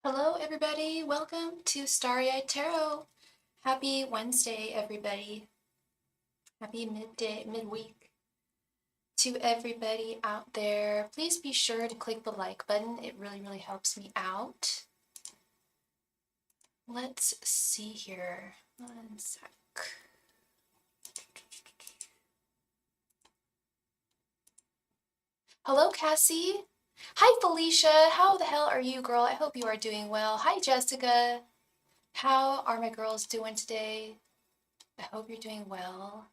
Hello, everybody. Welcome to Starry-Eyed Tarot. Happy Wednesday, everybody. Happy midweek to everybody out there. Please be sure to click the like button. It really helps me out. Let's see here. One sec. Hello, Cassie. Hi, Felicia. How the hell are you, girl? I hope you are doing well. Hi, Jessica. How are my girls doing today? I hope you're doing well.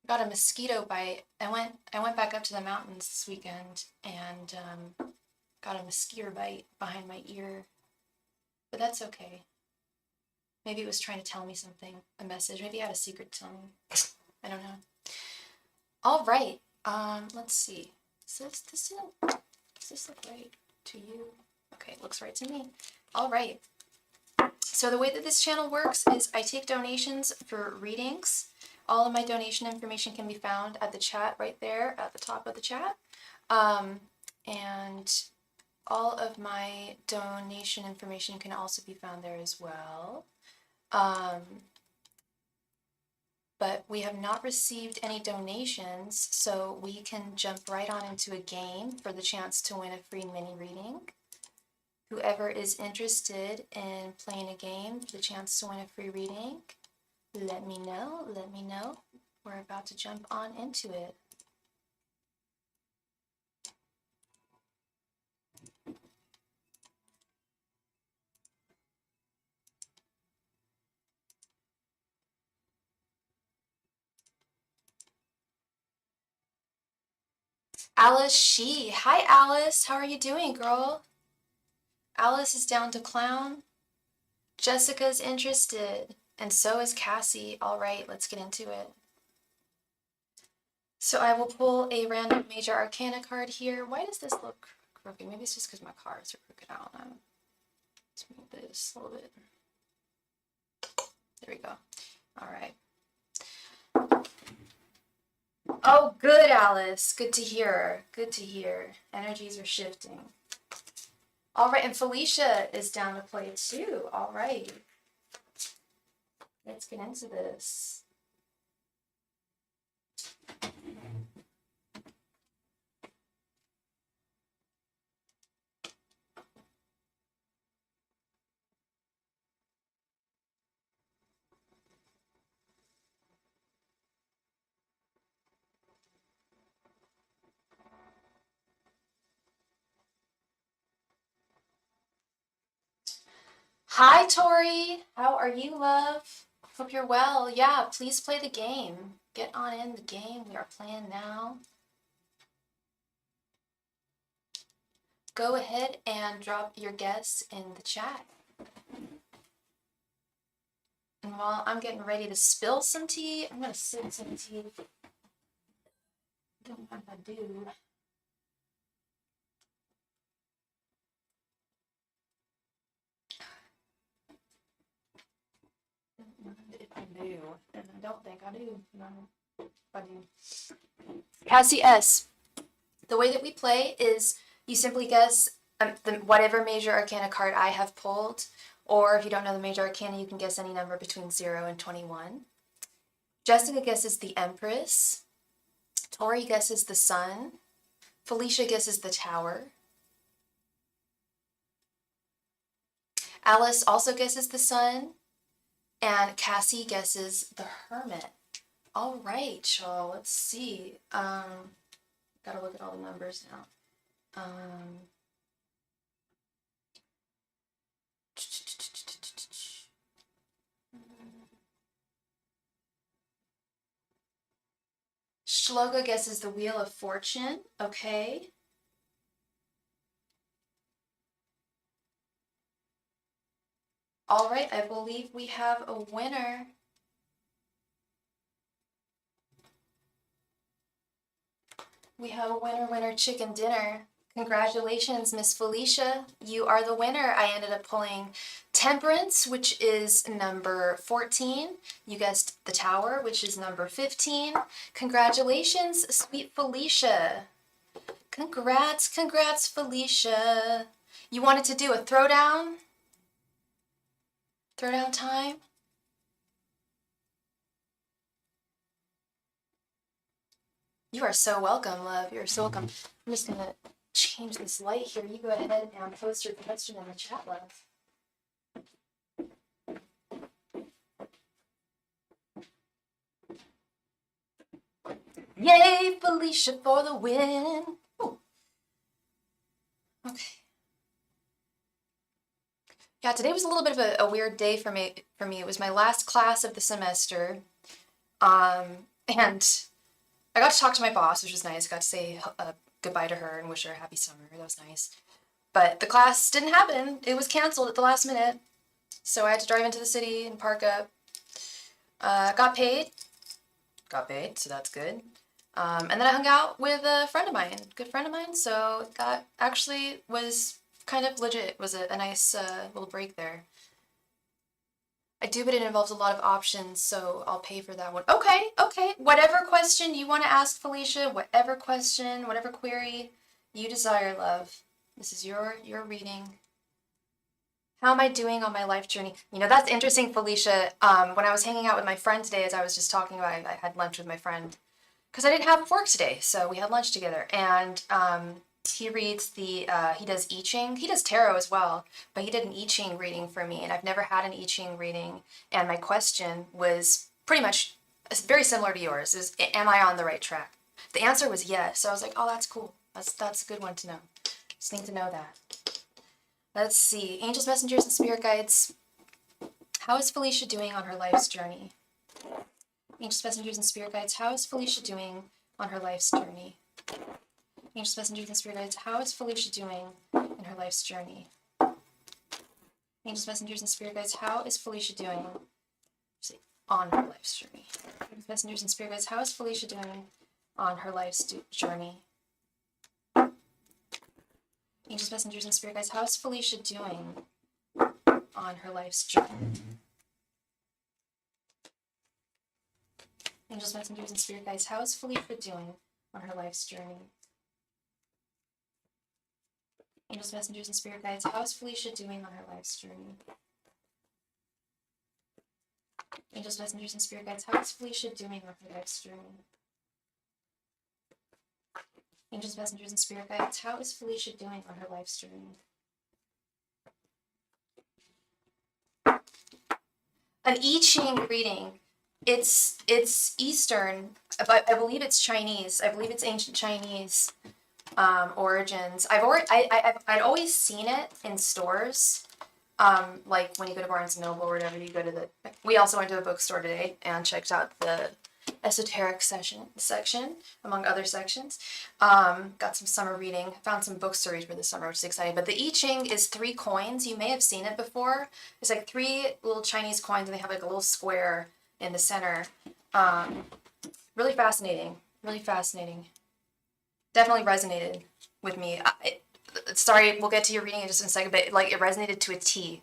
Got a mosquito bite. I went back up to the mountains this weekend and got a mosquito bite behind my ear, but that's okay. Maybe it was trying to tell me something, a message. Maybe it had a secret to tell me. I don't know. All right. Let's see. Does this look right to you? Okay, it looks right to me. All right. So the way that this channel works is I take donations for readings. All of my donation information can be found at the chat right there at the top of the chat. And all of my donation information can also be found there as well. But we have not received any donations, so we can jump right on into a game for the chance to win a free mini reading. Whoever is interested in playing a game for the chance to win a free reading, let me know. We're about to jump on into it. Alice She. Hi, Alice. How are you doing, girl? Alice is down to clown. Jessica's interested. And so is Cassie. All right, let's get into it. So I will pull a random major arcana card here. Why does this look crooked? Maybe it's just because my cards are crooked out. Let's move this a little bit. There we go. All right. Oh, good, Alice. Good to hear. Good to hear. Energies are shifting. All right, and Felicia is down to play too. All right. Let's get into this. Hi, Tori. How are you, love? Hope you're well. Yeah, please play the game. Get on in the game. We are playing now. Go ahead and drop your guess in the chat. And while I'm getting ready to spill some tea, I'm going to sip some tea. Don't mind if I do. If I do, and I don't think I do. No, if I do. Cassie S. The way that we play is you simply guess whatever major arcana card I have pulled, or if you don't know the major arcana, you can guess any number between 0 and 21. Jessica guesses the Empress. Tori guesses the Sun. Felicia guesses the Tower. Alice also guesses the Sun. And Cassie guesses the Hermit. All right, y'all. Let's see. Gotta look at all the numbers now. Shloka guesses the Wheel of Fortune. Okay. All right, I believe we have a winner. We have a winner chicken dinner. Congratulations, Miss Felicia. You are the winner. I ended up pulling Temperance, which is number 14. You guessed the Tower, which is number 15. Congratulations, sweet Felicia. Congrats, Felicia. You wanted to do a throwdown? Throwdown time? You are so welcome, love. You're so welcome. I'm just gonna change this light here. You go ahead and post your question in the chat, love. Yay, Felicia, for the win. Ooh. Okay. Yeah, today was a little bit of a weird day for me. It was my last class of the semester, and I got to talk to my boss, which was nice. I got to say goodbye to her and wish her a happy summer. That was nice. But the class didn't happen. It was canceled at the last minute, so I had to drive into the city and park up. Got paid, so that's good. And then I hung out with a friend of mine, good friend of mine. So that actually was kind of legit. It was a nice little break there. I do, but it involves a lot of options, so I'll pay for that one. Okay. Whatever question you want to ask, Felicia, whatever question, whatever query you desire, love. This is your reading. How am I doing on my life journey? You know, that's interesting, Felicia. When I was hanging out with my friend today, as I was just talking about, I had lunch with my friend because I didn't have work today, so we had lunch together. And he reads he does I Ching. He does tarot as well, but he did an I Ching reading for me, and I've never had an I Ching reading. And my question was pretty much very similar to yours: is am I on the right track? The answer was yes. So I was like, oh, that's cool. That's a good one to know. Just need to know that. Let's see. Angels, messengers, and spirit guides. How is Felicia doing on her life's journey? Angels, messengers, and spirit guides. How is Felicia doing on her life's journey? Angels, messengers, and spirit guides. How is Felicia doing in her life's journey? Angels, messengers, and spirit guides. How is Felicia doing on her life's journey? Angels, messengers, and spirit guides. How is Felicia doing on her life's journey? Angels, messengers, and spirit guides. How is Felicia doing on her life's journey? Angels, messengers, and spirit guides. How is Felicia doing on her life's journey? Angels, messengers, and spirit guides. How is Felicia doing on her life's journey? Angels, messengers, and spirit guides. How is Felicia doing on her life's journey? Angels, messengers, and spirit guides. How is Felicia doing on her life's journey? An I Ching reading. It's Eastern, but I believe it's Chinese. I believe it's ancient Chinese origins. I'd always seen it in stores. Like when you go to Barnes and Noble or whatever, you go to we also went to a bookstore today and checked out the esoteric section, among other sections. Got some summer reading, found some books to read for the summer, which is exciting. But the I Ching is 3 coins. You may have seen it before. It's like 3 little Chinese coins, and they have like a little square in the center. Really fascinating. Definitely resonated with me. Sorry, we'll get to your reading in just a second, but like it resonated to a T.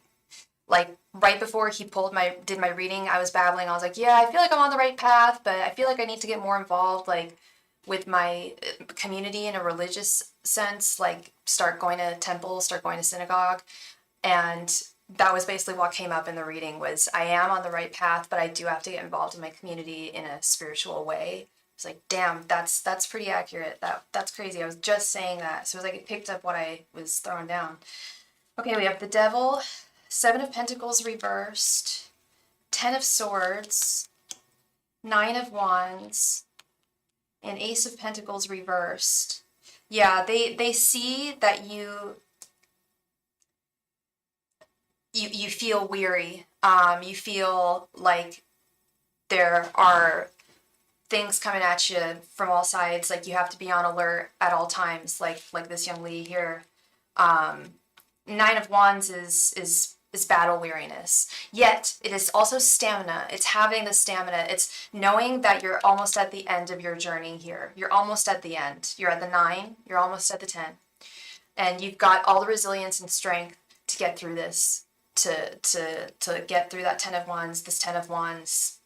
Like right before he did my reading, I was babbling. I was like, yeah, I feel like I'm on the right path, but I feel like I need to get more involved, like with my community in a religious sense, like start going to temple, start going to synagogue. And that was basically what came up in the reading was I am on the right path, but I do have to get involved in my community in a spiritual way. It's like, damn, that's pretty accurate. That's crazy. I was just saying that. So it was like it picked up what I was throwing down. Okay, we have the Devil, 7 of Pentacles reversed, 10 of Swords, 9 of Wands, and Ace of Pentacles reversed. Yeah, they see that you feel weary. You feel like there are things coming at you from all sides. Like you have to be on alert at all times. Like this young lady here. 9 of Wands is battle weariness. Yet it is also stamina. It's having the stamina. It's knowing that you're almost at the end of your journey here. You're almost at the end. You're at the 9. You're almost at the 10. And you've got all the resilience and strength to get through this. To get through that 10 of Wands, this 10 of Wands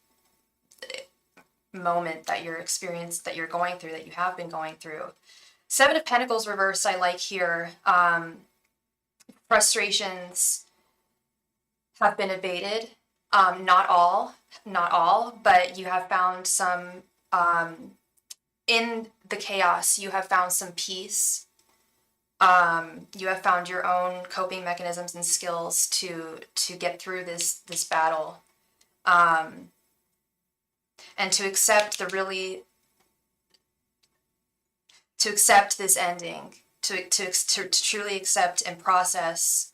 moment that you're experiencing, that you're going through, that you have been going through. 7 of Pentacles reversed, I like here. frustrations have been abated. Not all, but you have found some, in the chaos, you have found some peace. You have found your own coping mechanisms and skills to get through this battle, and to accept this ending, to truly accept and process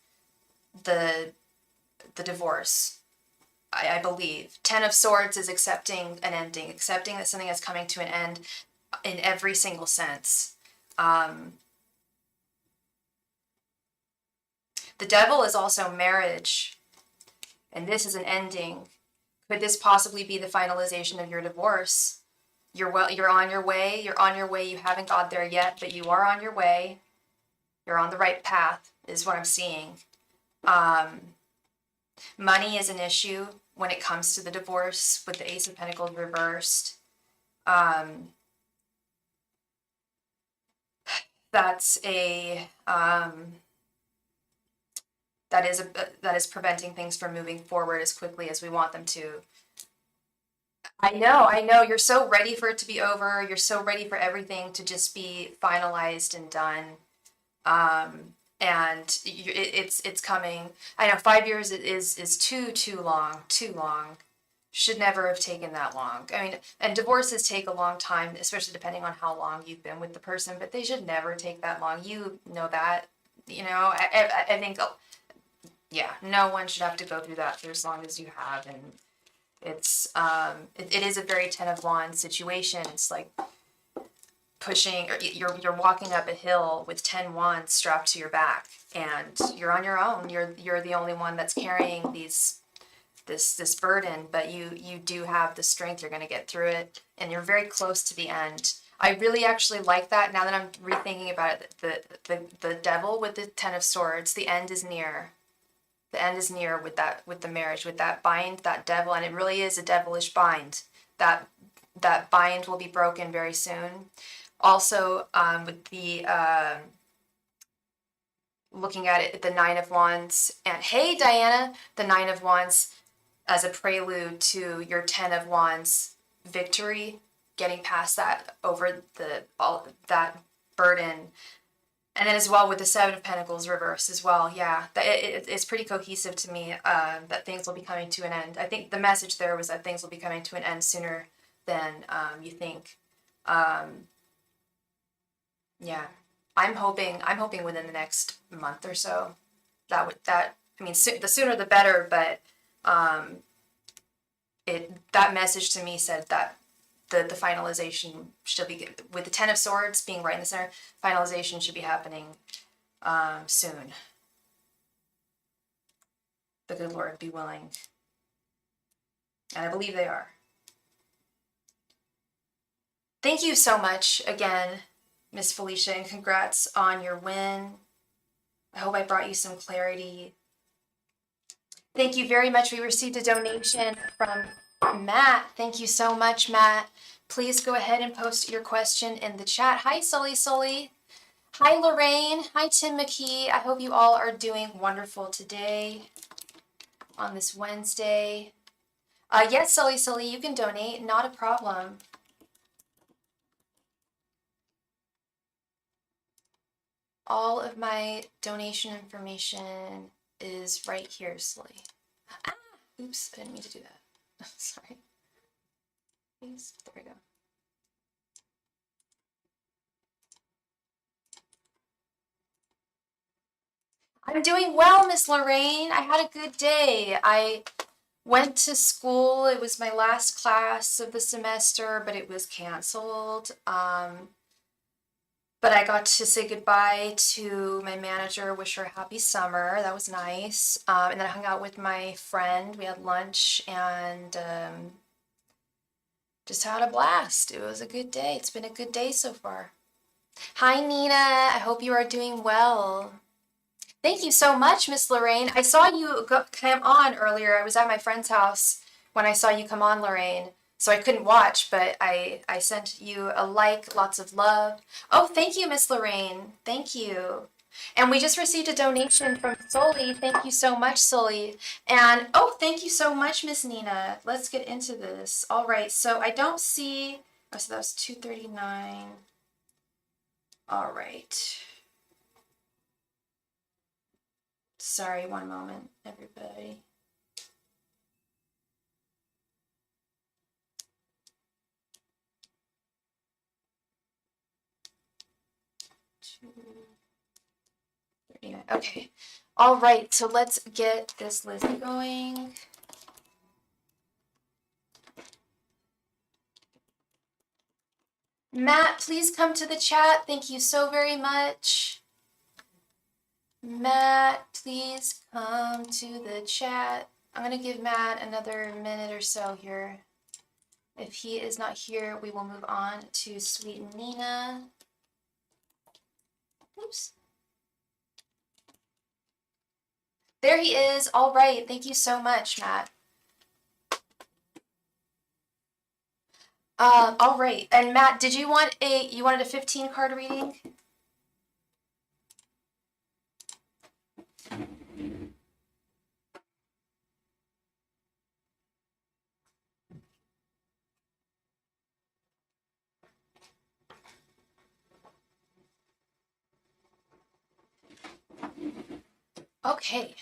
the divorce. I believe 10 of Swords is accepting an ending, accepting that something is coming to an end in every single sense. The Devil is also marriage, and this is an ending. Could this possibly be the finalization of your divorce? You're on your way. You're on your way. You haven't got there yet, but you are on your way. You're on the right path, is what I'm seeing. Money is an issue when it comes to the divorce with the Ace of Pentacles reversed. That's a that is preventing things from moving forward as quickly as we want them to. I know. You're so ready for it to be over. You're so ready for everything to just be finalized and done. And it's coming. I know 5 years is too long. Should never have taken that long. I mean, and divorces take a long time, especially depending on how long you've been with the person, but they should never take that long. You know that. I think, yeah, no one should have to go through that for as long as you have. And it's it is a very 10 of Wands situation. It's like pushing, or you're walking up a hill with 10 wands strapped to your back, and you're on your own. You're the only one that's carrying this burden, but you do have the strength. You're going to get through it, and you're very close to the end. I really actually like that now that I'm rethinking about it. The Devil with the 10 of Swords, the end is near. The end is near with the marriage, with that bind, that devil, and it really is a devilish bind. That bind will be broken very soon. Also, with the looking at it, the 9 of Wands, and hey Diana, the 9 of Wands as a prelude to your 10 of Wands victory, getting past that, over all that burden. And then as well with the 7 of Pentacles reverse as well. Yeah, it's pretty cohesive to me, that things will be coming to an end. I think the message there was that things will be coming to an end sooner than you think. Yeah, I'm hoping within the next month or so. The sooner the better, but that message to me said that the finalization should be, with the 10 of Swords being right in the center, finalization should be happening soon. The good Lord be willing. And I believe they are. Thank you so much again, Miss Felicia, and congrats on your win. I hope I brought you some clarity. Thank you very much. We received a donation from Matt. Thank you so much, Matt. Please go ahead and post your question in the chat. Hi, Sully. Hi, Lorraine. Hi, Tim McKee. I hope you all are doing wonderful today on this Wednesday. Yes, Sully, you can donate. Not a problem. All of my donation information is right here, Sully. Ah, oops, I didn't mean to do that. Sorry. Please, there we go. I'm doing well, Miss Lorraine. I had a good day. I went to school. It was my last class of the semester, but it was canceled. But I got to say goodbye to my manager, wish her a happy summer. That was nice. And then I hung out with my friend. We had lunch and just had a blast. It was a good day. It's been a good day so far. Hi, Nina. I hope you are doing well. Thank you so much, Miss Lorraine. I saw you come on earlier. I was at my friend's house when I saw you come on, Lorraine. So I couldn't watch, but I sent you a like, lots of love. Oh, thank you, Miss Lorraine. Thank you. And we just received a donation from Sully. Thank you so much, Sully. And oh, thank you so much, Miss Nina. Let's get into this. All right, so I don't see, oh, so that was 239. All right. Sorry, one moment, everybody. Okay. All right, so let's get this list going. Matt, please come to the chat. Thank you so very much. Matt, please come to the chat. I'm going to give Matt another minute or so here. If he is not here, we will move on to Sweet Nina. Oops. There he is. All right. Thank you so much, Matt. All right. And Matt, did you wanted a 15 card reading? Okay.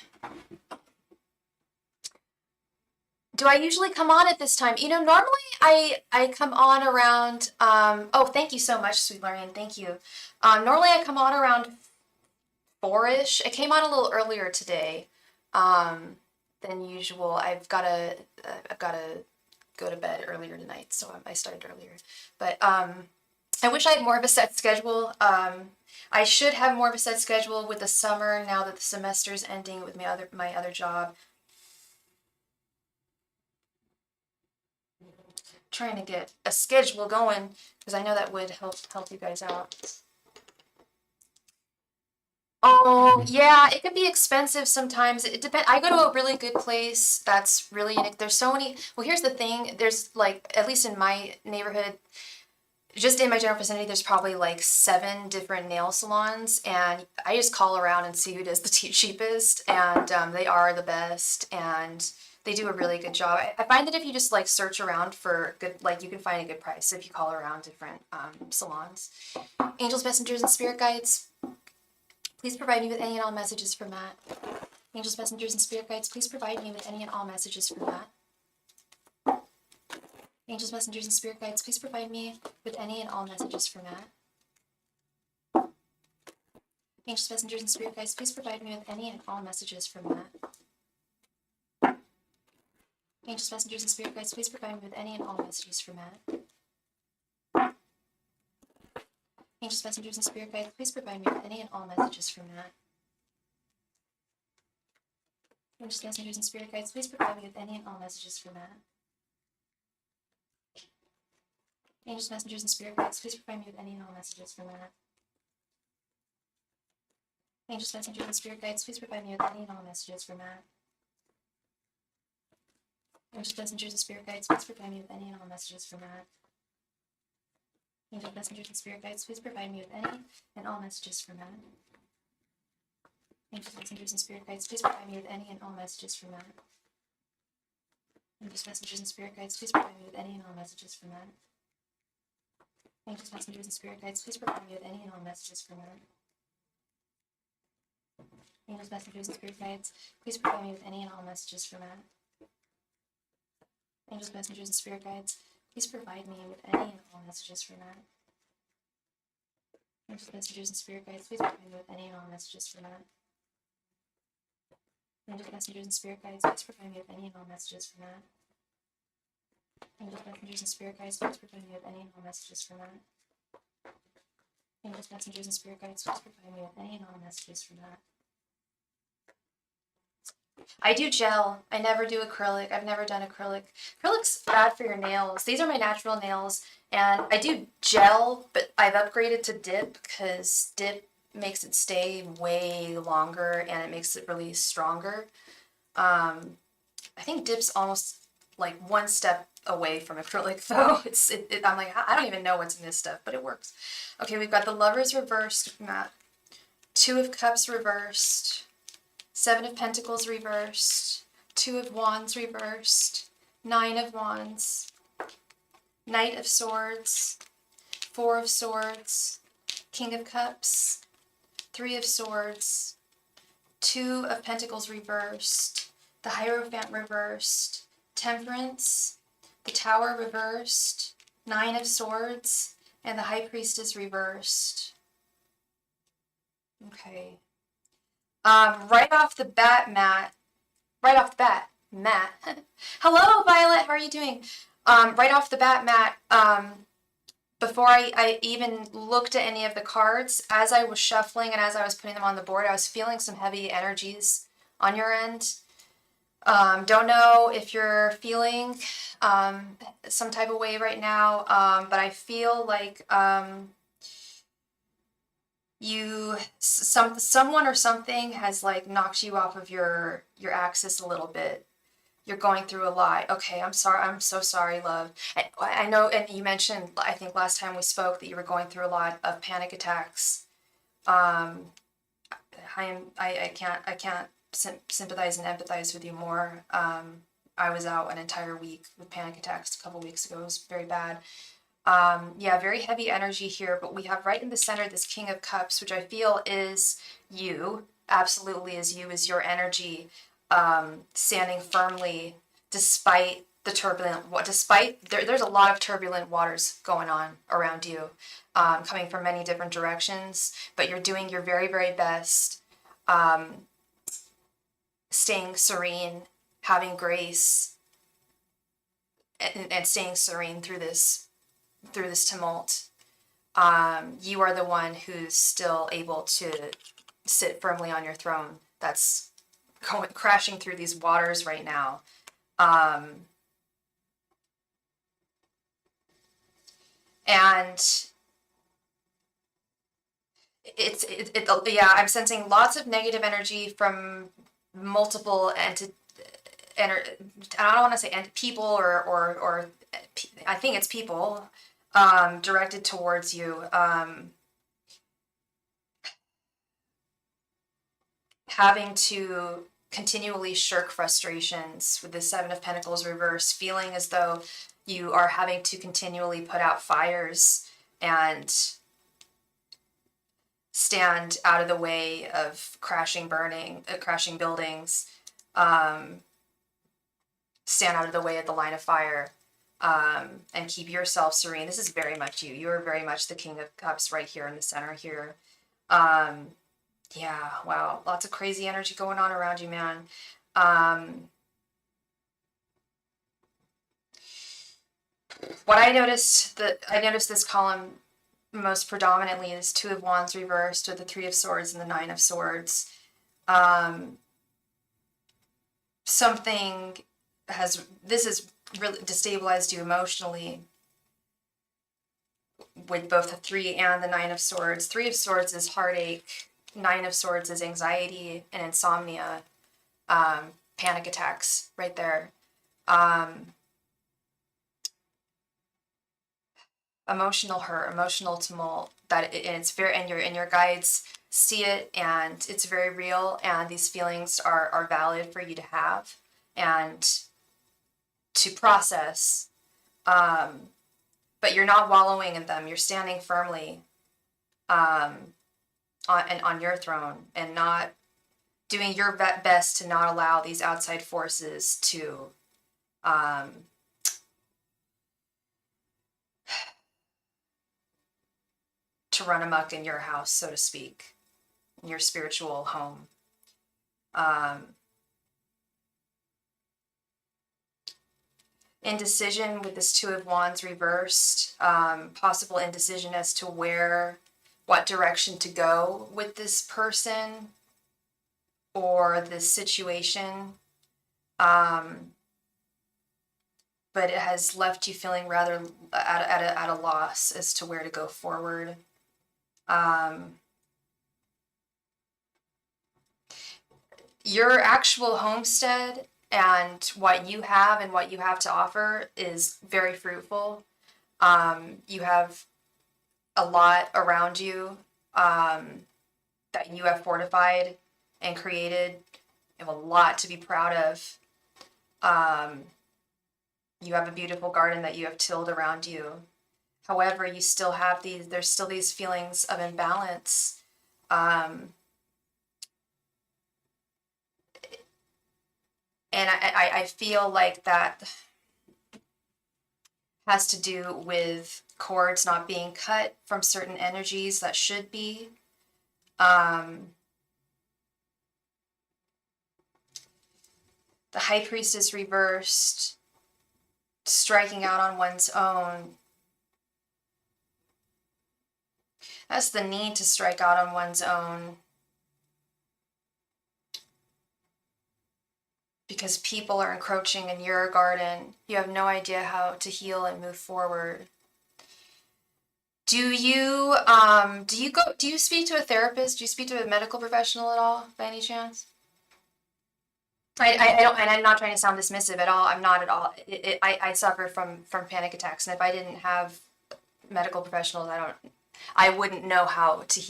Do I usually come on at this time? You know, normally I come on around, oh, thank you so much, Sweet Lorian, thank you. Normally I come on around 4-ish. I came on a little earlier today, than usual. I've gotta go to bed earlier tonight, so I started earlier. But, I wish I had more of a set schedule. I should have more of a set schedule with the summer now that the semester's ending with my other job. Trying to get a schedule going because I know that would help you guys out. Oh yeah, it can be expensive sometimes. It depends. I go to a really good place that's really unique. There's so many. Well, here's the thing. There's like, at least in my neighborhood, just in my general vicinity, there's probably like 7 different nail salons, and I just call around and see who does the cheapest, and they are the best, and they do a really good job. I find that if you just like search around for good, like you can find a good price if you call around different salons. Angels, messengers, and spirit guides, please provide me with any and all messages for Matt. Angels, messengers, and spirit guides, please provide me with any and all messages for Matt. Angels, messengers, and spirit guides, please provide me with any and all messages for Matt. Angels, messengers, and spirit guides, please provide me with any and all messages for Matt. Angels, messengers, and spirit guides, please provide me with any and all messages for Matt. Angels, messengers, and spirit guides, please provide me with any and all messages for Matt. Angels, messengers, and spirit guides, please provide me with any and all messages for Matt. Angels, messengers, and spirit guides, please provide me with any and all messages for Matt. Angels, messengers, and spirit guides, please provide me with any and all messages for Matt. Angels, messengers, and spirit guides, please provide me with any and all messages for Matt. Angels, messengers, and spirit guides, please provide me with any and all messages for Matt. Angels, messengers, and spirit guides, please provide me with any and all messages for Matt. Angels, messengers, and spirit guides, please provide me with any and all messages for Matt. Angels, messengers, and spirit guides, please provide me with any and all messages for Matt. Angels, messengers, and spirit guides, please provide me with any and all messages for Matt. Angels, messengers, and spirit guides, please provide me with any and all messages for Matt. Angels, messengers, and spirit guides, please provide me with any and all messages for Matt. Angels, messengers, and spirit guides, please provide me with any and all messages for Matt. Angels, messengers, and spirit guides, please provide me with any and all messages for Matt. Angels, messengers, and spirit guides, please provide me with any and all messages for Matt. I do gel. I never do acrylic. I've never done acrylic. Acrylic's bad for your nails. These are my natural nails, and I do gel, but I've upgraded to dip because dip makes it stay way longer and it makes it really stronger. I think dip's almost like one step away from acrylic though. I'm like, I don't even know what's in this stuff, but it works. Okay, we've got the Lovers reversed, Matt. Two of Cups reversed, Seven of Pentacles reversed, Two of Wands reversed, Nine of Wands, Knight of Swords, Four of Swords, King of Cups, Three of Swords, Two of Pentacles reversed, the Hierophant reversed, Temperance, the Tower reversed, Nine of Swords, and the High Priestess reversed. Okay. Right off the bat, Matt. Hello, Violet. How are you doing? Right off the bat, Matt. Before I even looked at any of the cards, as I was shuffling and as I was putting them on the board, I was feeling some heavy energies on your end. Don't know if you're feeling some type of way right now, but I feel like someone or something has like knocked you off of your axis a little bit. You're going through a lot. Okay, I'm sorry. I'm so sorry, love. I know, and you mentioned, I think last time we spoke, that you were going through a lot of panic attacks. I can't sympathize and empathize with you more. I was out an entire week with panic attacks a couple weeks ago. It was very bad. Yeah, very heavy energy here, but we have right in the center this King of Cups, which I feel is you, absolutely is you, is your energy, standing firmly despite the turbulent, there's a lot of turbulent waters going on around you, coming from many different directions, but you're doing your very, very best, staying serene, having grace, and staying serene through this tumult. You are the one who's still able to sit firmly on your throne. That's crashing through these waters right now. And yeah, I'm sensing lots of negative energy from multiple I don't want to say people or I think it's people directed towards you, having to continually shirk frustrations with the Seven of Pentacles reverse, feeling as though you are having to continually put out fires and stand out of the way of crashing buildings, stand out of the way of the line of fire, and keep yourself serene. This is very much you. You are very much the King of Cups right here in the center here. Yeah, wow, lots of crazy energy going on around you, man. What I noticed this column most predominantly is Two of Wands reversed with the Three of Swords and the Nine of Swords. This has really destabilized you emotionally with both the Three and the Nine of Swords. Three of Swords is heartache. Nine of Swords is anxiety and insomnia, panic attacks right there. Emotional hurt, emotional tumult, and your guides see it, and it's very real, and these feelings are valid for you to have and to process, but you're not wallowing in them. You're standing firmly on your throne and not doing your best to not allow these outside forces to run amok in your house, so to speak, in your spiritual home. Indecision with this Two of Wands reversed, possible indecision as to what direction to go with this person or this situation. But it has left you feeling rather at a loss as to where to go forward. Your actual homestead and what you have to offer is very fruitful. You have a lot around you. that you have fortified and created. You have a lot to be proud of. You have a beautiful garden that you have tilled around you. However, you still have there's still these feelings of imbalance. And I feel like that has to do with cords not being cut from certain energies that should be. The High Priestess reversed, striking out on one's own. That's the need to strike out on one's own. Because people are encroaching in your garden. You have no idea how to heal and move forward. Do you speak to a therapist? Do you speak to a medical professional at all, by any chance? I don't, and I'm not trying to sound dismissive at all. I'm not at all. I suffer from panic attacks, and if I didn't have medical professionals, I wouldn't know how to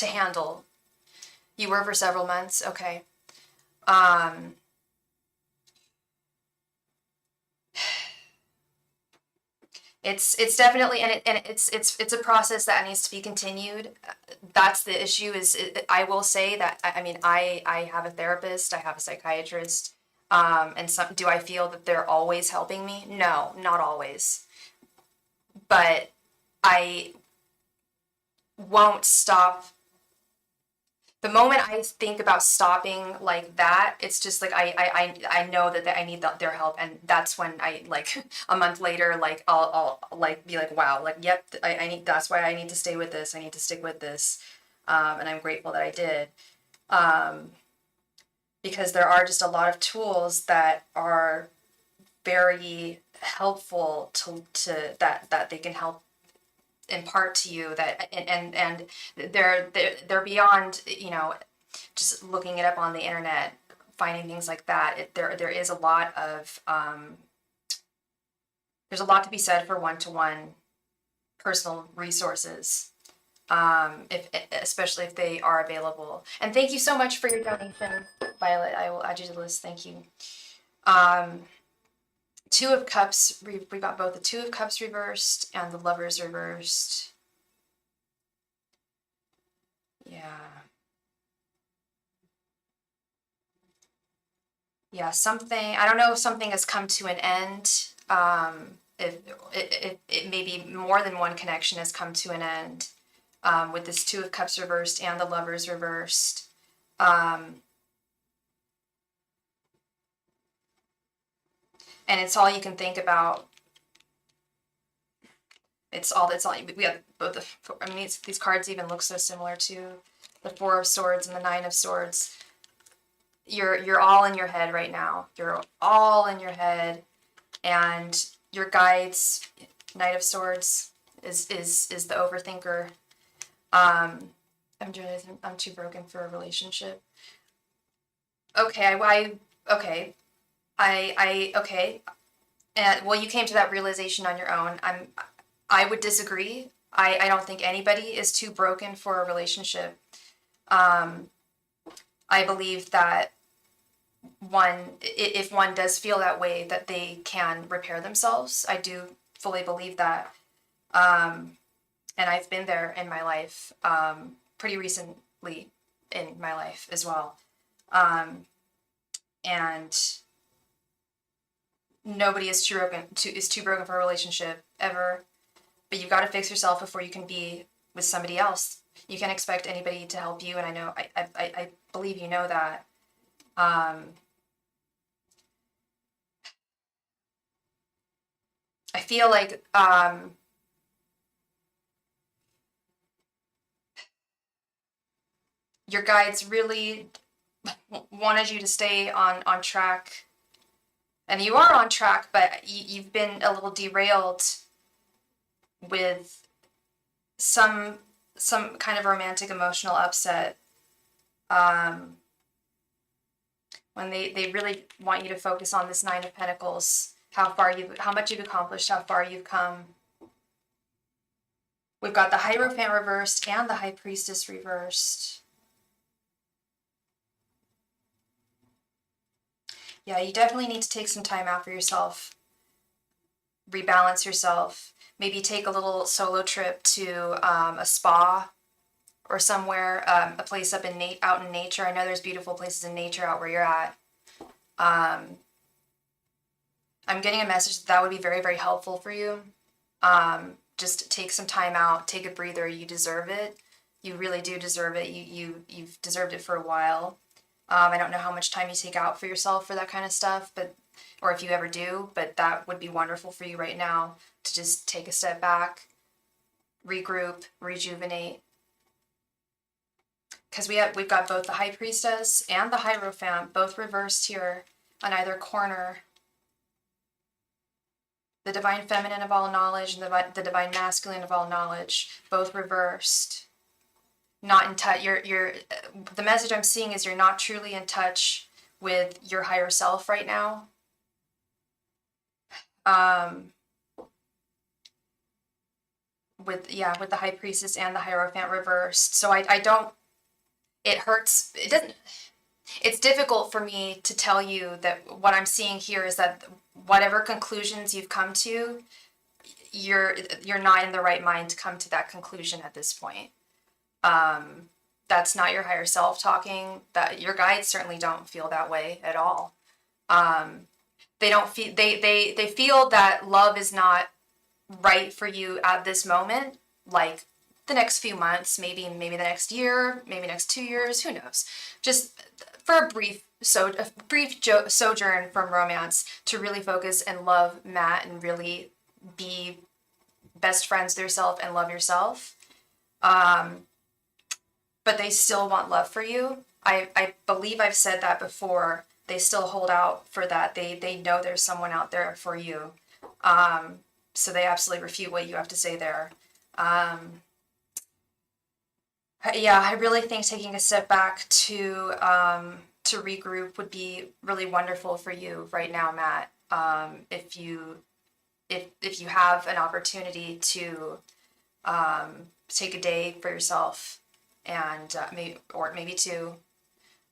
handle. You were for several months, okay. It's definitely, and it's a process that needs to be continued. That's the issue. I will say that I mean I have a therapist, I have a psychiatrist, and do I feel that they're always helping me? No, not always. But I won't stop. The moment I think about stopping like that, it's just like I know that I need their help, and that's when I like a month later, like I'll like be like, wow, like yep, I need, that's why I need to stay with this, I need to stick with this, and I'm grateful that I did, because there are just a lot of tools that are very helpful to that they can help impart to you, that and they're beyond, you know, just looking it up on the internet, finding things like that. There is a lot of there's a lot to be said for one-to-one personal resources, especially if they are available. And thank you so much for your donation, Violet. I will add you to the list. Thank you. Two of Cups, we got both the Two of Cups reversed and the Lovers reversed. Yeah. Yeah, something, I don't know if something has come to an end. If it maybe more than one connection has come to an end, with this Two of Cups reversed and the Lovers reversed. And it's all you can think about. It's all we have both the, I mean, these cards even look so similar to the Four of Swords and the Nine of Swords. You're all in your head right now. You're all in your head, and your guides, Knight of Swords, is the overthinker. I'm too broken for a relationship. Okay, okay. Okay. And well, you came to that realization on your own. I would disagree. I don't think anybody is too broken for a relationship. I believe that if one does feel that way, that they can repair themselves. I do fully believe that. And I've been there in my life, pretty recently in my life as well. And nobody is too broken for a relationship ever. But you've got to fix yourself before you can be with somebody else. You can't expect anybody to help you, and I know I believe you know that. I feel like your guides really wanted you to stay on track, and you are on track, but you've been a little derailed with some kind of romantic emotional upset, when they really want you to focus on this Nine of Pentacles, how much you've accomplished, how far you've come. We've got the Hierophant reversed and the High Priestess reversed. Yeah, you definitely need to take some time out for yourself, rebalance yourself, maybe take a little solo trip to a spa or somewhere, a place up out in nature. I know there's beautiful places in nature out where you're at. I'm getting a message that would be very, very helpful for you. Just take some time out, take a breather. You deserve it. You really do deserve it. You've deserved it for a while. I don't know how much time you take out for yourself for that kind of stuff, or if you ever do, but that would be wonderful for you right now to just take a step back, regroup, rejuvenate. Because we've got both the High Priestess and the Hierophant, both reversed here on either corner. The Divine Feminine of all knowledge and the Divine Masculine of all knowledge, both reversed. Not in touch. The message I'm seeing is you're not truly in touch with your higher self right now. With the High Priestess and the Hierophant reversed. So I don't. It hurts. It doesn't. It's difficult for me to tell you that what I'm seeing here is that whatever conclusions you've come to, you're not in the right mind to come to that conclusion at this point. That's not your higher self talking. That your guides certainly don't feel that way at all. They don't feel they feel that love is not right for you at this moment, like the next few months, maybe the next year, maybe next 2 years, who knows? Just for a brief sojourn from romance to really focus and love Matt and really be best friends with yourself and love yourself. But they still want love for you. I believe I've said that before. They still hold out for that. They know there's someone out there for you. So they absolutely refute what you have to say there. Yeah, I really think taking a step back to regroup would be really wonderful for you right now, Matt. If you have an opportunity to take a day for yourself and maybe two,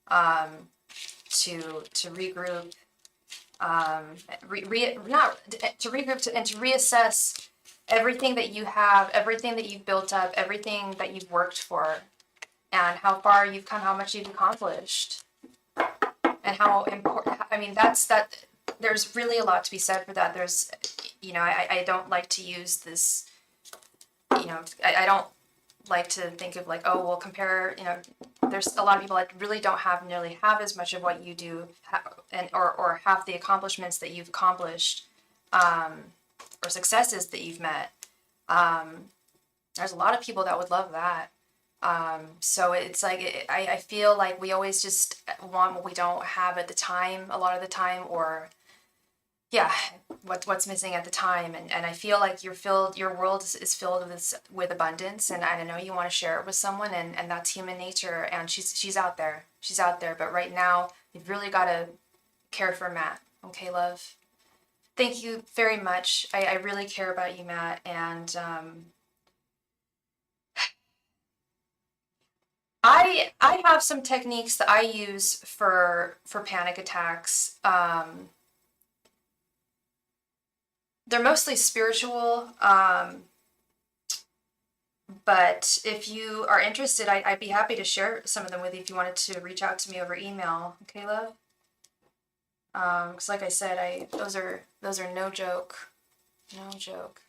to regroup, to regroup and to reassess everything that you have, everything that you've built up, everything that you've worked for, and how far you've come, how much you've accomplished, and how important. I mean, that. There's really a lot to be said for that. There's, I don't like to use this. I don't like to think of like, oh, well, compare. There's a lot of people that really don't nearly have as much of what you do, or half the accomplishments that you've accomplished, or successes that you've met. There's a lot of people that would love that. So it's like, I feel like we always just want what we don't have at the time, a lot of the time, or what's missing at the time. And I feel like your world is filled with abundance, and I know you want to share it with someone, and that's human nature, and she's out there. She's out there, but right now you've really got to care for Matt. Okay, love? Thank you very much. I really care about you, Matt, and I have some techniques that I use for panic attacks. They're mostly spiritual, but if you are interested, I'd be happy to share some of them with you if you wanted to reach out to me over email. Okay, love? Because like I said, those are no joke. No joke.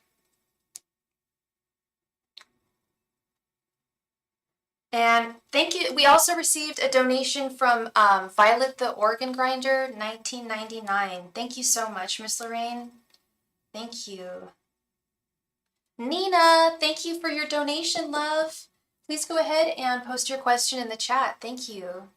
And thank you. We also received a donation from Violet the Organ Grinder, 1999. Thank you so much, Miss Lorraine. Thank you. Nina, thank you for your donation, love. Please go ahead and post your question in the chat. Thank you.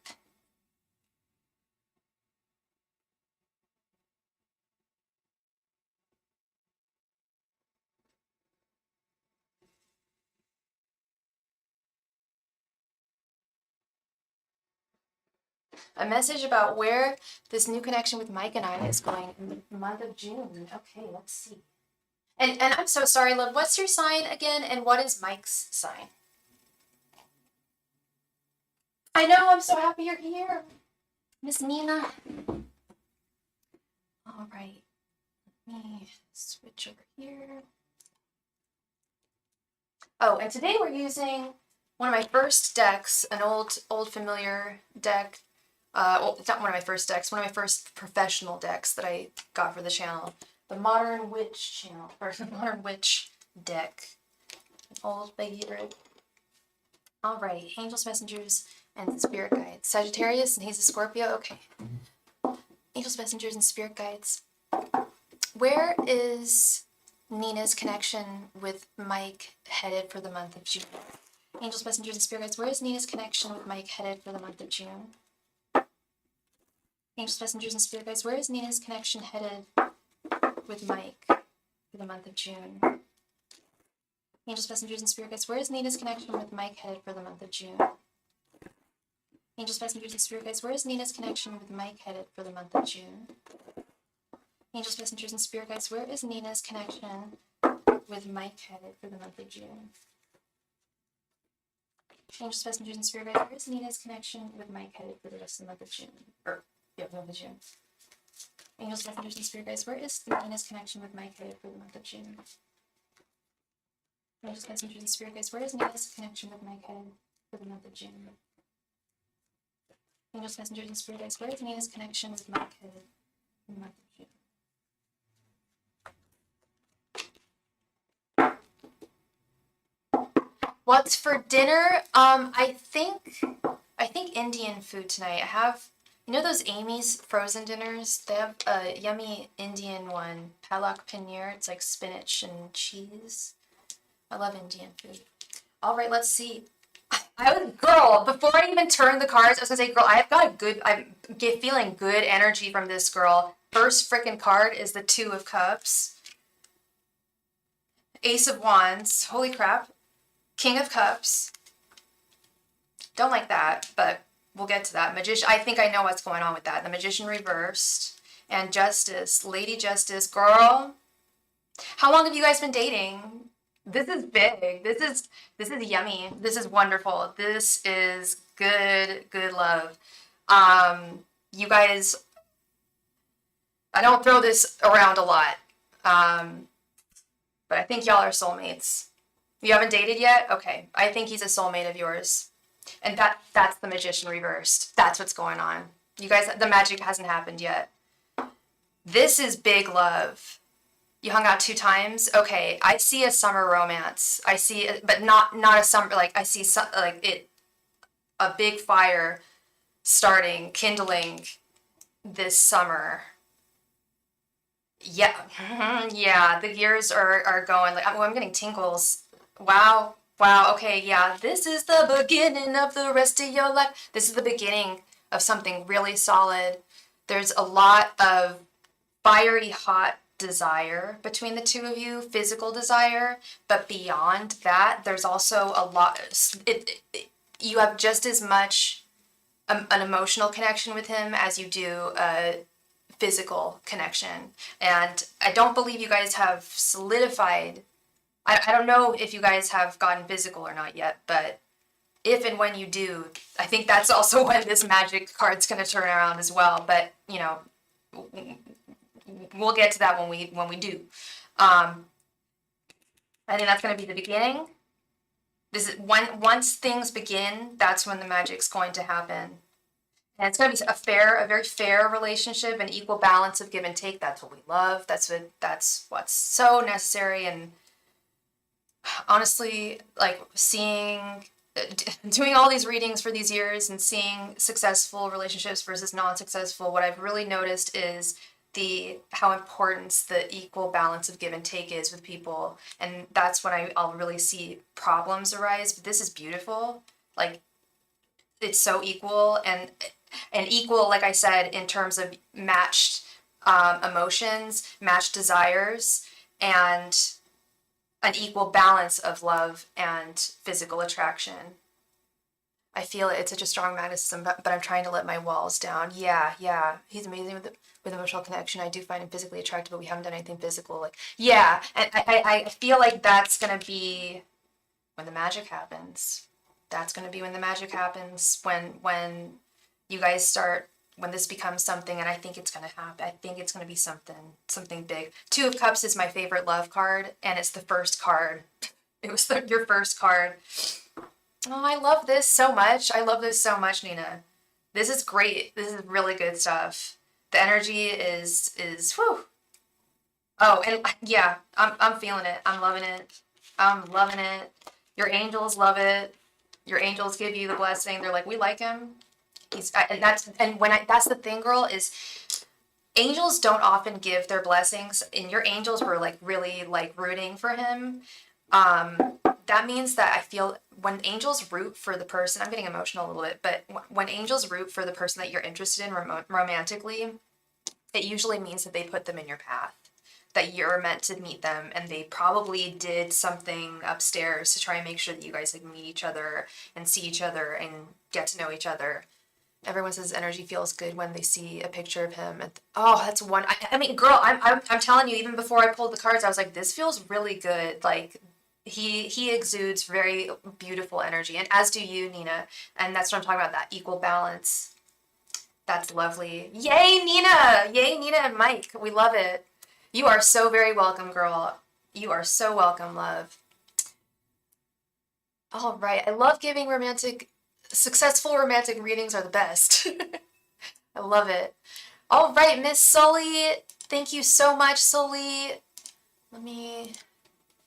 A message about where this new connection with Mike and I is going in the month of June. Okay, let's see. And I'm so sorry, love. What's your sign again? And what is Mike's sign? I know. I'm so happy you're here, Miss Nina. All right. Let me switch over here. Oh, and today we're using one of my first decks, an old familiar deck. Well, it's not one of my first decks, one of my first professional decks that I got for the channel. The Modern Witch channel, or the Modern Witch deck. An old favorite. Alright, Angels, Messengers, and Spirit Guides. Sagittarius, and he's a Scorpio. Okay. Angels, Messengers, and Spirit Guides. Where is Nina's connection with Mike headed for the month of June? Angels, Messengers, and Spirit Guides. Where is Nina's connection with Mike headed for the month of June? Angels, Messengers, and Spirit Guides. Where is Nina's connection headed with Mike for the month of June? Angels, Messengers, and Spirit Guides. Where is Nina's connection with Mike headed for the month of June? Angels, Messengers, and Spirit Guides. Where is Nina's connection with Mike headed for the month of June? Angels, Messengers, and Spirit Guides. Where is Nina's connection with Mike headed for the month of June? Angels, Messengers, and Spirit Guides. Where is Nina's connection with Mike headed for the rest of the month of June? Month of June. Angels, Messengers, and Spirit Guides. Where is Nina's connection with Mike headed for the month of June? Angels, Messengers, and Spirit Guides. Where is Nina's connection with Mike headed for the month of June? Angels, Messengers, and Spirit Guides. Where is Nina's connection with Mike headed for the month of June? What's for dinner? I think Indian food tonight. I have, you know those Amy's frozen dinners? They have a yummy Indian one, palak paneer. It's like spinach and cheese. I love Indian food. All right, let's see. Girl, before I even turned the cards, I was gonna say, girl, I'm feeling good energy from this girl. First freaking card is the Two of Cups. Ace of Wands, holy crap. King of Cups. Don't like that, but we'll get to that. Magician, I think I know what's going on with that. The Magician reversed. And Justice, Lady Justice, girl. How long have you guys been dating? This is big. This is yummy. This is wonderful. This is good love. You guys, I don't throw this around a lot. But I think y'all are soulmates. You haven't dated yet? Okay. I think he's a soulmate of yours. And that's the Magician reversed. That's what's going on. You guys, the magic hasn't happened yet. This is big love. You hung out 2 times? Okay, I see a summer romance. I see, but not a summer, like, I see a big fire starting, kindling this summer. Yeah, yeah, the gears are going, like, I'm getting tingles. Wow, okay, yeah, this is the beginning of the rest of your life. This is the beginning of something really solid. There's a lot of fiery hot desire between the two of you, physical desire, but beyond that, there's also a lot, you have just as much an emotional connection with him as you do a physical connection. And I don't believe you guys have solidified, I don't know if you guys have gotten physical or not yet, but if and when you do, I think that's also when this magic card's going to turn around as well. But, you know, we'll get to that when we do. I think that's going to be the beginning. This is once things begin, that's when the magic's going to happen. And it's going to be a very fair relationship, an equal balance of give and take. That's what we love. That's what's so necessary. And honestly, like doing all these readings for these years and seeing successful relationships versus non-successful, what I've really noticed is how important the equal balance of give and take is with people. And that's when I'll really see problems arise. But this is beautiful. Like, it's so equal and equal, like I said, in terms of matched emotions, matched desires, and an equal balance of love and physical attraction. I feel it's such a strong magnetism, but I'm trying to let my walls down. Yeah, he's amazing with it. with emotional connection. I do find him physically attractive, but we haven't done anything physical. Like, yeah, and I feel like that's gonna be when the magic happens. That's gonna be when the magic happens, when you guys start, when this becomes something, and I think it's gonna happen. I think it's gonna be something big. Two of Cups is my favorite love card, and it's the first card. It was your first card. Oh, I love this so much. I love this so much, Nina. This is great. This is really good stuff. The energy is whew. Oh, and yeah, I'm feeling it. I'm loving it. I'm loving it. Your angels love it. Your angels give you the blessing. They're like, we like him. That's the thing, girl, is angels don't often give their blessings, and your angels were like really like rooting for him. That means that I feel when angels root for the person, I'm getting emotional a little bit, but when angels root for the person that you're interested in romantically, it usually means that they put them in your path, that you're meant to meet them, and they probably did something upstairs to try and make sure that you guys like meet each other and see each other and get to know each other. Everyone says energy feels good when they see a picture of him. And oh, that's one. I mean, girl, I'm telling you, even before I pulled the cards, I was like, this feels really good. Like he exudes very beautiful energy, and as do you, Nina. And that's what I'm talking about. That equal balance. That's lovely. Yay, Nina! Yay, Nina and Mike. We love it. You are so very welcome, girl. You are so welcome, love. All right. I love giving successful romantic readings are the best. I love it. All right, Miss Sully. Thank you so much, Sully. Let me...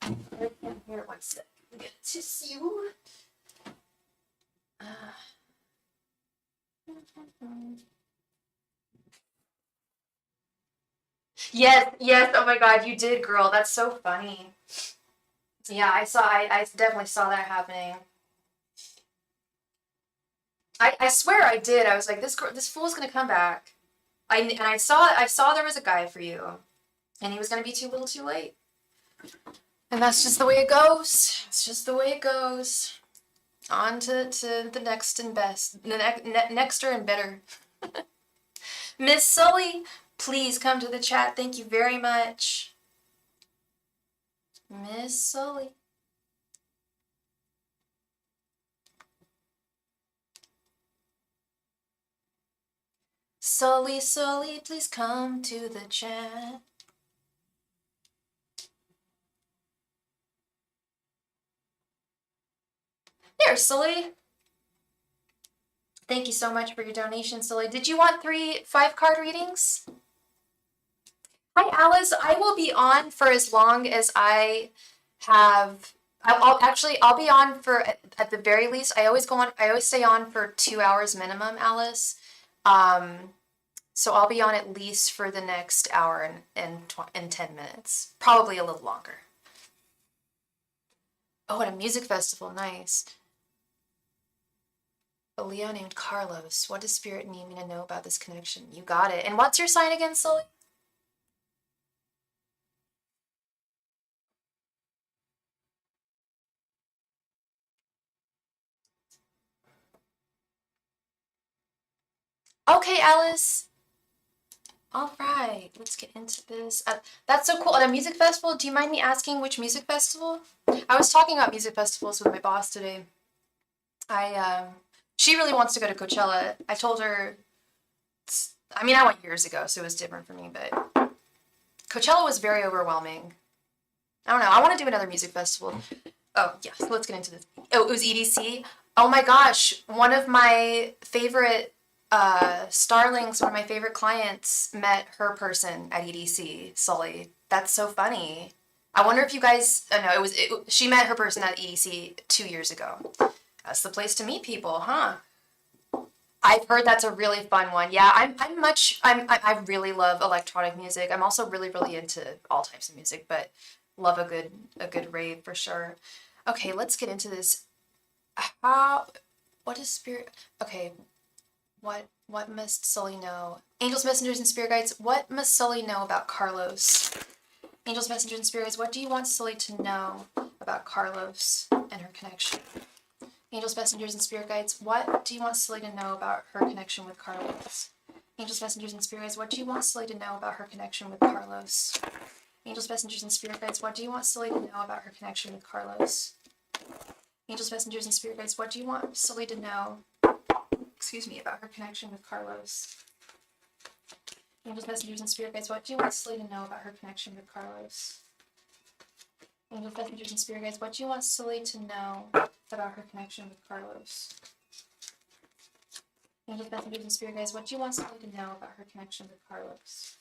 I can't hear one sec. Get tissue. Yes, yes. Oh my God, you did, girl. That's so funny. Yeah, I definitely saw that happening. I swear I did. I was like, this fool's gonna come back. I saw there was a guy for you, and he was gonna be too little, too late. And that's just the way it goes. It's just the way it goes. On to the next and best, the nexter and better. Miss Sully, please come to the chat. Thank you very much. Miss Sully. Sully, Sully, please come to the chat. There, Sully. Thank you so much for your donation, Sully. Did you want 5-card readings? Hi, Alice. I will be on for as long as I have. I'll be on for at the very least. I always stay on for 2 hours minimum, Alice. So I'll be on at least for the next hour and 10 minutes, probably a little longer. Oh, at a music festival, nice. A Leo named Carlos. What does Spirit need me to know about this connection? You got it. And what's your sign again, Sully? Okay, Alice. All right, let's get into this. That's so cool. At a music festival, do you mind me asking which music festival? I was talking about music festivals with my boss today. She really wants to go to Coachella. I told her, I mean, I went years ago, so it was different for me, but Coachella was very overwhelming. I don't know. I want to do another music festival. Oh, yeah, so let's get into this. Oh, it was EDC. Oh my gosh, one of my favorite Starlings, one of my favorite clients, met her person at EDC, Sully. That's so funny. I wonder if you guys, no, she met her person at EDC 2 years ago. That's the place to meet people, huh? I've heard that's a really fun one. Yeah, I really love electronic music. I'm also really, really into all types of music, but love a good rave for sure. Okay, let's get into this. What is spirit? Okay, what must Sully know? Angels, messengers, and spirit guides, what must Sully know about Carlos? Angels, messengers, and spirit guides, what do you want Sully to know about Carlos and her connection? Angels, messengers, and spirit guides, what do you want Sully to know about her connection with Carlos? Angels, messengers, and spirit guides, what do you want Silly to know about her connection with Carlos? Angels, messengers, and spirit guides, what do you want Silly to know about her connection with Carlos? Angels, messengers, and spirit guides, what do you want Silly to know, about her connection with Carlos? Angels, messengers, and spirit guides, what do you want Silly to know about her connection with Carlos? Angels, messengers, and spirit guides, what do you want Silly to know about her connection with Carlos? Angels, messengers, and spirit guides, what do you want Silly to know about her connection with Carlos?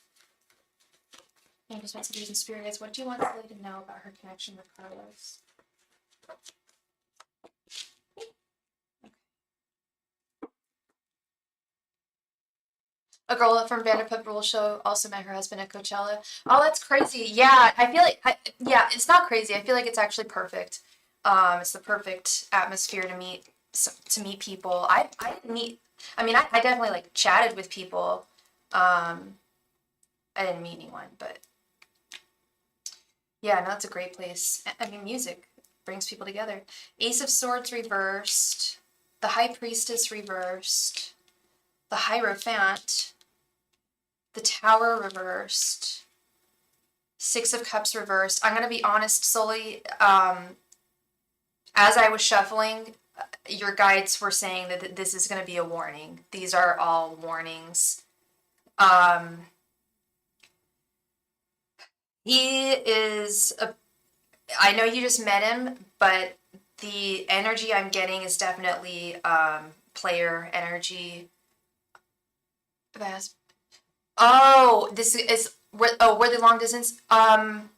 Angels, messengers, and spirit guides, what do you want Silly to know about her connection with Carlos? A girl from Vanderpump Rules show also met her husband at Coachella. Oh, that's crazy. Yeah, I feel like, yeah, it's not crazy. I feel like it's actually perfect. It's the perfect atmosphere to meet people. I didn't meet. I mean, I definitely like chatted with people. I didn't meet anyone, but yeah, no, that's a great place. I mean, music brings people together. Ace of Swords reversed. The High Priestess reversed. The Hierophant. The Tower reversed. Six of Cups reversed. I'm going to be honest, Sully. As I was shuffling, your guides were saying that this is going to be a warning. These are all warnings. He is I know you just met him, but the energy I'm getting is definitely player energy. Oh, this is where the long distance. Kind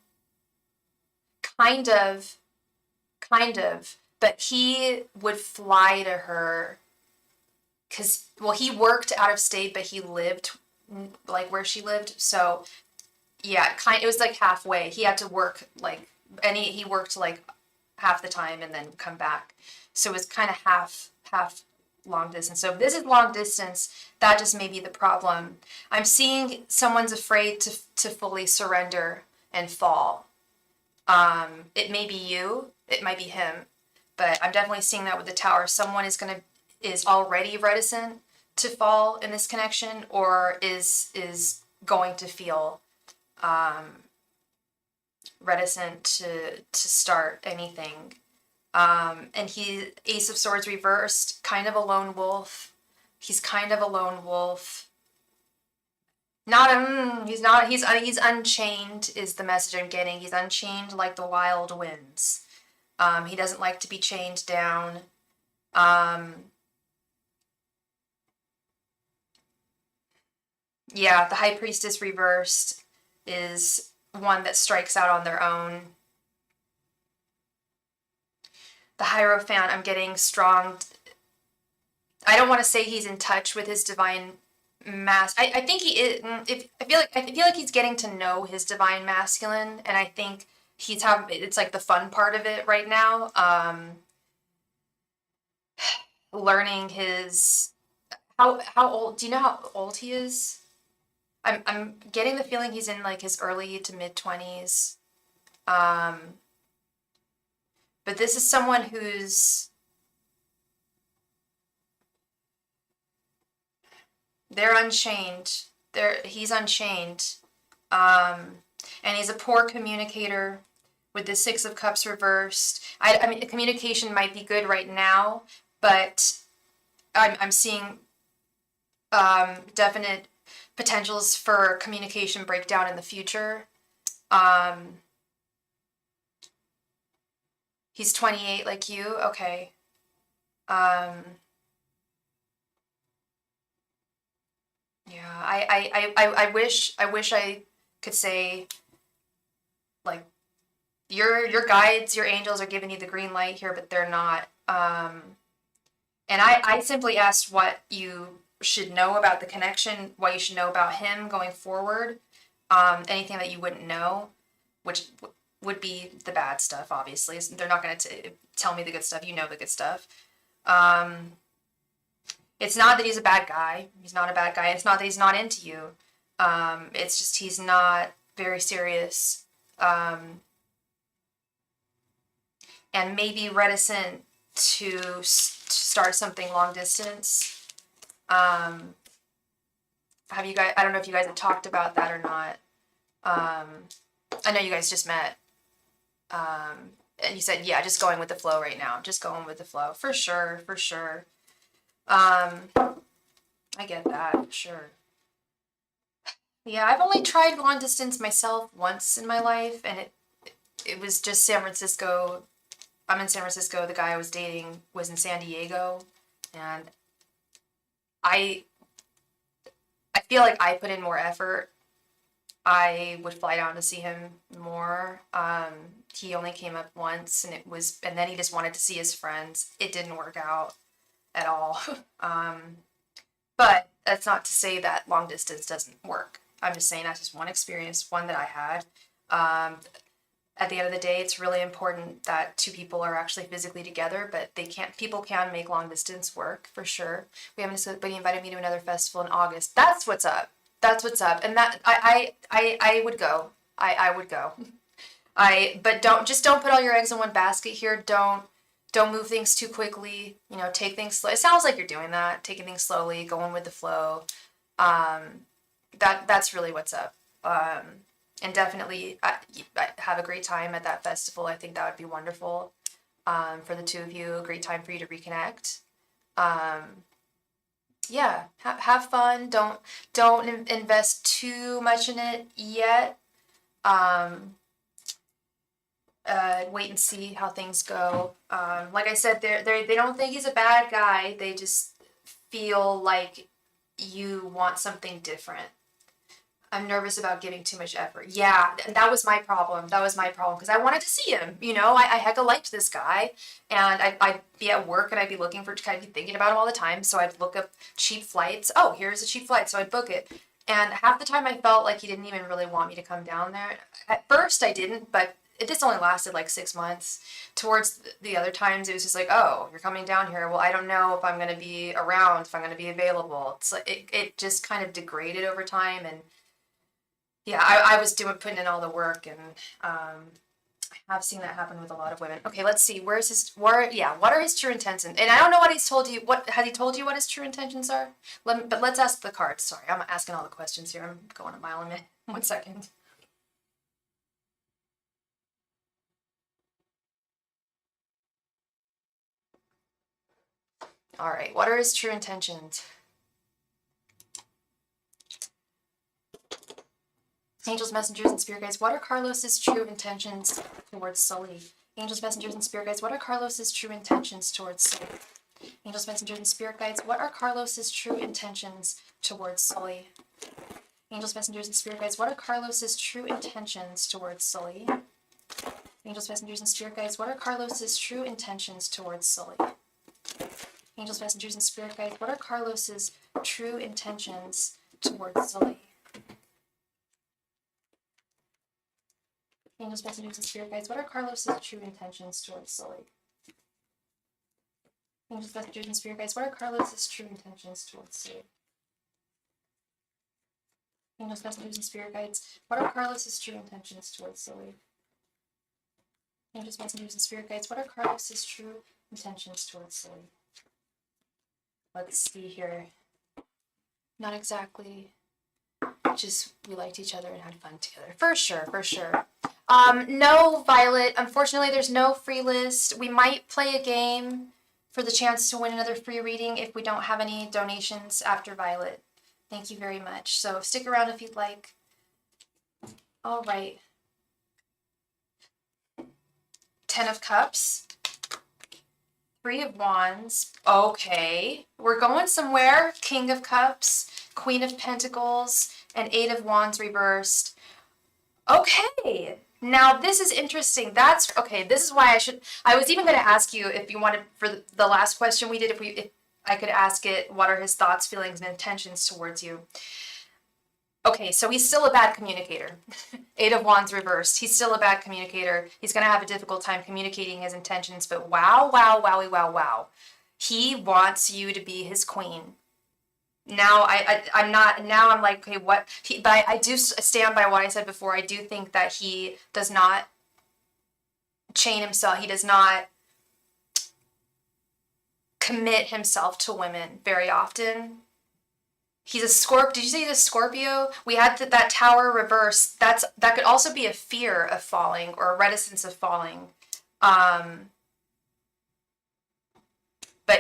of, kind of. But he would fly to her because, well, he worked out of state, but he lived like where she lived. So yeah, it was like halfway. He had to work like he worked like half the time and then come back. So it was kind of half long distance. So if this is long distance, that just may be the problem. I'm seeing someone's afraid to fully surrender and fall. It may be you, it might be him, but I'm definitely seeing that with the Tower. Someone is already reticent to fall in this connection, or is going to feel reticent to start anything. And he Ace of Swords reversed, kind of a lone wolf. He's kind of a lone wolf. He's not. He's unchained is the message I'm getting. He's unchained like the wild winds. He doesn't like to be chained down. Yeah, the High Priestess reversed is one that strikes out on their own. The Hierophant, I'm getting strong. I don't want to say he's in touch with his divine I think he is. I feel like he's getting to know his divine masculine, and I think it's like the fun part of it right now. Learning his how old? Do you know how old he is? I'm getting the feeling he's in like his early to mid-20s. But this is someone they're unchained. He's unchained. And he's a poor communicator with the Six of Cups reversed. I mean, the communication might be good right now, but I'm seeing definite potentials for communication breakdown in the future. He's 28 like you. Okay. Yeah, I wish I could say like your guides, your angels are giving you the green light here, but they're not. And I simply asked what you should know about the connection, what you should know about him going forward, anything that you wouldn't know, which would be the bad stuff, obviously. They're not going to tell me the good stuff. You know the good stuff. It's not that he's a bad guy. He's not a bad guy. It's not that he's not into you. It's just he's not very serious. And maybe reticent to start something long distance. have you guys, I don't know if you guys have talked about that or not. I know you guys just met. And you said, yeah, just going with the flow right now. Just going with the flow. For sure, for sure. I get that, sure. Yeah, I've only tried long distance myself once in my life, and it was just San Francisco. I'm in San Francisco. The guy I was dating was in San Diego, and I I feel like I put in more effort. I would fly down to see him more. He only came up once, and then he just wanted to see his friends. It didn't work out at all. But that's not to say that long distance doesn't work. I'm just saying that's just one experience, one that I had. At the end of the day, it's really important that two people are actually physically together, but people can make long distance work for sure. We haven't, but he invited me to another festival in August. That's what's up. That's what's up. And that, I would go. I would go. But don't put all your eggs in one basket here. Don't move things too quickly. Take things slow. It sounds like you're doing that, taking things slowly, going with the flow. That's really what's up. And definitely I have a great time at that festival. I think that would be wonderful for the two of you. A great time for you to reconnect. Yeah, have fun. Don't invest too much in it yet. Wait and see how things go. Like I said, they don't think he's a bad guy. They just feel like you want something different. I'm nervous about giving too much effort. Yeah, that was my problem. Because I wanted to see him. I hecka liked this guy, and I'd be at work and I'd be looking for, kind of be thinking about him all the time. So I'd look up cheap flights. Oh, here's a cheap flight. So I'd book it. And half the time I felt like he didn't even really want me to come down there. At first I didn't, but it just only lasted like 6 months. Towards the other times, it was just like, oh, you're coming down here. Well, I don't know if I'm going to be around, if I'm going to be available. It's like, it just kind of degraded over time. And yeah, I was putting in all the work, and I have seen that happen with a lot of women. Okay, let's see. What are his true intentions? And I don't know what he's told you. Has he told you what his true intentions are? But let's ask the cards. Sorry, I'm asking all the questions here. I'm going a mile a minute. 1 second. All right, what are his true intentions? Angels, messengers, and spirit guides, what are Carlos's true intentions towards Sully? Angels, messengers, and spirit guides, what are Carlos's true intentions towards Sully? Angels, messengers, and spirit guides, what are Carlos's true intentions towards Sully? Angels, messengers, and spirit guides, what are Carlos's true intentions towards Sully? Angels, messengers, and spirit guides, what are Carlos's true intentions towards Sully? Angels, messengers, and spirit guides, what are Carlos's true intentions towards Sully? Angels, messengers, and spirit guides, what are Carlos's true intentions towards Sully? Angels, messengers, and spirit guides, what are Carlos's true intentions towards Sully? Angels, messengers, and spirit guides, what are Carlos's true intentions towards Sully? Angels, messengers, and spirit guides, what are Carlos's true intentions towards Sully? Let's see here. Not exactly. Just we liked each other and had fun together. For sure, for sure. No, Violet. Unfortunately, there's no free list. We might play a game for the chance to win another free reading if we don't have any donations after Violet. Thank you very much. So stick around if you'd like. All right. 10 of Cups. 3 of Wands. Okay. We're going somewhere. King of Cups. Queen of Pentacles. And 8 of Wands reversed. Okay. Now this is interesting. Okay. This is why I was even going to ask you if you wanted, for the last question we did, if I could ask it, what are his thoughts, feelings, and intentions towards you? Okay, so he's still a bad communicator. 8 of Wands reversed. He's still a bad communicator. He's going to have a difficult time communicating his intentions, but wow, wow, wowie, wow, wow. He wants you to be his queen. Now I'm not, now I'm like, okay, what? But I do stand by what I said before. I do think that he does not chain himself. He does not commit himself to women very often. He's a Scorp. Did you say he's a Scorpio? We had that tower reverse. That could also be a fear of falling or a reticence of falling. But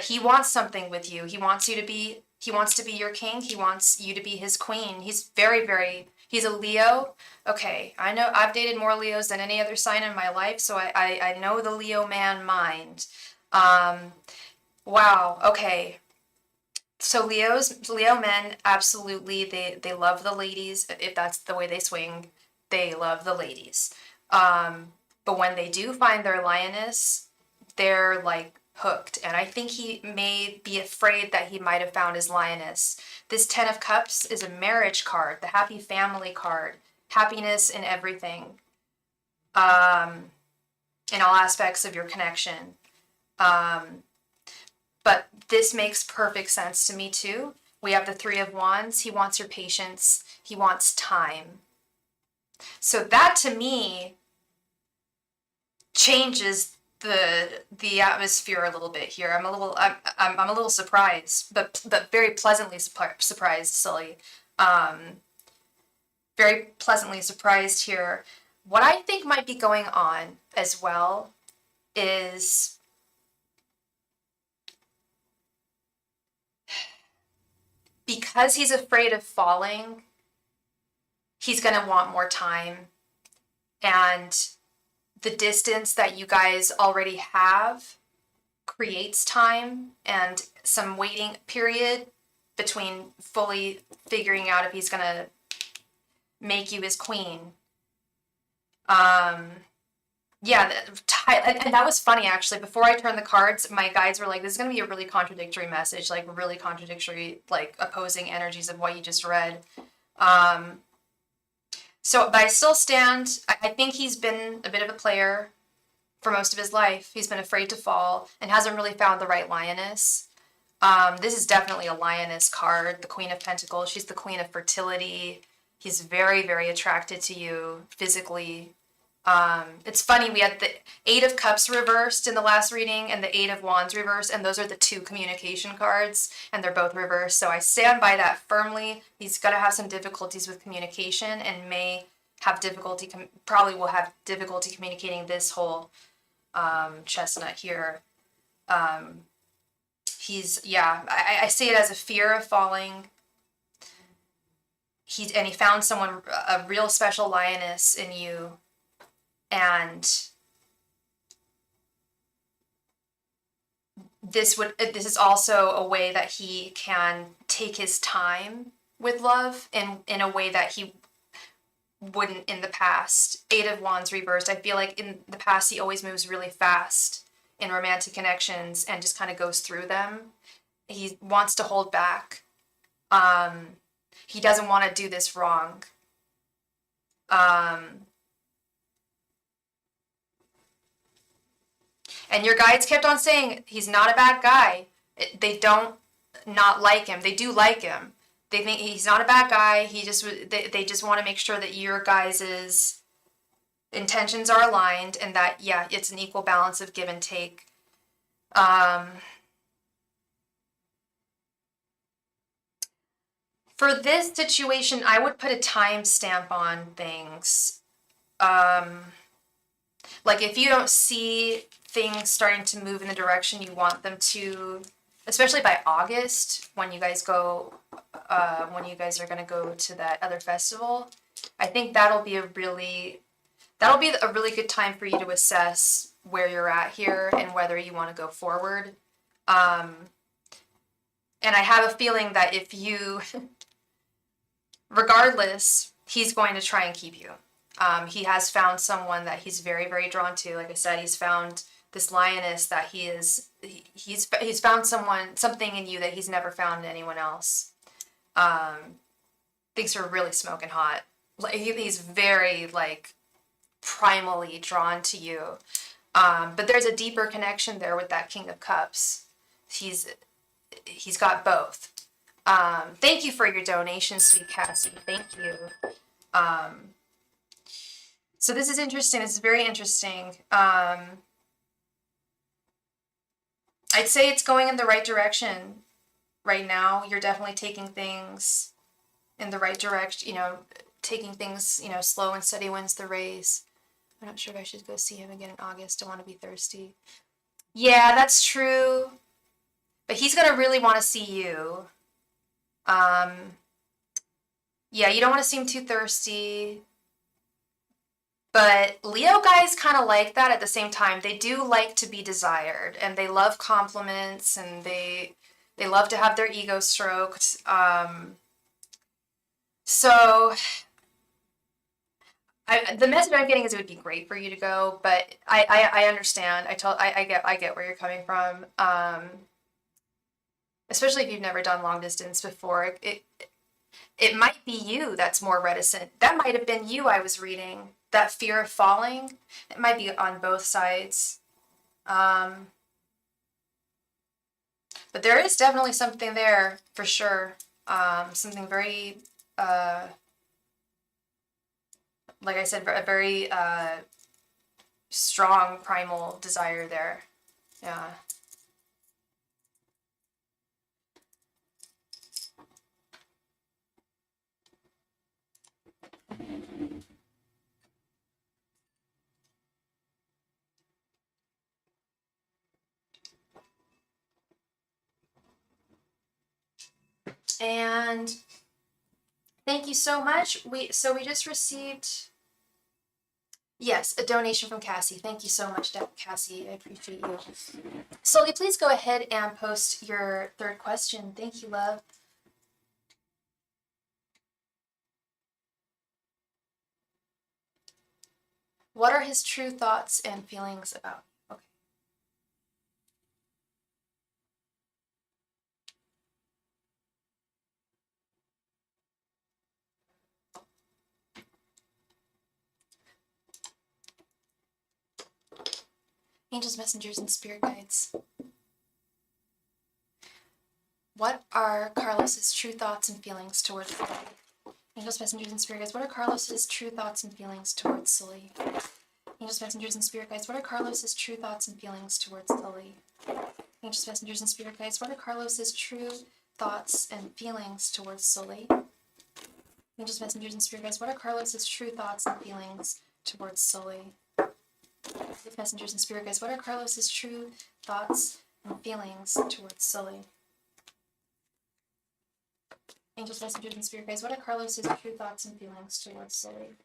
he wants something with you. He wants to be your king. He wants you to be his queen. He's he's a Leo. Okay, I know I've dated more Leos than any other sign in my life, so I know the Leo man mind. Wow, okay. So Leo men, absolutely, they love the ladies. If that's the way they swing, they love the ladies. But when they do find their lioness, they're like hooked. And I think he may be afraid that he might have found his lioness. This Ten of Cups is a marriage card, the happy family card, happiness in everything, in all aspects of your connection. But this makes perfect sense to me too. We have the Three of Wands. He wants your patience. He wants time. So that to me changes the atmosphere a little bit here. I'm a little surprised, but very pleasantly surprised, Sully. Very pleasantly surprised here. What I think might be going on as well is because he's afraid of falling, he's going to want more time. And the distance that you guys already have creates time and some waiting period between fully figuring out if he's going to make you his queen. Yeah, and that was funny actually. Before I turned the cards, my guides were like, this is going to be a really contradictory message, like really contradictory, like opposing energies of what you just read. But I still stand, I think he's been a bit of a player for most of his life. He's been afraid to fall and hasn't really found the right lioness. This is definitely a lioness card, the Queen of Pentacles. She's the queen of fertility. He's very, very attracted to you physically. It's funny, we had the Eight of Cups reversed in the last reading and the Eight of Wands reversed, and those are the two communication cards, and they're both reversed. So I stand by that firmly. He's going to have some difficulties with communication and may have difficulty, probably will have difficulty communicating this whole chestnut here. I see it as a fear of falling. He found someone, a real special lioness in you. And this is also a way that he can take his time with love in a way that he wouldn't in the past. Eight of Wands reversed. I feel like in the past he always moves really fast in romantic connections and just kind of goes through them. He wants to hold back. He doesn't want to do this wrong. And your guides kept on saying, he's not a bad guy. They don't not like him. They do like him. They think he's not a bad guy. They just want to make sure that your guys' intentions are aligned and that, yeah, it's an equal balance of give and take. For this situation, I would put a time stamp on things. Like if you don't see things starting to move in the direction you want them to, especially by August when you guys are going to go to that other festival, I think that'll be a really good time for you to assess where you're at here and whether you want to go forward. And I have a feeling that if you, regardless, he's going to try and keep you. He has found someone that he's very, very drawn to. Like I said, he's found this lioness that he's found something in you that he's never found in anyone else. Things are really smoking hot. Like he's very like primally drawn to you. But there's a deeper connection there with that King of Cups. He's got both. Thank you for your donation, sweet Cassie. Thank you. So this is interesting. This is very interesting. I'd say it's going in the right direction. right now. You're definitely taking things in the right direction, taking things, slow and steady wins the race. I'm not sure if I should go see him again in August. I want to be thirsty. Yeah, that's true. But he's going to really want to see you. Yeah, you don't want to seem too thirsty. But Leo guys kind of like that at the same time. They do like to be desired, and they love compliments, and they love to have their ego stroked. So the message I'm getting is it would be great for you to go, but I understand. I get where you're coming from. Especially if you've never done long distance before. It might be you that's more reticent. That might have been you I was reading. That fear of falling. It might be on both sides. But there is definitely something there for sure. Something very, like I said, a very strong primal desire there. Yeah. And thank you so much. We just received, yes, a donation from Cassie. Thank you so much, Cassie. I appreciate you. Sully, please go ahead and post your third question. Thank you, love. What are his true thoughts and feelings about? Okay. Angels, messengers, and spirit guides. What are Carlos's true thoughts and feelings towards Sully? Angels, messengers, and spirit guides. What are Carlos's true thoughts and feelings towards Sully? Angels, messengers, and spirit guides. What are Carlos's true thoughts and feelings towards Sully? Angels, messengers, and spirit guides. What are Carlos's true thoughts and feelings towards Sully? Angels, messengers, and spirit guides. What are Carlos's true thoughts and feelings towards Sully? Messengers and spirit guides. What are Carlos's true thoughts and feelings towards Sully? Angels, messengers, and spirit guides. What are Carlos's true thoughts and feelings towards Sully?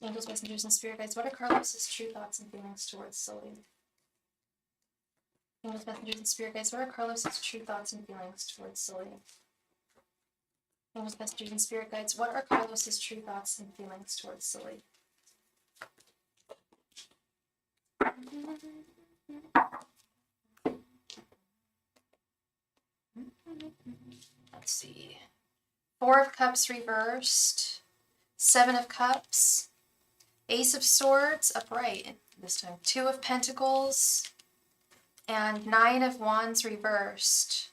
Angels, messengers, and spirit guides. What are Carlos's true thoughts and feelings towards Sully? Angels, messengers, and spirit guides. What are Carlos's true thoughts and feelings towards Sully? Angels, messengers, and spirit guides. What are Carlos's true thoughts and feelings towards Sully? Let's see. 4 of Cups reversed. 7 of Cups. Ace of Swords upright this time. 2 of Pentacles. And 9 of Wands reversed.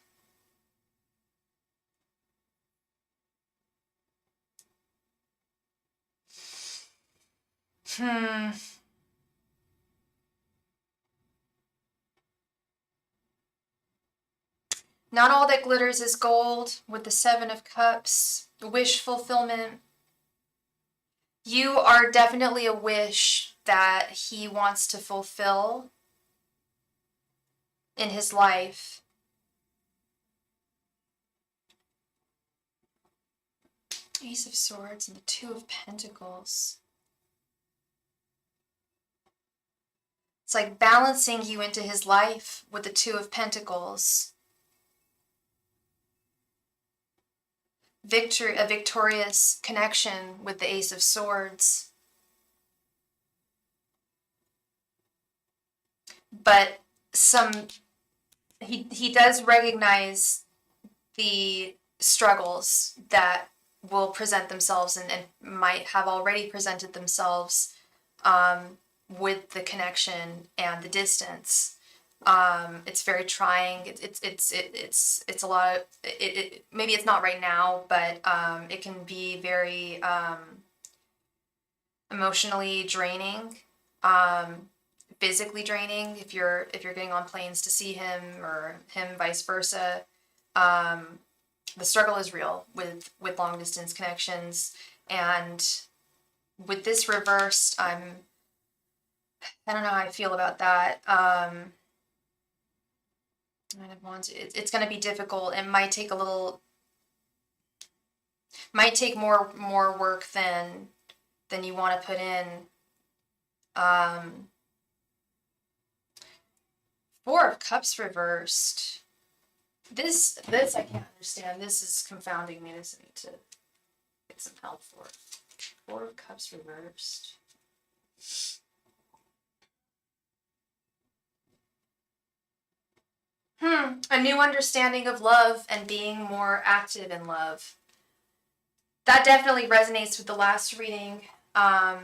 Not all that glitters is gold with the 7 of Cups. Wish fulfillment. You are definitely a wish that he wants to fulfill in his life. Ace of Swords and the 2 of Pentacles. It's like balancing you into his life with the 2 of Pentacles. A victorious connection with the Ace of Swords. But he does recognize the struggles that will present themselves and might have already presented themselves with the connection and the distance. It's very trying. It's a lot of, maybe it's not right now, but it can be very emotionally draining, physically draining if you're getting on planes to see him or him vice versa. The struggle is real with long distance connections, and with this reversed, I don't know how I feel about that. It's going to be difficult. It might take more work than you want to put in. Four of Cups reversed. This I can't understand. This is confounding me. This I need to get some help for. Four of Cups reversed. A new understanding of love and being more active in love. That definitely resonates with the last reading. A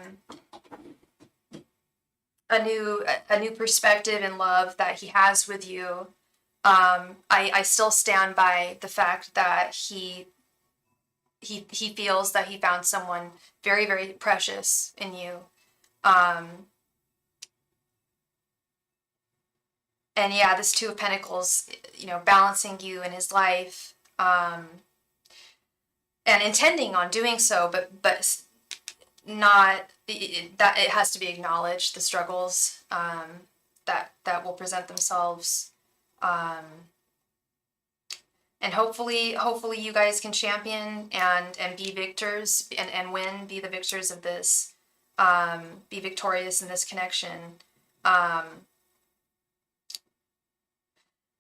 new perspective in love that he has with you. I still stand by the fact that he feels that he found someone very, very precious in you. And yeah, this Two of Pentacles, balancing you in his life, and intending on doing so, but not that it has to be acknowledged, the struggles that will present themselves, and hopefully you guys can champion and be victors and win, be the victors of this, be victorious in this connection.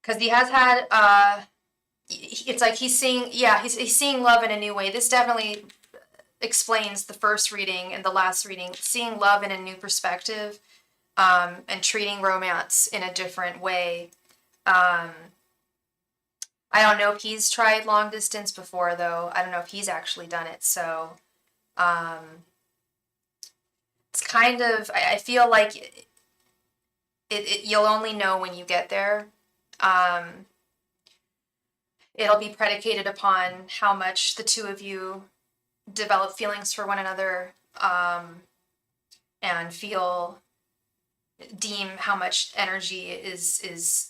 Because he has had, it's like he's seeing love in a new way. This definitely explains the first reading and the last reading, seeing love in a new perspective, and treating romance in a different way. I don't know if he's tried long distance before, though. I don't know if he's actually done it. So it's kind of, I feel like you'll only know when you get there. It'll be predicated upon how much the two of you develop feelings for one another, and deem how much energy is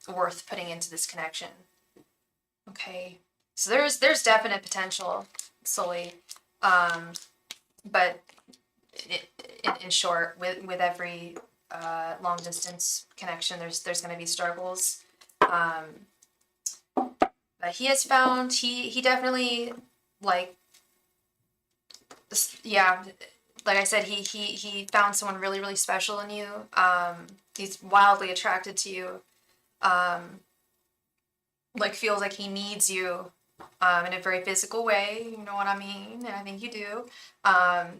worth putting into this connection. Okay, so there's definite potential, Sully, but in short, with every long distance connection, there's going to be struggles. But he has found he definitely, like, yeah, like I said, he found someone really, really special in you. He's wildly attracted to you. Like, feels like he needs you, in a very physical way. You know what I mean? And I think you do.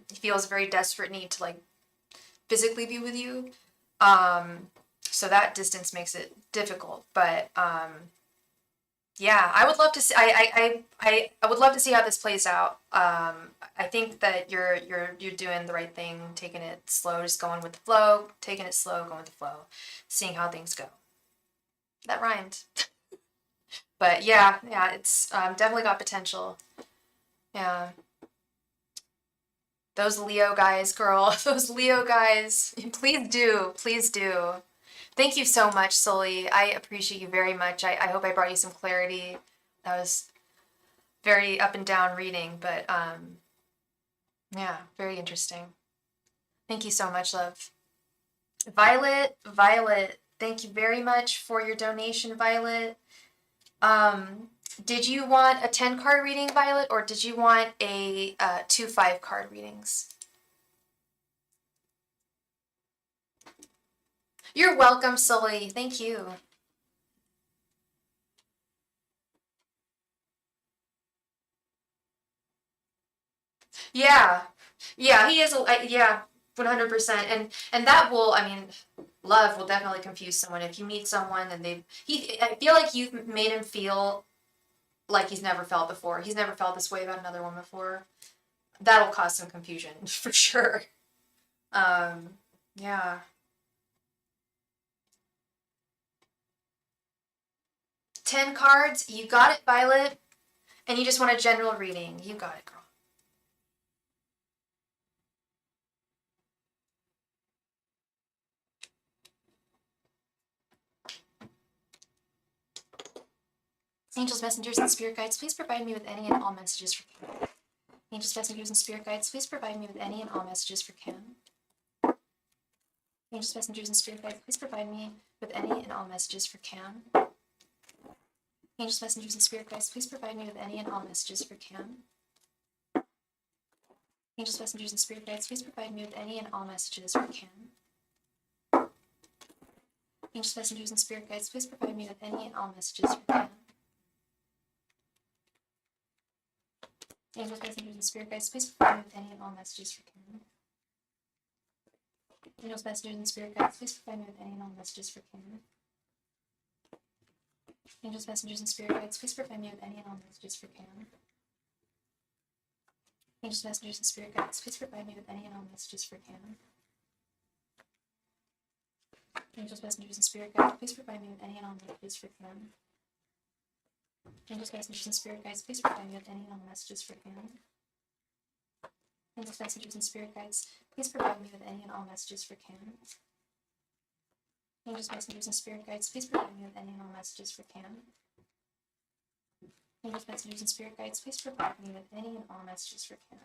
He feels a very desperate need to, like, physically be with you. So that distance makes it difficult. But yeah, I would love to see. I would love to see how this plays out. I think that you're doing the right thing, taking it slow, just going with the flow, taking it slow, going with the flow, seeing how things go. That rhymed. But yeah, it's definitely got potential. Yeah. Those Leo guys, girl, those Leo guys, please do. Thank you so much, Sully. I appreciate you very much. I hope I brought you some clarity. That was very up and down reading, but yeah, very interesting. Thank you so much, love. Violet, thank you very much for your donation, Violet. Did you want a 10-card reading, Violet, or did you want a 2 5-card readings? You're welcome, Sully. Thank you. Yeah, he is. Yeah, 100%. And that will, I mean, love will definitely confuse someone. If you meet someone and I feel like you've made him feel like he's never felt before. He's never felt this way about another woman before. That'll cause some confusion for sure. Yeah. 10 cards. You got it, Violet. And you just want a general reading. You got it, girl. Angels, messengers, and spirit guides, please provide me with any and all messages for Cam. Angels, messengers, and spirit guides, please provide me with any and all messages for Cam. Angels, messengers, and spirit guides, please provide me with any and all messages for Cam. Angels, messengers, and spirit guides, please provide me with any and all messages for Cam. Angels, messengers, and spirit guides, please provide me with any and all messages for Cam. Angels, messengers, and spirit guides, please provide me with any and all messages for Cam. Angels, messengers, and spirit guides, please provide me with any and all messages for Cam. Angels, messengers, and spirit guides, please provide me with any and all messages for Cam. Angels, messengers, and spirit guides, please provide me with any and all messages for Cam. Angels, messengers, and spirit guides, please provide me with any and all messages for Cam. Angels, messengers, and spirit guides, please provide me with any and all messages for Cam. Angels, messengers, and spirit guides, please provide me with any and all messages for Cam. Angels, messengers, and spirit guides, please provide me with any and all messages for Cam. Angels, messengers, and spirit guides, please provide me with any and all messages for Cam. Angels, messengers, and spirit guides, please provide me with any and all messages for Cam.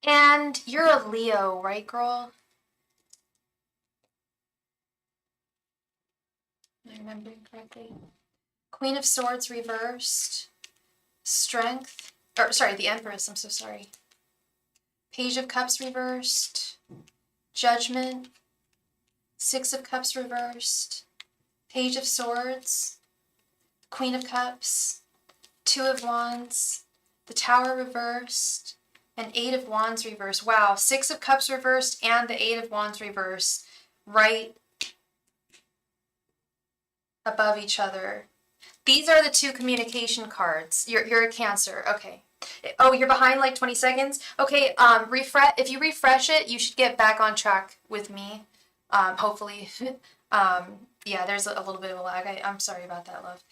And you're a Leo, right, girl? Am I remembering correctly? Queen of Swords reversed. Strength. Or, sorry, the Empress. I'm so sorry. Page of Cups reversed. Judgment. Six of Cups reversed. Page of Swords. Queen of Cups. Two of Wands. The Tower reversed. And Eight of Wands reversed. Wow, Six of Cups reversed and the Eight of Wands reversed. Right above each other. These are the two communication cards. You're a Cancer. Okay. Oh, you're behind like 20 seconds? Okay, refresh. If you refresh it, you should get back on track with me. Hopefully. Yeah, there's a little bit of a lag. I'm sorry about that, love.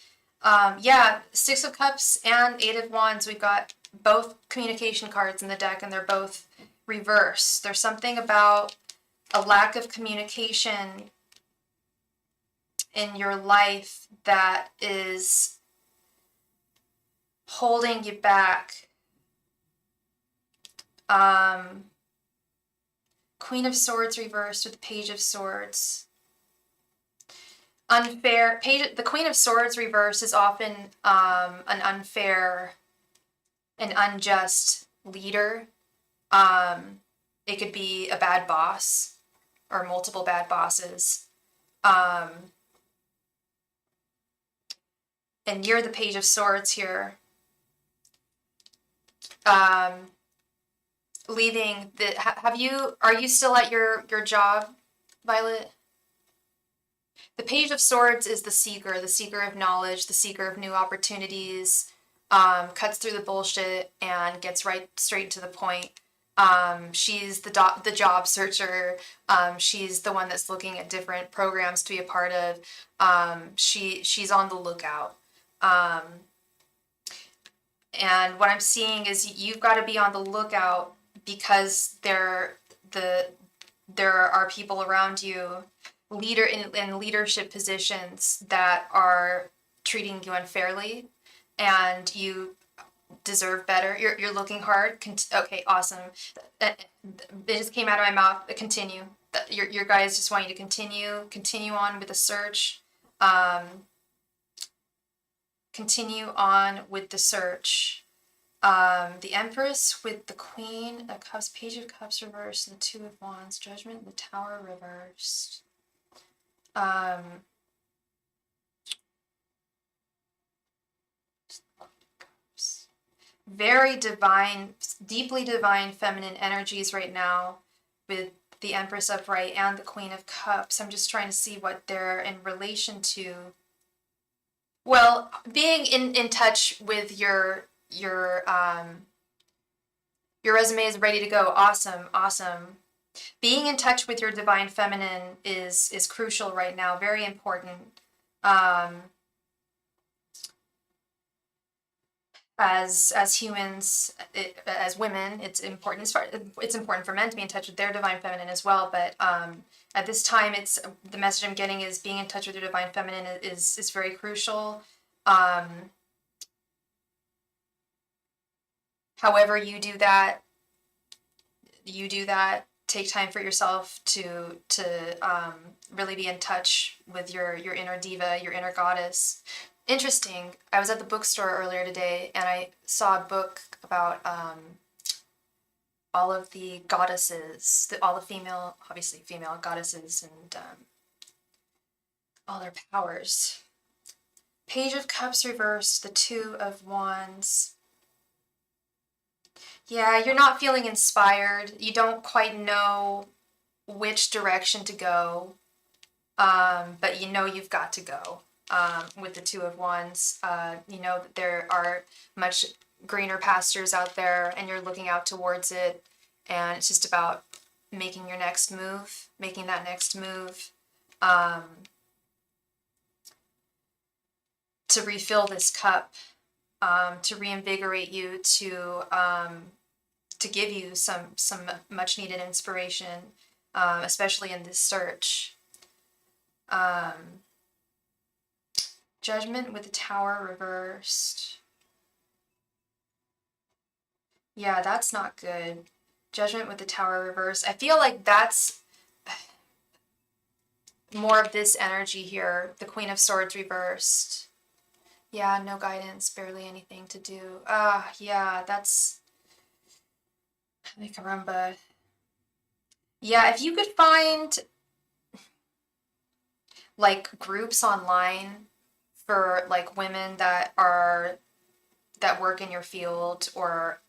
Yeah, Six of Cups and Eight of Wands. We've got both communication cards in the deck, and they're both reversed. There's something about a lack of communication in your life that is holding you back. Queen of Swords reversed with Page of Swords. Unfair. The Queen of Swords reversed is often an unfair and unjust leader. It could be a bad boss or multiple bad bosses. And you're the Page of Swords here. Leaving the, are you still at your job, Violet? The Page of Swords is the seeker of knowledge, the seeker of new opportunities, cuts through the bullshit and gets right straight to the point. She's the job searcher. She's the one that's looking at different programs to be a part of. She's on the lookout. And what I'm seeing is you've got to be on the lookout because there are people around you, in leadership positions, that are treating you unfairly, and you deserve better. You're looking hard. Okay, awesome. It just came out of my mouth. Continue. Your guys just want you to continue on with the search. Continue on with the search. The Empress with the Queen of Cups, Page of Cups reversed, and the Two of Wands, Judgment, the Tower reversed. Very divine, deeply divine feminine energies right now with the Empress upright and the Queen of Cups. I'm just trying to see what they're in relation to. Well, being in touch with your resume is ready to go. Awesome. Being in touch with your divine feminine is crucial right now. Very important. as humans, as women, it's important for men to be in touch with their divine feminine as well. But at this time, it's the message I'm getting is being in touch with your divine feminine is very crucial. However you do that. Take time for yourself to really be in touch with your inner diva, your inner goddess. Interesting. I was at the bookstore earlier today and I saw a book about all of the goddesses, all the female, obviously female goddesses and all their powers. Page of Cups reversed, the Two of Wands. Yeah, you're not feeling inspired. You don't quite know which direction to go, but you know you've got to go. With the Two of Wands, you know that there are much greener pastures out there, and you're looking out towards it, and it's just about making your next move, making that next move, to refill this cup, to reinvigorate you, to give you some much needed inspiration, especially in this search. Judgment with the Tower reversed. Yeah, that's not good. Judgment with the Tower reversed. I feel like that's more of this energy here. The Queen of Swords reversed. Yeah, no guidance, barely anything to do. Yeah, that's... Ay, caramba. Yeah, if you could find like groups online for like women that work in your field or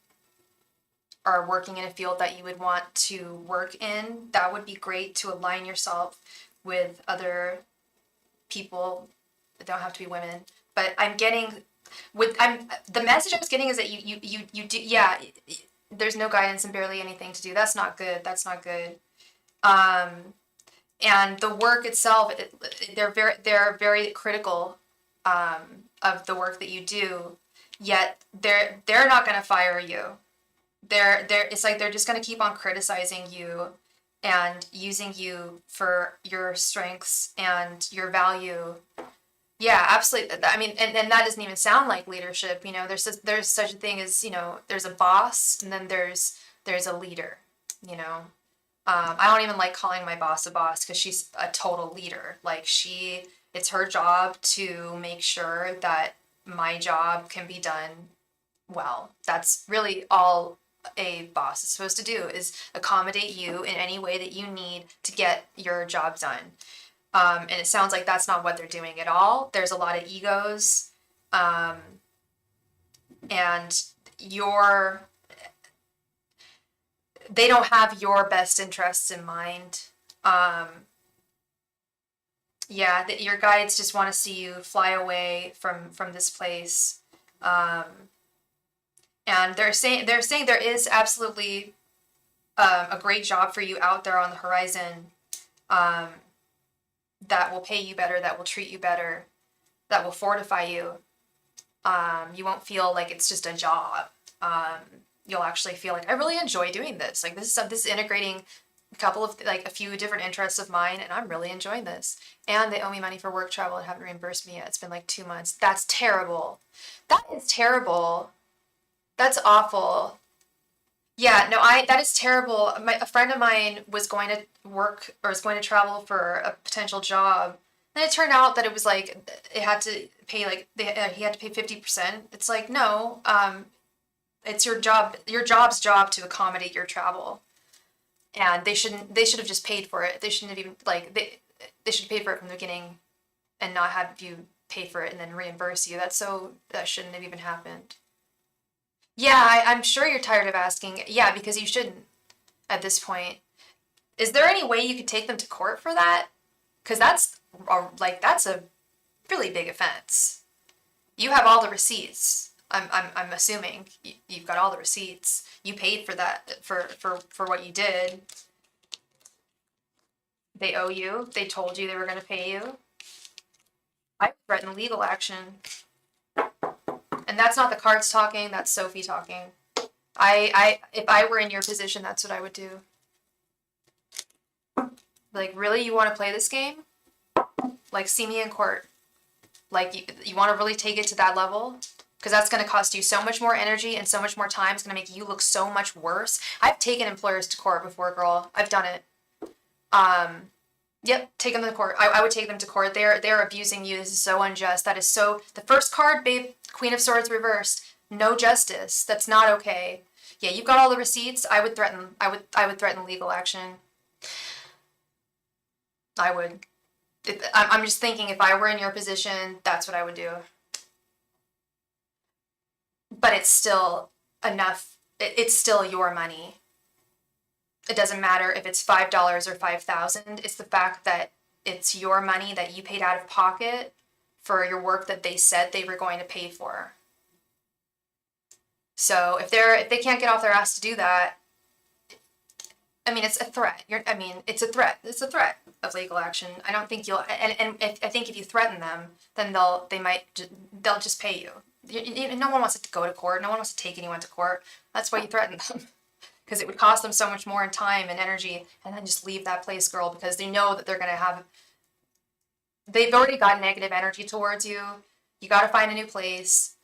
are working in a field that you would want to work in, that would be great to align yourself with other people. They don't have to be women, but the message I was getting is that you do, yeah, there's no guidance and barely anything to do. That's not good. That's not good. And the work itself, they're very critical of the work that you do. Yet they're not going to fire you. It's like they're just going to keep on criticizing you and using you for your strengths and your value. Yeah, absolutely. I mean, and that doesn't even sound like leadership. You know, there's such a thing as, you know, there's a boss and then there's a leader, you know. I don't even like calling my boss a boss because she's a total leader. Like it's her job to make sure that my job can be done well. That's really all a boss is supposed to do, is accommodate you in any way that you need to get your job done. And it sounds like that's not what they're doing at all. There's a lot of egos, and they don't have your best interests in mind. Yeah, that your guides just want to see you fly away from this place. And they're saying there is absolutely a great job for you out there on the horizon, that will pay you better, that will treat you better, that will fortify you. You won't feel like it's just a job. You'll actually feel like I really enjoy doing this. Like this is integrating a few different interests of mine, and I'm really enjoying this. And they owe me money for work travel and haven't reimbursed me yet. It's been like 2 months. That's terrible. That is terrible. That's awful. Yeah, no, that is terrible. A friend of mine was going to work or was going to travel for a potential job. And it turned out that it was like it had to pay he had to pay 50%. It's like, no, it's your job's job to accommodate your travel. And they should have just paid for it. They shouldn't have even they should have paid for it from the beginning and not have you pay for it and then reimburse you. That shouldn't have even happened. Yeah, I'm sure you're tired of asking. Yeah, because you shouldn't at this point. Is there any way you could take them to court for that? Because that's a really big offense. You have all the receipts. I'm assuming you've got all the receipts. You paid for that for what you did. They owe you. They told you they were going to pay you. I threaten legal action. And And that's not the cards talking, that's Sophie talking. If I were in your position, that's what I would do. Like, really, you want to play this game? Like, see me in court. Like, you want to really take it to that level? Because that's going to cost you so much more energy and so much more time. It's going to make you look so much worse. I've taken employers to court before, girl. I've done it. Yep, take them to court. I would take them to court. They're abusing you. This is so unjust. That is so... The first card, babe, Queen of Swords reversed. No justice. That's not okay. Yeah, you've got all the receipts. I would threaten legal action. I would. I'm just thinking, if I were in your position, that's what I would do. But it's still enough. It's still your money. It doesn't matter if it's $5 or $5,000. It's the fact that it's your money that you paid out of pocket for your work that they said they were going to pay for. So if they can't get off their ass to do that, I mean, it's a threat. It's a threat. It's a threat of legal action. I don't think you'll. And I think if you threaten them, then they'll just pay you. No one wants to go to court. No one wants to take anyone to court. That's why you threaten them. Because it would cost them so much more in time and energy, and then just leave that place, girl, because they know that they've already got negative energy towards you. You got to find a new place.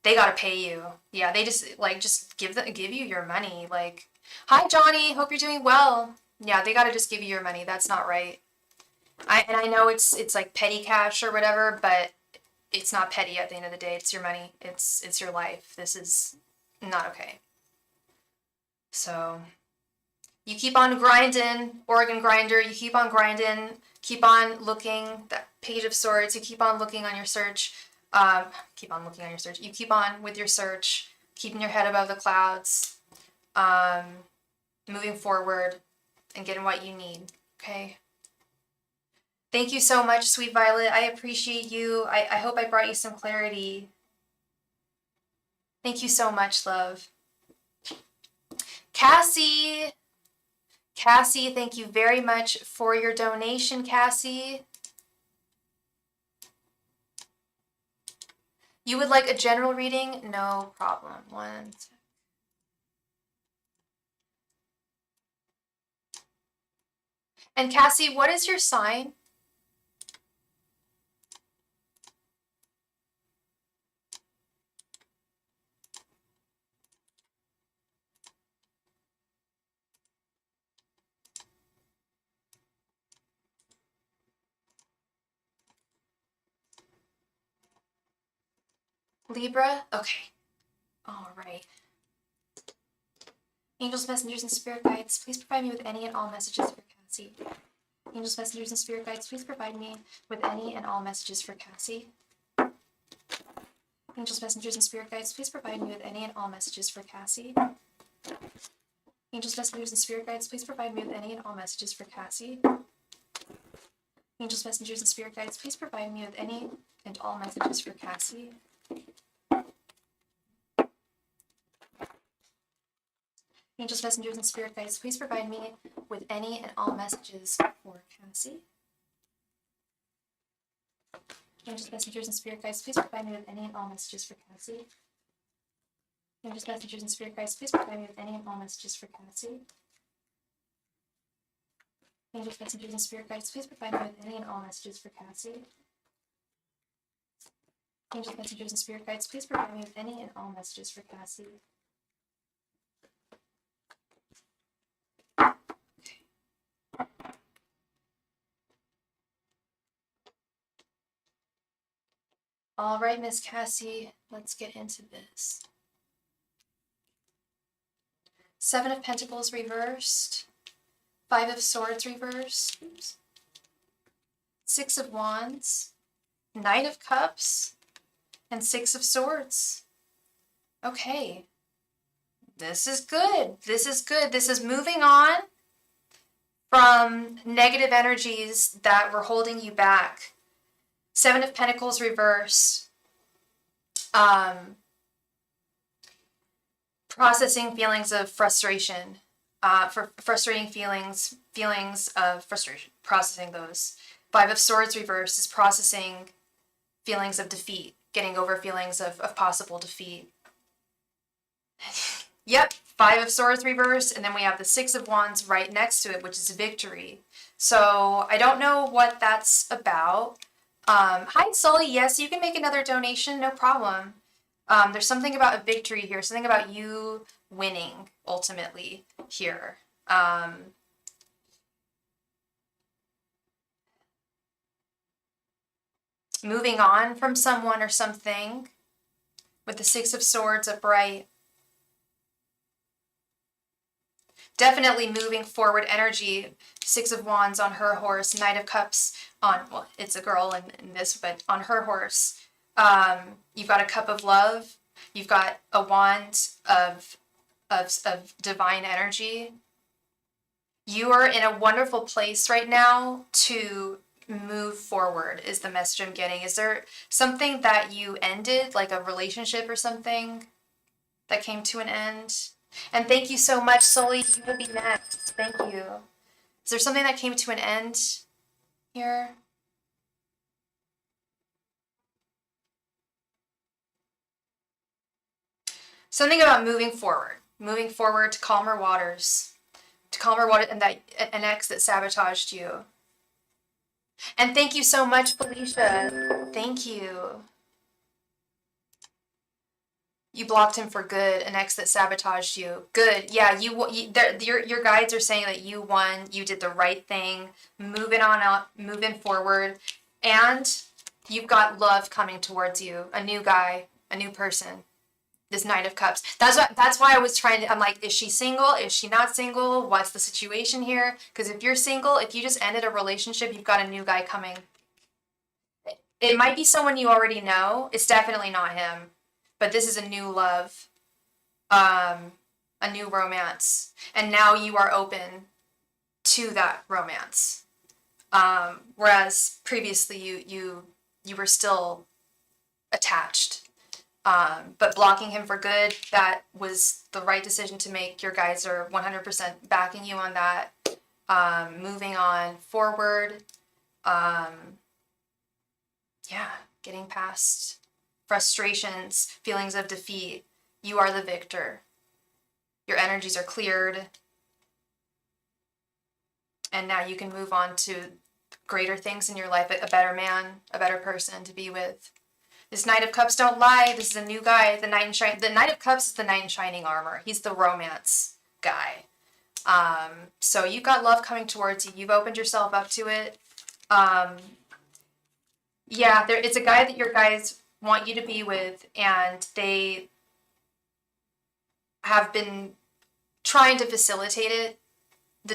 They got to pay you. Yeah, they just give you your money. Like, hi, Johnny, hope you're doing well. Yeah, they got to just give you your money. That's not right. I know it's like petty cash or whatever, but it's not petty at the end of the day. It's your money. It's your life. This is not okay. So, you keep on grinding, Oregon Grinder, you keep on grinding, keep on looking, that Page of Swords, you keep on looking on your search, you keep on with your search, keeping your head above the clouds, moving forward, and getting what you need, okay? Thank you so much, Sweet Violet, I appreciate you, I hope I brought you some clarity. Thank you so much, love. Cassie, thank you very much for your donation, Cassie. You would like a general reading? No problem. One sec. And Cassie, what is your sign? Libra? Okay. All right. Angels, messengers, and spirit guides, please provide me with any and all messages for Cassie. Angels, messengers, and spirit guides, please provide me with any and all messages for Cassie. Angels, messengers, and spirit guides, please provide me with any and all messages for Cassie. Angels, messengers, and spirit guides, please provide me with any and all messages for Cassie. Angels, messengers, and spirit guides, please provide me with any and all messages for Cassie. Angels, messengers, and spirit guides, please provide me with any and all messages for Cassie. Angels, messengers, and spirit guides, please provide me with any and all messages for Cassie. Angels, messengers, and spirit guides, please provide me with any and all messages for Cassie. Angels, messengers, and spirit guides, please provide me with any and all messages for Cassie. Angels, messengers, and spirit guides, please provide me with any and all messages for Cassie. All right, Miss Cassie, let's get into this. Seven of Pentacles reversed, Five of Swords reversed, Six of Wands, Knight of Cups, and Six of Swords. Okay, this is good. This is good. This is moving on from negative energies that were holding you back. Seven of Pentacles reversed. Processing feelings of frustration. For frustrating feelings of frustration. Processing those. Five of Swords reversed is processing feelings of defeat. getting over feelings of possible defeat. Yep, 5 of Swords reverse, and then we have the 6 of Wands right next to it, which is victory. So I don't know what that's about. Hi, Sully. Yes, you can make another donation, no problem. There's something about a victory here, something about you winning ultimately here. Moving on from someone or something with the 6 of Swords upright. Definitely moving forward energy. 6 of Wands on her horse, Knight of Cups on, well, it's a girl in this, but on her horse. You've got a cup of love. You've got a wand of divine energy. You are in a wonderful place right now to move forward is the message I'm getting. Is there something that you ended, like a relationship or something that came to an end? And thank you so much, Sully. You will be next. Thank you. Is there something that came to an end here? Something about moving forward to calmer waters, and that an ex that sabotaged you. And thank you so much, Felicia. Thank you. You blocked him for good, an ex that sabotaged you. Good. Yeah, your guides are saying that you won, you did the right thing, moving on out, moving forward, and you've got love coming towards you, a new guy, a new person. This Knight of Cups. That's why I was trying to, I'm like, is she single? Is she not single? What's the situation here? Because if you're single, if you just ended a relationship, you've got a new guy coming. It might be someone you already know. It's definitely not him. But this is a new love, a new romance. And now you are open to that romance. Whereas previously you were still attached. But blocking him for good, that was the right decision to make. Your guys are 100% backing you on that. Moving on forward. Yeah, getting past frustrations, feelings of defeat. You are the victor. Your energies are cleared. And now you can move on to greater things in your life, a better man, a better person to be with. This Knight of Cups don't lie. This is a new guy. The Knight of Cups is the Knight in Shining Armor. He's the romance guy. So you've got love coming towards you. You've opened yourself up to it. Yeah, it's a guy that your guys want you to be with, and they have been trying to facilitate it,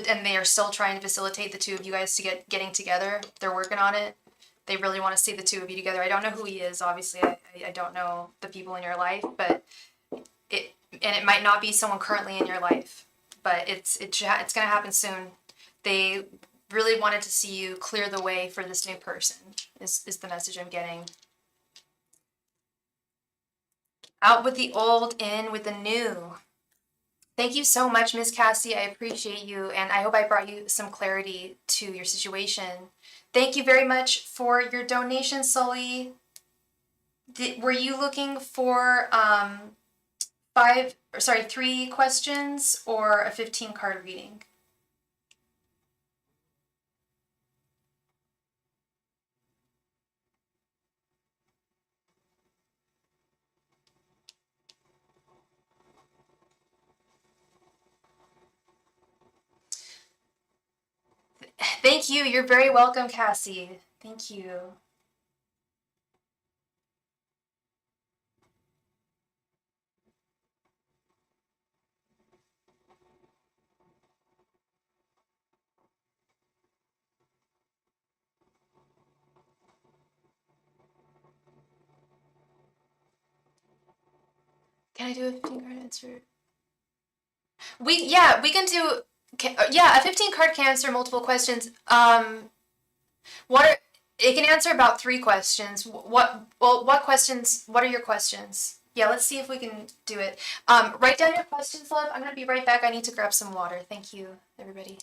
and they are still trying to facilitate the two of you guys to getting together. They're working on it. They really want to see the two of you together. I don't know who he is, obviously. I don't know the people in your life, but it might not be someone currently in your life, but it's going to happen soon. They really wanted to see you clear the way for this new person, is the message I'm getting. Out with the old, in with the new. Thank you so much, Miss Cassie. I appreciate you, and I hope I brought you some clarity to your situation. Thank you very much for your donation, Sully. Were you looking for 3 questions or a 15-card reading? Thank you. You're very welcome, Cassie. Thank you. Can I do a 15-card answer? We can do a 15-card can answer multiple questions. It can answer about 3 questions. What questions? What are your questions? Yeah, let's see if we can do it. Write down your questions, love. I'm gonna be right back. I need to grab some water. Thank you, everybody.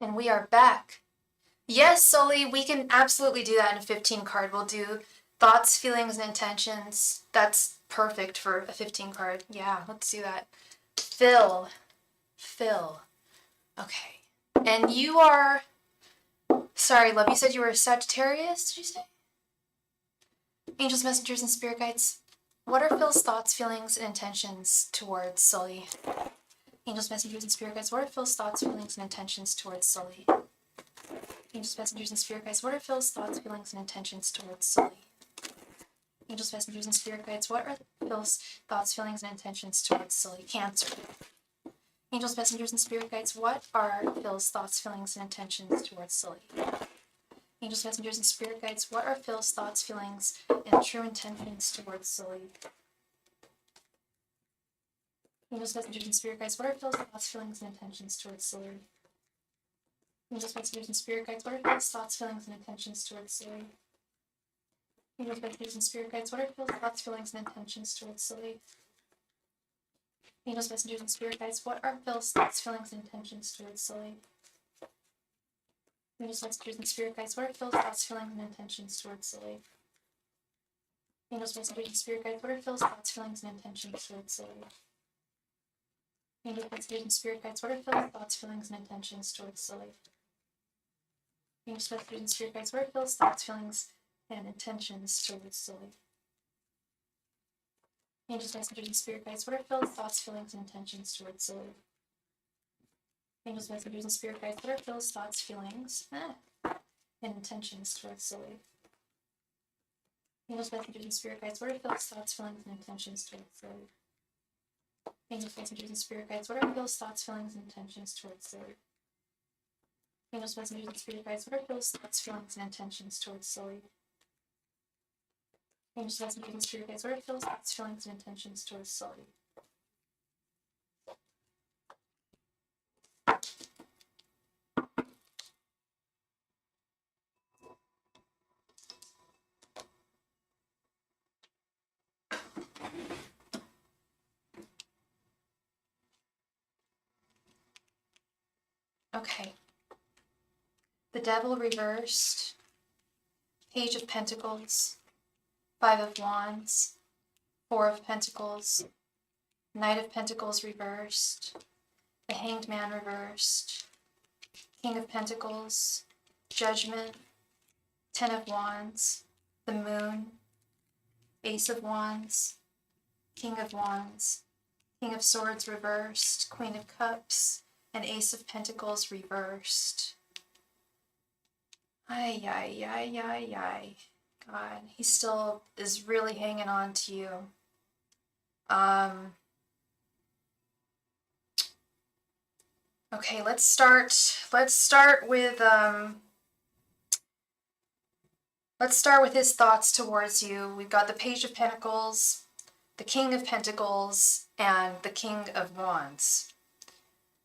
And we are back. Yes, Sully, we can absolutely do that in a 15 card. We'll do thoughts, feelings, and intentions. That's perfect for a 15 card. Yeah, let's do that. Phil. Okay. And you are, sorry, love, you said you were a Sagittarius, did you say? Angels, messengers, and spirit guides. What are Phil's thoughts, feelings, and intentions towards Sully? Angels, messengers, and spirit guides. What are Phil's thoughts, feelings, and intentions towards Sully? Angels, messengers, and spirit guides. What are Phil's thoughts, feelings, and intentions towards Sully? Angels, messengers, and spirit guides. What are Phil's thoughts, feelings, and intentions towards Sully? Cancer. Angels, messengers, and spirit guides. What are Phil's thoughts, feelings, and intentions towards Sully? Angels, messengers, and spirit guides. What are Phil's thoughts, feelings, and true intentions towards Sully? Angels, messengers, and spirit guides. What are Phil's thoughts, feelings, and intentions towards Sully? Angels, messengers, and spirit guides. What are Phil's thoughts, feelings, and intentions towards Sully? Angels, messengers, and spirit guides. What are Phil's thoughts, feelings, and intentions towards Sully? Angels, messengers, and spirit guides. What are Phil's thoughts, feelings, and intentions towards Sully? Angels, messengers, and spirit guides. What are Phil's thoughts, feelings, and intentions towards Sully? Angels, messengers, and spirit guides. What are Phil's thoughts, feelings, and intentions towards Sully? Angels, messengers, and spirit guides. What are Phil's thoughts, feelings, and intentions towards Sully? Angels, messengers, and spirit guides. What are Phil's thoughts, feelings, and intentions towards Sully? Angels, messengers, and spirit guides. What are Phil's thoughts, feelings, and intentions towards Sully? Angels, messengers, and spirit guides. What are Phil's thoughts, feelings, and intentions towards Sully? Angels, messengers, and spirit guides. What are Phil's thoughts, feelings, and intentions towards Sully? Angels, messengers, and spirit guides. What are Phil's thoughts, feelings, and intentions towards Sully? Angels, messengers, and spirit guides. What are Phil's thoughts, feelings, and intentions towards Sully? Angels, messengers, and spirit guides. What are Phil's thoughts, feelings, and intentions towards Sully? Okay. The Devil reversed. Page of Pentacles. Five of Wands. Four of Pentacles. Knight of Pentacles reversed. The Hanged Man reversed. King of Pentacles. Judgment. Ten of Wands. The Moon. Ace of Wands. King of Wands. King of Swords reversed. Queen of Cups. And Ace of Pentacles reversed. Ay, ay, ay, ay, ay. God, he still is really hanging on to you. Okay, let's start with his thoughts towards you. We've got the Page of Pentacles, the King of Pentacles, and the King of Wands.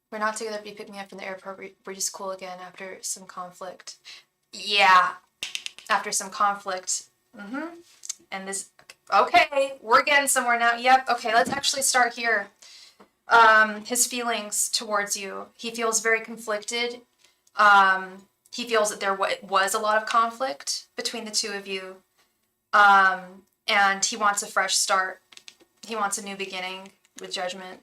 We're not together, but you picked me up from the airport. We're just cool again after some conflict. Yeah, after some conflict. And this, okay, we're getting somewhere now. Yep, okay, let's actually start here. His feelings towards you. He feels very conflicted. He feels that there was a lot of conflict between the two of you. And he wants a fresh start. He wants a new beginning with Judgment.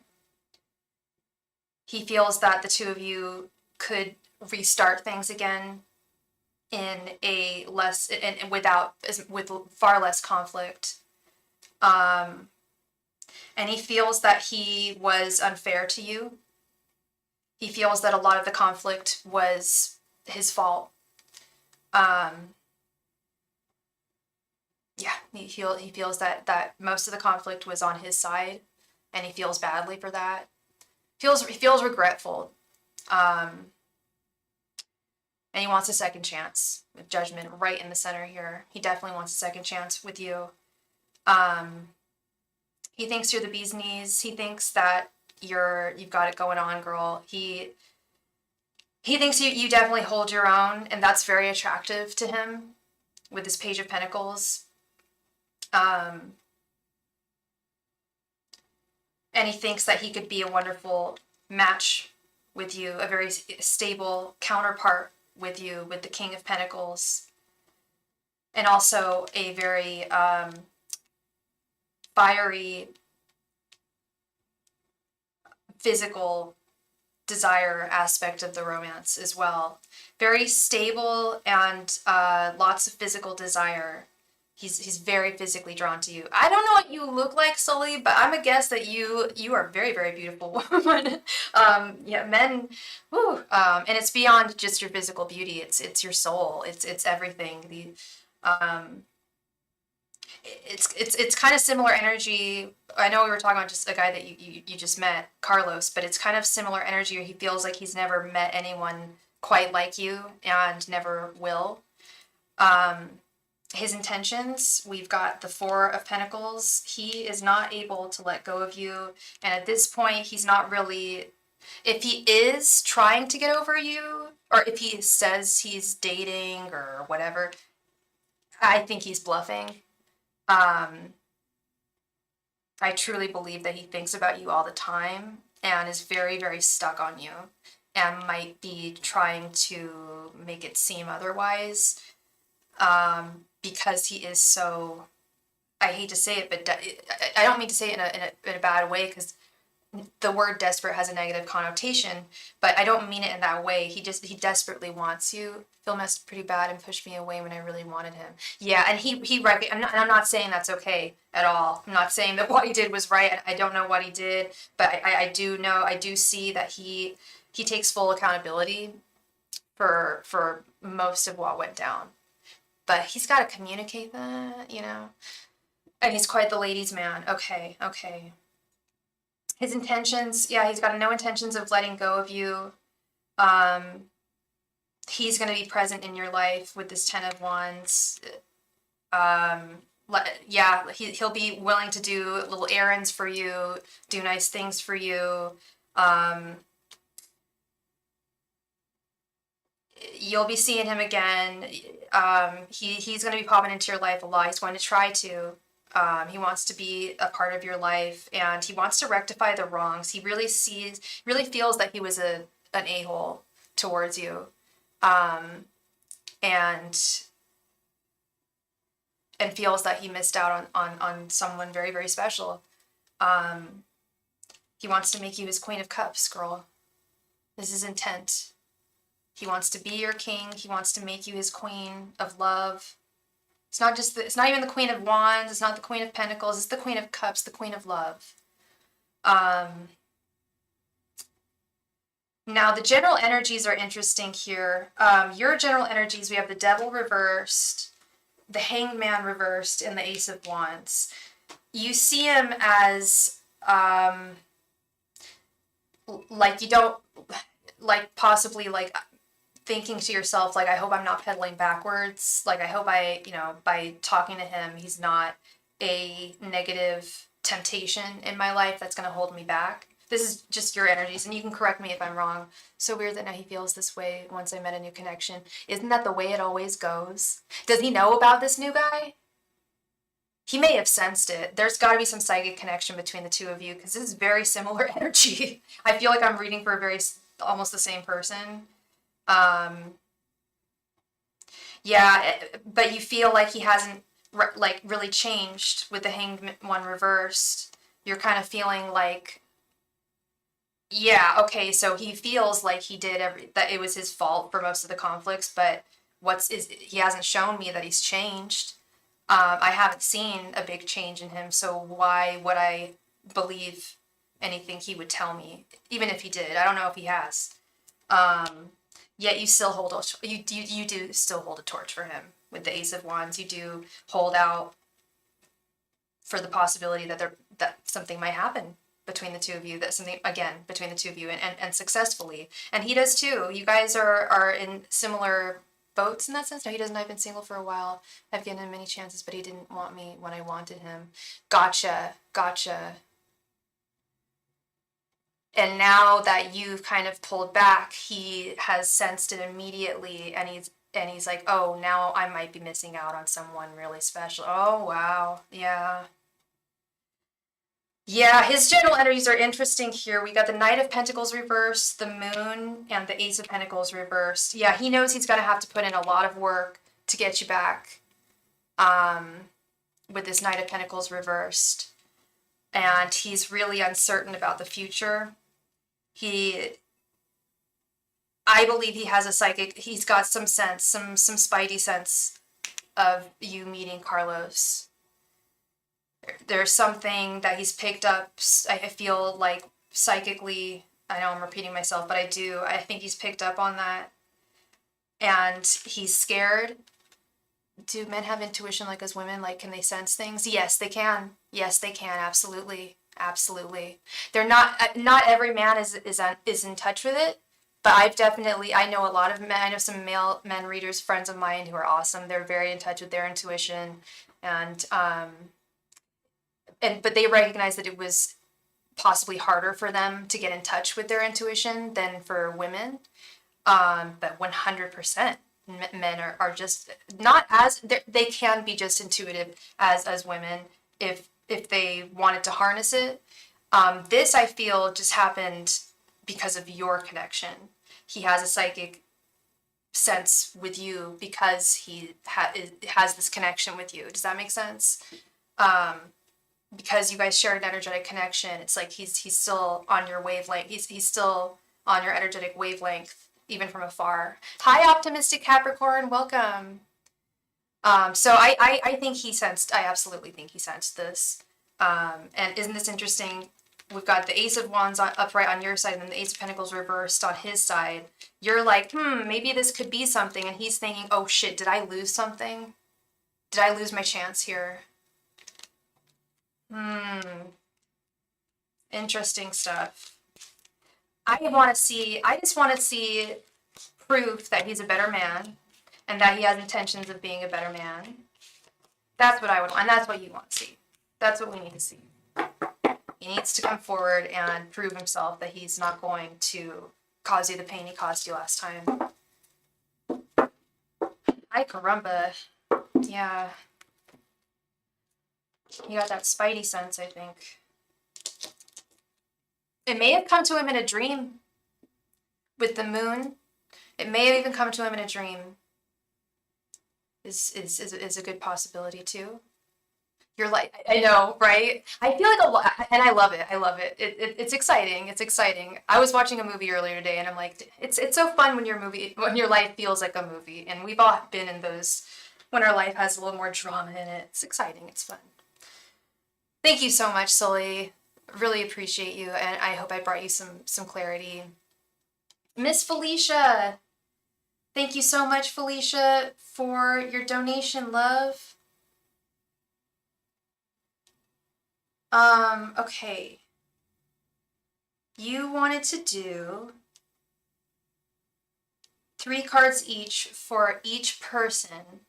He feels that the two of you could restart things again in a less and with far less conflict. And he feels that he was unfair to you. He feels that a lot of the conflict was his fault. Yeah, he feels that most of the conflict was on his side, and he feels badly for that. He feels regretful. And he wants a second chance with Judgment right in the center here. He definitely wants a second chance with you. He thinks you're the bee's knees. He thinks that you've got it going on, girl. He thinks you definitely hold your own, and that's very attractive to him with this Page of Pentacles. And he thinks that he could be a wonderful match with you, a very stable counterpart with you, with the King of Pentacles, and also a very fiery physical desire aspect of the romance as well. Very stable and lots of physical desire. He's very physically drawn to you. I don't know what you look like, Sully, but I'm a guess that you are very, very beautiful woman. Yeah, men, whew, and it's beyond just your physical beauty. It's your soul. It's everything. It's kind of similar energy. I know we were talking about just a guy that you just met, Carlos, but it's kind of similar energy where he feels like he's never met anyone quite like you and never will. His intentions, we've got the Four of Pentacles. He is not able to let go of you. And at this point, he's not really, if he is trying to get over you, or if he says he's dating or whatever, I think he's bluffing. I truly believe that he thinks about you all the time and is very, very stuck on you and might be trying to make it seem otherwise, because he is so, I hate to say it, but I don't mean to say it in a bad way, because the word desperate has a negative connotation, but I don't mean it in that way. He desperately wants you. Phil messed pretty bad and pushed me away when I really wanted him. Yeah, and I'm not saying that's okay at all. I'm not saying that what he did was right. I don't know what he did, but I do see that he takes full accountability for most of what went down. But he's got to communicate that, And he's quite the ladies' man. Okay. His intentions, yeah, he's got no intentions of letting go of you. He's going to be present in your life with this Ten of Wands. He'll be willing to do little errands for you, do nice things for you. You'll be seeing him again. He's going to be popping into your life a lot. He's going to try to. He wants to be a part of your life, and he wants to rectify the wrongs. He really feels that he was an a-hole towards you, and feels that he missed out on someone very, very special. He wants to make you his Queen of Cups, girl. This is intent. He wants to be your king. He wants to make you his queen of love. It's not even the Queen of Wands. It's not the Queen of Pentacles. It's the Queen of Cups, the Queen of Love. Now, the general energies are interesting here. Your general energies, we have the Devil reversed, the Hanged Man reversed, and the Ace of Wands. You see him as, like, you don't, like, possibly, like, thinking to yourself, like, I hope I'm not pedaling backwards. Like, I hope by talking to him, he's not a negative temptation in my life that's going to hold me back. This is just your energies, and you can correct me if I'm wrong. So weird that now he feels this way once I met a new connection. Isn't that the way it always goes? Does he know about this new guy? He may have sensed it. There's got to be some psychic connection between the two of you, because this is very similar energy. I feel like I'm reading for almost the same person. But you feel like he hasn't really changed with the Hanged One reversed. You're kind of feeling like, yeah, okay, so he feels like he did that it was his fault for most of the conflicts, but he hasn't shown me that he's changed. I haven't seen a big change in him, so why would I believe anything he would tell me, even if he did? I don't know if he has. Yet you still you do still hold a torch for him with the Ace of Wands. You do hold out for the possibility that something might happen between the two of you, and successfully. And he does too. You guys are in similar boats in that sense. No, he doesn't. I've been single for a while. I've given him many chances, but he didn't want me when I wanted him. Gotcha. And now that you've kind of pulled back, he has sensed it immediately, and he's like, oh, now I might be missing out on someone really special. Oh, wow. Yeah. Yeah, his general energies are interesting here. We got the Knight of Pentacles reversed, the Moon, and the Ace of Pentacles reversed. Yeah, he knows he's going to have to put in a lot of work to get you back with this Knight of Pentacles reversed. And he's really uncertain about the future. I believe he has a psychic, he's got some sense, some spidey sense of you meeting Carlos. There's something that he's picked up, I feel like psychically. I know I'm repeating myself, but I think he's picked up on that. And he's scared. Do men have intuition like as women? Like, can they sense things? Yes, they can. Yes, they can. Absolutely. Absolutely. They're not every man is in touch with it, but I know a lot of men. I know some male men readers, friends of mine who are awesome. They're very in touch with their intuition, and but they recognize that it was possibly harder for them to get in touch with their intuition than for women. But 100% men are just not as, they can be just intuitive as women if they wanted to harness it. This I feel just happened because of your connection. He has a psychic sense with you because he has this connection with you. Does that make sense? Because you guys shared an energetic connection, it's like he's still on your wavelength. He's still on your energetic wavelength, even from afar. Hi, optimistic Capricorn, welcome. So I think he sensed. I absolutely think he sensed this. And isn't this interesting? We've got the Ace of Wands upright on your side, and then the Ace of Pentacles reversed on his side. You're like, maybe this could be something, and he's thinking, oh shit, did I lose something? Did I lose my chance here? Interesting stuff. I just want to see proof that he's a better man and that he has intentions of being a better man. That's what I would want, and that's what you want to see. That's what we need to see. He needs to come forward and prove himself that he's not going to cause you the pain he caused you last time. Ay, caramba. Yeah. He got that spidey sense, I think. It may have come to him in a dream with the moon. It may have even come to him in a dream. Is a good possibility too. You're like, I know, right? I feel like a lot, and I love it. I love it. It's exciting. It's exciting. I was watching a movie earlier today, and I'm like, it's so fun when when your life feels like a movie, and we've all been in those when our life has a little more drama in it. It's exciting. It's fun. Thank you so much, Sully. Really appreciate you, and I hope I brought you some clarity. Miss Felicia, thank you so much, Felicia, for your donation, love. Okay. You wanted to do 3 cards each for each person.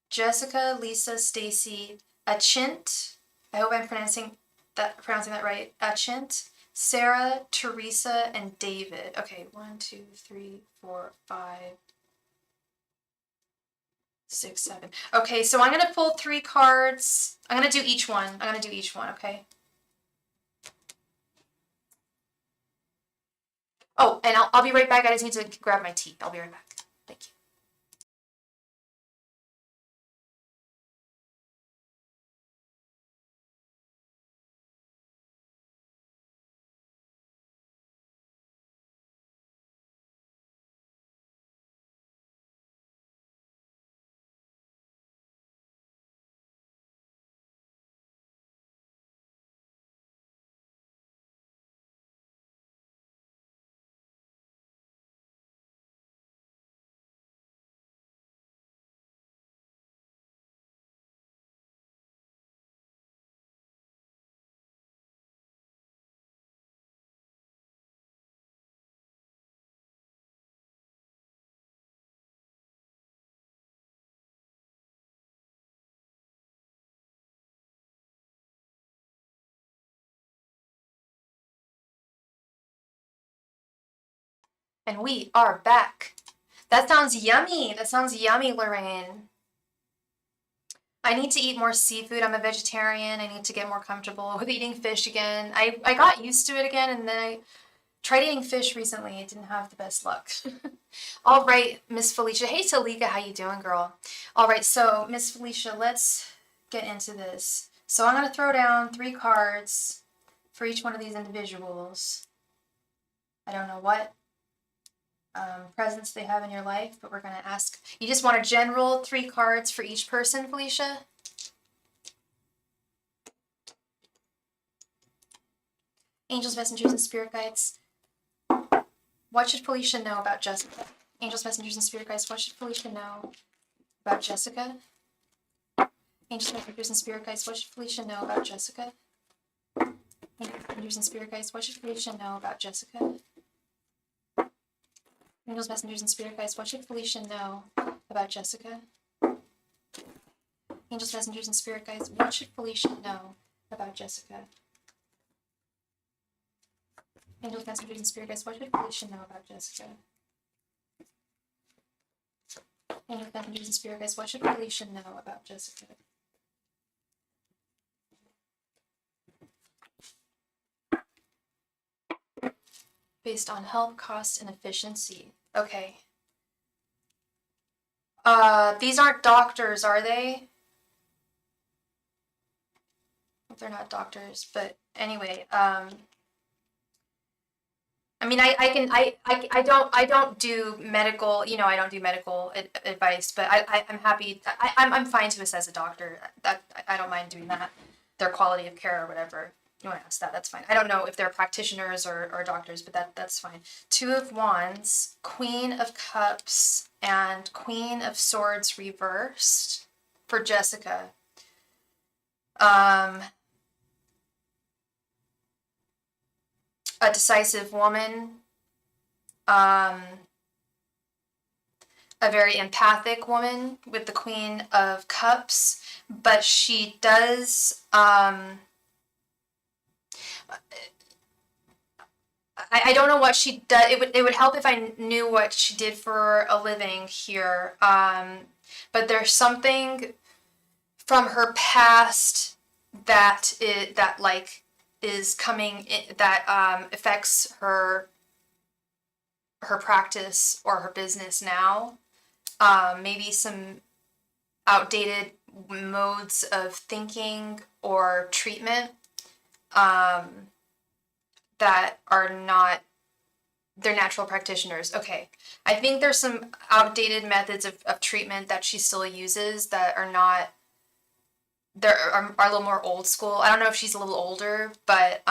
Jessica, Lisa, Stacy, Achint. I hope I'm pronouncing that right. Achint, Sarah, Teresa, and David. Okay, 1, 2, 3, 4, 5, 6, 7. Okay, so I'm gonna pull 3 cards. I'm gonna do each one. Okay? Oh, and I'll be right back. I just need to grab my tea. I'll be right back. Thank you. And we are back. That sounds yummy. Lorraine. I need to eat more seafood. I'm a vegetarian. I need to get more comfortable with eating fish again. I got used to it again, and then I tried eating fish recently. I didn't have the best luck. All right, Miss Felicia. Hey, Talika, how you doing, girl? All right, so Miss Felicia, let's get into this. So I'm gonna throw down 3 cards for each one of these individuals. I don't know what presence they have in your life, but we're gonna ask. You just want a general 3 cards for each person, Felicia? Angels, messengers, and spirit guides. What should Felicia know about Jessica? Angels, messengers, and spirit guides. What should Felicia know about Jessica? Angels, messengers, and spirit guides. What should Felicia know about Jessica? Angels, messengers, and spirit guides. What should Felicia know about Jessica? Angels, messengers, and spirit guides. What should Felicia know about Jessica? Angels, messengers, and spirit guides. What should Felicia know about Jessica? Angels, messengers, and spirit guides. What should Felicia know about Jessica? Angels, messengers, and spirit guides. What should Felicia know about Jessica? Based on help, cost, and efficiency. Okay. These aren't doctors, are they? They're not doctors, but anyway, I mean, I don't do medical, I don't do medical advice, but I'm happy, I'm fine to assess a doctor. That I don't mind doing that. Their quality of care or whatever. You want to ask that, that's fine. I don't know if they're practitioners or doctors, but that's fine. 2 of Wands, Queen of Cups, and Queen of Swords reversed for Jessica. A decisive woman, a very empathic woman with the Queen of Cups, but she does, I don't know what she does. It would help if I knew what she did for a living here. But there's something from her past that is coming that affects her practice or her business now. Maybe some outdated modes of thinking or treatment that are not their natural practitioners. Okay, I think there's some outdated methods of treatment that she still uses that are not, are a little more old school. I don't know if she's a little older, but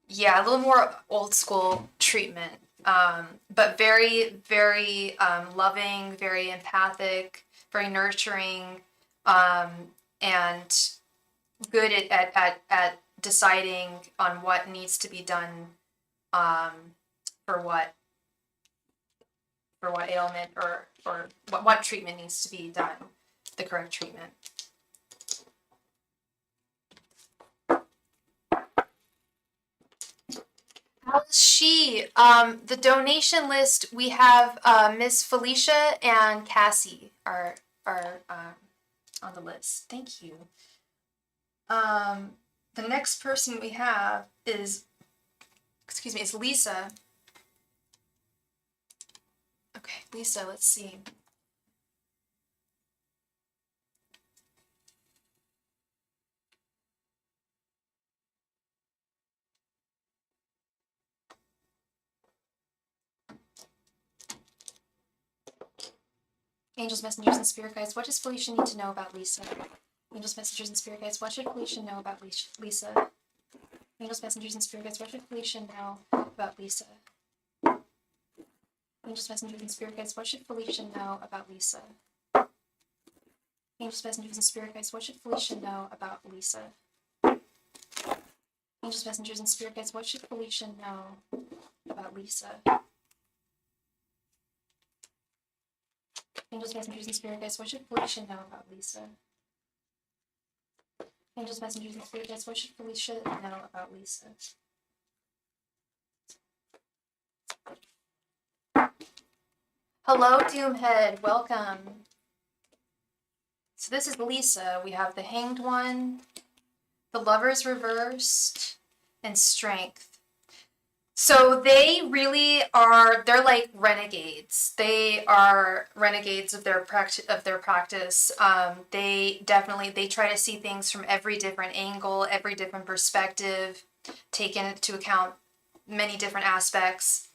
yeah, a little more old school treatment. But very, very loving, very empathic, very nurturing, and good at deciding on what needs to be done for what ailment or what treatment needs to be done, the correct treatment. How's she? The donation list, we have Miss Felicia and Cassie are on the list. Thank you. The next person we have is, is Lisa. Okay, Lisa, let's see. Angels, messengers, and spirit guides, what does Felicia need to know about Lisa? Angels, messengers, and spirit guides, what should Felicia know about Lisa? Angels, messengers, and spirit guides, what should Felicia know about Lisa? Angels, messengers, and spirit guides, what should Felicia know about Lisa? Angels, messengers, and spirit guides, what should Felicia know about Lisa? Angels, messengers, and spirit guides, what should Felicia know about Lisa? Angels, messengers, and spirit guides, what should Felicia know about Lisa? Angels, messengers, and spirit guides, what should Felicia know about Lisa? Hello, Doomhead. Welcome. So this is Lisa. We have the Hanged One, the Lovers reversed, and Strength. So they really are, they're like renegades. They are renegades of their practice. They try to see things from every different angle, every different perspective, take into account many different aspects.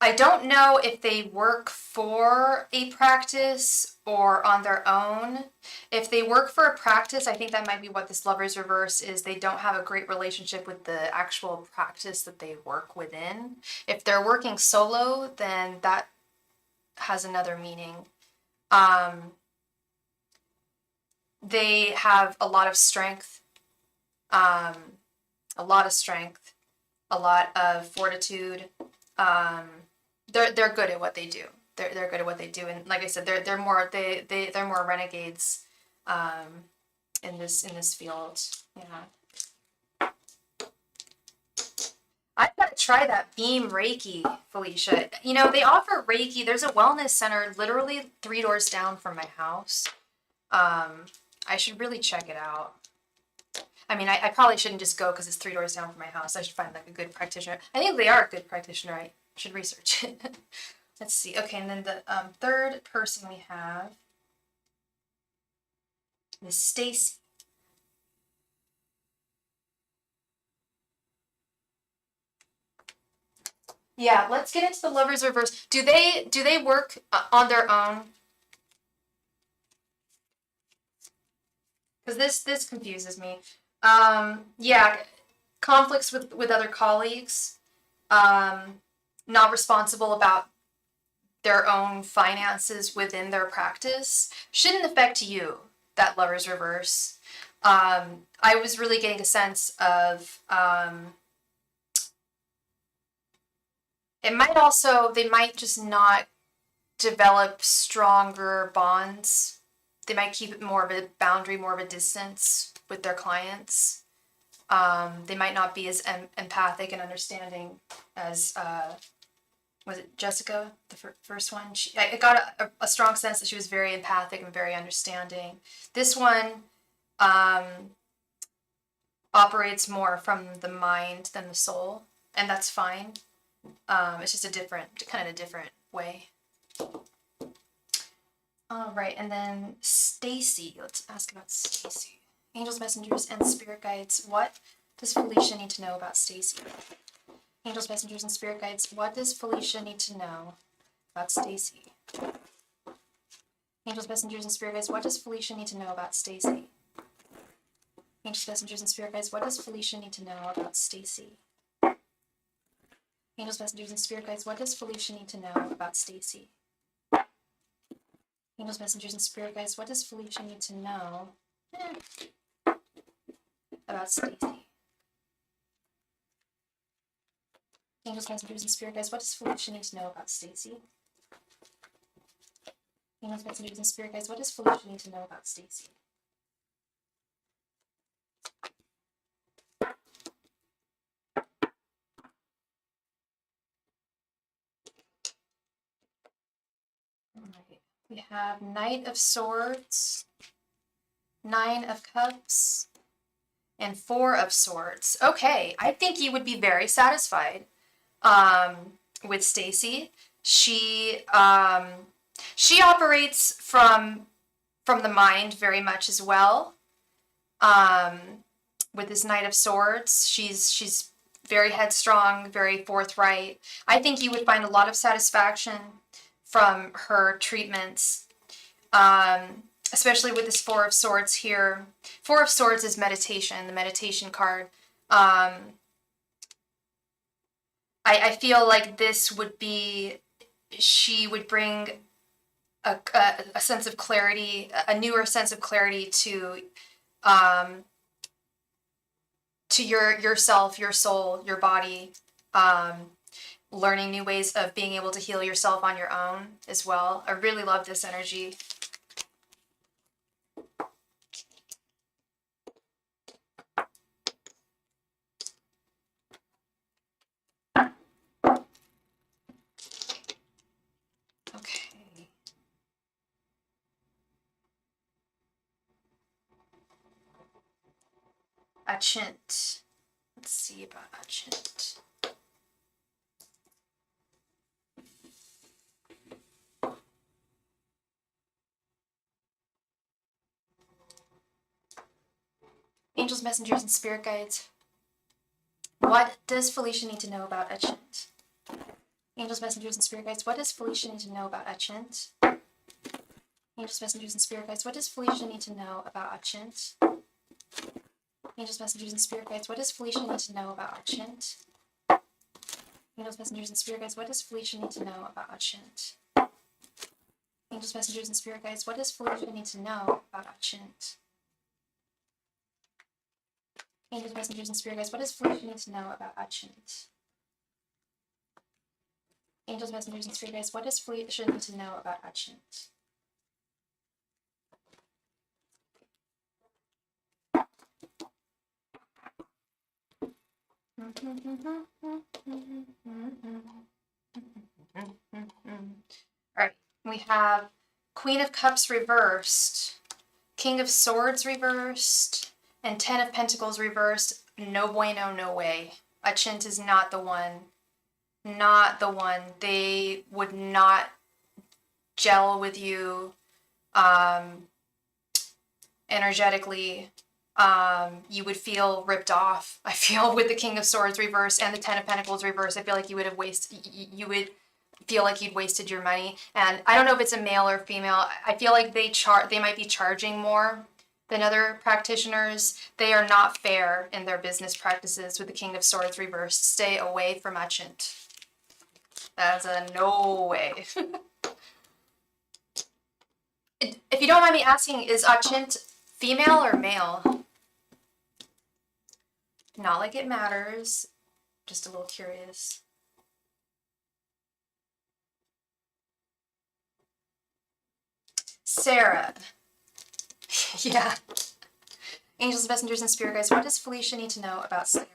I don't know if they work for a practice or on their own. If they work for a practice, I think that might be what this Lover's Reverse is. They don't have a great relationship with the actual practice that they work within. If they're working solo, then that has another meaning. They have a lot of strength, a lot of strength, a lot of fortitude. They're good at what they do. They're good at what they do, and like I said, they're more renegades, in this field. Yeah. I've got to try that beam Reiki, Felicia. You know, they offer Reiki. There's a wellness center literally 3 doors down from my house. I should really check it out. I mean, I probably shouldn't just go because it's 3 doors down from my house. I should find like a good practitioner. I think they are a good practitioner. I should research it. Let's see. Okay, and then the third person we have is Stacy. Yeah, let's get into the Lovers Reverse. Do they work on their own? Because this confuses me. Yeah, conflicts with other colleagues. Not responsible about their own finances within their practice. Shouldn't affect you, that Lover's Reverse. I was really getting a sense of they might just not develop stronger bonds. They might keep it more of a boundary, more of a distance with their clients. They might not be as empathic and understanding as, was it Jessica, the first one? I got a strong sense that she was very empathic and very understanding. This one operates more from the mind than the soul, and that's fine. It's just kind of a different way. All right, and then Stacy. Let's ask about Stacy. Angels, messengers, and spirit guides. What does Felicia need to know about Stacy? Angels, messengers, and spirit guides. What does Felicia need to know about Stacy? Angels, messengers, and spirit guides. What does Felicia need to know about Stacy? Angels, messengers, and spirit guides. What does Felicia need to know about Stacy? Angels, messengers, and spirit guides. What does Felicia need to know about Stacy? Angels, messengers, and spirit guides. What does Felicia need to know about Stacy? Angels, messengers, and spirit guides. What does Felicia need to know about Stacy? Angels, messengers, and spirit guides. What does Felicia need to know about Stacy? Alright. We have Knight of Swords, 9 of Cups, and 4 of Swords. Okay, I think you would be very satisfied with Stacy. She operates from the mind very much as well. With this Knight of Swords, she's very headstrong, very forthright. I think you would find a lot of satisfaction from her treatments, especially with this 4 of Swords here. 4 of Swords is meditation, the meditation card. I feel like this would be, she would bring a sense of clarity, a newer sense of clarity to yourself, your soul, your body, learning new ways of being able to heal yourself on your own as well. I really love this energy. Okay. Achint. Let's see about Achint. Angels, messengers, and spirit guides. What does Felicia need to know about Achint? Angels, messengers, and spirit guides. What does Felicia need to know about Achint? Angels, messengers, and spirit guides. What does Felicia need to know about Achint? Angels, messengers, and spirit guides. What does Felicia need to know about Achint? Angels, messengers, and spirit guides. What does Felicia need to know about Achint? Angels, messengers, and spirit guides. What does Felicia need to know about Achint? Angels, messengers, and spirit guides. What does Felicia need to know about Achint? Angels, messengers, and spirit guides. What does Felicia need to know about Achint? Alright, we have Queen of Cups reversed, King of Swords reversed, and Ten of Pentacles reversed. No bueno, no way. Achint is not the one. Not the one. They would not gel with you energetically. You would feel ripped off. I feel with the King of Swords reversed and the Ten of Pentacles reversed, I feel like you would have you would feel like you'd wasted your money. And I don't know if it's a male or female. I feel like they might be charging more than other practitioners. They are not fair in their business practices with the King of Swords reversed. Stay away from Achint. That's a no way. If you don't mind me asking, is Achint female or male? Not like it matters. Just a little curious. Sarah. Yeah. Angels, messengers, and spirit guides. What does Felicia need to know about Sarah?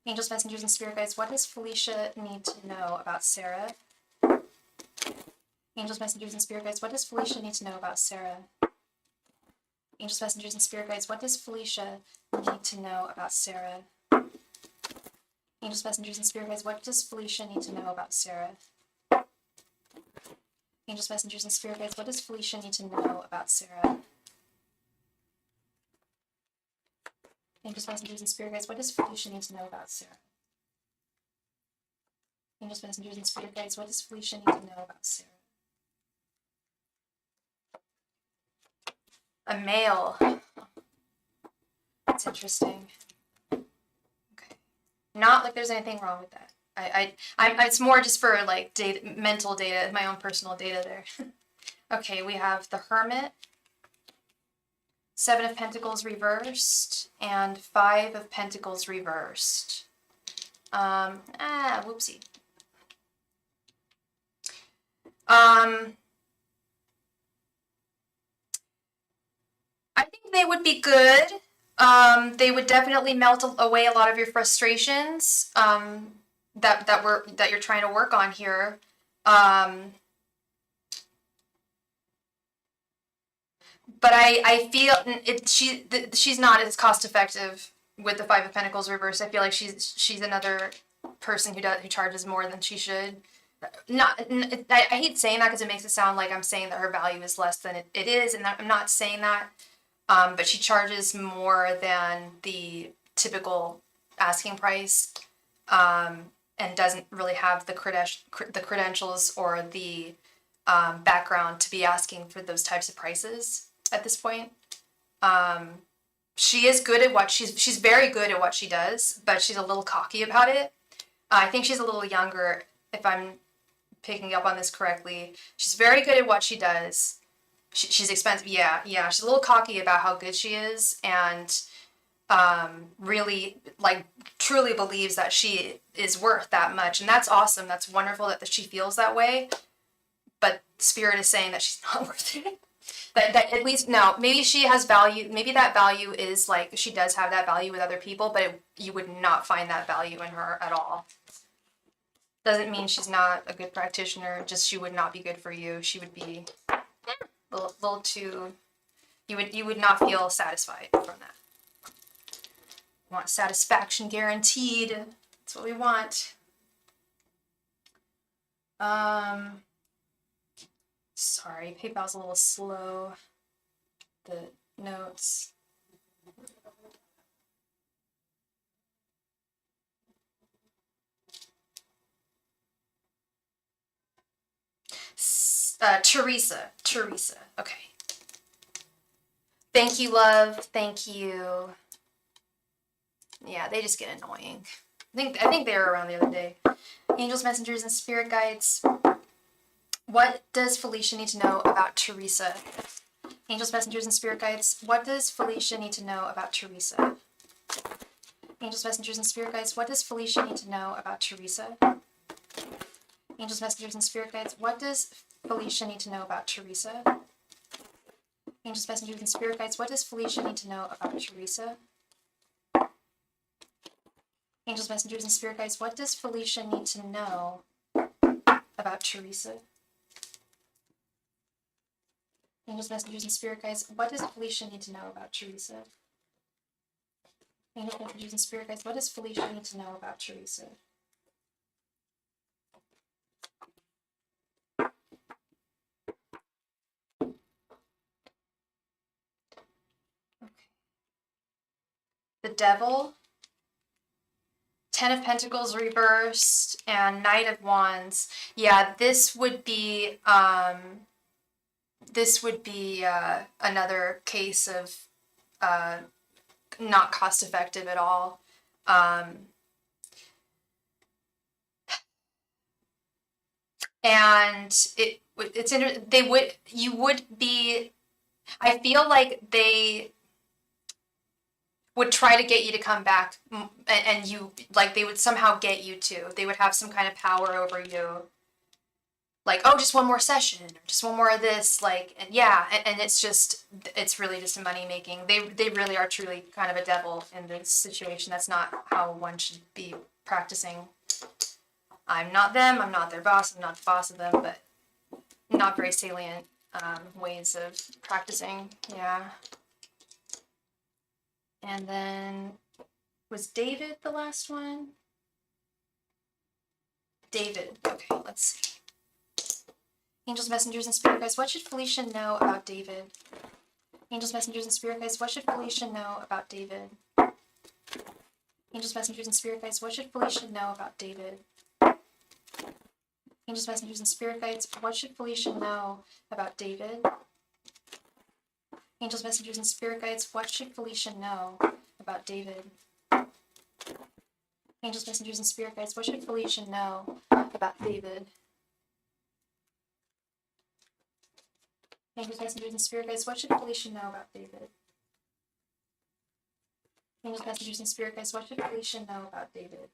Angels, messengers, and spirit guides. What does Felicia need to know about Sarah? Angels, messengers, and spirit guides. What does Felicia need to know about Sarah? Angels, messengers, and spirit guides. What does Felicia need to know about Sarah? Angels, messengers, and spirit guides. What does Felicia need to know about Sarah? Angels, messengers, and spirit guides. What does Felicia need to know about Sarah? Angels, messengers, and spirit guides. What does Felicia need to know about Sarah? Angels, messengers, and spirit guides. What does Felicia need to know about Sarah? A male. That's interesting. Okay. Not like there's anything wrong with that. It's more just for like data, mental data, my own personal data there. Okay, we have the Hermit, Seven of Pentacles reversed, and Five of Pentacles reversed. Whoopsie. I think they would be good. They would definitely melt away a lot of your frustrations that you're trying to work on here. But I feel she's not as cost effective with the Five of Pentacles reversed. I feel like she's another person who charges more than she should. I hate saying that because it makes it sound like I'm saying that her value is less than it is, and I'm not saying that. But she charges more than the typical asking price, and doesn't really have the credentials or the background to be asking for those types of prices at this point. She is good at what she's very good at what she does, but she's a little cocky about it. I think she's a little younger, if I'm picking up on this correctly. She's very good at what she does. She's expensive. Yeah. She's a little cocky about how good she is, and really, like, truly believes that she is worth that much. And that's awesome. That's wonderful that she feels that way. But Spirit is saying that she's not worth it. that at least, no, maybe she has value. Maybe that value is, like, she does have that value with other people, but you would not find that value in her at all. Doesn't mean she's not a good practitioner, just she would not be good for you. She would be a little too, you would not feel satisfied from that. We want satisfaction guaranteed. That's what we want. Sorry, PayPal's a little slow. The notes. Teresa. Okay. Thank you, love. Thank you. Yeah, they just get annoying. I think they were around the other day. Angels, messengers, and spirit guides. What does Felicia need to know about Teresa? Angels, messengers, and spirit guides. What does Felicia need to know about Teresa? Angels, messengers, and spirit guides. What does Felicia need to know about Teresa? Angels, messengers, and spirit guides. What does Felicia need to know about Teresa? Angels, messengers, and spirit guides. What does Felicia need to know about Teresa? Angels, messengers, and spirit guides. What does Felicia need to know about Teresa? Angels, messengers, and spirit guides. What does Felicia need to know about Teresa? Angels, messengers, and spirit guides. What does Felicia need to know about Teresa? Okay. The Devil, Ten of Pentacles reversed, and Knight of Wands. Yeah, this would be another case of not cost effective at all. And I feel like they would try to get you to come back, and you, like, they would somehow get you to. They would have some kind of power over you. Like, oh, just one more session, or just one more of this, like, and yeah, and it's really just a money making. They really are truly kind of a devil in this situation. That's not how one should be practicing. I'm not them, I'm not their boss, I'm not the boss of them, but not very salient ways of practicing, yeah. And then, was David the last one? David, okay, let's see. Angels, messengers, and spirit guides, what should Felicia know about David? Angels, messengers, and spirit guides, what should Felicia know about David? Angels, messengers, and spirit guides, what should Felicia know about David? Angels, messengers, and spirit guides, what should Felicia know about David? Angels, messengers, and spirit guides, what should Felicia know about David? Angels, messengers, and spirit guides, what should Felicia know about David? Angels, messengers, and spirit guides, what should Felicia know about David? Angels, messengers, and spirit guides, what should Felicia know about David?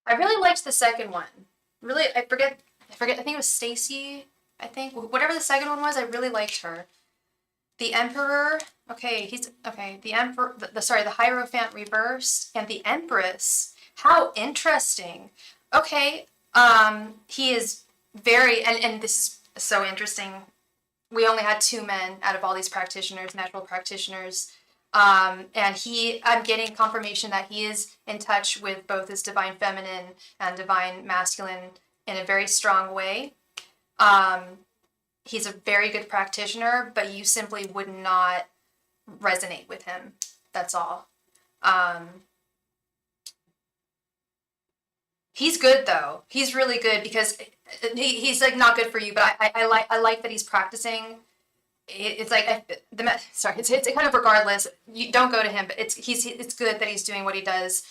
I really liked the second one. Really, I forget, I think it was Stacy, I think. Whatever the second one was, I really liked her. The Emperor, okay, the Emperor, the Hierophant reversed, and the Empress. How interesting. Okay, he is very, and this is so interesting. We only had 2 men out of all these practitioners, natural practitioners. And I'm getting confirmation that he is in touch with both his divine feminine and divine masculine in a very strong way. He's a very good practitioner, but you simply would not resonate with him. That's all. He's good though. He's really good because he's like not good for you, but I like that he's practicing. It's like it's kind of regardless. You don't go to him, but it's good that he's doing what he does,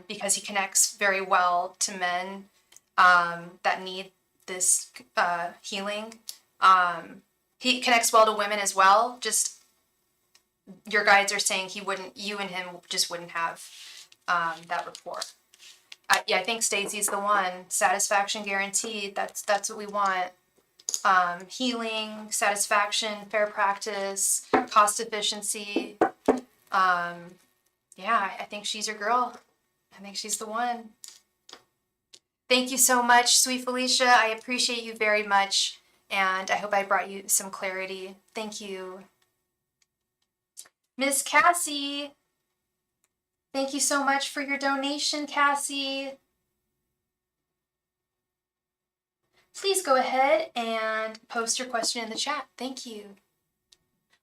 because he connects very well to men that need this healing. He connects well to women as well. Just your guides are saying you and him just wouldn't have that rapport. I think Stacey's the one. Satisfaction guaranteed. That's what we want. Healing, satisfaction, fair practice, cost efficiency. Yeah, I think she's your girl. I think she's the one. Thank you so much, sweet Felicia. I appreciate you very much, and I hope I brought you some clarity. Thank you. Miss Cassie, thank you so much for your donation, Cassie. Please go ahead and post your question in the chat. Thank you.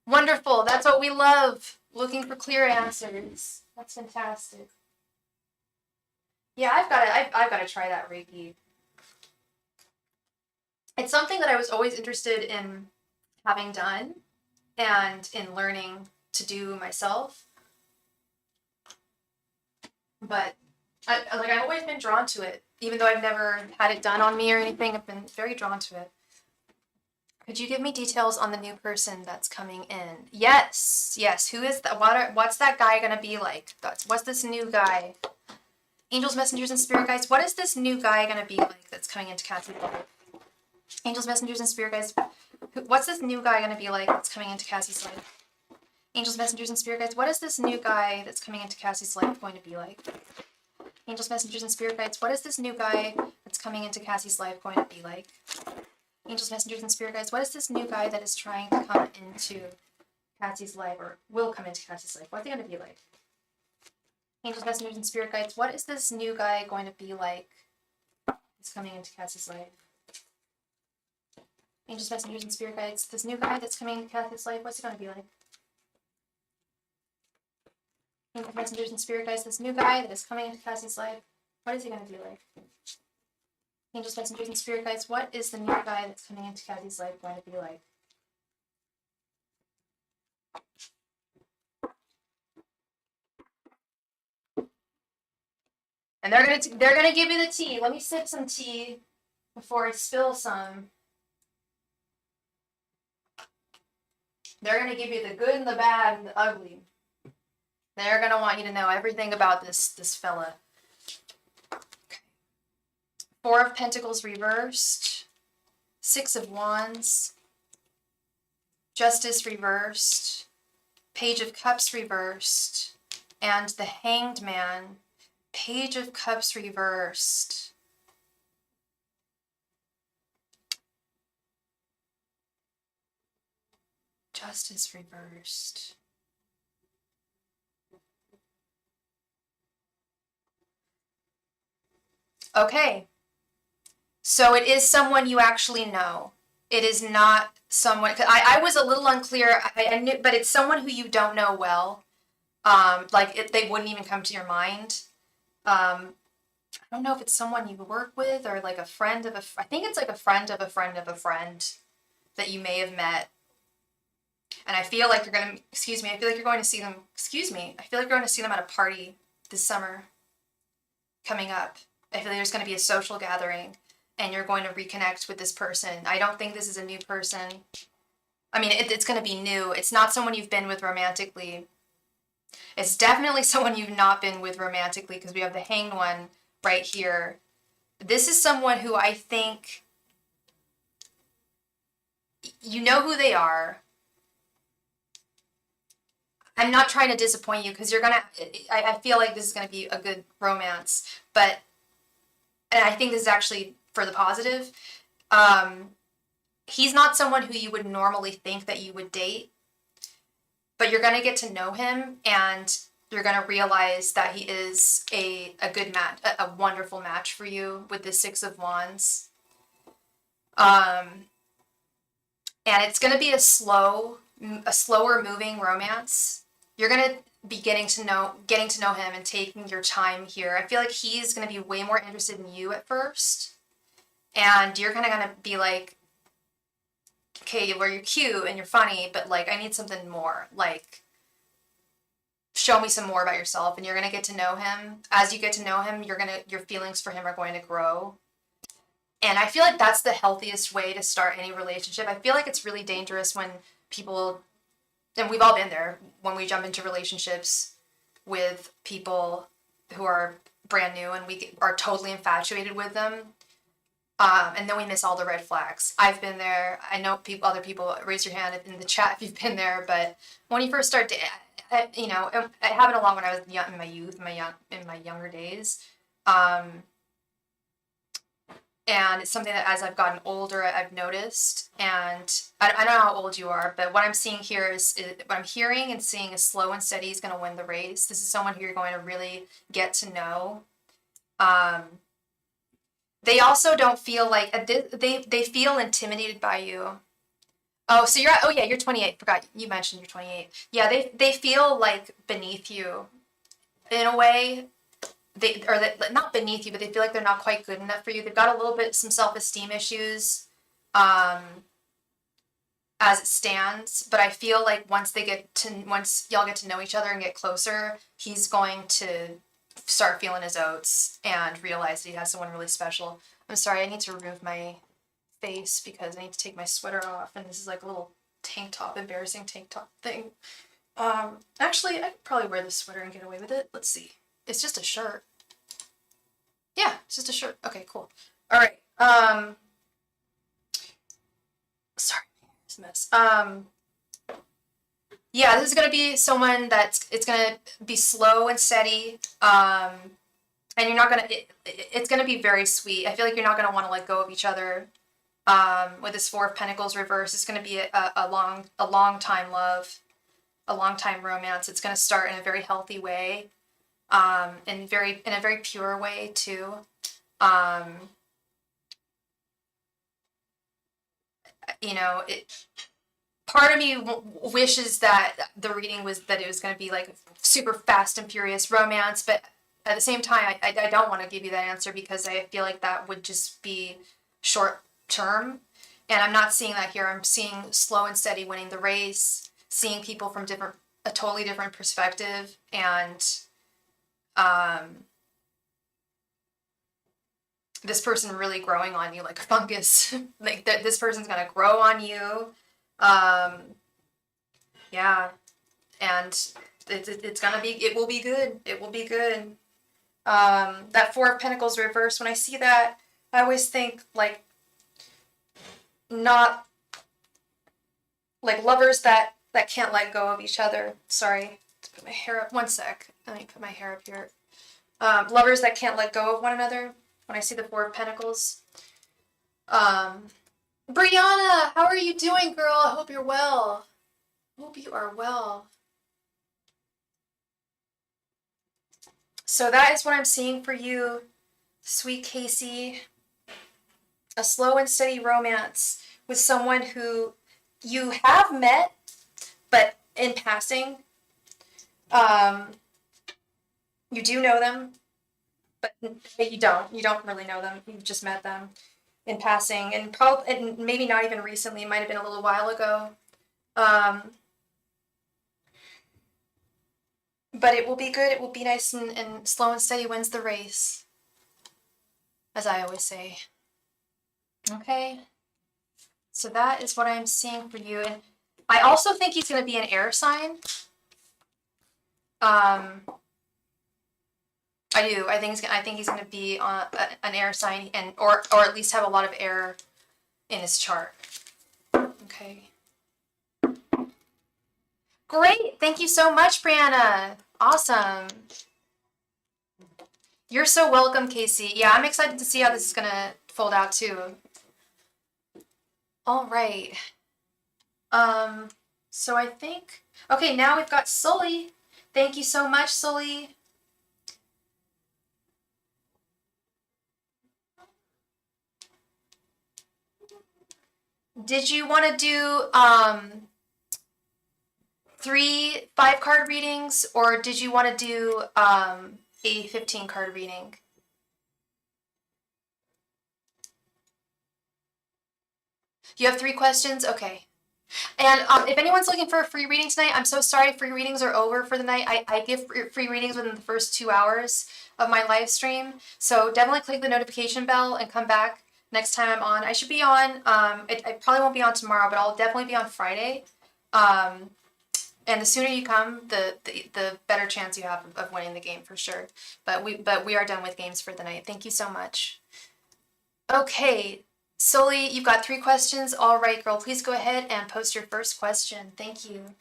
Wonderful. That's what we love. Looking for clear answers. That's fantastic. Yeah, I've got to try that Reiki. It's something that I was always interested in having done and in learning to do myself. But I've always been drawn to it, even though I've never had it done on me or anything. I've been very drawn to it. Could you give me details on the new person that's coming in? Yes. Who is that? What's that guy gonna be like? What's this new guy? Angels, messengers, and spirit guides. What is this new guy gonna be like that's coming into Cassie's life? Angels, messengers, and spirit guides. What's this new guy gonna be like that's coming into Cassie's life? Angels, messengers, and spirit guides. What is this new guy that's coming into Cassie's life going to be like? Angels, messengers, and spirit guides. What is this new guy that's coming into Cassie's life going to be like? Angels, messengers, and spirit guides. What is this new guy that is trying to come into Cassie's life, or will come into Cassie's life? What's he going to be like? Angels, messengers, and spirit guides. What is this new guy going to be like? He's coming into Cassie's life. Angels, messengers, and spirit guides. This new guy that's coming into Cassie's life. What's he going to be like? Angels, messengers, and spirit guides. This new guy that is coming into Cassie's life. What is he going to be like? Angels, messengers, and spirit guides. What is the new guy that's coming into Cassie's life going to be like? And they're gonna give me the tea. Let me sip some tea before I spill some. They're gonna give you the good and the bad and the ugly. They're gonna want you to know everything about this fella. Okay. Four of Pentacles reversed. Six of Wands. Justice reversed. Page of Cups reversed. And the Hanged Man. Page of Cups reversed. Justice reversed. Okay. So it is someone you actually know. It is not someone, cause I was a little unclear. I knew, but it's someone who you don't know well. They wouldn't even come to your mind. I don't know if it's someone you work with or like a friend of I think it's like a friend of a friend of a friend that you may have met. And I feel like you're going to, I feel like you're going to see them, I feel like you're going to see them at a party this summer coming up. I feel like there's going to be a social gathering and you're going to reconnect with this person. I don't think this is a new person. I mean, it's going to be new. It's not someone you've been with romantically. It's definitely someone you've not been with romantically because we have the Hanged One right here. This is someone who I think you know who they are. I'm not trying to disappoint you because I feel like this is going to be a good romance, and I think this is actually for the positive. He's not someone who you would normally think that you would date, but you're going to get to know him and you're going to realize that he is a good match, a wonderful match for you with the Six of Wands. And it's going to be a slower moving romance. You're going to be getting to know him and taking your time here. I feel like he's going to be way more interested in you at first. And you're kind of going to be like, okay, well, you're cute and you're funny, but like, I need something more. Like, show me some more about yourself. And you're going to get to know him. As you get to know him, your feelings for him are going to grow. And I feel like that's the healthiest way to start any relationship. I feel like it's really dangerous when people, and we've all been there, when we jump into relationships with people who are brand new and we are totally infatuated with them. And then we miss all the red flags. I've been there. I know other people, raise your hand in the chat if you've been there. But when you first start, it happened a lot when I was young, in my youth, in my younger days. And it's something that as I've gotten older, I've noticed. And I don't know how old you are, but what I'm seeing here is what I'm hearing and seeing is slow and steady is going to win the race. This is someone who you're going to really get to know. They also don't feel like they feel intimidated by you. Oh, so you're oh yeah, you're 28. Forgot you mentioned you're 28. Yeah, they feel like beneath you in a way. Not beneath you, but they feel like they're not quite good enough for you. They've got a little bit some self-esteem issues as it stands, but I feel like once y'all get to know each other and get closer, he's going to start feeling his oats and realize that he has someone really special. I'm sorry, I need to remove my face because I need to take my sweater off, and this is like a little embarrassing tank top thing. Actually, I could probably wear this sweater and get away with it. Let's see. It's just a shirt. Yeah, it's just a shirt. Okay, cool. All right. Sorry, it's a mess. Yeah, this is gonna be someone it's gonna be slow and steady. And you're not gonna. It's gonna be very sweet. I feel like you're not gonna want to let go of each other. With this Four of Pentacles reverse, it's gonna be a long time love, a long time romance. It's gonna start in a very healthy way. In a very pure way too. You know, part of me wishes that the reading was that it was going to be like super fast and furious romance, but at the same time, I don't want to give you that answer because I feel like that would just be short term, and I'm not seeing that here. I'm seeing slow and steady winning the race, seeing people from a totally different perspective, and this person really growing on you like a fungus. Like this person's gonna grow on you. Yeah, and it will be good. It will be good. That Four of Pentacles reverse, when I see that, I always think like not like lovers that can't let go of each other. Sorry, let's put my hair up. One sec. Let me put my hair up here. Lovers that can't let go of one another. When I see the Four of Pentacles. Brianna, how are you doing, girl? I hope you're well. Hope you are well. So that is what I'm seeing for you, sweet Casey. A slow and steady romance with someone who you have met, but in passing. You do know them, but you don't. You don't really know them. You've just met them in passing, and maybe not even recently. It might have been a little while ago. But it will be good. It will be nice and slow and steady wins the race, as I always say. Okay. So that is what I'm seeing for you. And I also think he's going to be an air sign. I do. I think he's going to be an air sign, or at least have a lot of air in his chart. Okay. Great. Thank you so much, Brianna. Awesome. You're so welcome, Casey. Yeah, I'm excited to see how this is going to fold out too. All right. So I think, okay, now we've got Sully. Thank you so much, Sully. Did you want to do 3 5-card readings, or did you want to do a 15-card reading? You have 3 questions? Okay. And if anyone's looking for a free reading tonight, I'm so sorry, free readings are over for the night. I give free readings within the first 2 hours of my live stream. So definitely click the notification bell and come back next time I'm on. I should be on, I probably won't be on tomorrow, but I'll definitely be on Friday. And the sooner you come, the better chance you have of winning the game for sure. But we are done with games for the night. Thank you so much. Okay. Sully, you've got 3 questions. All right, girl, please go ahead and post your first question. Thank you.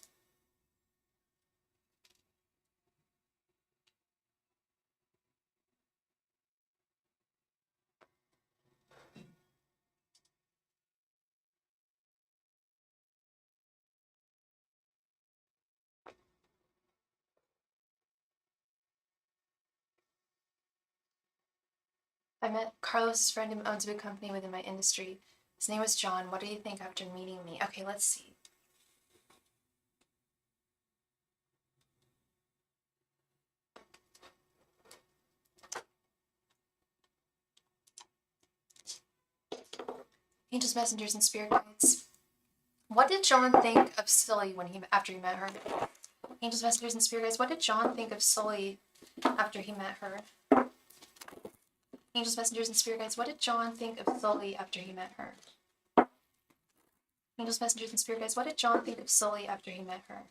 I met Carlos' friend who owns a big company within my industry. His name was John. What do you think after meeting me? Okay, let's see. Angels, messengers, and spirit guides. What did John think of Sully after he met her? Angels, messengers, and spirit guides. What did John think of Sully after he met her? Angels, messengers, and spirit guides. What did John think of Sully after he met her? Angels, messengers, and spirit guides. What did John think of Sully after he met her?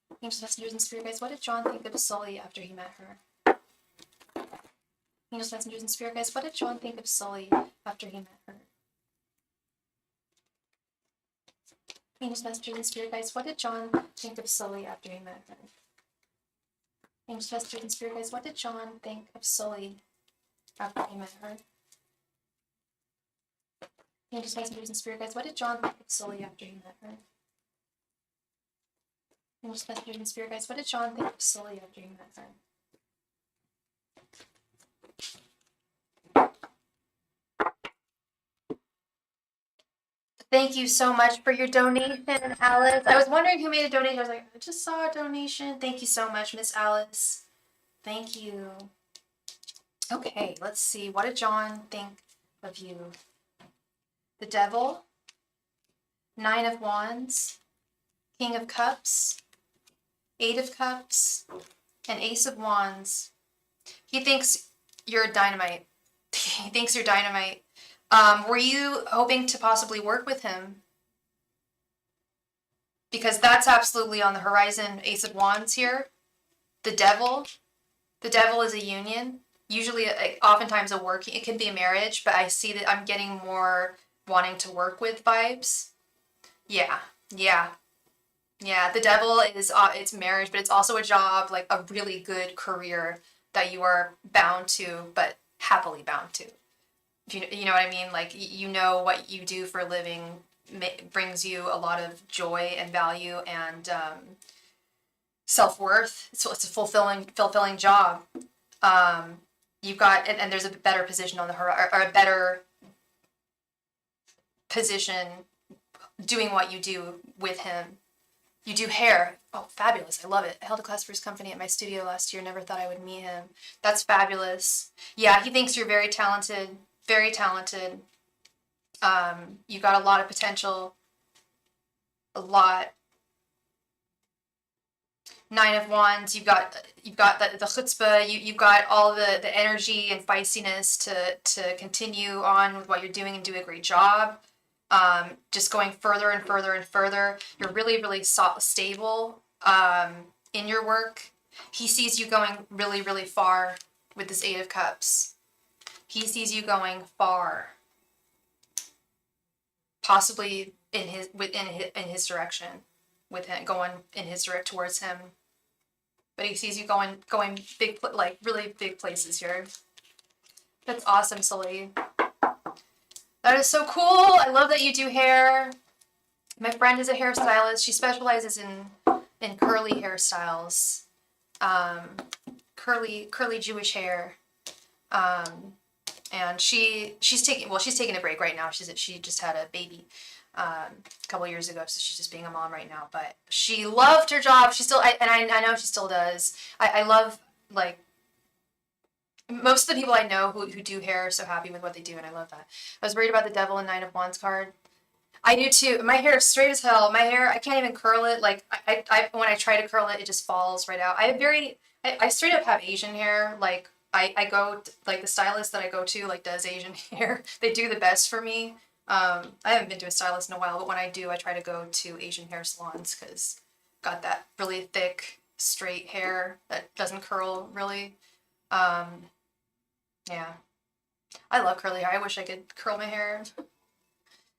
Angels, messengers, and spirit guides. What did John think of Sully after he met her? Angels, messengers, and spirit guides. What did John think of Sully after he met her? Angels, messengers, and spirit guides. What did John think of Sully after he met her? Angels, messengers, and spirit guides. What did John think of Sully after he met her? Angels, messengers, and spirit guides. What did John think of Sully after he met her? Angels, messengers, and spirit guides. What did John think of Sully after he met her? Thank you so much for your donation, Alice. I was wondering who made a donation. I was like, I just saw a donation. Thank you so much, Miss Alice. Thank you. Okay, let's see. What did John think of you? The Devil, Nine of Wands, King of Cups, Eight of Cups, and Ace of Wands. He thinks you're dynamite. He thinks you're dynamite. Were you hoping to possibly work with him? Because that's absolutely on the horizon. Ace of Wands here. The Devil. The Devil is a union. Usually, oftentimes a work. It can be a marriage, but I see that I'm getting more wanting to work with vibes. Yeah. The Devil is it's marriage, but it's also a job, like a really good career that you are bound to, but happily bound to. You know what I mean? Like, you know what you do for a living brings you a lot of joy and value and self-worth. So it's a fulfilling job. You've got, and there's a better position on the horizon, or a better position doing what you do with him. You do hair. Oh, fabulous. I love it. I held a class for his company at my studio last year. Never thought I would meet him. That's fabulous. Yeah, he thinks you're very talented. Very talented. You got a lot of potential. A lot. Nine of Wands. You've got the chutzpah. You've got all the energy and feistiness to continue on with what you're doing and do a great job. Just going further and further and further. You're really, really stable in your work. He sees you going really, really far with this Eight of Cups. He sees you going far, possibly in his direction, with him going in his direct towards him. But he sees you going big, like really big places here. That's awesome, Sully. That is so cool. I love that you do hair. My friend is a hairstylist. She specializes in curly hairstyles, curly Jewish hair. And she's taking a break right now. She just had a baby a couple years ago, so she's just being a mom right now. But she loved her job. I know she still does. I love, like, most of the people I know who do hair are so happy with what they do, and I love that. I was worried about the Devil and Nine of Wands card. I do too. My hair is straight as hell. My hair, I can't even curl it. Like, I when I try to curl it, it just falls right out. I straight up have Asian hair. Like, I go, like, the stylist that I go to, like, does Asian hair. They do the best for me. I haven't been to a stylist in a while, but when I do, I try to go to Asian hair salons because got that really thick, straight hair that doesn't curl, really. Yeah. I love curly hair. I wish I could curl my hair.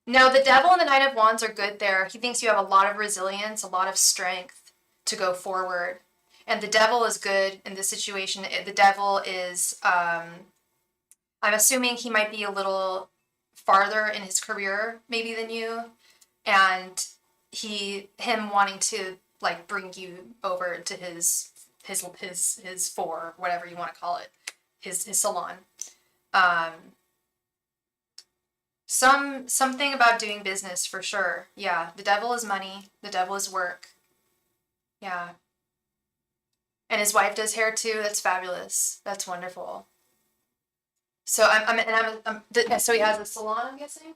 No, the Devil and the Nine of Wands are good there. He thinks you have a lot of resilience, a lot of strength to go forward. And the Devil is good in this situation. The Devil is, I'm assuming he might be a little farther in his career maybe than you. And him wanting to, like, bring you over to his four, whatever you want to call it, his salon. Um, something about doing business for sure. Yeah, the devil is money. The devil is work. Yeah. And his wife does hair too. That's fabulous. That's wonderful. So so he has a salon, I'm guessing?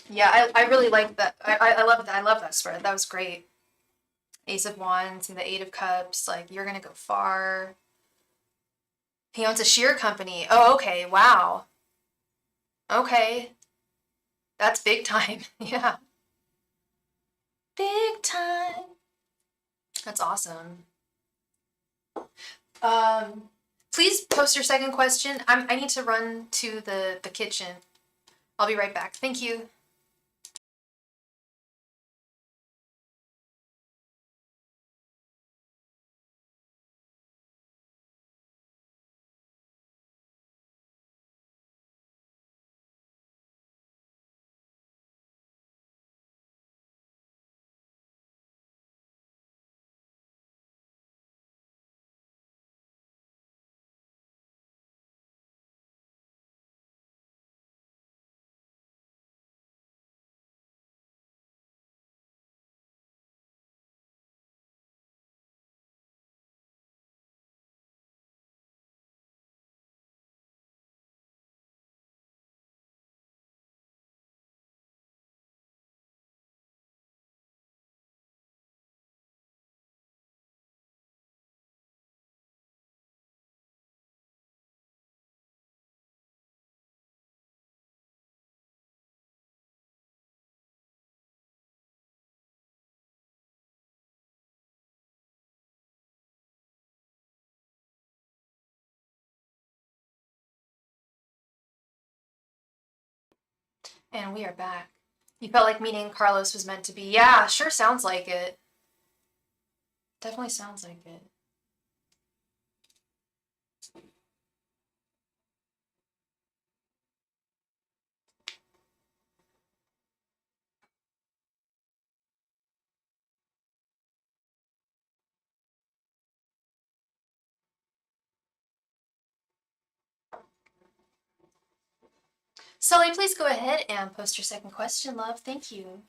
Yeah, I really like that. I love that. I love that spread. That was great. Ace of Wands and the Eight of Cups. Like, you're gonna go far. He owns a shear company. Oh, okay. Wow. Okay. That's big time. Yeah. Big time. That's awesome. Um, please post your second question. I need to run to the kitchen. I'll be right back. Thank you. And we are back. You felt like meeting Carlos was meant to be. Yeah, sure sounds like it. Definitely sounds like it. Sully, please go ahead and post your second question, love. Thank you.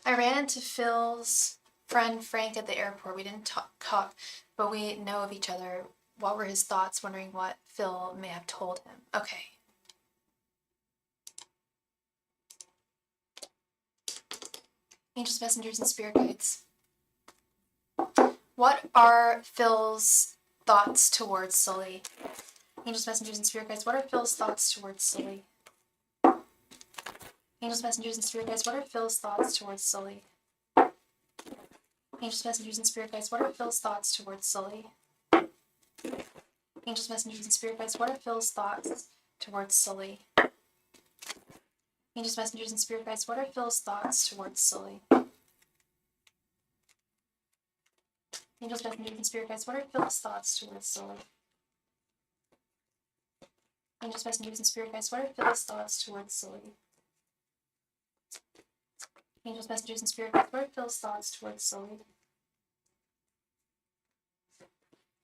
I ran into Phil's friend Frank at the airport. We didn't talk, but we know of each other. What were his thoughts? Wondering what Phil may have told him. Okay. Angels, messengers, and spirit guides. What are Phil's thoughts towards Sully? Angels, messengers, and spirit guides. What are Phil's thoughts towards Sully? Angels, messengers, and spirit guides. What are Phil's thoughts towards Sully? Angels, messengers, and spirit guides. What are Phil's thoughts towards Sully? Angels, messengers, and spirit guides. What are Phil's thoughts towards Sully? Angels, messengers, and spirit guides. What are Phil's thoughts towards Sully? Angels, messengers, and spirit guides. What are Phil's thoughts towards Sully? Angels, messengers, and spirit guides. What are Phil's thoughts towards Sully? Angels, messengers, and spirit guides. What are Phil's thoughts towards Sully?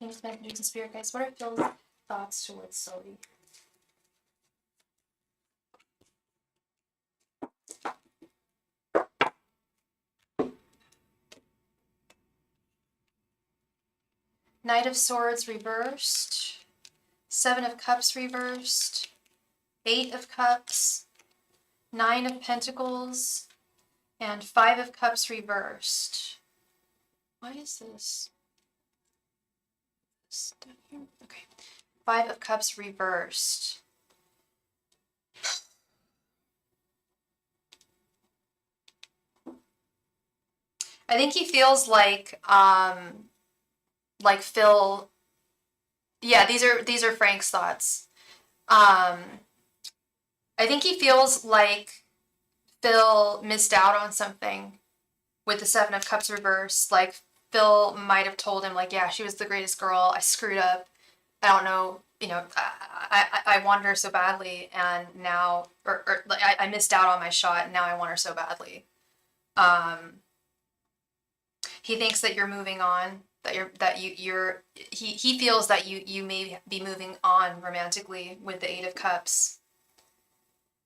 Angels, messengers, and spirit guides. What are Phil's thoughts towards Sully? Knight of Swords reversed. Seven of Cups reversed. Eight of Cups. Nine of Pentacles. And Five of Cups reversed. Why is this? Okay. Five of Cups reversed. I think he feels like Phil. Yeah, these are Frank's thoughts. Um, I think he feels like Phil missed out on something with the Seven of Cups reversed. Like Phil might have told him, like, yeah, she was the greatest girl. I screwed up. I don't know, I wanted her so badly, and now, or like, I missed out on my shot, and now I want her so badly. Um, he thinks that you're moving on, he feels that you may be moving on romantically with the Eight of Cups,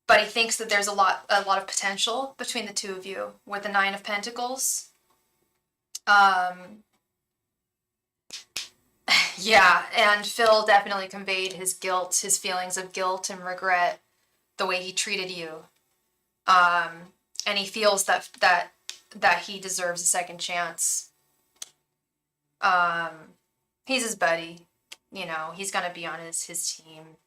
but he thinks that there's a lot of potential between the two of you with the Nine of Pentacles. Um, yeah, and Phil definitely conveyed his guilt, his feelings of guilt and regret, the way he treated you. And he feels that he deserves a second chance. He's his buddy, he's gonna be on his team.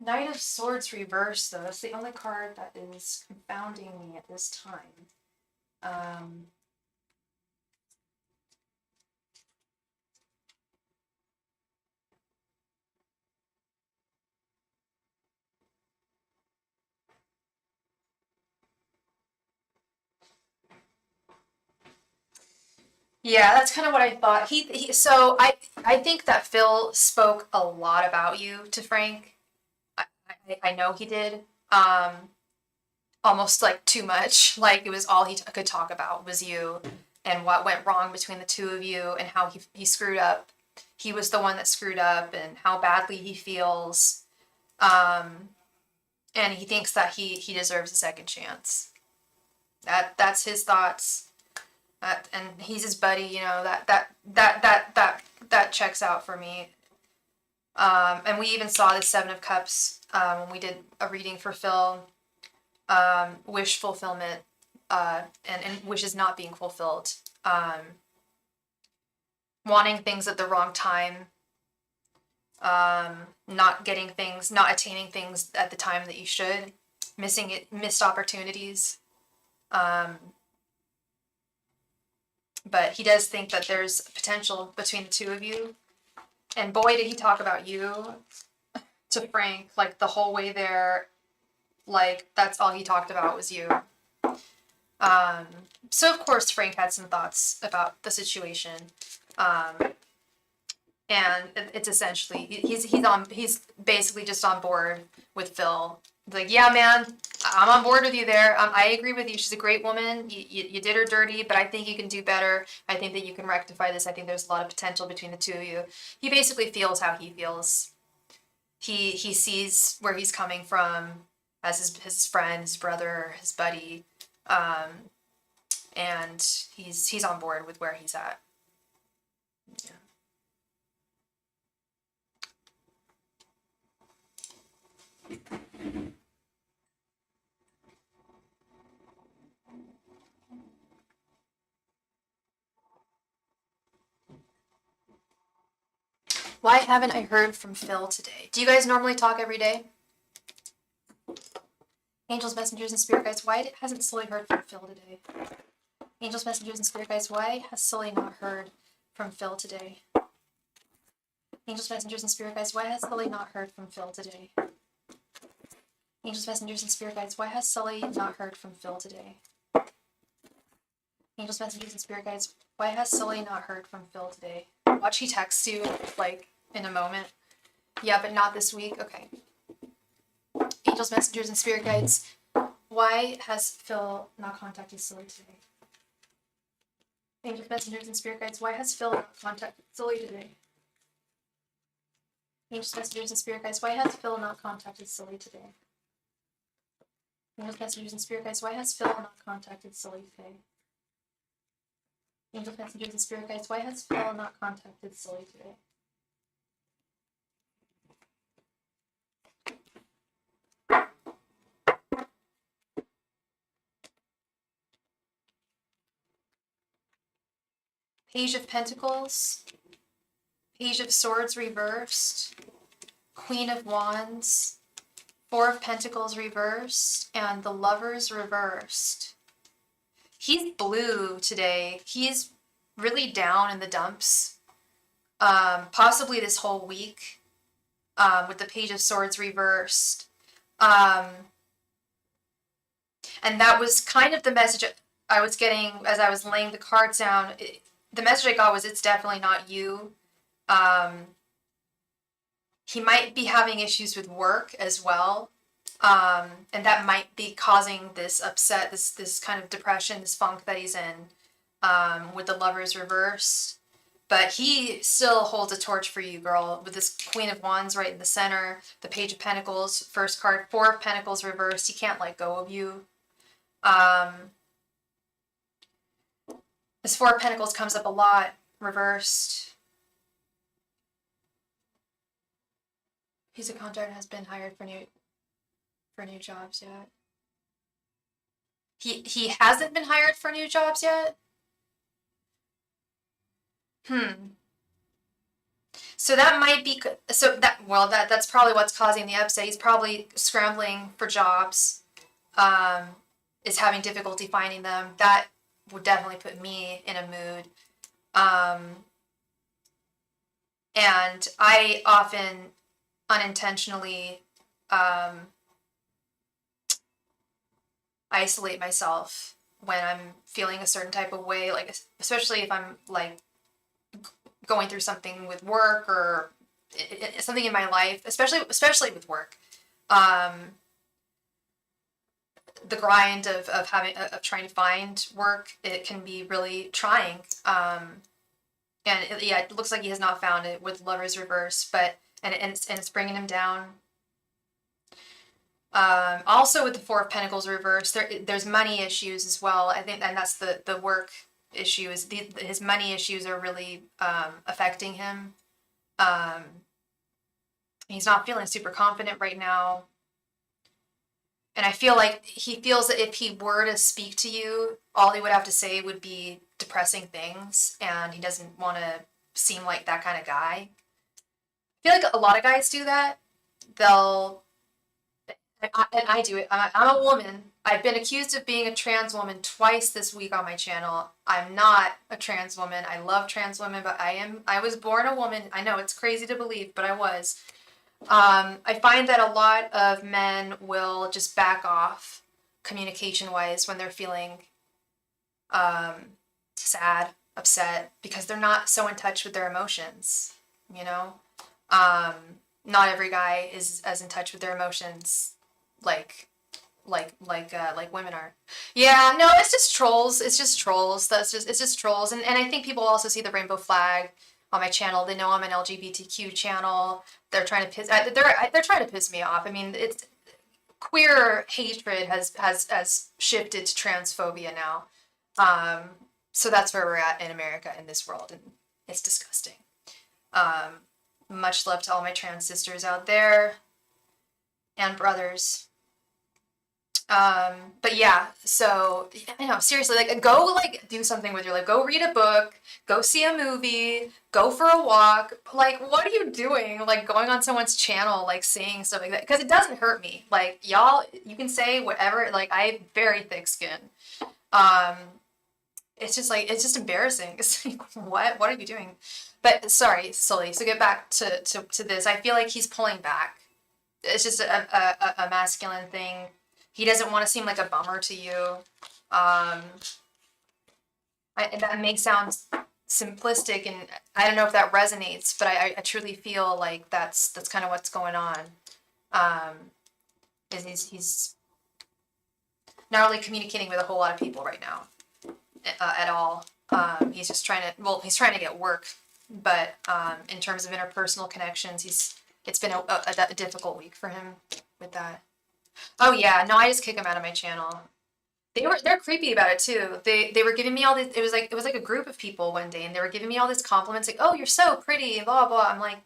Knight of Swords reversed, though. That's the only card that is confounding me at this time. Yeah, that's kind of what I thought. So I think that Phil spoke a lot about you to Frank. I know he did. Almost like too much. Like it was all he could talk about was you and what went wrong between the two of you and how he screwed up. He was the one that screwed up and how badly he feels. And he thinks that he deserves a second chance. That's his thoughts. And he's his buddy, that checks out for me. And we even saw the Seven of Cups when we did a reading for Phil. Wish fulfillment, and wishes not being fulfilled. Wanting things at the wrong time. Not getting things, not attaining things at the time that you should. Missed opportunities. But he does think that there's potential between the two of you. And boy, did he talk about you to Frank, like the whole way there. Like, that's all he talked about was you. So of course Frank had some thoughts about the situation. And it's essentially, he's basically just on board with Phil. Like, yeah, man, I'm on board with you there. I agree with you. She's a great woman. You did her dirty, but I think you can do better. I think that you can rectify this. I think there's a lot of potential between the two of you. He basically feels how he feels. He sees where he's coming from as his friend, his brother, his buddy, and he's on board with where he's at. Yeah. Why haven't I heard from Phil today? Do you guys normally talk every day? Angels, messengers, and spirit guides, why hasn't Sully heard from Phil today? Angels, messengers, and spirit guides, why has Sully not heard from Phil today? Angels, messengers, and spirit guides, why has Sully not heard from Phil today? Angels, messengers, and spirit guides, why has Sully not heard from Phil today? Angels, messengers, and spirit guides, why has Sully not heard from Phil today? Watch, he texts you, like, in a moment. Yeah, but not this week? Okay. Angels, messengers, and spirit guides, why has Phil not contacted Sully today? Angels, messengers, and spirit guides, why has Phil not contacted Sully today? Angels, messengers, and spirit guides, why has Phil not contacted Sully today? Angels, messengers, and spirit guides, why has Phil not contacted Sully today? Angels, messengers, and spirit guides, why has Phil not contacted Sully today? Page of Pentacles, Page of Swords reversed, Queen of Wands, Four of Pentacles reversed and the Lovers reversed. He's blue today. He's really down in the dumps. Possibly this whole week. With the Page of Swords reversed. And that was kind of the message I was getting as I was laying the cards down. The message I got was, it's definitely not you. He might be having issues with work as well. And that might be causing this upset, this kind of depression, this funk that he's in, with the Lovers reversed. But he still holds a torch for you, girl, with this Queen of Wands right in the center, the Page of Pentacles, first card, Four of Pentacles reversed. He can't let go of you. This Four of Pentacles comes up a lot, reversed. He's a contractor and has been hired for new jobs yet. He hasn't been hired for new jobs yet? So that might be, that's probably what's causing the upset. He's probably scrambling for jobs, is having difficulty finding them. That would definitely put me in a mood. And I often unintentionally isolate myself when I'm feeling a certain type of way, like especially if I'm like going through something with work or something in my life, especially with work. The grind of trying to find work, it can be really trying. It looks like he has not found it with Lovers reverse, but and it's bringing him down. Also with the Four of Pentacles reverse, there's money issues as well. I think, and that's the work issue, is his money issues are really affecting him. He's not feeling super confident right now. And I feel like he feels that if he were to speak to you, all he would have to say would be depressing things, and he doesn't want to seem like that kind of guy. I feel like a lot of guys do that. And I do it. I'm a woman. I've been accused of being a trans woman twice this week on my channel. I'm not a trans woman. I love trans women, but I was born a woman. I know it's crazy to believe, but I was. I find that a lot of men will just back off communication-wise when they're feeling sad, upset, because they're not so in touch with their emotions, you know? Not every guy is as in touch with their emotions like women are. Yeah, no, it's just trolls. It's just trolls. It's just trolls. And I think people also see the rainbow flag on my channel. They know I'm an LGBTQ channel. They're trying to they're trying to piss me off. I mean, it's queer hatred has shifted to transphobia now. So that's where we're at in America, in this world, and it's disgusting. Much love to all my trans sisters out there and brothers. But yeah, so I know, seriously, like, go like do something with your life. Go read a book, go see a movie, go for a walk. Like, what are you doing? Like, going on someone's channel, like saying stuff like that, because it doesn't hurt me. Like, y'all, you can say whatever. Like, I have very thick skin. It's just like, it's just embarrassing. It's like, what are you doing? But sorry, Sully. So get back to this. I feel like he's pulling back. It's just a masculine thing. He doesn't want to seem like a bummer to you. And that may sound simplistic, and I don't know if that resonates, but I truly feel like that's kind of what's going on. Is he's not really communicating with a whole lot of people right now at all. He's just trying to get work, but in terms of interpersonal connections, it's been a difficult week for him with that. Oh yeah, no, I just kick them out of my channel. They're creepy about it too. They were giving me all this. It was like a group of people one day, and they were giving me all these compliments, like, "Oh, you're so pretty," blah blah. I'm like,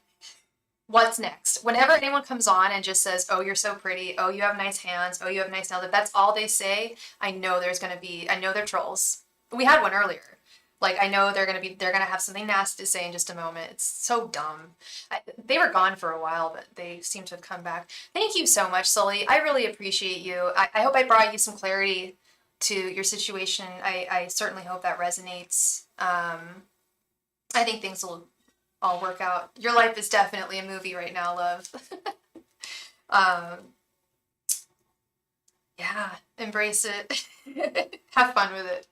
what's next? Whenever anyone comes on and just says, "Oh, you're so pretty," "Oh, you have nice hands," "Oh, you have nice nails," if that's all they say, I know they're trolls. We had one earlier. Like, I know they're gonna have something nasty to say in just a moment. It's so dumb. They were gone for a while, but they seem to have come back. Thank you so much, Sully. I really appreciate you. I hope I brought you some clarity to your situation. I certainly hope that resonates. I think things will all work out. Your life is definitely a movie right now, love. um, yeah, embrace it. Have fun with it.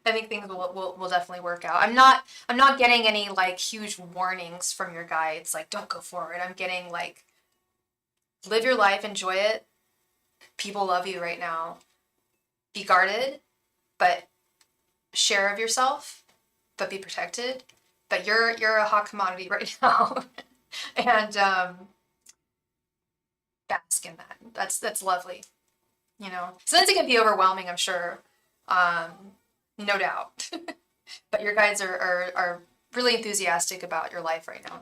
I think things will definitely work out. I'm not getting any like huge warnings from your guides like don't go forward. I'm getting like live your life, enjoy it. People love you right now. Be guarded, but share of yourself, but be protected. But you're a hot commodity right now. And bask in that. That's lovely. You know. Sometimes it can be overwhelming, I'm sure. No doubt. But your guides are really enthusiastic about your life right now.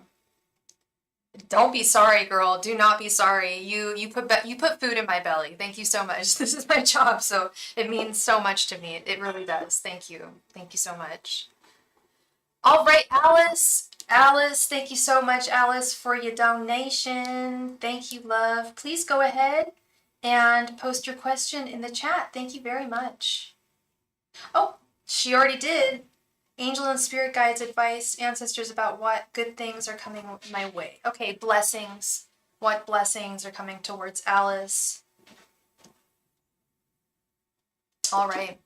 Don't be sorry, girl. Do not be sorry. You put food in my belly. Thank you so much. This is my job, so it means so much to me. It really does. Thank you. Thank you so much. All right, Alice. Alice, thank you so much, Alice, for your donation. Thank you, love. Please go ahead and post your question in the chat. Thank you very much. Oh, she already did. Angel and spirit guides advice, ancestors about what good things are coming my way. Okay, blessings. What blessings are coming towards Alice? All right.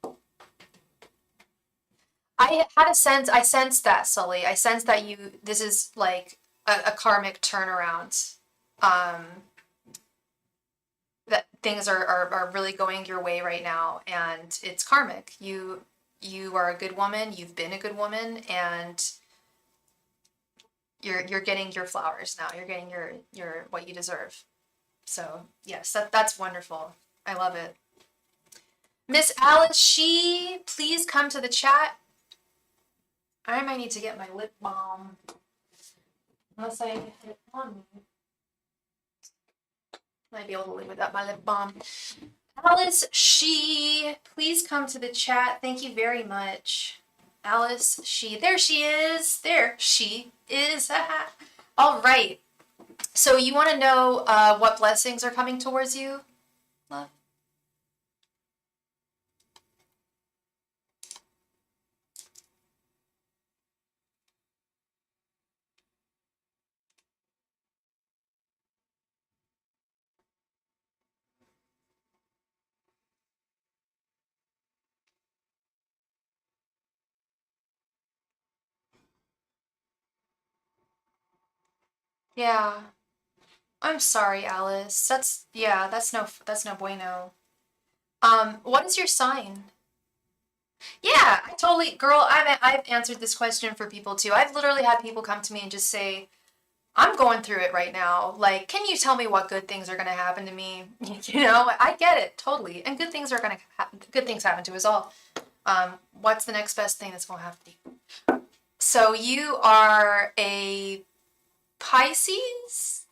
I had a sense, I sensed that, Sully. I sensed that this is like a karmic turnaround. That things are really going your way right now, and it's karmic. You are a good woman, you've been a good woman, and you're getting your flowers now. You're getting your what you deserve. So yes, that's wonderful. I love it. Miss Alice please come to the chat. I might need to get my lip balm. Unless I get it on me. Might be able to live without my lip balm. Alice please come to the chat. Thank you very much. Alice there she is. There she is. All right. So you want to know what blessings are coming towards you, love? Yeah. I'm sorry, Alice. That's no bueno. What is your sign? Yeah, I totally, girl, I've answered this question for people too. I've literally had people come to me and just say, I'm going through it right now. Like, can you tell me what good things are going to happen to me? You know, I get it, totally. And good things are going to happen. Good things happen to us all. What's the next best thing that's going to happen to you? So you are a Pisces?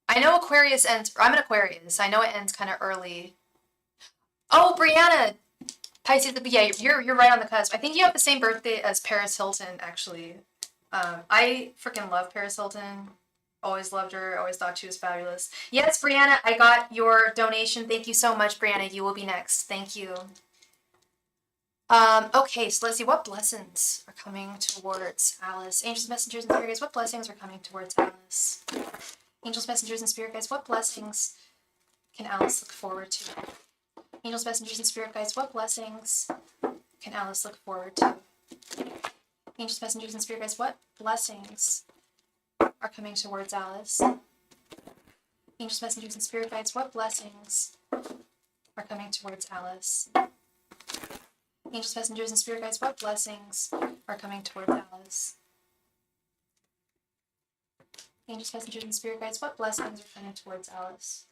I know Aquarius ends, I'm an Aquarius. I know it ends kind of early. Oh, Brianna, Pisces, yeah, you're right on the cusp. I think you have the same birthday as Paris Hilton, actually. I freaking love Paris Hilton. Always loved her. Always thought she was fabulous. Yes, Brianna, I got your donation. Thank you so much, Brianna. You will be next. Thank you. Okay, so let's see. What blessings are coming towards Alice? Angels, messengers, and spirit guides, what blessings are coming towards Alice? Angels, messengers, and spirit guides, what blessings can Alice look forward to? Angels, messengers, and spirit guides, what blessings can Alice look forward to? Angels, messengers, and spirit guides, what blessings are coming towards Alice? Angels, messengers, and spirit guides, what blessings are coming towards Alice? Angels, messengers, and spirit guides, what blessings are coming towards Alice? Angels, messengers, and spirit guides, what blessings are coming towards Alice?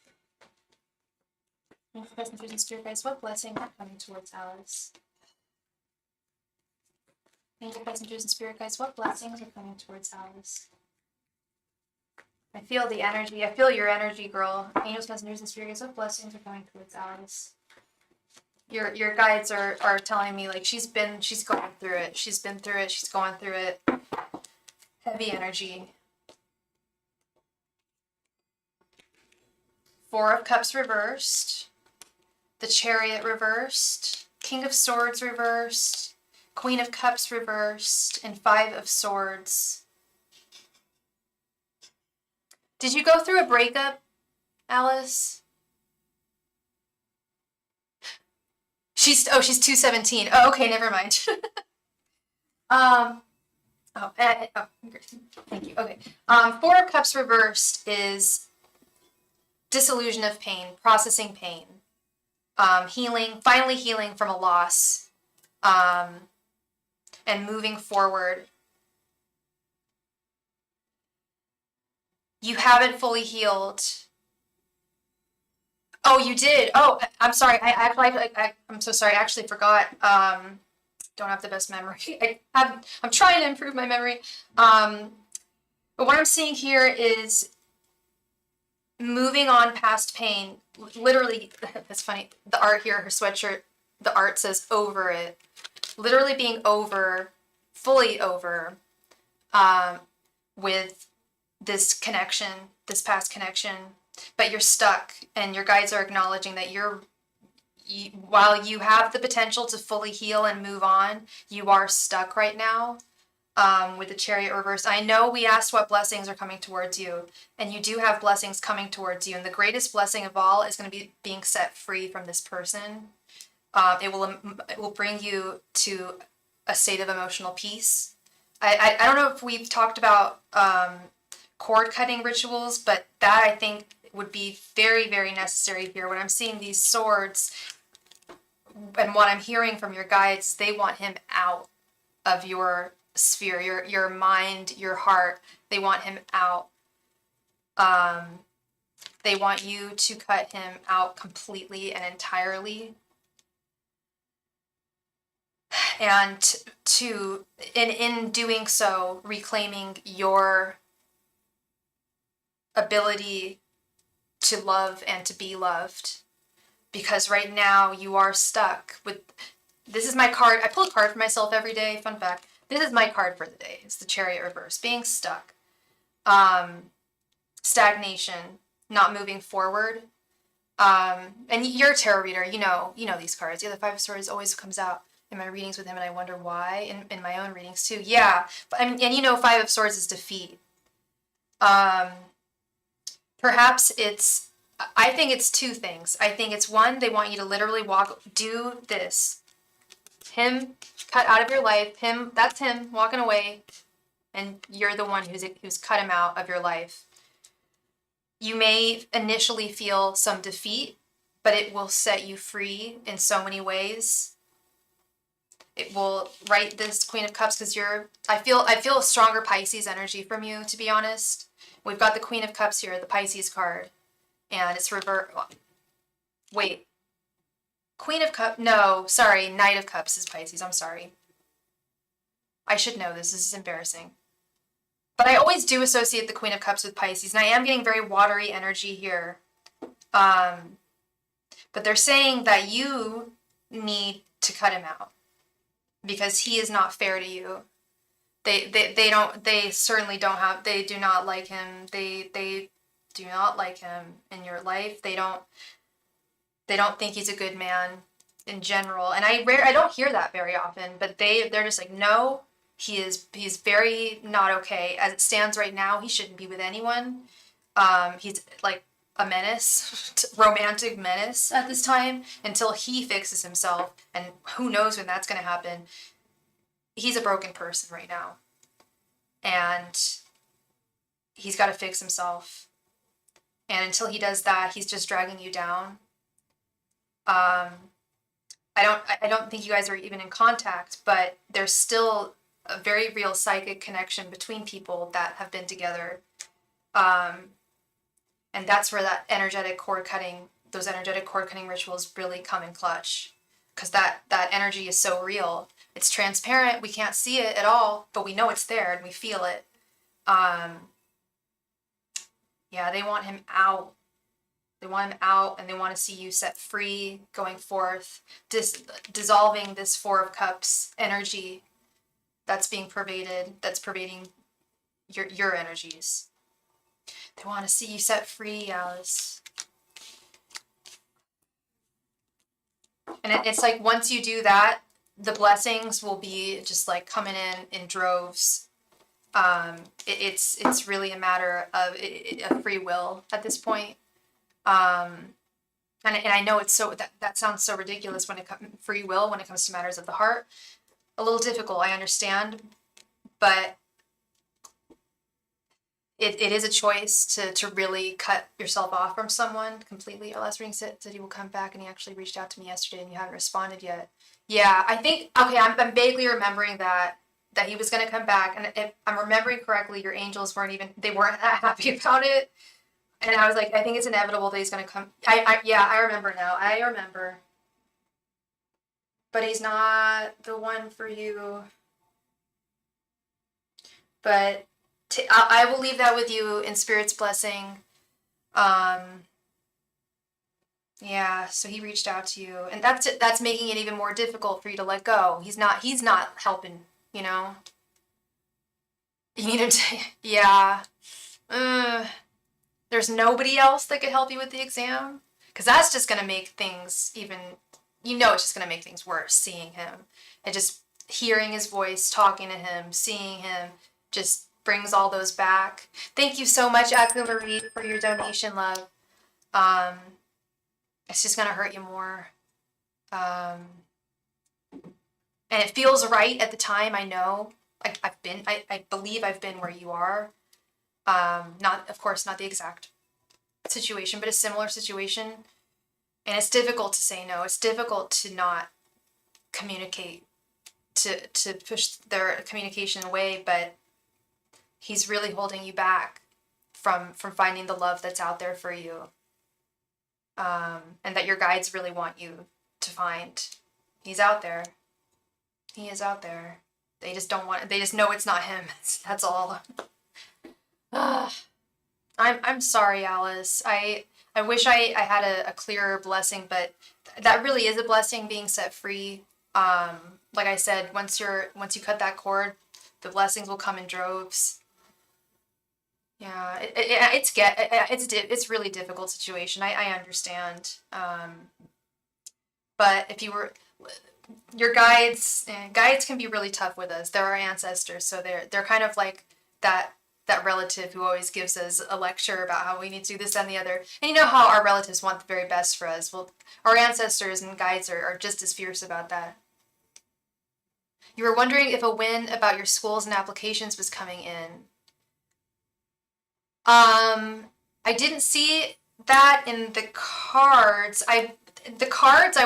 Angels, messengers, and spirit guides, what blessings are coming towards Alice? Angels, messengers, and spirit guides, what blessings are coming towards Alice? I feel the energy. I feel your energy, girl. Angels, messengers, and spirit guides, what blessings are coming towards Alice? Your guides are telling me like she's going through it. She's been through it. She's going through it. Heavy energy. Four of Cups reversed. The Chariot reversed. King of Swords reversed. Queen of Cups reversed. And Five of Swords. Did you go through a breakup, Alice? She's 217. Oh, okay, never mind. Thank you. Okay. Four of Cups reversed is disillusion of pain, processing pain, healing, finally healing from a loss, and moving forward. You haven't fully healed. Oh, you did. Oh, I'm sorry. I'm so sorry. I actually forgot. Don't have the best memory. I'm trying to improve my memory. But what I'm seeing here is moving on past pain. Literally, that's funny. The art here, her sweatshirt, the art says over it. Literally being over, fully over, with this connection, this past connection. But you're stuck, and your guides are acknowledging that while you have the potential to fully heal and move on, you are stuck right now, with the Chariot reversed. I know we asked what blessings are coming towards you, and you do have blessings coming towards you. And the greatest blessing of all is going to be being set free from this person. It will bring you to a state of emotional peace. I don't know if we've talked about cord cutting rituals, but that I think would be very, very necessary here. When I'm seeing these swords and what I'm hearing from your guides, they want him out of your sphere, your mind, your heart. They want him out. They want you to cut him out completely and entirely. And in doing so, reclaiming your ability to love and to be loved. Because right now you are stuck with, this is my card. I pull a card for myself every day. Fun fact. This is my card for the day. It's the Chariot reverse. Being stuck. Stagnation. Not moving forward. And you're a tarot reader. You know these cards. The Five of Swords always comes out in my readings with him, and I wonder why in my own readings too. Yeah. But I mean, and Five of Swords is defeat. Perhaps I think it's two things. I think it's one, they want you to literally do this. Him cut out of your life, that's him walking away, and you're the one who's cut him out of your life. You may initially feel some defeat, but it will set you free in so many ways. It will write this Queen of Cups because I feel a stronger Pisces energy from you, to be honest. We've got the Queen of Cups here, the Pisces card, and it's wait, Queen of Cups, no, sorry, Knight of Cups is Pisces, I'm sorry. I should know this is embarrassing. But I always do associate the Queen of Cups with Pisces, and I am getting very watery energy here. But they're saying that you need to cut him out because he is not fair to you. They certainly don't have, they do not like him. They do not like him in your life. They don't think he's a good man in general. And I don't hear that very often, but they're just like, no, he's very not okay. As it stands right now, he shouldn't be with anyone. He's like a menace, romantic menace at this time until he fixes himself. And who knows when that's going to happen. He's a broken person right now, and he's got to fix himself. And until he does that, he's just dragging you down. I don't think you guys are even in contact, but there's still a very real psychic connection between people that have been together. And that's where those energetic cord cutting rituals really come in clutch. Because that energy is so real. It's transparent. We can't see it at all, but we know it's there and we feel it. Yeah, they want him out. They want him out, and they want to see you set free, going forth, dissolving this Four of Cups energy that's being pervaded, that's pervading your energies. They want to see you set free, Alice. And it's like once you do that, the blessings will be just like coming in droves. It's really a matter of a free will at this point. And I know it's so that sounds so ridiculous when it comes free will when it comes to matters of the heart. A little difficult, I understand, but it is a choice to really cut yourself off from someone completely. Our last reading said he will come back, and he actually reached out to me yesterday, and you haven't responded yet. Yeah, I think, okay, I'm vaguely remembering that he was going to come back, and if I'm remembering correctly, your angels weren't that happy about it. And I was like, I think it's inevitable that he's going to come. Yeah, I remember now. I remember. But he's not the one for you. But I will leave that with you in Spirit's blessing. Yeah, so he reached out to you, and that's making it even more difficult for you to let go. He's not helping, you know. You need him to, yeah. There's nobody else that could help you with the exam, because that's just gonna make things even, it's just gonna make things worse. Seeing him and just hearing his voice, talking to him, seeing him, just brings all those back. Thank you so much, Aku Marie, for your donation, love. It's just gonna hurt you more. And it feels right at the time, I know. I believe I've been where you are. Not, of course, not the exact situation, but a similar situation. And it's difficult to say no. It's difficult to not communicate, to push their communication away, but he's really holding you back from finding the love that's out there for you. And that your guides really want you to find. He's out there. He is out there. They just know it's not him. That's all. I'm sorry, Alice. I wish I had a clearer blessing, but that really is a blessing, being set free. Like I said, once you cut that cord, the blessings will come in droves. Yeah, it's really difficult situation. I understand. But if you were, your guides can be really tough with us. They're our ancestors, so they're kind of like that relative who always gives us a lecture about how we need to do this and the other. And you know how our relatives want the very best for us. Well, our ancestors and guides are just as fierce about that. You were wondering if a win about your schools and applications was coming in. I didn't see that in the cards. I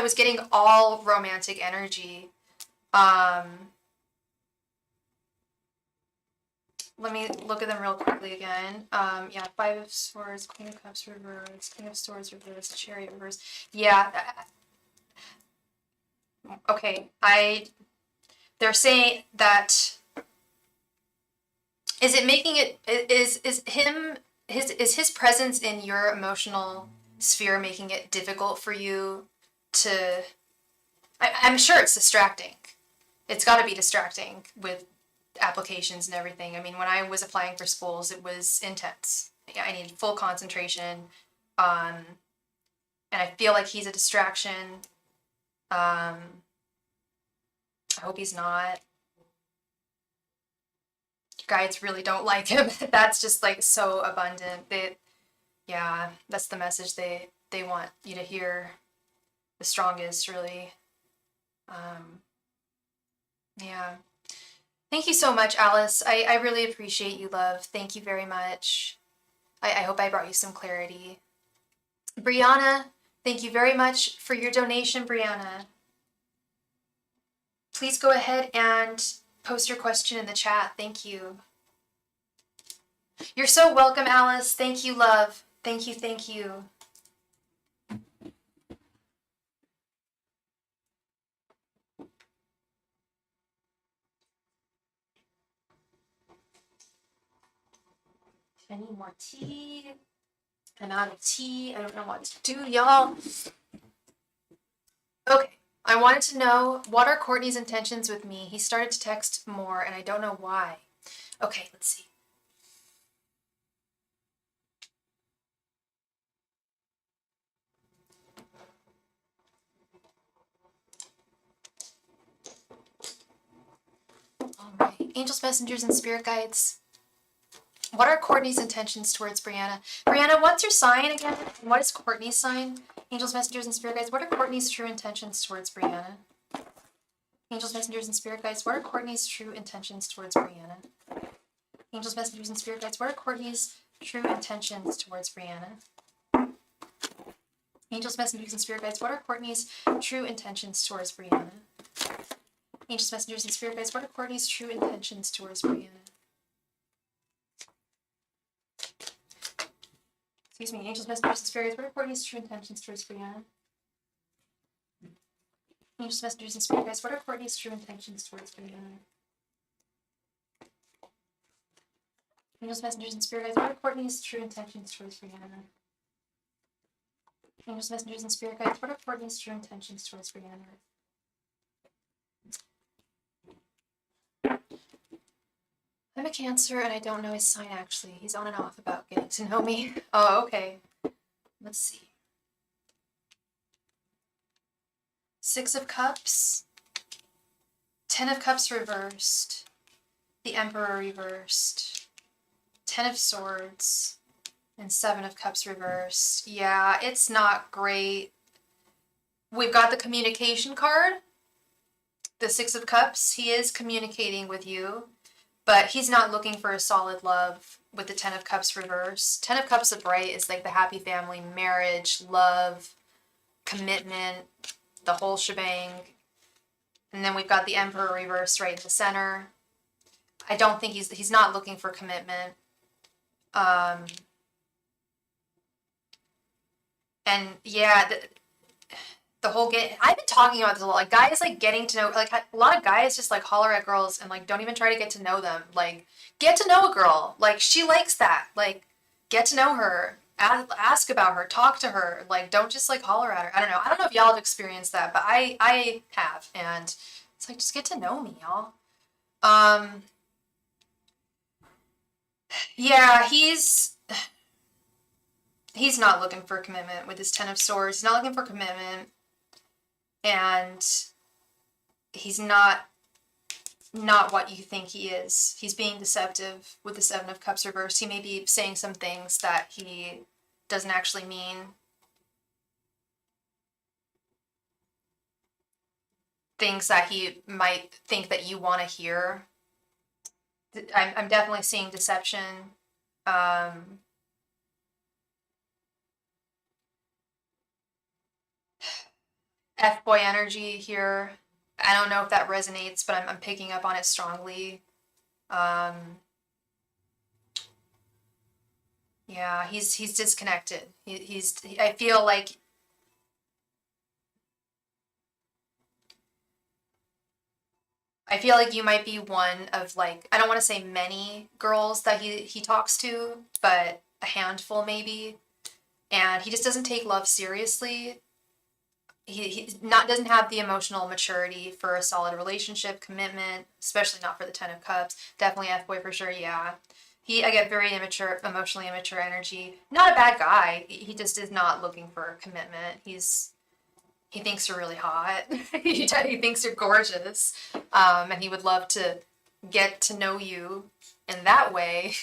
was getting all romantic energy. Let me look at them real quickly again. Yeah, Five of Swords, Queen of Cups reversed, King of Swords reversed, Chariot reversed. Yeah. Okay, they're saying that, is it making it, is his presence in your emotional sphere making it difficult for you to, I'm sure it's distracting. It's got to be distracting with applications and everything. I mean, when I was applying for schools, it was intense. I needed full concentration. And I feel like he's a distraction. I hope he's not. Guides really don't like him. That's just like so abundant. Yeah, that's the message they want you to hear the strongest, really. Yeah. Thank you so much, Alice. I really appreciate you, love. Thank you very much. I hope I brought you some clarity. Brianna, thank you very much for your donation, Brianna. Please go ahead and post your question in the chat. Thank you. You're so welcome, Alice. Thank you, love. Thank you, thank you. I need more tea. I'm out of tea. I don't know what to do, y'all. Okay. I wanted to know, what are Courtney's intentions with me? He started to text more, and I don't know why. Okay, let's see. All right. Angels, messengers, and spirit guides. What are Courtney's intentions towards Brianna? Brianna, what's your sign again? What is Courtney's sign? Angels, messengers, and spirit guides. What are Courtney's true intentions towards Brianna? Angels, messengers, and spirit guides. What are Courtney's true intentions towards Brianna? Angels, messengers, and spirit guides. What are Courtney's true intentions towards Brianna? Angels, messengers, and spirit guides. What are Courtney's true intentions towards Brianna? Angels, messengers, and spirit guides. What are Courtney's true intentions towards Brianna? Excuse me. Angels, messengers, and spirit guides. What are Courtney's true intentions towards Brianna? Angels, messengers, and spirit guides. What are Courtney's true intentions towards Brianna? Angels, messengers, and spirit guides. What are Courtney's true intentions towards Brianna? Angels, messengers, and spirit guides. What are Courtney's true intentions towards Brianna? I'm a Cancer, and I don't know his sign actually. He's on and off about getting to know me. Oh, okay. Let's see. 6 of Cups, 10 of Cups reversed, the Emperor reversed, 10 of Swords, and 7 of Cups reversed. Yeah, it's not great. We've got the communication card, the 6 of Cups. He is communicating with you, but he's not looking for a solid love with the 10 of Cups reversed. 10 of Cups upright is like the happy family, marriage, love, commitment, the whole shebang. And then we've got the Emperor reversed right in the center. I don't think he's not looking for commitment. And yeah, the whole I've been talking about this a lot. Like guys like getting to know, like a lot of guys just like holler at girls and like don't even try to get to know them. Like get to know a girl. Like she likes that. Like get to know her. Ask about her. Talk to her. Like don't just like holler at her. I don't know. I don't know if y'all have experienced that, but I have, and it's like just get to know me, y'all. Yeah, he's not looking for commitment with his 10 of Swords. He's not looking for commitment, and he's not what you think he is. He's being deceptive with the 7 of Cups reversed. He may be saying some things that he doesn't actually mean. Things that he might think that you want to hear. I'm definitely seeing deception. F-boy energy here. I don't know if that resonates, but I'm picking up on it strongly. Yeah, he's disconnected. I feel like you might be one of like, I don't want to say many girls that he talks to, but a handful maybe. And he just doesn't take love seriously. He doesn't have the emotional maturity for a solid relationship, commitment, especially not for the 10 of Cups. Definitely F-boy for sure, yeah. I get very immature, emotionally immature energy. Not a bad guy. He just is not looking for commitment. He thinks you're really hot. He thinks you're gorgeous. And he would love to get to know you in that way,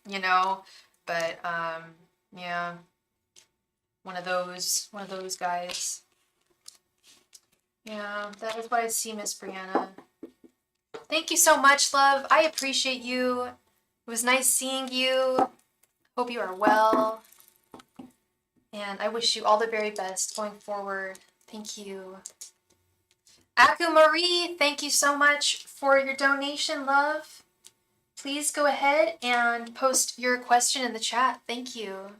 you know. But yeah, one of those guys. Yeah, that is what I see, Miss Brianna. Thank you so much, love. I appreciate you. It was nice seeing you. Hope you are well. And I wish you all the very best going forward. Thank you. Aku Marie, thank you so much for your donation, love. Please go ahead and post your question in the chat. Thank you.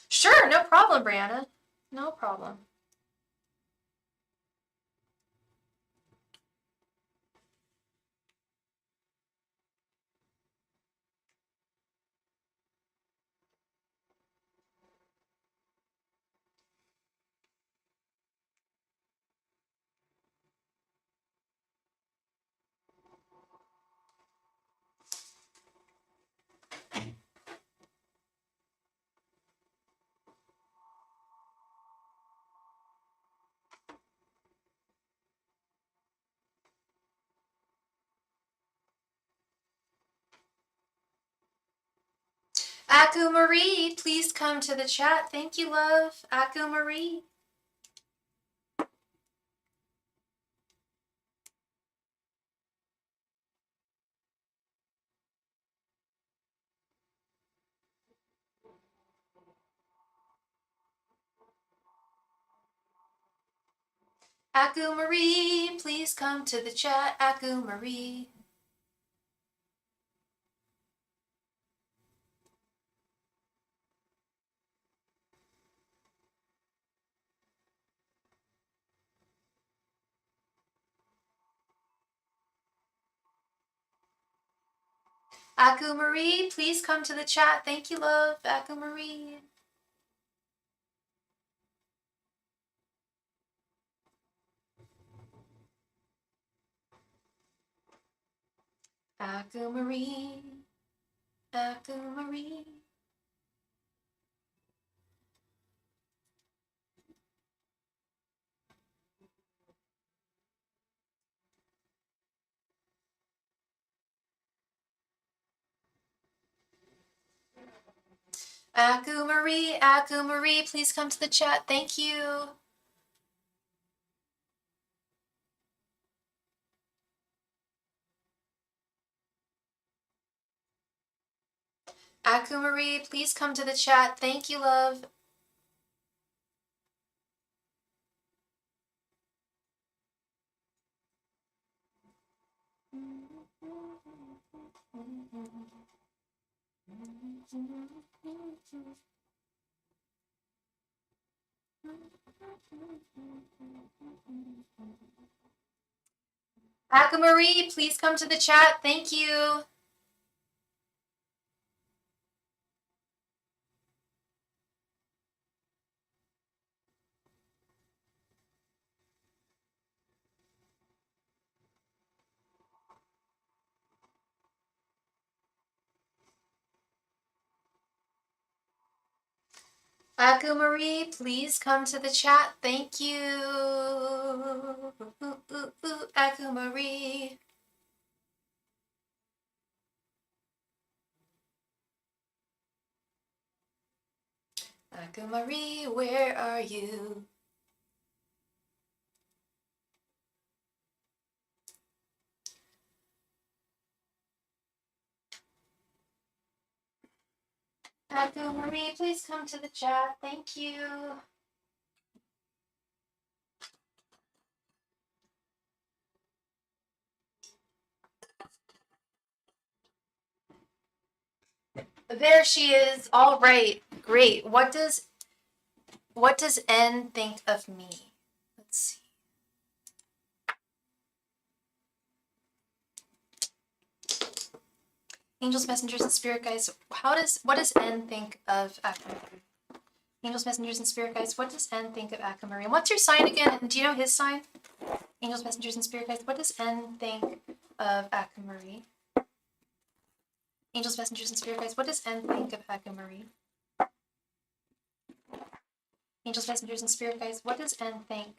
Sure, no problem, Brianna. No problem. Aku Marie, please come to the chat. Thank you, love. Aku Marie. Aku Marie, please come to the chat. Aku Marie. Aku Marie, please come to the chat. Thank you, love. Aku Marie. Aku Marie. Aku Marie. Aku Marie, please come to the chat. Thank you. Aku Marie, please come to the chat. Thank you, love. Aku Marie, please come to the chat. Thank you. Aku Marie, please come to the chat. Thank you. Aku Marie. Aku Marie, where are you? Aku Marie, please come to the chat. Thank you. There she is. All right. Great. What does N think of me? Let's see. Angels, messengers, and spirit guides. What does N think of Aku Marie? Angels, messengers, and spirit guides. What does N think of Aku Marie? And what's your sign again? Do you know his sign? Angels, messengers, and spirit guides. What does N think of Aku Marie? Angels, messengers, and spirit guides. What does N think of Aku Marie? Angels, messengers, and spirit guides. What does N think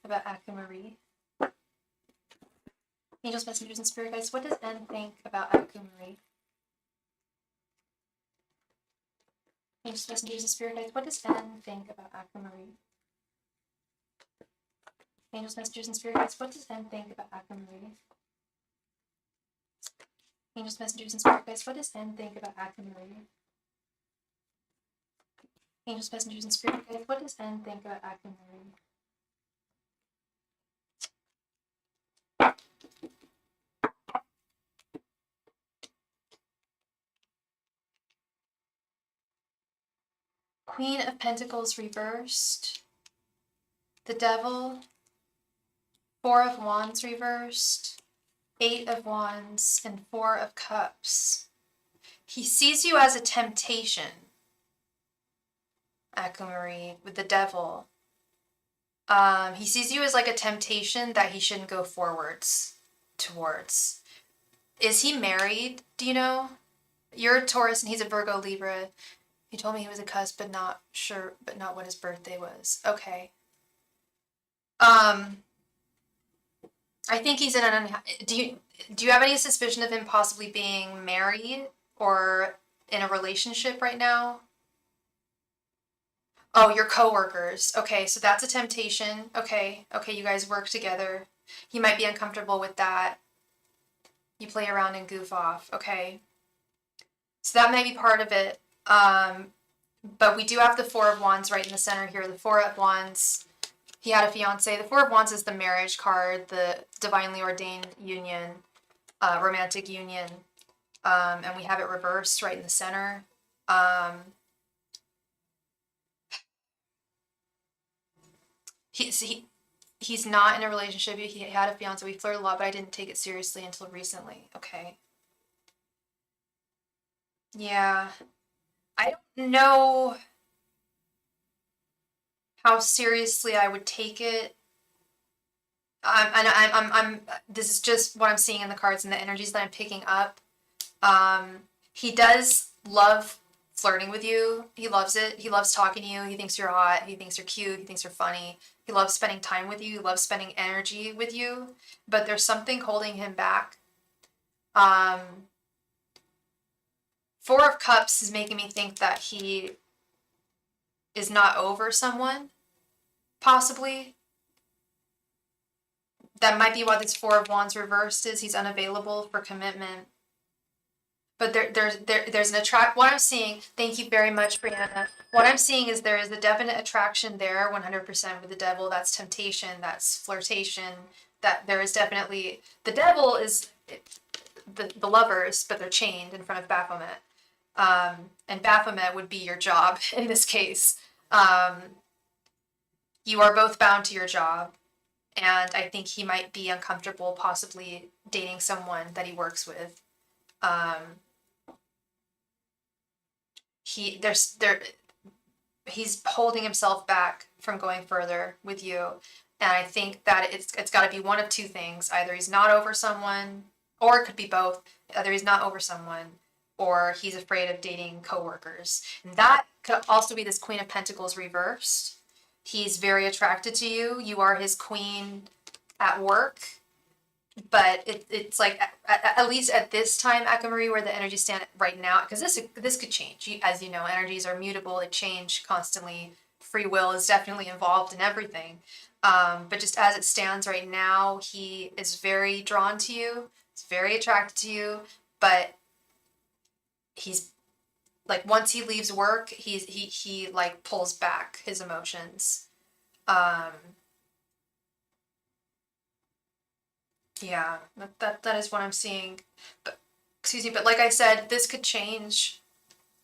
about Aku Marie? Angels, messengers, and spirit guides. What does N think about Aku Marie? Angels, messengers, and spirit guides. What does N think about Aku Marie? Angels, messengers, and spirit guides. What does N think about Aku Marie? Angels, messengers, and spirit guides. What does N think about Aku Marie? Angels, messengers, and spirit guides. What does N think about Aku Marie? Queen of Pentacles reversed. The Devil. Four of Wands reversed. Eight of Wands and Four of Cups. He sees you as a temptation, Aku Marie, with the Devil. He sees you as like a temptation that he shouldn't go forwards towards. Is he married? Do you know? You're a Taurus and he's a Virgo Libra. He told me he was a cusp, but not sure, but not what his birthday was. Okay. I think he's in an do you have any suspicion of him possibly being married or in a relationship right now. Oh, your coworkers. Okay, so that's a temptation. Okay, you guys work together. He might be uncomfortable with that. You play around and goof off. Okay. So that may be part of it. But we do have the Four of Wands right in the center here. The Four of Wands. He had a fiance. The Four of Wands is the marriage card, the divinely ordained union, romantic union. And we have it reversed right in the center. He's not in a relationship. He had a fiance. We flirted a lot, but I didn't take it seriously until recently. Okay. Yeah. I don't know how seriously I would take it. This is just what I'm seeing in the cards and the energies that I'm picking up. He does love flirting with you. He loves it. He loves talking to you. He thinks you're hot. He thinks you're cute. He thinks you're funny. He loves spending time with you. He loves spending energy with you. But there's something holding him back. Four of Cups is making me think that he is not over someone, possibly. That might be why this Four of Wands reversed is he's unavailable for commitment. But there's an what I'm seeing, thank you very much, Brianna. What I'm seeing is there is a definite attraction there, 100% with the devil. That's temptation, that's flirtation, that there is definitely, the devil is the lovers, but they're chained in front of Baphomet. And Baphomet would be your job in this case. You are both bound to your job. And I think he might be uncomfortable possibly dating someone that he works with. He's holding himself back from going further with you. And I think that it's got to be one of two things. Either he's not over someone, or it could be both. Either he's not over someone, or he's afraid of dating coworkers. And that could also be this Queen of Pentacles reversed. He's very attracted to you. You are his queen at work. But it's like, at least at this time, Akamarie, where the energies stand right now, because this could change. As you know, energies are mutable. They change constantly. Free will is definitely involved in everything. But just as it stands right now, he is very drawn to you. He's very attracted to you. But he's like, once he leaves work, he like pulls back his emotions. Yeah, that is what I'm seeing. But excuse me, but like I said, this could change.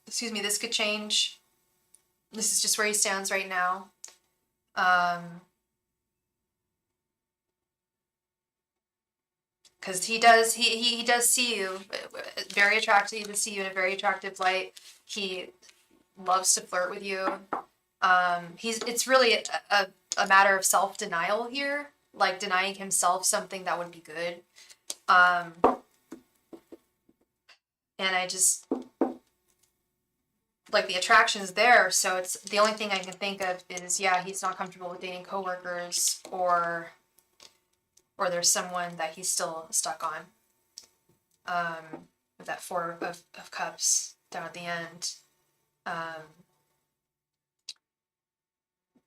Excuse me, this could change. This is just where he stands right now. Because he does see you very attractive. He does see you in a very attractive light. He loves to flirt with you. It's really a matter of self-denial here, like denying himself something that would be good. And I just, like, the attraction's there, so it's the only thing I can think of is, yeah, he's not comfortable with dating coworkers, or there's someone that he's still stuck on. With that Four of Cups down at the end.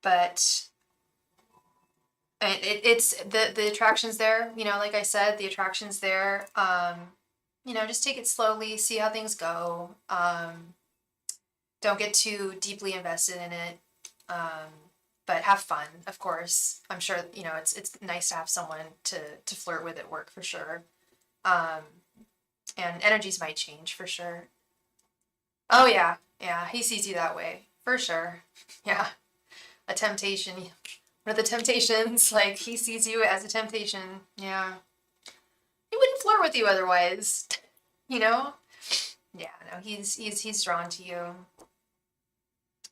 But it's the attraction's there, you know, like I said, the attraction's there. You know, just take it slowly, see how things go. Don't get too deeply invested in it. But have fun, of course. I'm sure, you know, it's nice to have someone to flirt with at work for sure. And energies might change for sure. Oh yeah, he sees you that way for sure. Yeah, a temptation. One of the temptations, like, he sees you as a temptation. Yeah, he wouldn't flirt with you otherwise. You know? Yeah, no, he's drawn to you.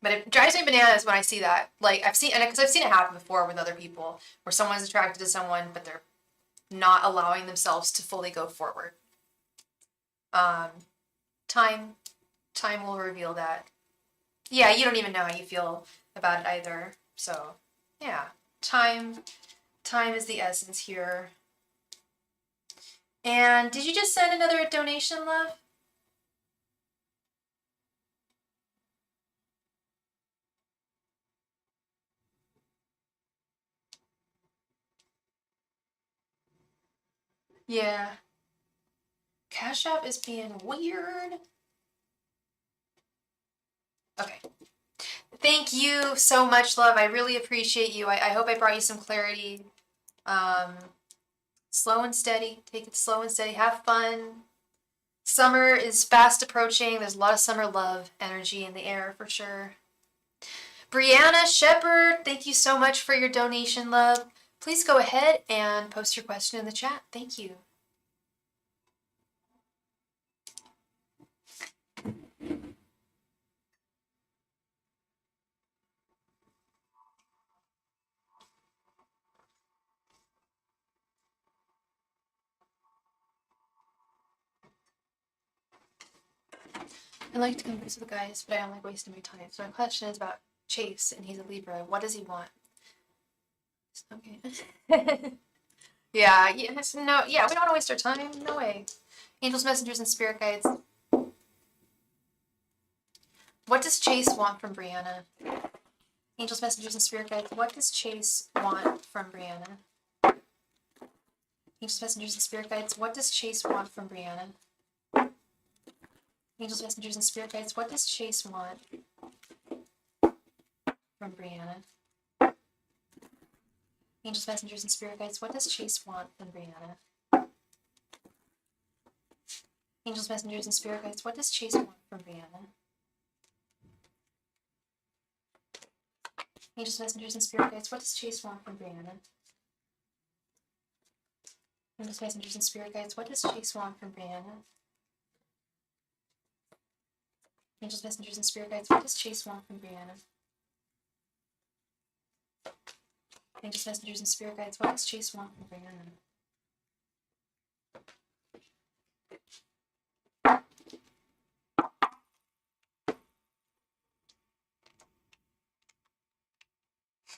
But it drives me bananas when I see that. Like, because I've seen it happen before with other people, where someone's attracted to someone, but they're not allowing themselves to fully go forward. Time will reveal that. Yeah, you don't even know how you feel about it either. So, yeah, time is the essence here. And did you just send another donation, love? Yeah. Cash App is being weird. Okay. Thank you so much, love. I really appreciate you. I hope I brought you some clarity. Slow and steady. Take it slow and steady. Have fun. Summer is fast approaching. There's a lot of summer love energy in the air for sure. Brianna Shepherd, thank you so much for your donation, love. Please go ahead and post your question in the chat. Thank you. I like to converse with guys, but I don't like wasting my time. So my question is about Chase, and he's a Libra. What does he want? Okay. Yeah, yes, no, yeah, we don't want to waste our time. No way. Angels, messengers, and spirit guides. What does Chase want from Brianna? Angels, messengers, and spirit guides. What does Chase want from Brianna? Angels, messengers, and spirit guides. What does Chase want from Brianna? Angels, messengers, and spirit guides. What does Chase want from Brianna? Angels, messengers, and spirit guides. What does Chase want from Brianna? Angels, messengers, and spirit guides. What does Chase want from Brianna? Angels, messengers, and spirit guides. What does Chase want from Brianna? Angels, messengers, and spirit guides. What does Chase want from Brianna? Angels, messengers, and spirit guides. What does Chase want from Brianna? Angels, messengers, and spirit guides. What does Chase want from Brianna?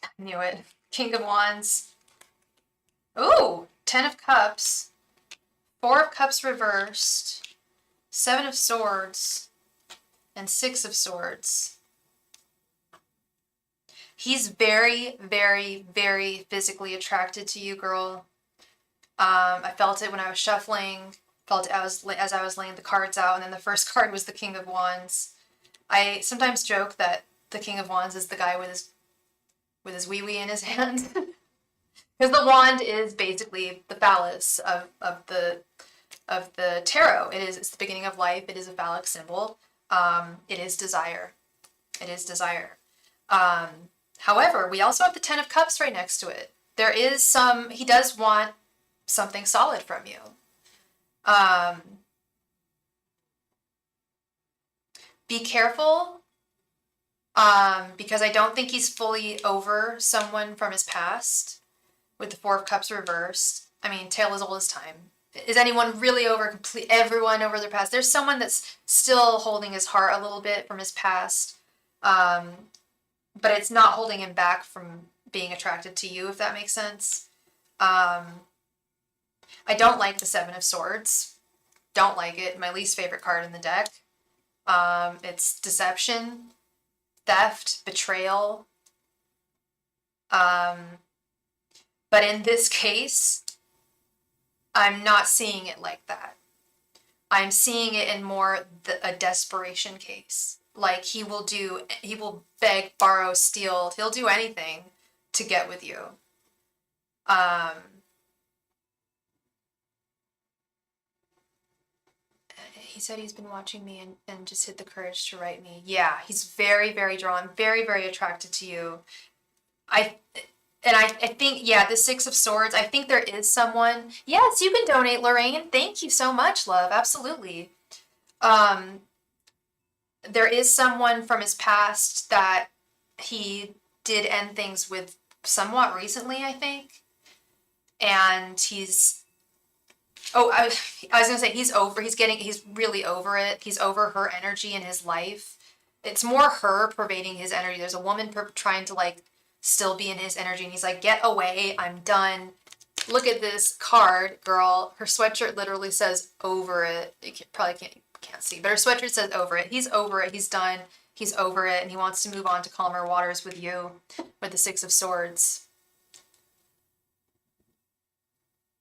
I knew it. King of Wands. Ooh, 10 of Cups. 4 of Cups reversed. 7 of Swords. And 6 of Swords. He's very, very, very physically attracted to you, girl. I felt it when I was shuffling. Felt it as I was laying the cards out, and then the first card was the King of Wands. I sometimes joke that the King of Wands is the guy with his wee-wee in his hand. Because the wand is basically the phallus of the tarot. It's the beginning of life. It is a phallic symbol. It is desire. It is desire. However, we also have the 10 of Cups right next to it. He does want something solid from you. Be careful, because I don't think he's fully over someone from his past with the 4 of Cups reversed. I mean, tale as old as time. Is anyone really over everyone over their past? There's someone that's still holding his heart a little bit from his past, but it's not holding him back from being attracted to you, if that makes sense. I don't like the 7 of Swords. Don't like it. My least favorite card in the deck. It's deception, theft, betrayal. But in this case, I'm not seeing it like that. I'm seeing it in more a desperation case. Like he will beg, borrow, steal. He'll do anything to get with you. He said he's been watching me and just hit the courage to write me. Yeah, he's very, very drawn, very, very attracted to you. I think, yeah, the 6 of Swords, I think there is someone. Yes, you can donate, Lorraine. Thank you so much, love. Absolutely. There is someone from his past that he did end things with somewhat recently, I think. And I was gonna say he's really over it. He's over her energy in his life. It's more her pervading his energy. There's a woman trying to like still be in his energy, and he's like, get away, I'm done. Look at this card, girl. Her sweatshirt literally says over it. You can't see, but her sweatshirt says over it. He's over it, he's done, he's over it, and he wants to move on to calmer waters with you, with the 6 of Swords.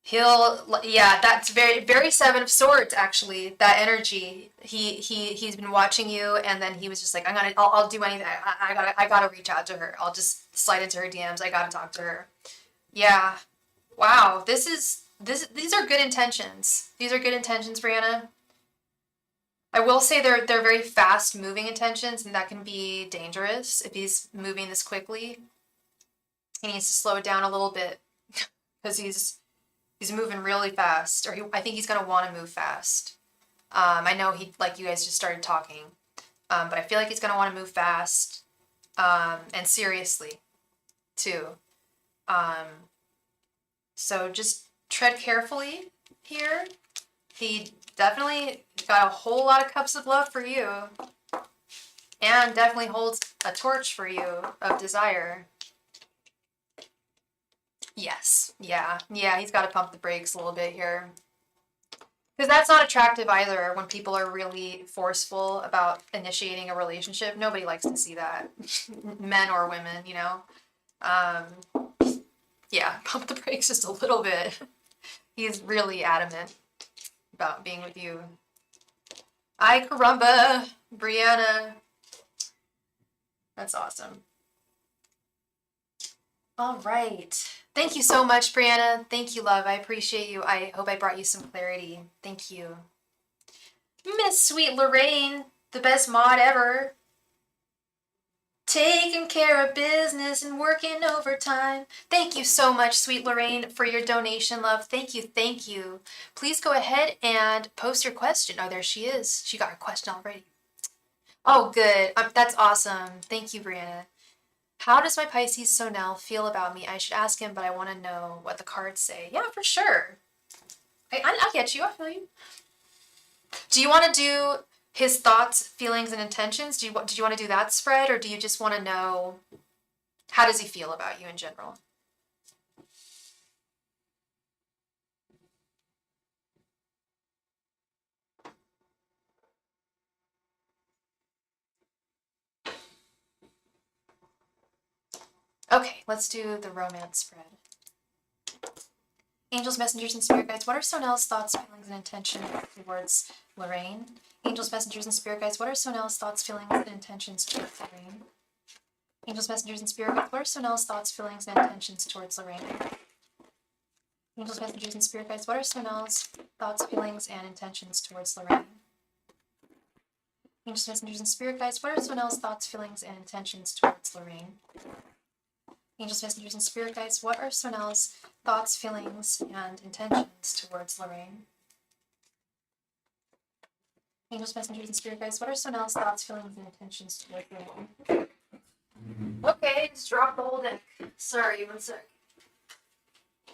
Yeah, that's very, very Seven of Swords, actually. That energy. He's been watching you, and then he was just like, I'll do anything. I gotta reach out to her. I'll just slide into her DMs. I gotta talk to her. Yeah. Wow. These are good intentions. These are good intentions, Brianna. I will say they're very fast moving intentions, and that can be dangerous if he's moving this quickly. He needs to slow it down a little bit because he's moving really fast, or I think he's gonna want to move fast. I know like you guys just started talking, but I feel like he's gonna want to move fast, and seriously, too. Um, so just tread carefully here. He definitely got a whole lot of cups of love for you, and definitely holds a torch for you of desire. Yes, yeah, he's got to pump the brakes a little bit here. Because that's not attractive either when people are really forceful about initiating a relationship. Nobody likes to see that. Men or women, you know? Yeah, pump the brakes just a little bit. He's really adamant about being with you. Ay, caramba, Brianna. That's awesome. All right. Thank you so much, Brianna. Thank you, love. I appreciate you. I hope I brought you some clarity. Thank you. Miss Sweet Lorraine, the best mod ever. Taking care of business and working overtime. Thank you so much, Sweet Lorraine, for your donation, love. Thank you, thank you. Please go ahead and post your question. Oh, there she is. She got her question already. Oh, good. That's awesome. Thank you, Brianna. How does my Pisces Sonel feel about me? I should ask him, but I want to know what the cards say. Yeah, for sure. I get you. I feel you. Do you want to do his thoughts, feelings, and intentions? Did you want to do that spread, or do you just want to know how does he feel about you in general? Okay, let's do the romance spread. Angels, messengers, and spirit guides, what are Sonel's thoughts, feelings, and intentions towards Lorraine? Angels, messengers, and spirit guides, what are Sonel's thoughts, feelings, and intentions towards Lorraine? Angels, messengers, and spirit guides, what are Sonel's thoughts, feelings, and intentions towards Lorraine? Angels, messengers, and spirit guides, what are Sonel's thoughts, feelings, and intentions towards Lorraine? Angels, messengers, and spirit guides, what are Sonel's thoughts, feelings, and intentions towards Lorraine? Angels, messengers, and spirit guides, what are Sonel's thoughts, feelings, and intentions towards Lorraine? Angels, messengers, and spirit guides, what are Sonel's thoughts, feelings, and intentions towards Lorraine? Okay, just drop the whole deck. Sorry, one sec.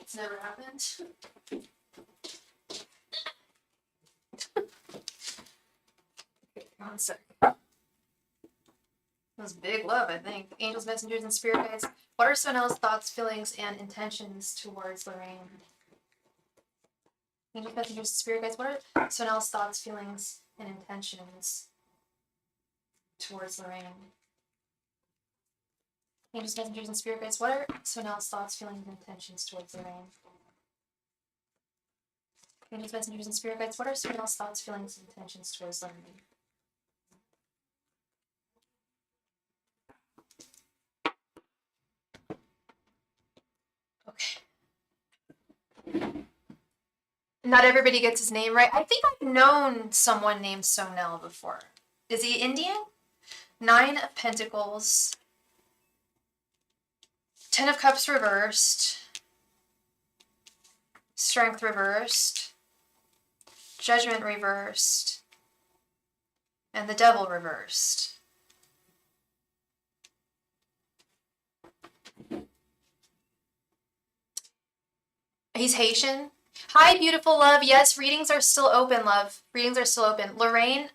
It's never happened. Okay, one sec. That was big love, I think. Angels, messengers, and spirit guides, what are Sonel's thoughts, feelings, and intentions towards Lorraine? Angels, messengers, and spirit guides, what are Sonel's thoughts, feelings, and intentions towards Lorraine? Angels, messengers, and spirit guides, what are Sonel's thoughts, feelings, and intentions towards Lorraine? Angels, messengers, and spirit guides, what are Sonel's thoughts, feelings, and intentions towards Lorraine? Okay. Not everybody gets his name right. I think I've known someone named Sonel before. Is he Indian? 9 of Pentacles. 10 of Cups reversed. Strength reversed. Judgment reversed. And the Devil reversed. He's Haitian. Hi, beautiful love. Yes, readings are still open, love. Readings are still open. Lorraine,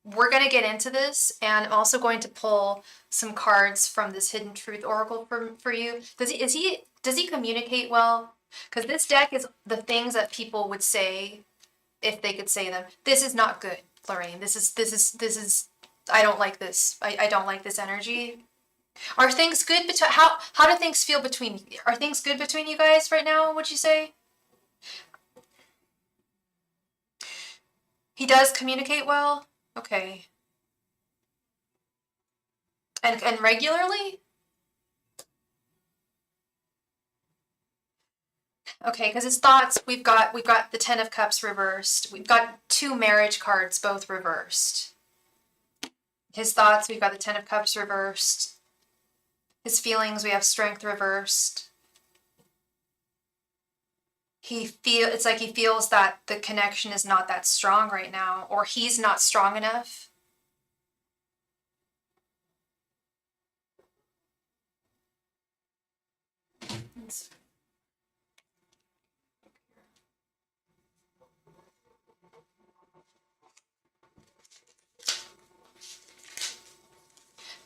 we're going to get into this, and I'm also going to pull some cards from this Hidden Truth Oracle for you. Does he communicate well? Because this deck is the things that people would say if they could say them. This is not good, Lorraine. This is I don't like this. I don't like this energy. Are things good between how do things feel between are things good between you guys right now, would you say? He does communicate well? Okay. And regularly? Okay, because his thoughts, we've got the Ten of Cups reversed. We've got two marriage cards both reversed. His thoughts, we've got the Ten of Cups reversed. His feelings, we have Strength reversed. It's like he feels that the connection is not that strong right now, or he's not strong enough.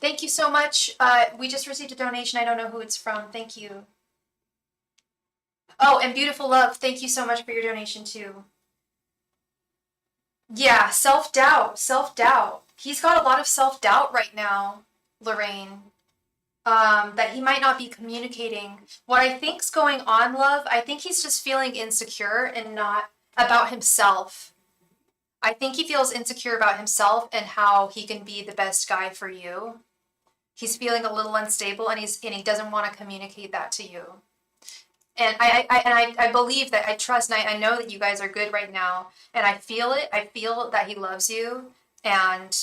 Thank you so much. We just received a donation. I don't know who it's from. Thank you. Oh, and Beautiful Love, thank you so much for your donation too. Yeah, self-doubt, self-doubt. He's got a lot of self-doubt right now, Lorraine. That he might not be communicating. What I think's going on, love, I think he's just feeling insecure and not about himself. I think he feels insecure about himself and how he can be the best guy for you. He's feeling a little unstable and he doesn't want to communicate that to you. And I believe that, I trust, and I know that you guys are good right now, and I feel it. I feel that he loves you and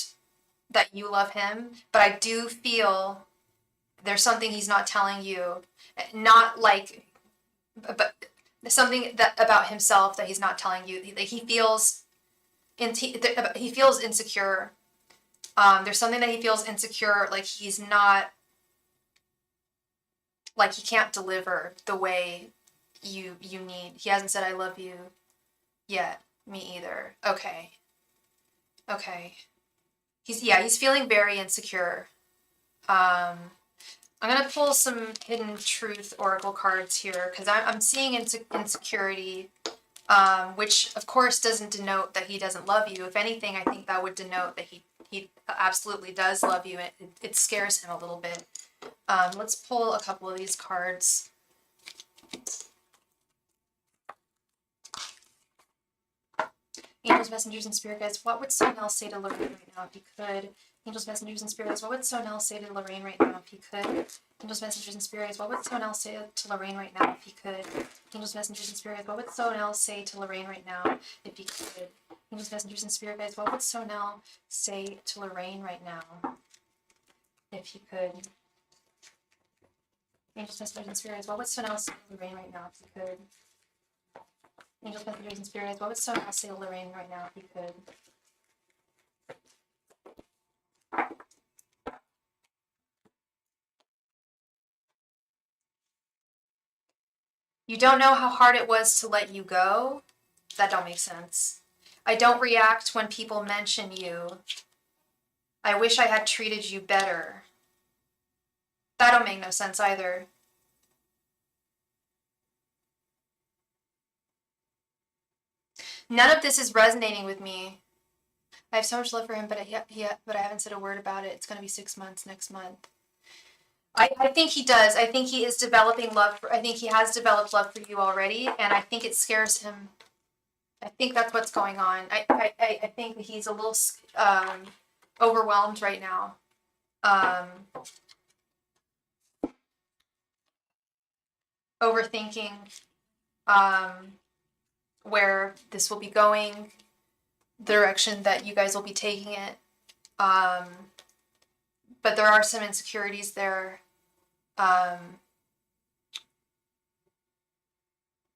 that you love him, but I do feel there's something he's not telling you, not like, but something that about himself that he's not telling you. He feels he feels insecure. There's something that he feels insecure, like he's not, like he can't deliver the way you need. He hasn't said I love you yet. Me either. Okay. Okay. He's feeling very insecure. I'm gonna pull some hidden truth oracle cards here because I'm seeing insecurity, which of course doesn't denote that he doesn't love you. If anything, I think that would denote that he absolutely does love you. It scares him a little bit. Let's pull a couple of these cards. Angels, messengers, and spirit guides, what would someone else say to Lorraine right now if he could? Angels, messengers, and spirit guides, what would someone else say to Lorraine right now if he could? Angels, messengers, and spirit guides, what would someone else say to Lorraine right now if he could? Angels, messengers, and spirit guides, what would someone else say to Lorraine right now if he could? Angels, messengers, and spirit guides, what would someone else say to Lorraine right now if he could? Angels, messengers, and spirit guides, what would someone else say to Lorraine right now if he could? Angels, messengers, and spirit guides, what would someone else say to Lorraine right now if he could? You don't know how hard it was to let you go? That don't make sense. I don't react when people mention you. I wish I had treated you better. That don't make no sense either. None of this is resonating with me. I have so much love for him, but I haven't said a word about it. It's gonna be 6 months next month. I think he does. I think he is developing love. I think he has developed love for you already, and I think it scares him. I think that's what's going on. I think he's a little overwhelmed right now. Overthinking where this will be going, the direction that you guys will be taking it. But there are some insecurities there.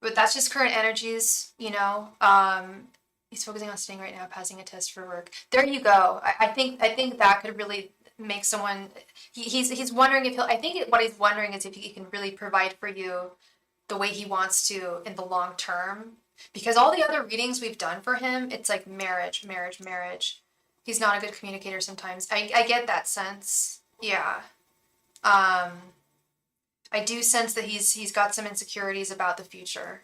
But that's just current energies, you know. He's focusing on staying right now, passing a test for work. There you go. I think that could really make someone. He's wondering if he'll. I think what he's wondering is if he can really provide for you the way he wants to in the long term. Because all the other readings we've done for him, it's like marriage, marriage, marriage. He's not a good communicator sometimes. I get that sense. Yeah. I do sense that he's got some insecurities about the future.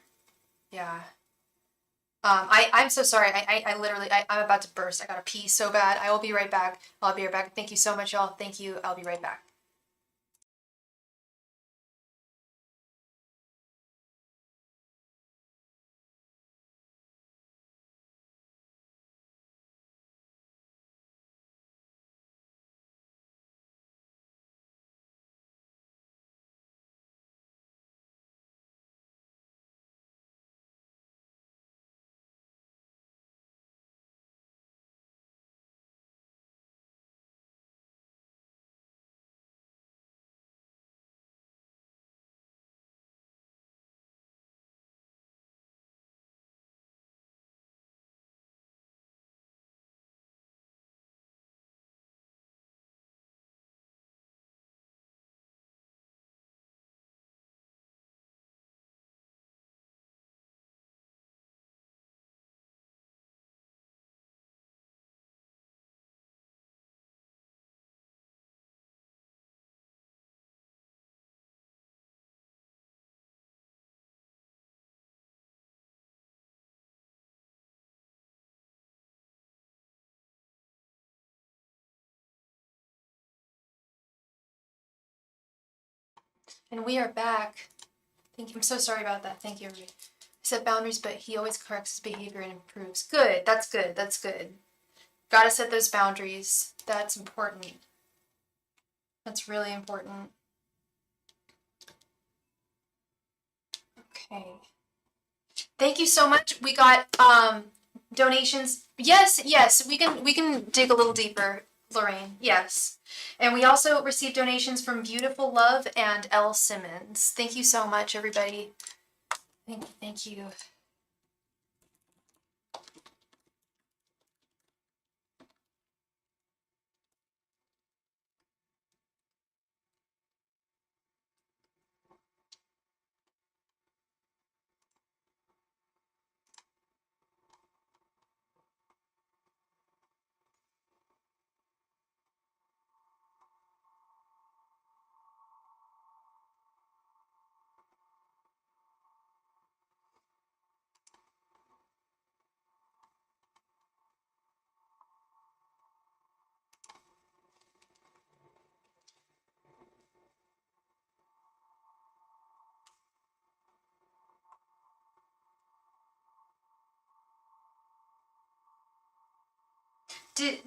Yeah. I'm so sorry. I literally, I'm about to burst. I gotta pee so bad. I will be right back. I'll be right back. Thank you so much, y'all. Thank you. I'll be right back. And we are back. Thank you. I'm so sorry about that. Thank you, everybody. I set boundaries, but he always corrects his behavior and improves. Good. That's good. That's good. Gotta set those boundaries. That's important. That's really important. Okay. Thank you so much. We got donations. Yes, yes. We can dig a little deeper, Lorraine. Yes. And we also received donations from Beautiful Love and L. Simmons. Thank you so much, everybody. Thank you.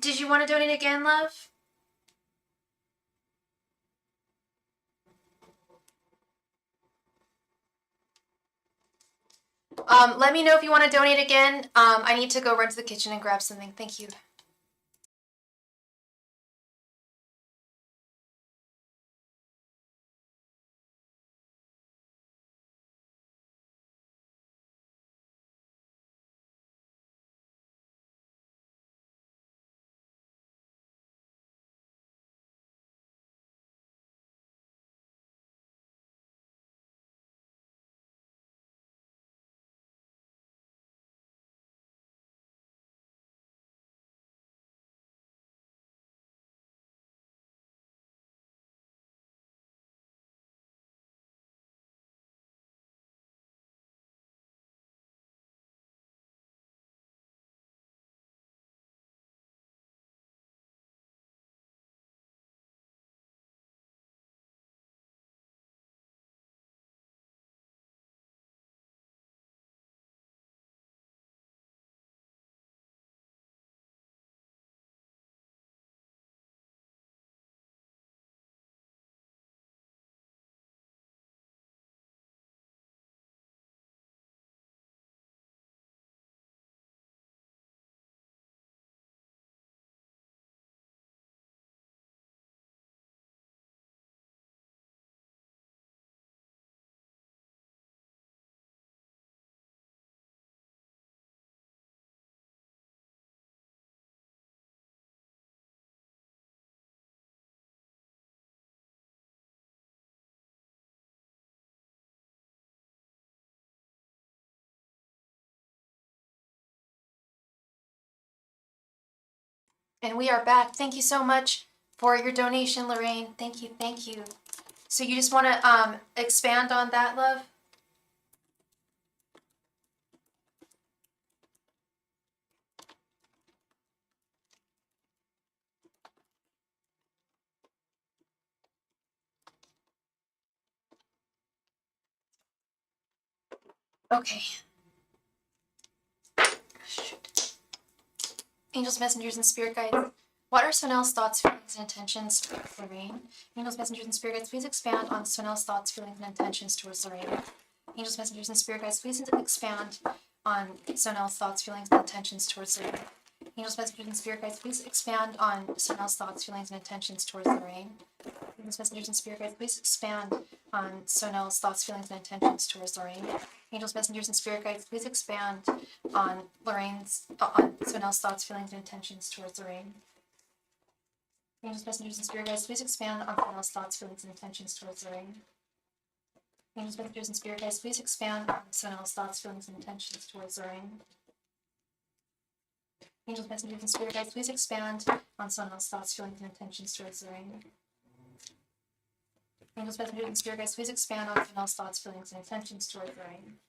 Did you want to donate again, love? Let me know if you want to donate again. I need to go run to the kitchen and grab something. Thank you. And we are back. Thank you so much for your donation, Lorraine. Thank you. Thank you. So you just want to expand on that, love? Okay. Shoot. Angels, messengers, and spirit guides. What are Sonel's thoughts, feelings, and intentions for Lorraine? Angels, messengers, and spirit guides, please expand on Sonel's thoughts, feelings, and intentions towards Lorraine. Angels, messengers, and spirit guides, please expand on Sonel's thoughts, feelings, and intentions towards Lorraine. Angels, messengers, and spirit guides, please expand on Sonel's thoughts, feelings, and intentions towards Lorraine. Angels, messengers, and spirit guides, please expand on Sonel's thoughts, feelings, and intentions towards Lorraine. Angels, messengers, and spirit guides, please expand on Sonel's thoughts, feelings, and intentions towards Lorraine. Angels, messengers, and spirit guides, please expand on Sonel's thoughts, feelings, and intentions towards Lorraine. Angels, messengers, and spirit guides, please expand on Sonel's thoughts, feelings, and intentions towards Lorraine. Angels, messengers, and spirit guides, please expand on Sonel's thoughts, feelings, and intentions towards Lorraine. Angels, messengers, and spirit guides, please expand on Sonel's thoughts, feelings, and intentions towards Lorraine.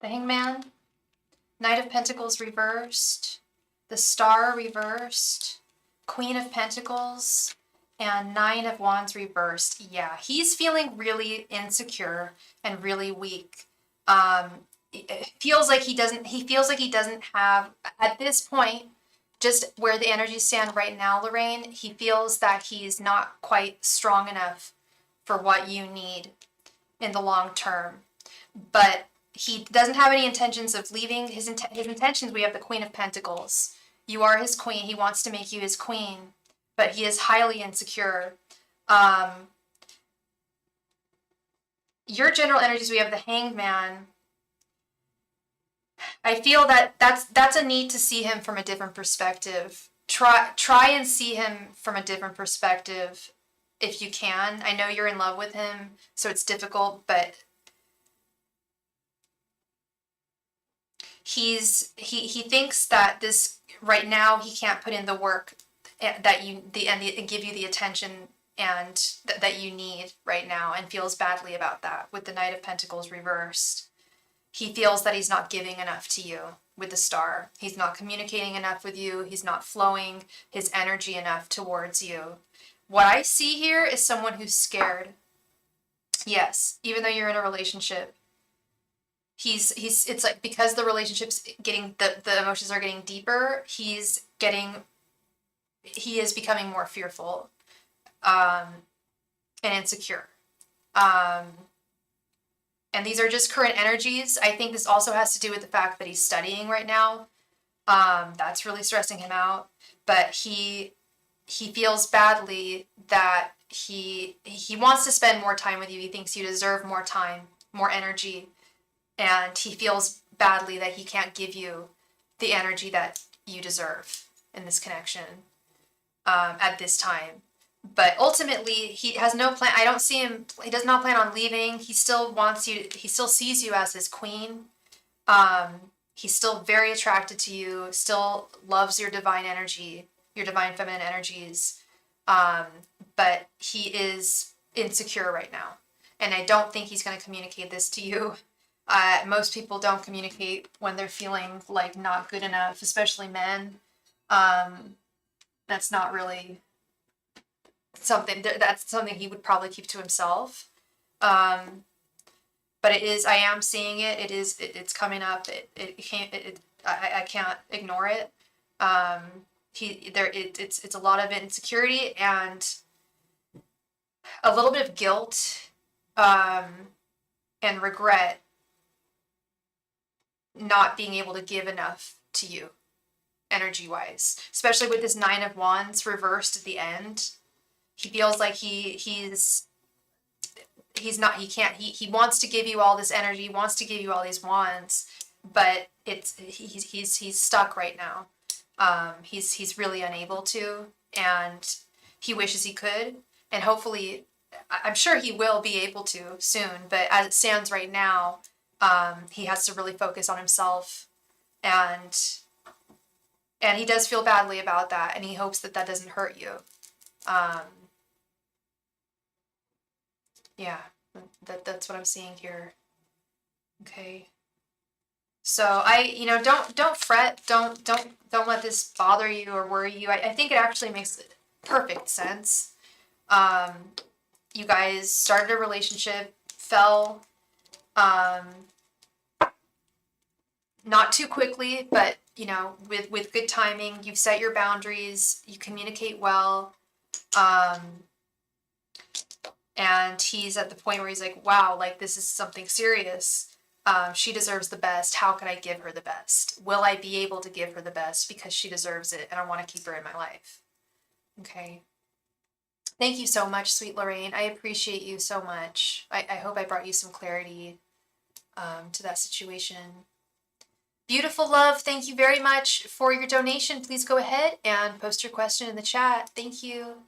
The Hangman. Knight of Pentacles reversed, the Star reversed, Queen of Pentacles, and Nine of Wands reversed. Yeah, he's feeling really insecure and really weak. It feels like he doesn't have, at this point, just where the energies stand right now, Lorraine, he feels that he's not quite strong enough for what you need in the long term. But he doesn't have any intentions of leaving. His intentions, we have the Queen of Pentacles. You are his queen. He wants to make you his queen, but he is highly insecure. Your general energies, we have the Hanged Man. I feel that that's a need to see him from a different perspective. Try and see him from a different perspective if you can. I know you're in love with him, so it's difficult, but he thinks that this right now he can't put in the work that and give you the attention and that you need right now, and feels badly about that with the Knight of Pentacles reversed. He feels that he's not giving enough to you with the Star. He's not communicating enough with you. He's not flowing his energy enough towards you. What I see here is someone who's scared. Yes, even though you're in a relationship, it's like, because the relationship's getting, the emotions are getting deeper, he is becoming more fearful and insecure. And these are just current energies. I think this also has to do with the fact that he's studying right now. That's really stressing him out. But he feels badly that he wants to spend more time with you. He thinks you deserve more time, more energy. And he feels badly that he can't give you the energy that you deserve in this connection at this time. But ultimately, he has no plan. I don't see him. He does not plan on leaving. He still wants you. He still sees you as his queen. He's still very attracted to you. Still loves your divine energy, your divine feminine energies. But he is insecure right now, and I don't think he's going to communicate this to you. Most people don't communicate when they're feeling like not good enough, especially men. That's not really that's something he would probably keep to himself. But I am seeing it. It's coming up. I can't ignore it. It's a lot of insecurity and a little bit of guilt, and regret not being able to give enough to you energy wise, especially with this Nine of Wands reversed at the end. He feels like he wants to give you all this energy, he wants to give you all these wands, but he's stuck right now. He's really unable to, and he wishes he could, and hopefully, I'm sure he will be able to soon, but as it stands right now, he has to really focus on himself, and he does feel badly about that, and he hopes that doesn't hurt you. Yeah, that's what I'm seeing here. Okay. So don't fret, don't let this bother you or worry you. I think it actually makes perfect sense. You guys started a relationship, fell, not too quickly, but with good timing. You've set your boundaries, you communicate well, and he's at the point where he's like, wow, like this is something serious. She deserves the best. How can I give her the best? Will I be able to give her the best because she deserves it and I want to keep her in my life? Okay. Thank you so much, sweet Lorraine. I appreciate you so much. I hope I brought you some clarity to that situation. Beautiful love, thank you very much for your donation. Please go ahead and post your question in the chat. Thank you.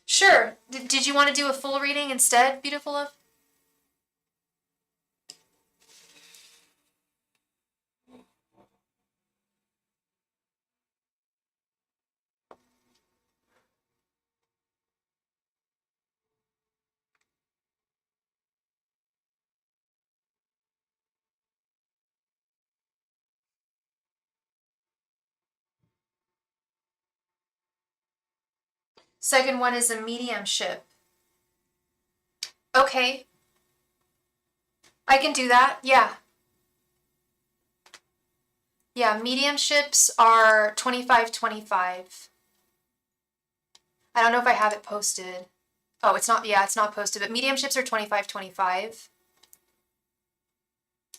Sure. Did you want to do a full reading instead, beautiful love? Second one is a mediumship. Okay. I can do that. Yeah. Yeah, mediumships are 25-25. I don't know if I have it posted. Oh, it's not, yeah, it's not posted, but mediumships are 25-25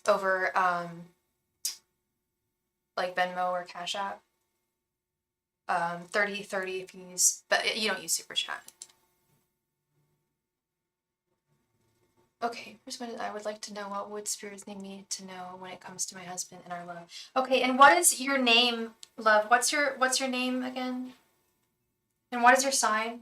over like Venmo or CashApp. 30 if you use, but you don't use SuperChat. Okay, here's what I would like to know. What would spirits need me to know when it comes to my husband and our love? Okay, and what is your name, love? What's your name again? And what is your sign?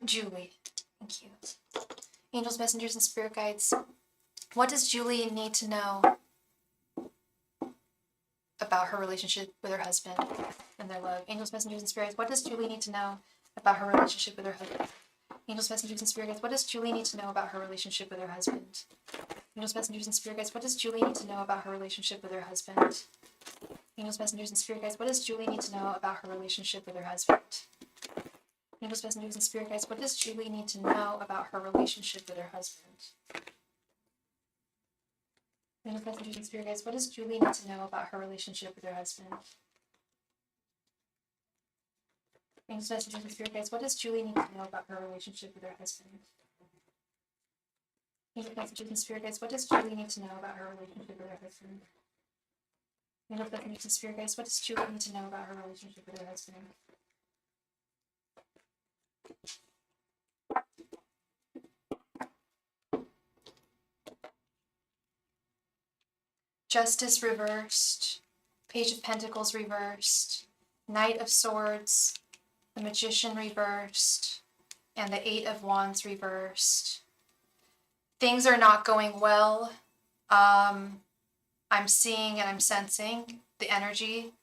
Julie. Thank you. Angels, messengers, and spirit guides. What does Julie need to know about her relationship with her husband and their love? Angels, messengers, and spirits. What does Julie need to know about her relationship with her husband? Angels, messengers, and spirit guides. What does Julie need to know about her relationship with her husband? Angels, messengers, and spirit guides. What does Julie need to know about her relationship with her husband? Angels, messengers, and spirit guides. What does Julie need to know about her relationship with her husband? Angels, messengers, and spirit guides. What does Julie need to know about her relationship with her husband? Angels, messengers, and spirit guides. What does Julie need to know about her relationship with her husband? Angels, messengers, and spirit guides. What does Julie need to know about her relationship with her husband? Angels, messengers, and spirit guides. What does Julie need to know about her relationship with her husband? Angels, messengers, and spirit guides. What does Julie need to know about her relationship with her husband? Justice reversed. Page of Pentacles reversed. Knight of Swords. The Magician reversed. And the Eight of Wands reversed. Things are not going well. I'm seeing and I'm sensing the energy.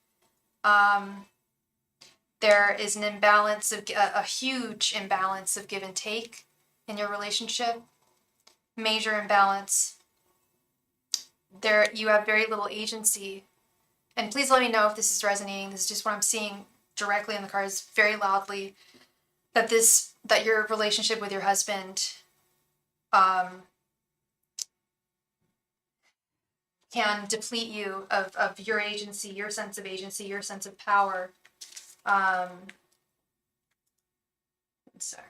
There is an imbalance of a huge imbalance of give and take in your relationship. Major imbalance. There, you have very little agency. And please let me know if this is resonating. This is just what I'm seeing directly in the cards, very loudly. That your relationship with your husband can deplete you of your agency, your sense of agency, your sense of power. One sec.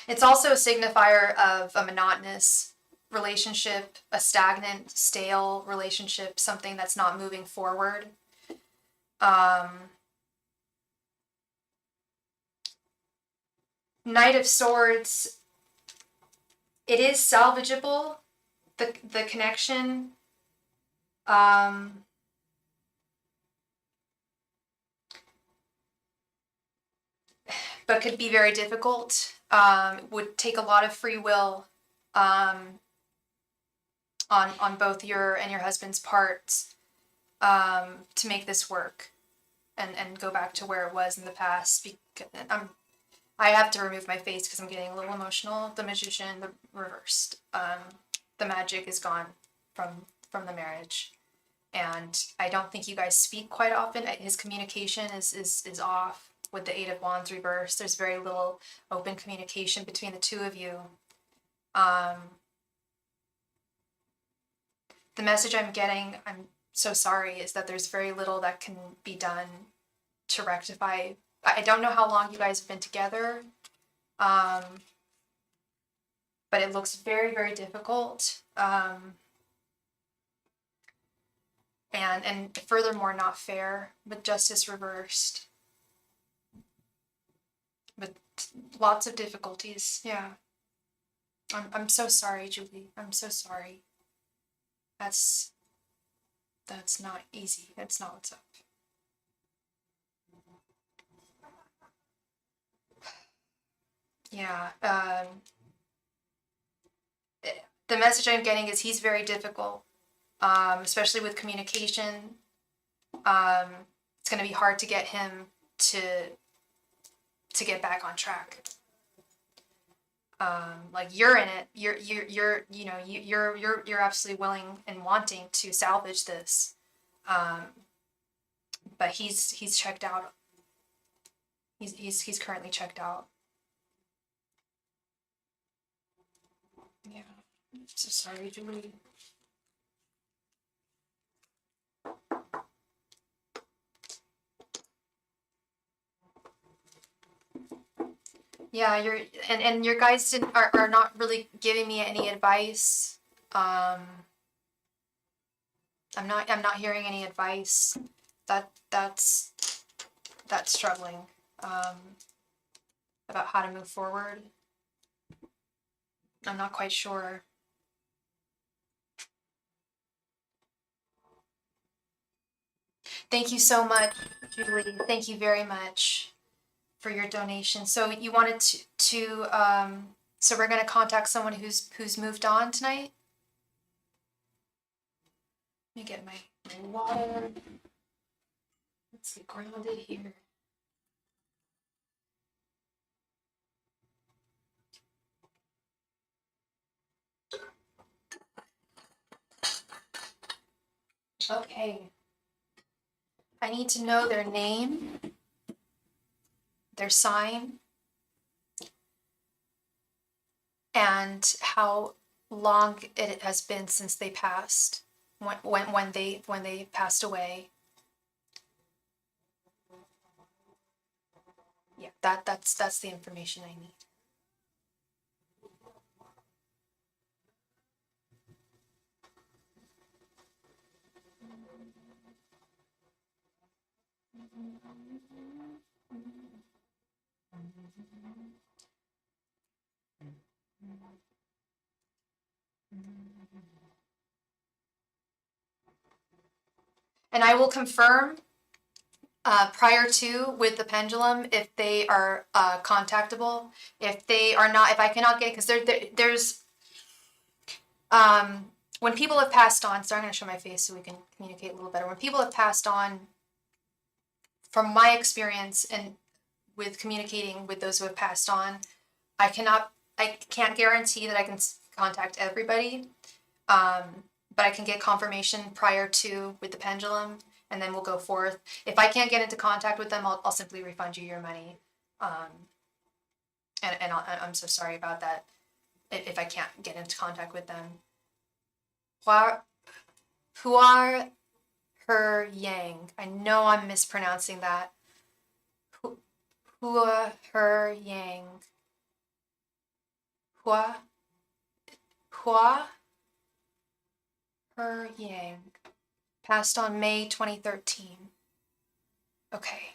It's also a signifier of a monotonous relationship, a stagnant, stale relationship, something that's not moving forward. Knight of Swords, it is salvageable, the connection. But could be very difficult. Would take a lot of free will on both your and your husband's parts to make this work and go back to where it was in the past. I have to remove my face because I'm getting a little emotional. The Magician, the reversed. The magic is gone from the marriage. And I don't think you guys speak quite often. His communication is off with the Eight of Wands reversed. There's very little open communication between the two of you. The message I'm getting, I'm so sorry, is that there's very little that can be done to rectify. I don't know how long you guys have been together, but it looks very, very difficult. And furthermore, not fair, with justice reversed. With lots of difficulties, yeah. I'm so sorry, Julie. I'm so sorry. That's not easy. That's not what's up. Yeah. The message I'm getting is he's very difficult, especially with communication. It's going to be hard to get him to to get back on track. Like you're in it. You're absolutely willing and wanting to salvage this. But he's checked out. He's currently checked out. Yeah. I'm so sorry, Julie. Yeah, and your guys are not really giving me any advice. I'm not hearing any advice. That's struggling about how to move forward. I'm not quite sure. Thank you so much, Julie. Thank you very much for your donation. So you wanted to so we're gonna contact someone who's moved on tonight. Let me get my water. Let's get grounded here. Okay. I need to know their name, their sign, and how long it has been since they passed. When they passed away. Yeah, that's the information I need. And I will confirm prior to with the pendulum if they are contactable. If they are not, if I cannot get, because there's when people have passed on. So I'm going to show my face so we can communicate a little better. When people have passed on, from my experience and with communicating with those who have passed on, I can't guarantee that I can contact everybody, but I can get confirmation prior to with the pendulum, and then we'll go forth. If I can't get into contact with them, I'll simply refund you your money. And I'm so sorry about that if I can't get into contact with them. Huar Her Yang. I know I'm mispronouncing that. Hua Her Yang. Hua Her Yang. Passed on May 2013. Okay.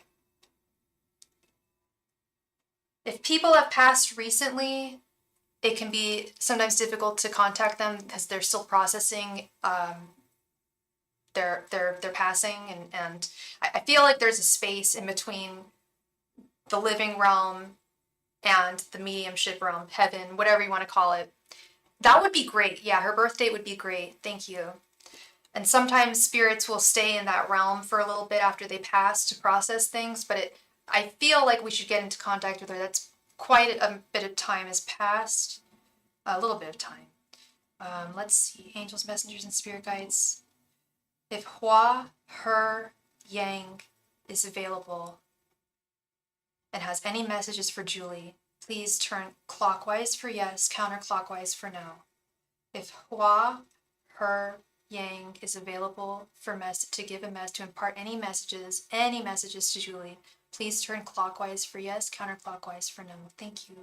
If people have passed recently, it can be sometimes difficult to contact them because they're still processing their passing, and I feel like there's a space in between the living realm and the mediumship realm, heaven, whatever you want to call it. That would be great. Yeah, her birth date would be great. Thank you. And sometimes spirits will stay in that realm for a little bit after they pass to process things, but I feel like we should get into contact with her. That's quite a bit of time has passed. A little bit of time. Let's see. Angels, messengers, and spirit guides. If Hua Her Yang is available and has any messages for Julie, please turn clockwise for yes, counterclockwise for no. If Hua Her Yang is available for to give a message, to impart any messages to Julie, please turn clockwise for yes, counterclockwise for no. Thank you.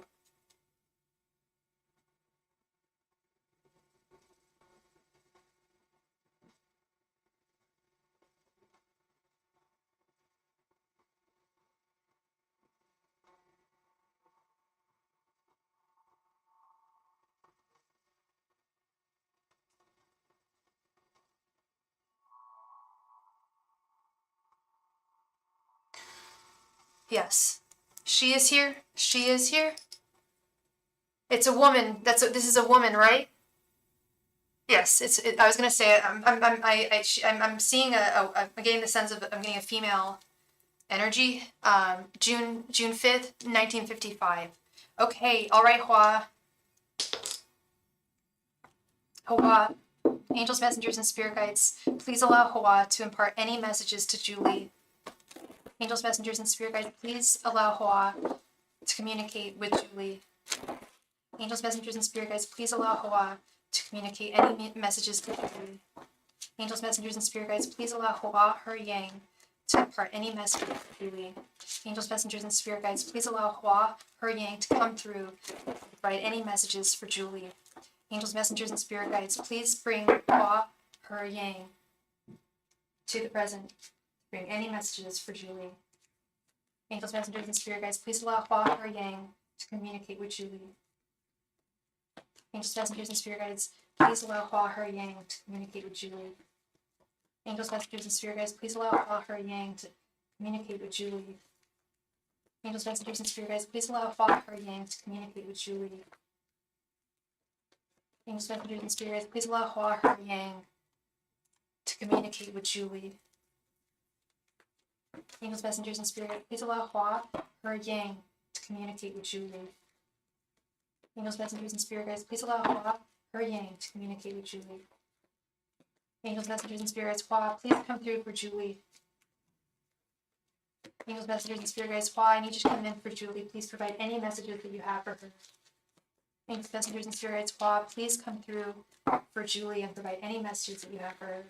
Yes, she is here. She is here. It's a woman. This is a woman, right? Yes. I was gonna say it. I'm seeing I'm getting the sense of I'm getting a female energy. June 5th, 1955. Okay, all right, Hua. Hua, angels, messengers, and spirit guides, please allow Hua to impart any messages to Julie. Angels, messengers, and spirit guides, please allow Hua to communicate with Julie. Angels, messengers, and spirit guides, please allow Hua to communicate any messages to Julie. Angels, messengers, and spirit guides, please allow Hua, her yang, to impart any messages to Julie. Angels, messengers, and spirit guides, please allow Hua, her yang, to come through and provide any messages for Julie. Angels, messengers, and spirit guides, please bring Hua, her yang, to the present. Bring any messages for Julie. Angels, messengers, and spirit guides, please allow Hua, her yang, to communicate with Julie. Angels, messengers, and spirit guides, please allow Hua, her yang, to communicate with Julie. Angels, messengers, and spirit guides, please allow Hua, her yang, to communicate with Julie. Angels, messengers, and spirit guides, please allow Hua, her yang, to communicate with Julie. Angels, messengers, and spirit guides, please allow Hua, her yang, to communicate with Julie. Angels, messengers, and spirit guides, please allow Hua, her yang, to communicate with Julie. Angels, messengers, and spirit guides, please allow Hua, her yang, to communicate with Julie. Angels, messengers, and spirit guides, Hua, please come through for Julie. Angels, messengers, and spirit guides, Hua, I need you to come in for Julie. Please provide any messages that you have for her. Angels, messengers, and spirit guides, Hua, please come through for Julie and provide any messages that you have for her.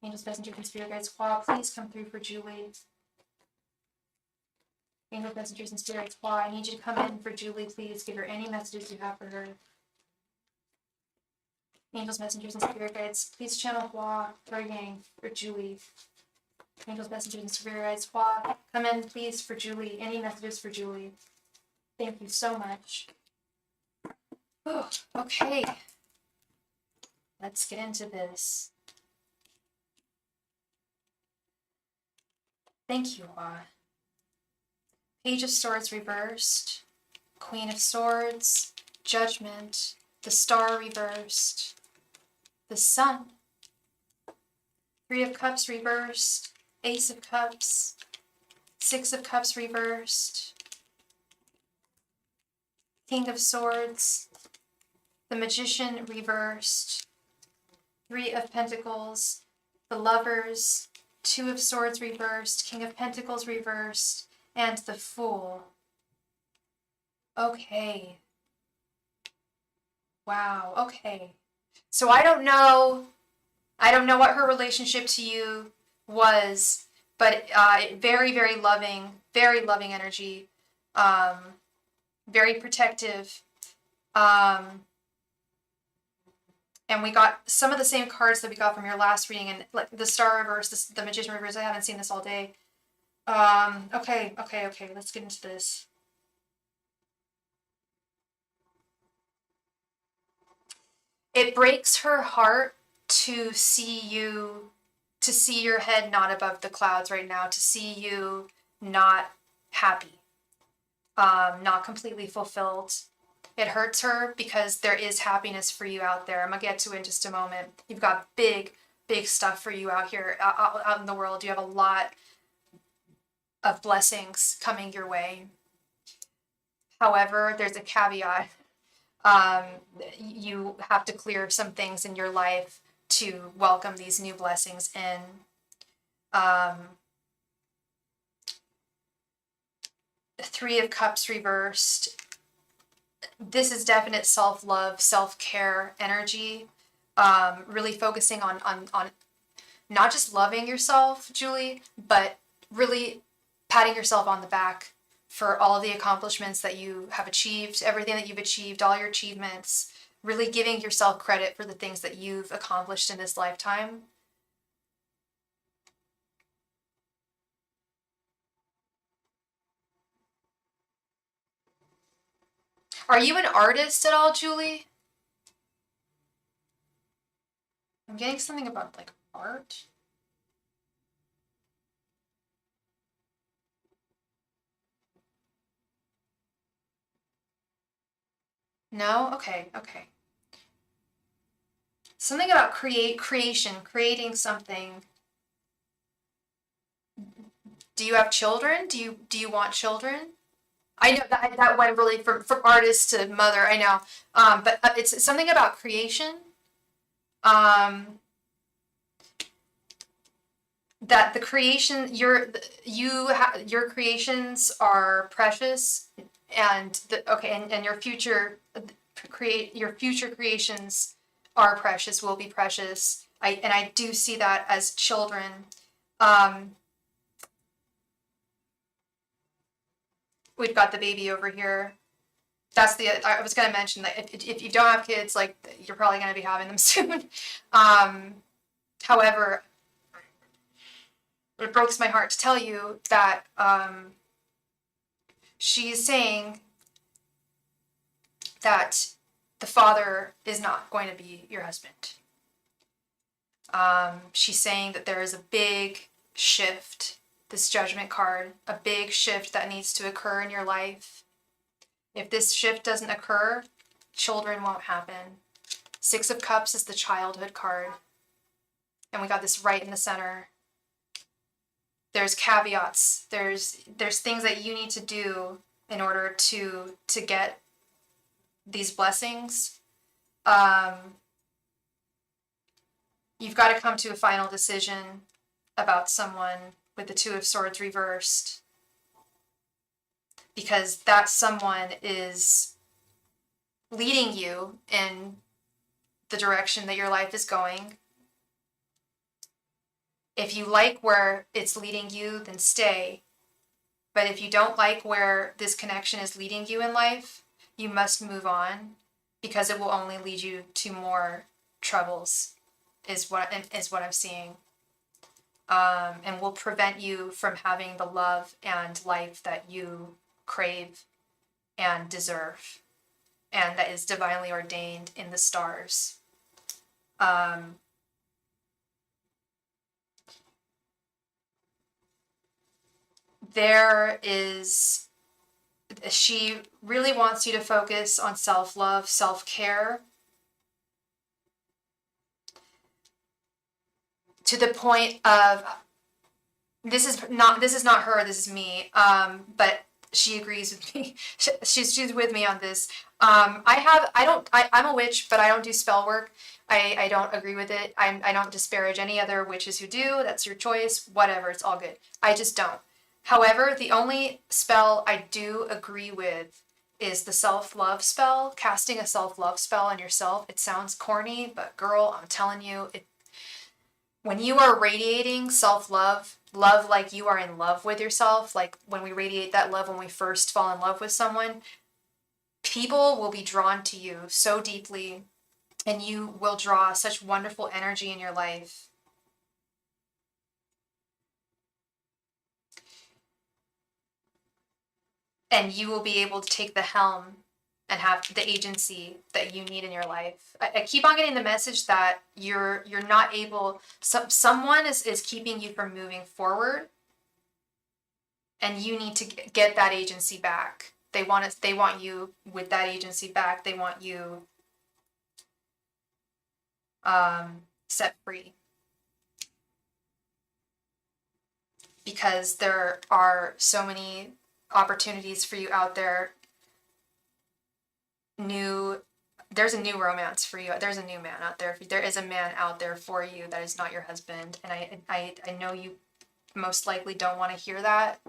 Angels, messengers, and spirit guides, Hua, please come through for Julie. Angels, messengers, and spirit guides, Hua, I need you to come in for Julie. Please give her any messages you have for her. Angels, messengers, and spirit guides, please channel Hua, her yang, for Julie. Angels, messengers, and spirit guides, Hua, come in, please, for Julie. Any messages for Julie? Thank you so much. Oh, okay. Let's get into this. Thank you, Hua. Page of Swords reversed. Queen of Swords. Judgment. The Star reversed. The Sun. Three of Cups reversed. Ace of Cups. Six of Cups reversed. King of Swords. The Magician reversed. Three of Pentacles. The Lovers. Two of Swords reversed. King of Pentacles reversed. And the Fool. Okay. Wow, okay. So I don't know what her relationship to you was, but very, very loving energy, very protective. And we got some of the same cards that we got from your last reading, and like the Star reverse, the Magician reverse. I haven't seen this all day. Okay, let's get into this. It breaks her heart to see your head not above the clouds right now, to see you not happy, not completely fulfilled. It hurts her because there is happiness for you out there. I'm gonna get to it in just a moment. You've got big stuff for you out here, out in the world. You have a lot of blessings coming your way. However, there's a caveat. You have to clear some things in your life to welcome these new blessings in. Three of Cups reversed. This is definite self-love, self-care energy. Really focusing on not just loving yourself, Julie, but really patting yourself on the back for all of the accomplishments that you have achieved, everything that you've achieved, all your achievements, really giving yourself credit for the things that you've accomplished in this lifetime. Are you an artist at all, Julie? I'm getting something about like art. No? Okay. Something about creating something. Do you have children? Do you want children? I know that went really from artist to mother. I know, but it's something about creation. Um, that the creation your creations are precious, and and your future creations are precious, will be precious. I do see that as children. Um, we've got the baby over here. I was going to mention that if you don't have kids, like, you're probably going to be having them soon. However, it breaks my heart to tell you that she's saying that the father is not going to be your husband. She's saying that there is a big shift, this judgment card, a big shift that needs to occur in your life. If this shift doesn't occur, children won't happen. Six of Cups is the childhood card. And we got this right in the center. There's caveats. There's things that you need to do in order to get these blessings. You've got to come to a final decision about someone with the Two of Swords reversed, because that someone is leading you in the direction that your life is going. If you like where it's leading you, then stay. But if you don't like where this connection is leading you in life, you must move on, because it will only lead you to more troubles, is what I'm seeing. And will prevent you from having the love and life that you crave and deserve, and that is divinely ordained in the stars. She really wants you to focus on self-love, self-care, to the point of, this is not her, this is me, but she agrees with me. She's with me on this. I'm a witch, but I don't do spell work. I don't agree with it. I don't disparage any other witches who do. That's your choice. Whatever. It's all good. I just don't. However, the only spell I do agree with is the self-love spell. Casting a self-love spell on yourself. It sounds corny, but girl, I'm telling you, when you are radiating self-love, love like you are in love with yourself, like when we radiate that love when we first fall in love with someone, people will be drawn to you so deeply, and you will draw such wonderful energy in your life. And you will be able to take the helm and have the agency that you need in your life. I keep on getting the message that you're not able, someone is keeping you from moving forward, and you need to get that agency back. They want you with that agency back. They want you set free. Because there are so many opportunities for you out there. There's a new romance for you. There's a new man out there. There is a man out there for you that is not your husband. And I know you most likely don't want to hear that.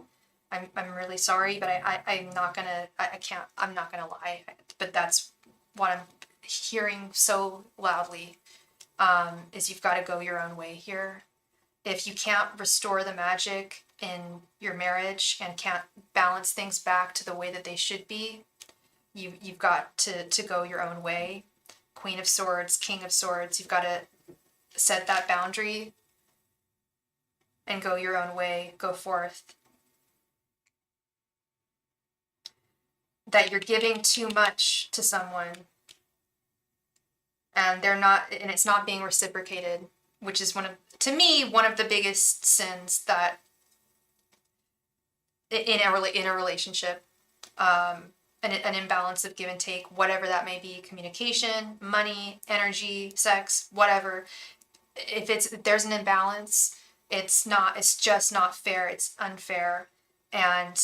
I'm really sorry, but I'm not gonna lie. But that's what I'm hearing so loudly, is you've got to go your own way here. If you can't restore the magic in your marriage and can't balance things back to the way that they should be, you've got to go your own way. Queen of Swords, King of Swords, you've got to set that boundary and go your own way, go forth. That you're giving too much to someone, and it's not being reciprocated, which is to me, one of the biggest sins that in a relationship, an imbalance of give and take, whatever that may be, communication, money, energy, sex, whatever. If there's an imbalance, It's just not fair. It's unfair. And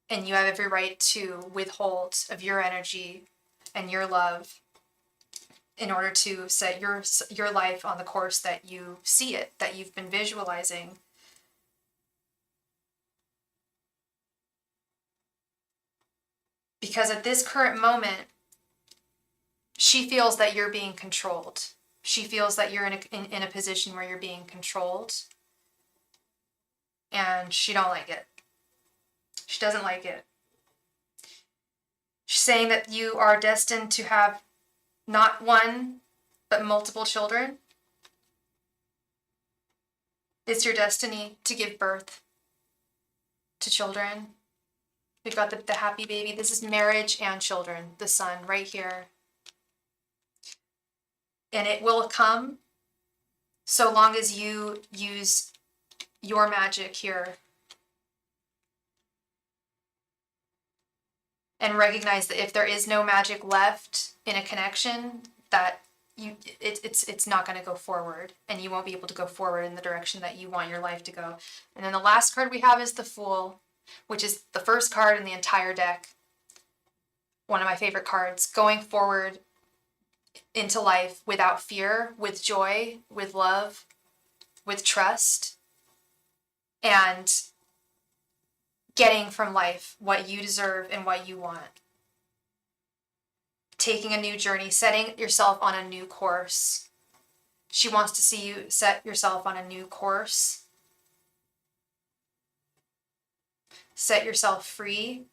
you have every right to withhold of your energy and your love in order to set your life on the course that you see it, that you've been visualizing. Because at this current moment, she feels that you're being controlled. She feels that you're in a position where you're being controlled, and she don't like it. She doesn't like it. She's saying that you are destined to have not one, but multiple children. It's your destiny to give birth to children. We've got the happy baby. This is marriage and children, the son right here. And it will come so long as you use your magic here. And recognize that if there is no magic left in a connection, that it's not going to go forward, and you won't be able to go forward in the direction that you want your life to go. And then the last card we have is the Fool, which is the first card in the entire deck. One of my favorite cards. Going forward into life without fear, with joy, with love, with trust, and getting from life what you deserve and what you want. Taking a new journey, setting yourself on a new course. She wants to see you set yourself on a new course. Set yourself free.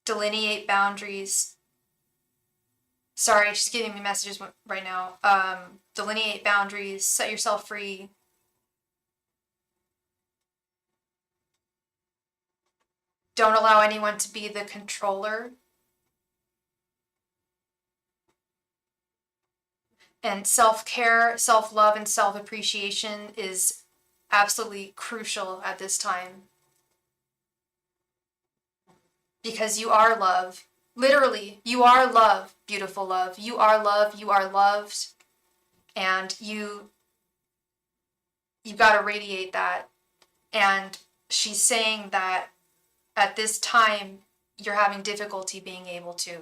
Delineate boundaries. Sorry, she's giving me messages right now. Delineate boundaries. Set yourself free. Don't allow anyone to be the controller. And self-care, self-love, and self-appreciation is absolutely crucial at this time. Because you are love. Literally, you are love, beautiful love. You are love, you are loved. And you got to radiate that. And she's saying that at this time, you're having difficulty being able to,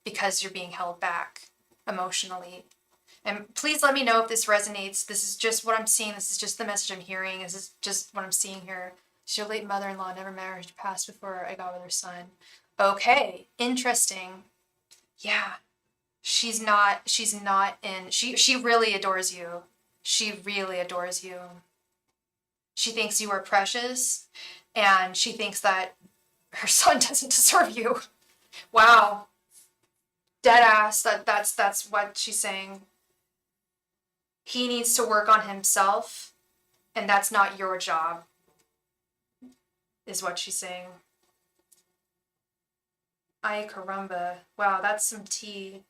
because you're being held back emotionally. And please let me know if this resonates. This is just what I'm seeing. This is just the message I'm hearing. This is just what I'm seeing here. Your late mother-in-law never married, passed before I got with her son. Okay, interesting. Yeah, she's not in, she really adores you. She really adores you. She thinks you are precious, and she thinks that her son doesn't deserve you. Wow. Deadass, that's what she's saying. He needs to work on himself, and that's not your job, is what she's saying. Ay caramba. Wow, that's some tea.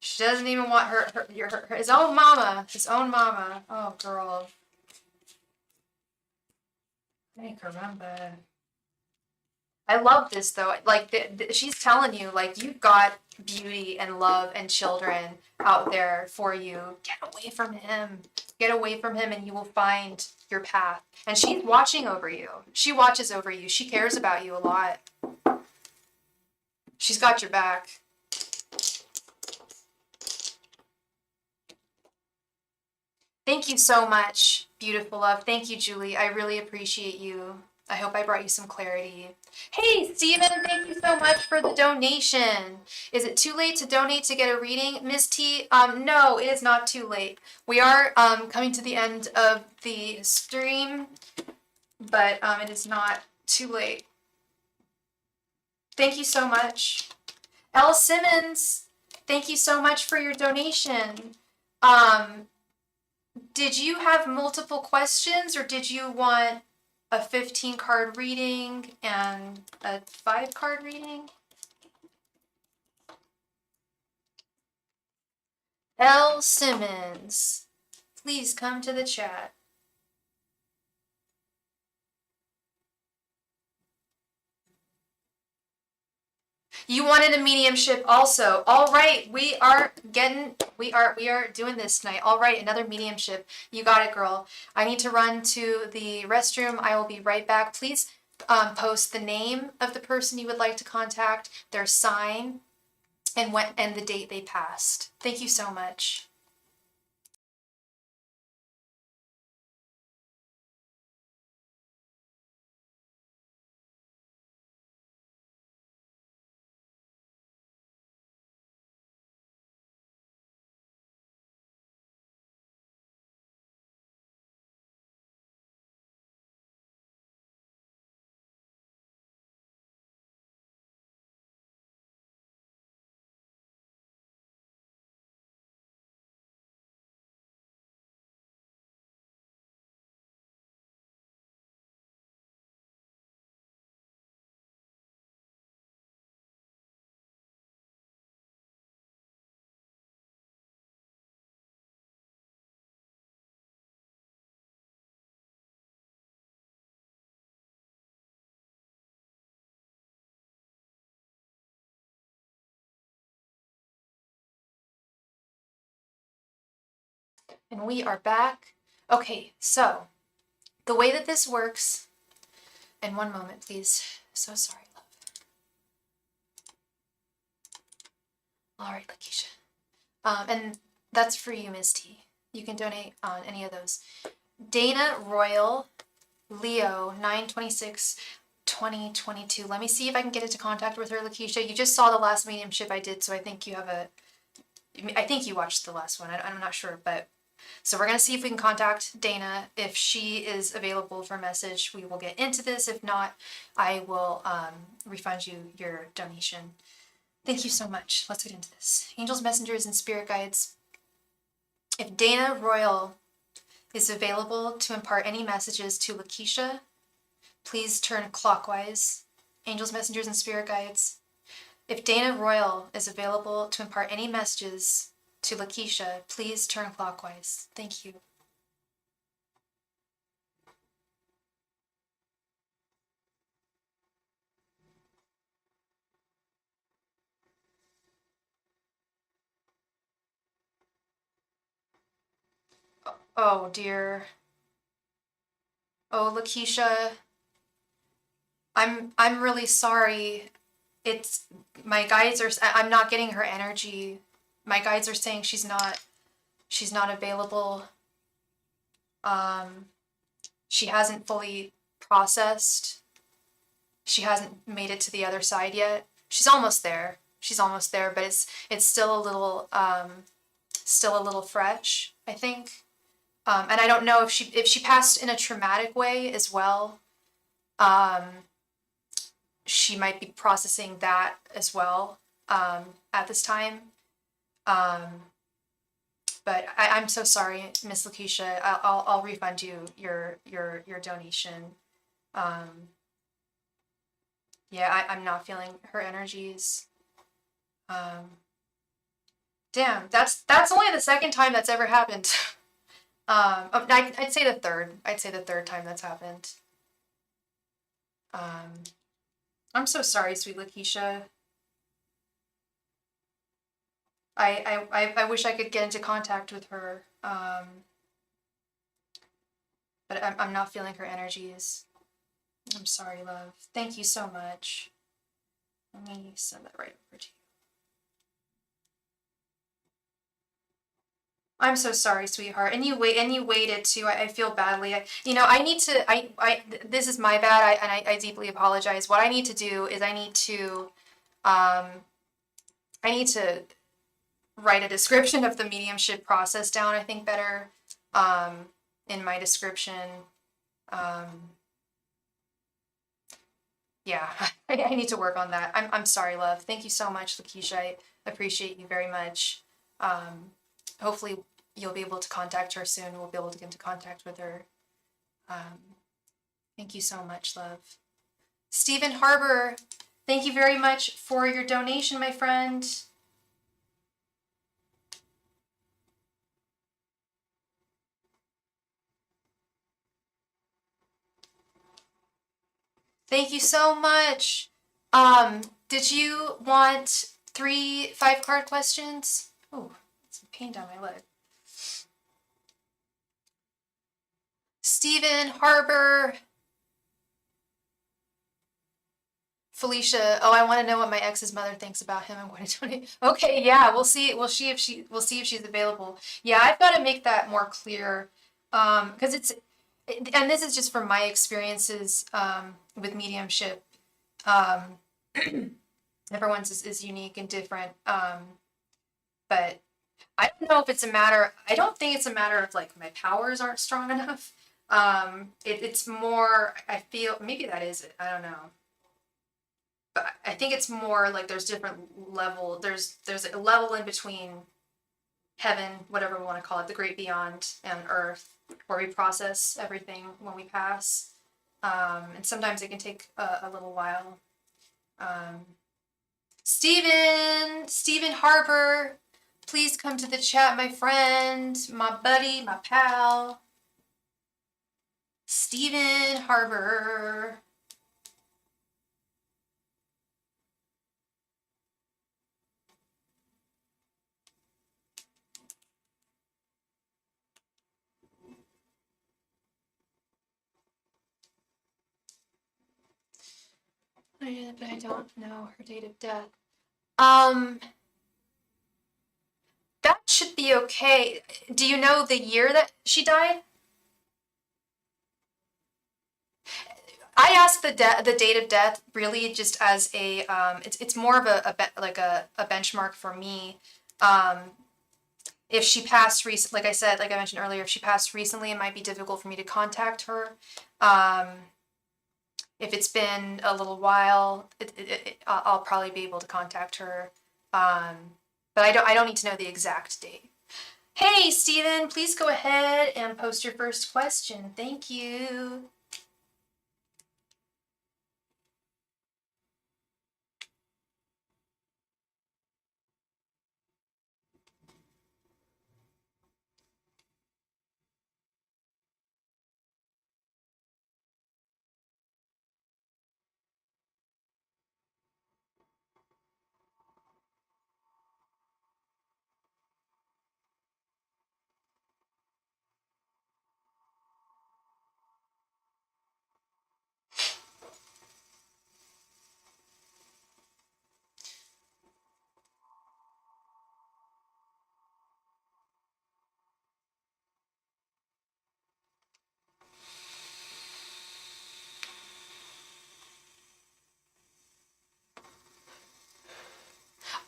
She doesn't even want his own mama. His own mama. Oh, girl. Ay caramba. I love this, though. Like, she's telling you, like, you've got beauty and love and children out there for you. Get away from him. Get away from him, and you will find your path. And she's watching over you. She watches over you. She cares about you a lot. She's got your back. Thank you so much, beautiful love. Thank you, Julie. I really appreciate you. I hope I brought you some clarity. Hey, Steven, thank you so much for the donation. Is it too late to donate to get a reading, Miss T? No, it is not too late. We are coming to the end of the stream, but it is not too late. Thank you so much. L. Simmons, thank you so much for your donation. Did you have multiple questions, or did you want a 15-card reading and a 5-card reading? L. Simmons, please come to the chat. You wanted a mediumship also. All right, we are doing this tonight. All right, another mediumship. You got it, girl. I need to run to the restroom. I will be right back. Please post the name of the person you would like to contact, their sign, and the date they passed. Thank you so much. And we are back. Okay, so the way that this works, and one moment, please. So sorry, love. All right, Lakeisha. And that's for you, Ms. T. You can donate on any of those. Dana Royal, Leo, 9/26/2022. Let me see if I can get into contact with her, Lakeisha. You just saw the last mediumship I did, so I think you have I think you watched the last one. I'm not sure, but so we're going to see if we can contact Dana. If she is available for a message, we will get into this. If not, I will refund you your donation. Thank you so much. Let's get into this. Angels, messengers, and spirit guides. If Dana Royal is available to impart any messages to Lakeisha, please turn clockwise. Angels, messengers, and spirit guides. If Dana Royal is available to impart any messages to Lakeisha, please turn clockwise. Thank you. Oh dear. Oh, Lakeisha, I'm really sorry. It's my guides are I'm not getting her energy. My guides are saying she's not available. She hasn't fully processed. She hasn't made it to the other side yet. She's almost there. She's almost there, but it's still a little fresh, I think. And I don't know if she passed in a traumatic way as well. She might be processing that as well at this time. But I'm so sorry, Miss Lakeisha. I'll refund you your donation. Yeah, I'm not feeling her energies. Damn, that's only the second time that's ever happened. I'd say the third. I'd say the third time that's happened. I'm so sorry, sweet Lakeisha. I wish I could get into contact with her. But I'm not feeling her energies. I'm sorry, love. Thank you so much. Let me send that right over to you. I'm so sorry, sweetheart. And you waited too. I feel badly. I need to. This is my bad. I deeply apologize. What I need to do is I need to write a description of the mediumship process down. I think better in my description. Yeah, I need to work on that. I'm sorry, love. Thank you so much, Lakeisha. I appreciate you very much. Hopefully you'll be able to contact her soon. We'll be able to get into contact with her. Thank you so much, love. Stephen Harbor, thank you very much for your donation, my friend. Thank you so much. Did you want 3 5-card questions? Oh, it's a pain down my leg. Stephen, Harbor, Felicia. Oh, I want to know what my ex's mother thinks about him. I'm going to donate. Okay, yeah, we'll see. We'll see if she's available. Yeah, I've got to make that more clear, because and this is just from my experiences with mediumship. Um, everyone's is unique and different. But I don't know if it's a matter. I don't think it's a matter of like my powers aren't strong enough. It's more. I feel maybe that is it. I don't know. But I think it's more like there's different level. There's a level in between heaven, whatever we want to call it, the great beyond, and earth, where we process everything when we pass. And sometimes it can take a little while. Stephen Harper, please come to the chat, my friend, my buddy, my pal. Stephen Harper. But I don't know her date of death. That should be okay. Do you know the year that she died? I ask the date of death really just as a it's more of a benchmark for me. If she passed like I mentioned earlier, if she passed recently, it might be difficult for me to contact her. If it's been a little while, I'll probably be able to contact her. But I don't need to know the exact date. Hey, Stephen, please go ahead and post your first question. Thank you.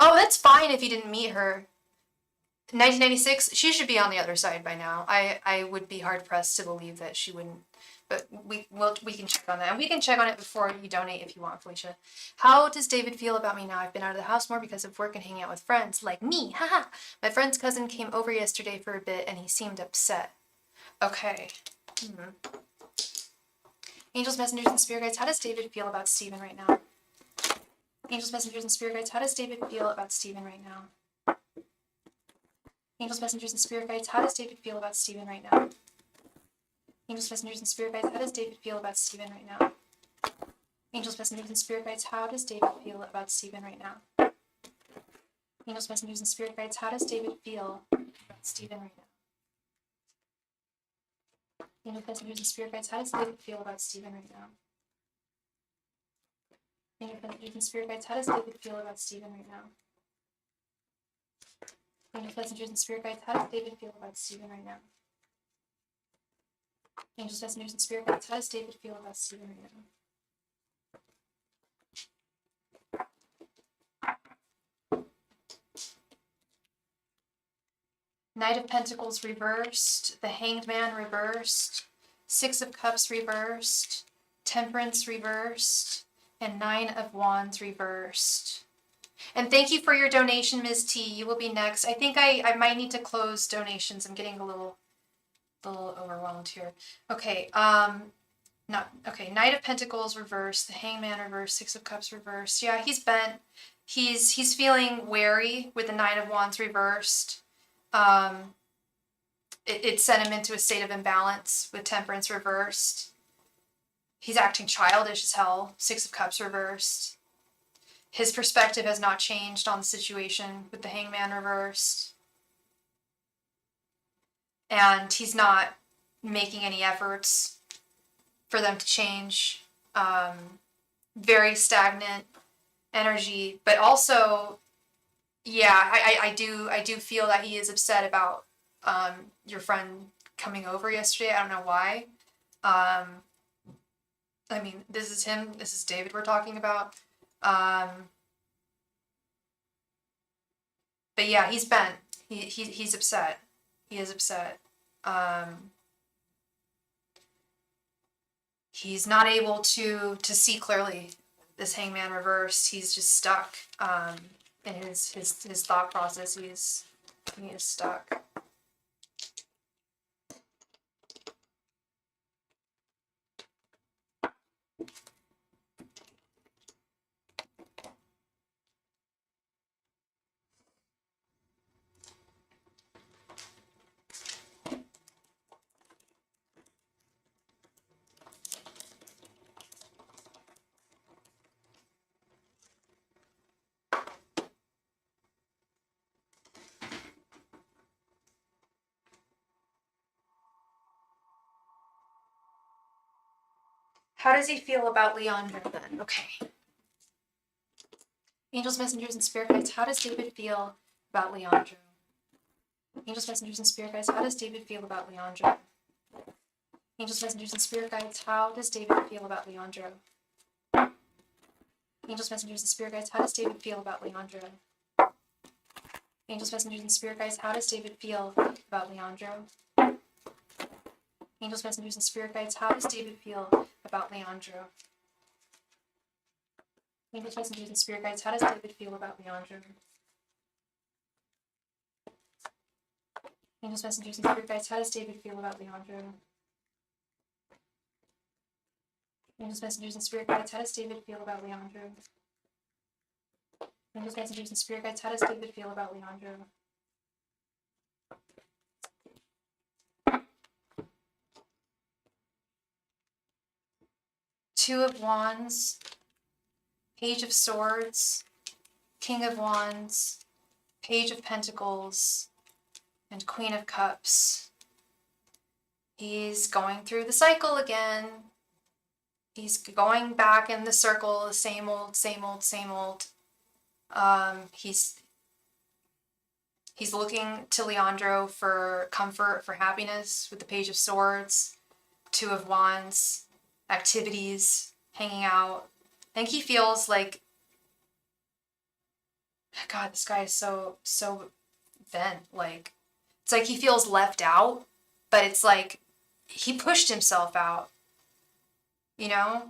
Oh, that's fine if you didn't meet her. 1996, she should be on the other side by now. I would be hard pressed to believe that she wouldn't. But we can check on that. And we can check on it before you donate if you want, Felicia. How does David feel about me now? I've been out of the house more because of work and hanging out with friends. Like me, haha. My friend's cousin came over yesterday for a bit and he seemed upset. Okay. Angels, messengers, and spirit guides, how does David feel about Stephen right now? Angels, messengers, and spirit guides, how does David feel about Stephen right now? Angels, messengers, and spirit guides, how does David feel about Stephen right now? Angels, messengers, and spirit guides, how does David feel about Stephen right now? Angels, messengers, and spirit guides, how does David feel about Stephen right now? Angels, messengers, and spirit guides, how does David feel about Stephen right now? Angels, messengers, and spirit guides, how does David feel about Stephen right now? Angels, messengers, and spirit guides, how does David feel about Stephen right now? Angels, messengers, and spirit guides, how does David feel about Stephen right now? Angels, messengers, and spirit guides, how does David feel about Stephen right now? Knight of Pentacles reversed, the Hanged Man reversed, Six of Cups reversed, Temperance reversed, and Nine of Wands reversed. And thank you for your donation, Ms. T. You will be next. I think I might need to close donations. I'm getting a little overwhelmed here. Okay, Knight of Pentacles reversed, the Hangman reversed, Six of Cups reversed. Yeah, he's bent. He's feeling wary with the Nine of Wands reversed. It sent him into a state of imbalance with Temperance reversed. He's acting childish as hell. Six of Cups reversed. His perspective has not changed on the situation with the Hangman reversed. And he's not making any efforts for them to change. Very stagnant energy, but also, yeah, I do feel that he is upset about your friend coming over yesterday. I don't know why. I mean, this is him. This is David we're talking about. But yeah, he's bent. He's upset. He is upset. He's not able to see clearly this Hangman reversed. He's just stuck in his thought process. He is stuck. How does he feel about Leandro then? Okay. Angels, messengers, and spirit guides, how does David feel about Leandro? Angels, messengers, and spirit guides, how does David feel about Leandro? Angels, messengers, and spirit guides, how does David feel about Leandro? Angels, messengers, and spirit guides, how does David feel about Leandro? Angels, messengers, and spirit guides, how does David feel about Leandro? Angels, messengers, and spirit guides, how does David feel about Leandro? Angels, messengers, and spirit guides, how does David feel about Leandro? Angels, messengers, and spirit guides, how does David feel about Leandro? Angels, messengers, and spirit guides, how does David feel about Leandro? Angels, messengers, and spirit guides, how does David feel about Leandro? Two of Wands, Page of Swords, King of Wands, Page of Pentacles, and Queen of Cups. He's going through the cycle again. He's going back in the circle, the same old, same old, same old. He's looking to Leandro for comfort, for happiness with the Page of Swords, Two of Wands, activities, hanging out. I think he feels like, God, this guy is so bent. Like, it's like he feels left out, but it's like he pushed himself out, you know?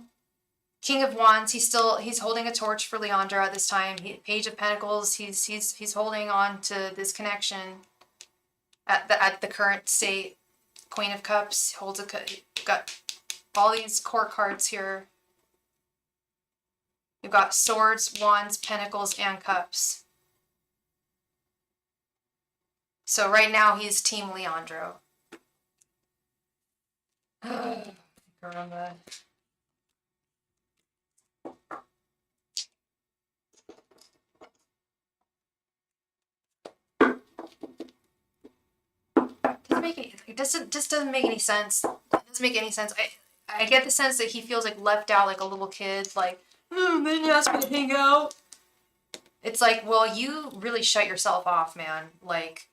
King of Wands, he's holding a torch for Leandro at this time. Page of Pentacles, he's holding on to this connection at the current state. Queen of Cups holds got all these court cards here. You've got Swords, Wands, Pentacles, and Cups. So right now he's Team Leandro. Caramba. It just doesn't make any sense. It doesn't make any sense. I get the sense that he feels like left out, like a little kid, like, they didn't ask me to hang out. It's like, well, you really shut yourself off, man. Like,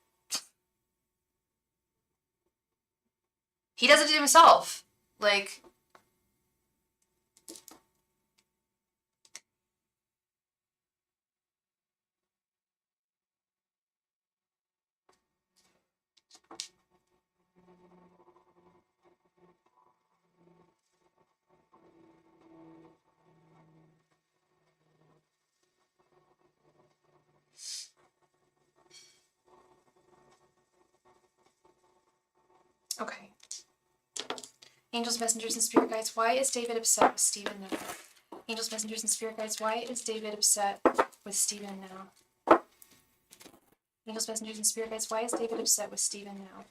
he does it to himself. Like, okay. Angels, messengers, and spirit guides, why is David upset with Stephen now? Angels, messengers, and spirit guides, why is David upset with Stephen now? Angels, messengers, and spirit guides, why is David upset with Stephen now?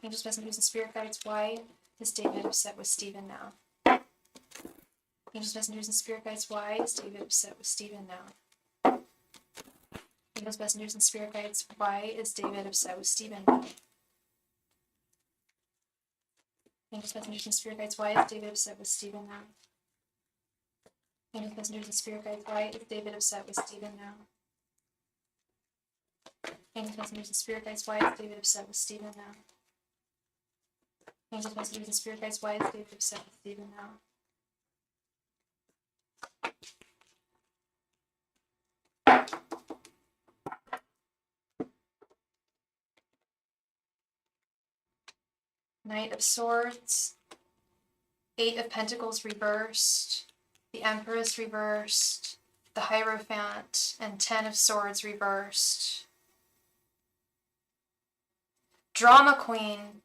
Angels, messengers, and spirit guides, why is David upset with Stephen now? Angels, messengers, and spirit guides, why is David upset with Stephen now? Angels, messengers, and spirit guides, why is David upset with Stephen now? Angels, messengers, and spirit guides, why is David upset with Stephen now? Angels, messengers, and spirit guides, why is David upset with Stephen now? Angels, messengers, and spirit guides, why is David upset with Stephen now? Angels, messengers, and spirit guides, why is David upset with Stephen now? Knight of Swords, Eight of Pentacles reversed, the Empress reversed, the Hierophant, and Ten of Swords reversed. Drama Queen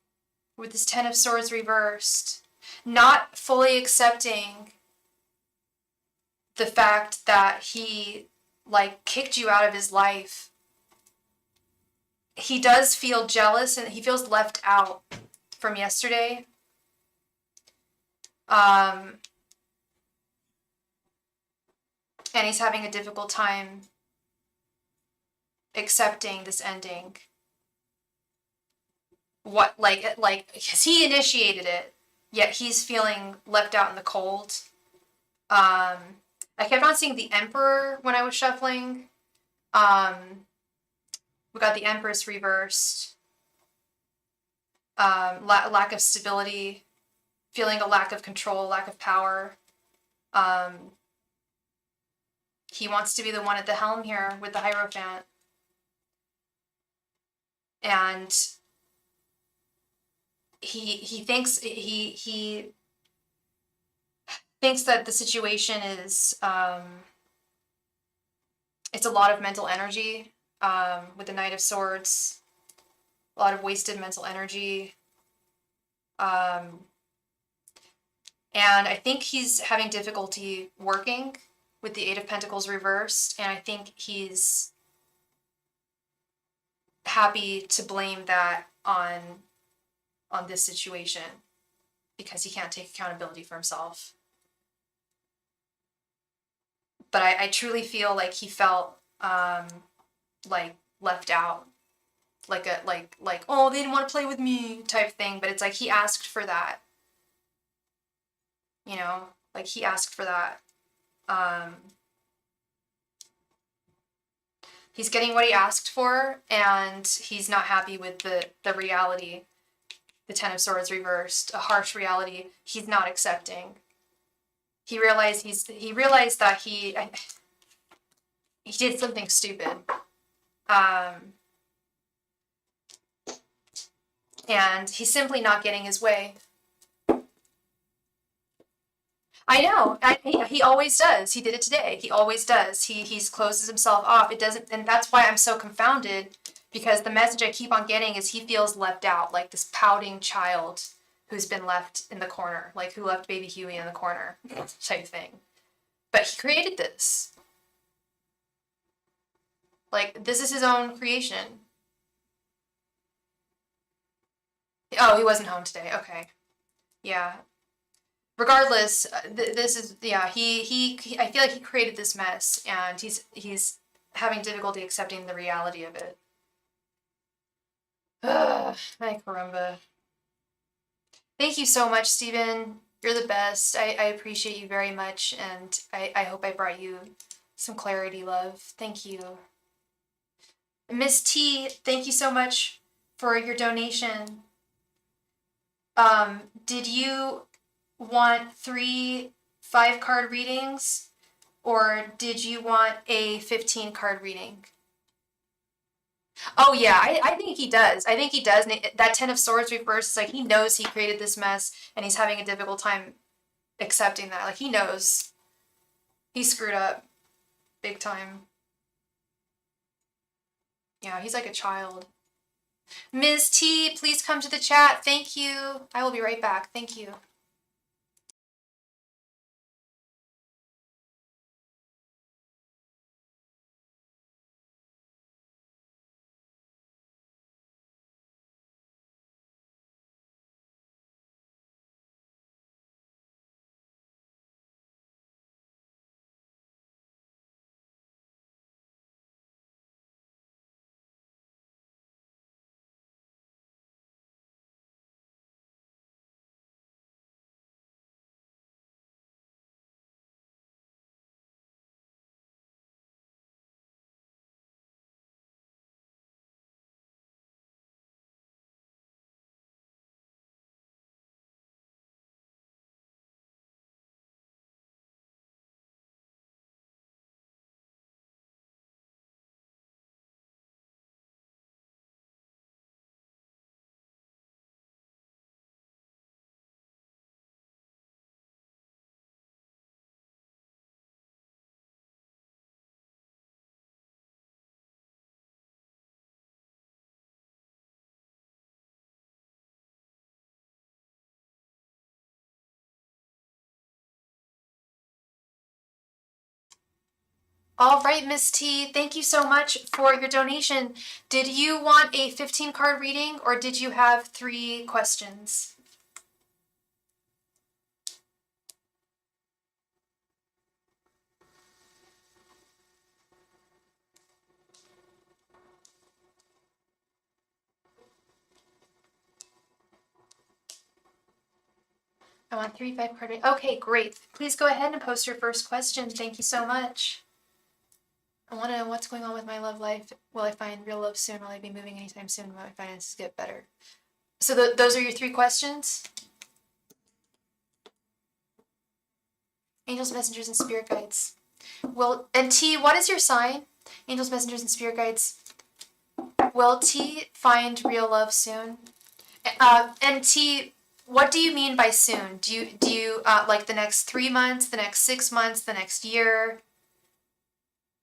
with this Ten of Swords reversed, not fully accepting the fact that he kicked you out of his life. He does feel jealous and he feels left out from yesterday. And he's having a difficult time accepting this ending. Because he initiated it, yet he's feeling left out in the cold. I kept on seeing the Emperor when I was shuffling. We got the Empress reversed. Lack of stability, feeling a lack of control, lack of power. He wants to be the one at the helm here with the Hierophant. And he thinks he thinks that the situation is it's a lot of mental energy with the Knight of Swords, a lot of wasted mental energy. And I think he's having difficulty working with the Eight of Pentacles reversed, and I think he's happy to blame that on this situation because he can't take accountability for himself. But I truly feel like he felt left out, oh, they didn't want to play with me type thing. But it's like he asked for that, he asked for that. He's getting what he asked for, and he's not happy with the reality. The Ten of Swords reversed, a harsh reality he's not accepting. He realized that he did something stupid. And he's simply not getting his way. I know. He always does. He did it today. He always does. He's closes himself off. It doesn't, and that's why I'm so confounded, because the message I keep on getting is he feels left out, like this pouting child who's been left in the corner, like who left baby Huey in the corner type thing. But he created this. Like, this is his own creation. Oh, he wasn't home today. Okay. Yeah. Regardless, this is, yeah, he I feel like he created this mess, and he's having difficulty accepting the reality of it. Ugh, ay caramba. Thank you so much, Stephen. You're the best. I appreciate you very much, and I hope I brought you some clarity, love. Thank you. Miss T, thank you so much for your donation. Did you want 3 5-card readings, or did you want a 15-card reading? Oh yeah, I think he does. I think he does. That Ten of Swords reversed is like he knows he created this mess, and he's having a difficult time accepting that. Like, he knows he screwed up big time. Yeah, he's like a child. Ms. T, please come to the chat. Thank you. I will be right back. Thank you. All right, Miss T, thank you so much for your donation. Did you want a 15 card reading or did you have 3 questions? I want 3 5 card reading. Okay, great. Please go ahead and post your first question. Thank you so much. I want to know what's going on with my love life. Will I find real love soon? Will I be moving anytime soon? Will my finances get better? So those are your 3 questions? Angels, messengers, and spirit guides. Well, and T, what is your sign? Angels, messengers, and spirit guides. Will T find real love soon? And T, what do you mean by soon? Do you like the next 3 months, the next 6 months, the next year?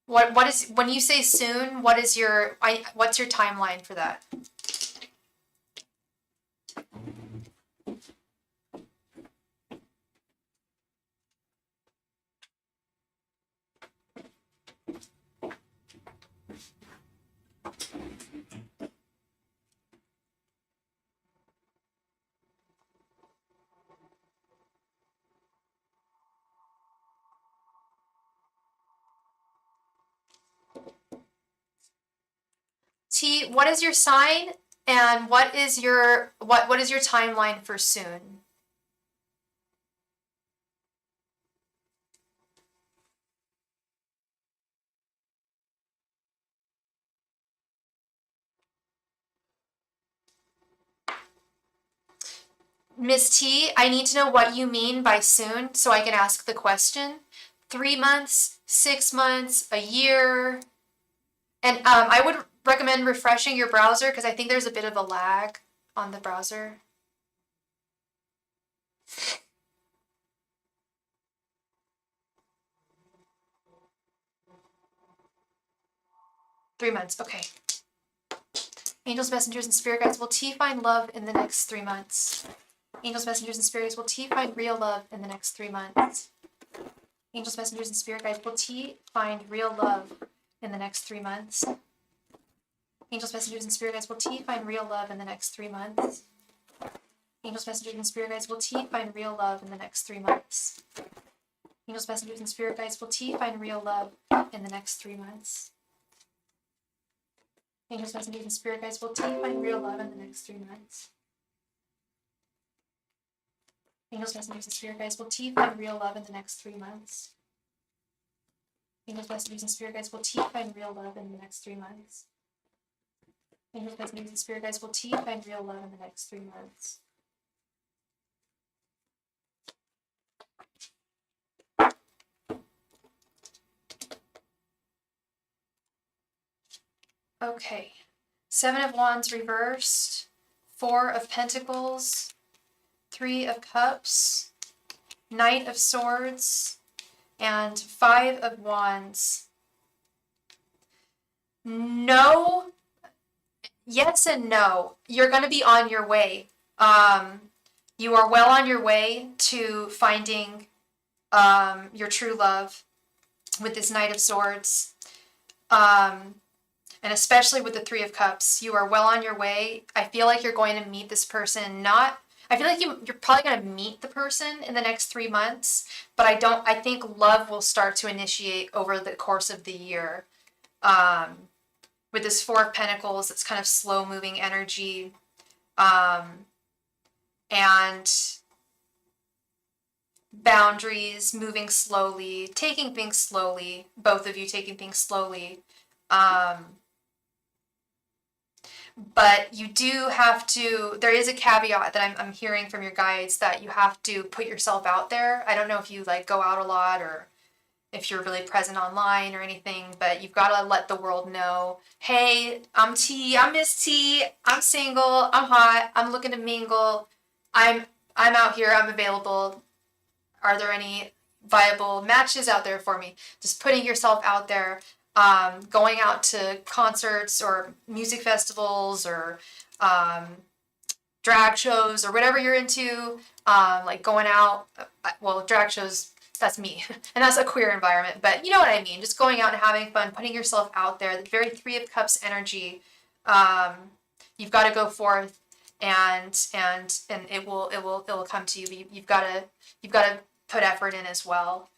What is, when you say soon? What's your timeline for that? T, what is your sign, and what is your timeline for soon? Miss T, I need to know what you mean by soon so I can ask the question. 3 months, 6 months, a year. And I would recommend refreshing your browser because I think there's a bit of a lag on the browser. Three months, okay. Angels, messengers, and spirit guides, will T find love in the next 3 months? Angels, messengers, and spirit guides, will T find real love in the next 3 months? Angels, messengers, and spirit guides, will T find real love in the next 3 months? Angels, messengers, and spirit guides, will T find real love in the next 3 months? Angels, messengers, and spirit guides, will T find real love in the next 3 months? Angels, messengers, and spirit guides, will T find real love in the next 3 months? Angels, messengers, and spirit guides, will T find real love in the next 3 months? Angels, messengers, and spirit guides, will T find real love in the next 3 months? Angels, messengers, and spirit guides, will T find real love in the next 3 months? Angels, messengers, and spirit guides, will T find real love in the next 3 months? Okay. 7 of Wands reversed, 4 of Pentacles, 3 of Cups, Knight of Swords, and 5 of Wands. No, yes and no. You're going to be on your way. You are well on your way to finding your true love with this Knight of Swords. And especially with the 3 of Cups, you are well on your way. I feel like you're going to meet this person. I feel like you're probably going to meet the person in the next 3 months, but I think love will start to initiate over the course of the year. With this 4 of Pentacles, it's kind of slow moving energy. And boundaries, moving slowly, taking things slowly, both of you taking things slowly. But you do have to, there is a caveat that I'm hearing from your guides that you have to put yourself out there. I don't know if you like go out a lot or if you're really present online or anything, but you've got to let the world know, hey, I'm T, I'm Miss T, I'm single, I'm hot, I'm looking to mingle, I'm out here, I'm available. Are there any viable matches out there for me? Just putting yourself out there. Going out to concerts or music festivals or drag shows or whatever you're into, like going out, well, drag shows, that's me, and that's a queer environment. But you know what I mean. Just going out and having fun, putting yourself out there. The very Three of Cups energy. You've got to go forth, and it will come to you. But you've got to put effort in as well.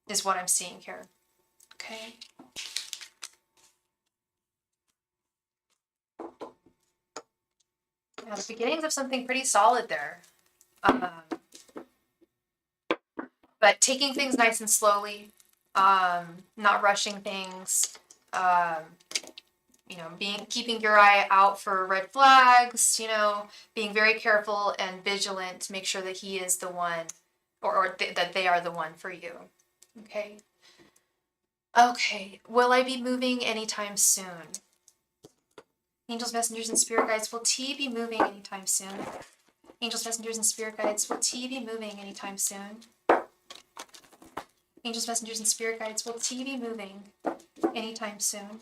Is what I'm seeing here. Okay. Yeah, the beginnings of something pretty solid there. But taking things nice and slowly, not rushing things, keeping your eye out for red flags, being very careful and vigilant to make sure that he is the one, that they are the one for you. Okay. Okay. Will I be moving anytime soon? Angels, messengers, and spirit guides, will T be moving anytime soon? Angels, messengers, and spirit guides, will T be moving anytime soon? Angels, messengers, and spirit guides, will T be moving anytime soon?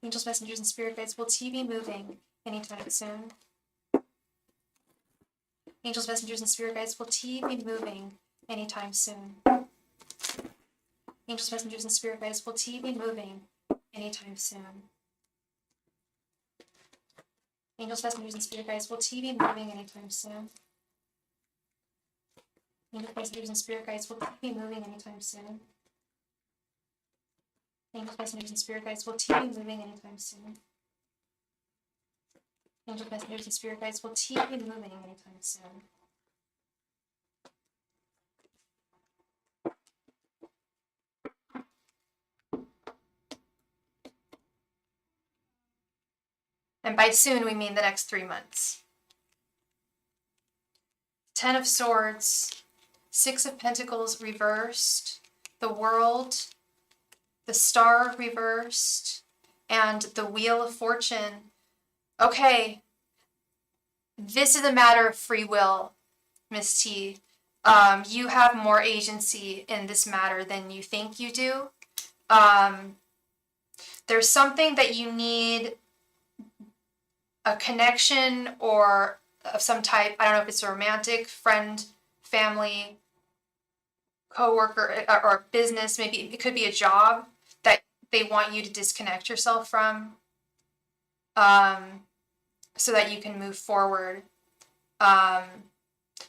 Angels, messengers, and spirit guides, will T be moving anytime soon? Angels, messengers, and spirit guides, will T be moving anytime soon? Angels, messengers, and spirit guides, will T be moving anytime soon? Angels, messengers, and spirit guides, will T be moving anytime soon? Angels, messengers, and spirit guides, will T be moving anytime soon? Angels, messengers, and spirit guides, will T be moving anytime soon? Angels, messengers, and spirit guides, will T be moving anytime soon? And by soon, we mean the next 3 months. 10 of Swords, 6 of Pentacles reversed, the World, the Star reversed, and the Wheel of Fortune. Okay, this is a matter of free will, Miss T. You have more agency in this matter than you think you do. There's something that you need, a connection or of some type. I don't know if it's a romantic, friend, family, co-worker, or business. Maybe it could be a job that they want you to disconnect yourself from, so that you can move forward. The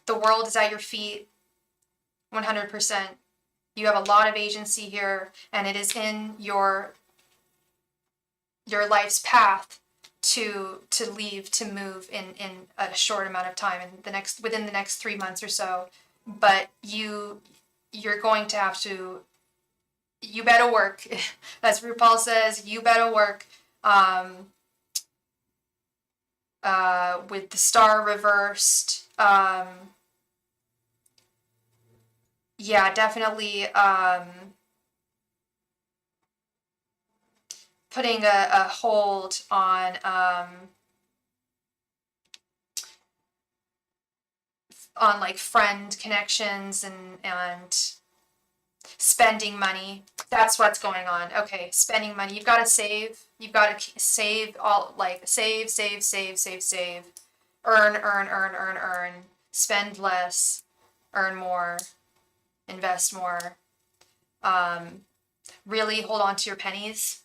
world is at your feet, 100%. You have a lot of agency here, and it is in your life's path to leave, to move in a short amount of time, within the next 3 months or so. But you're going to have to, you better work. As RuPaul says, you better work. With the Star reversed, yeah, definitely putting a hold on like friend connections and spending money. That's what's going on. Okay, spending money. You've got to save. You've got to save all, like save. Earn. Spend less. Earn more. Invest more. Really hold on to your pennies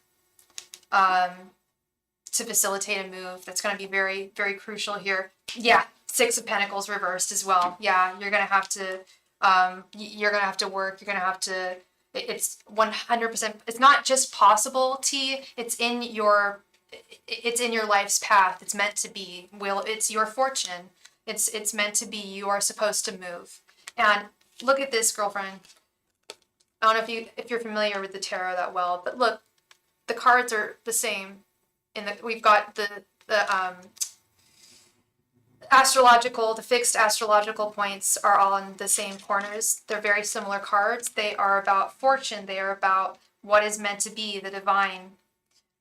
to facilitate a move. That's going to be very, very crucial here. Yeah, 6 of Pentacles reversed as well. Yeah, you're going to have to work. You're going to have to, it's 100%, it's not just possible, T, it's in your life's path. It's meant to be. It's your fortune. It's meant to be. You are supposed to move. And look at this, girlfriend. I don't know if you're familiar with the tarot that well, but look, the cards are the same. We've got the astrological, the fixed astrological points are all in the same corners. They're very similar cards. They are about fortune. They are about what is meant to be, the divine.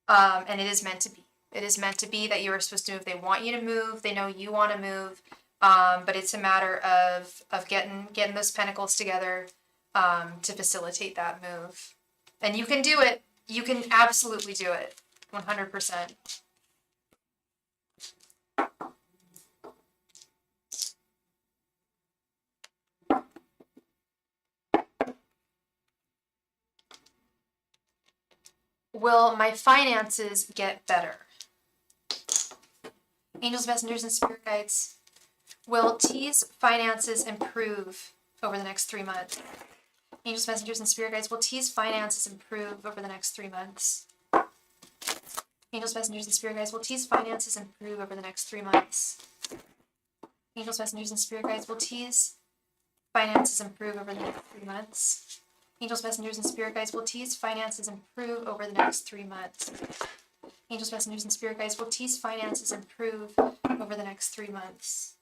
And it is meant to be. It is meant to be that you are supposed to move. They want you to move. They know you want to move. But it's a matter of getting those pentacles together to facilitate that move. And you can do it. You can absolutely do it. 100%. will my finances get better? Angels, messengers, and spirit guides, will T's finances improve over the next 3 months? Angels, messengers, and spirit guides, will T's finances improve over the next 3 months? Angels, messengers, and spirit guides, will T's finances improve over the next 3 months? Angels, messengers, and spirit guides, will T's finances improve over the next 3 months? Angels, messengers, and spirit guides, will T's finances improve over the next 3 months? Angels, messengers, and spirit guides, will T's finances improve over the next 3 months?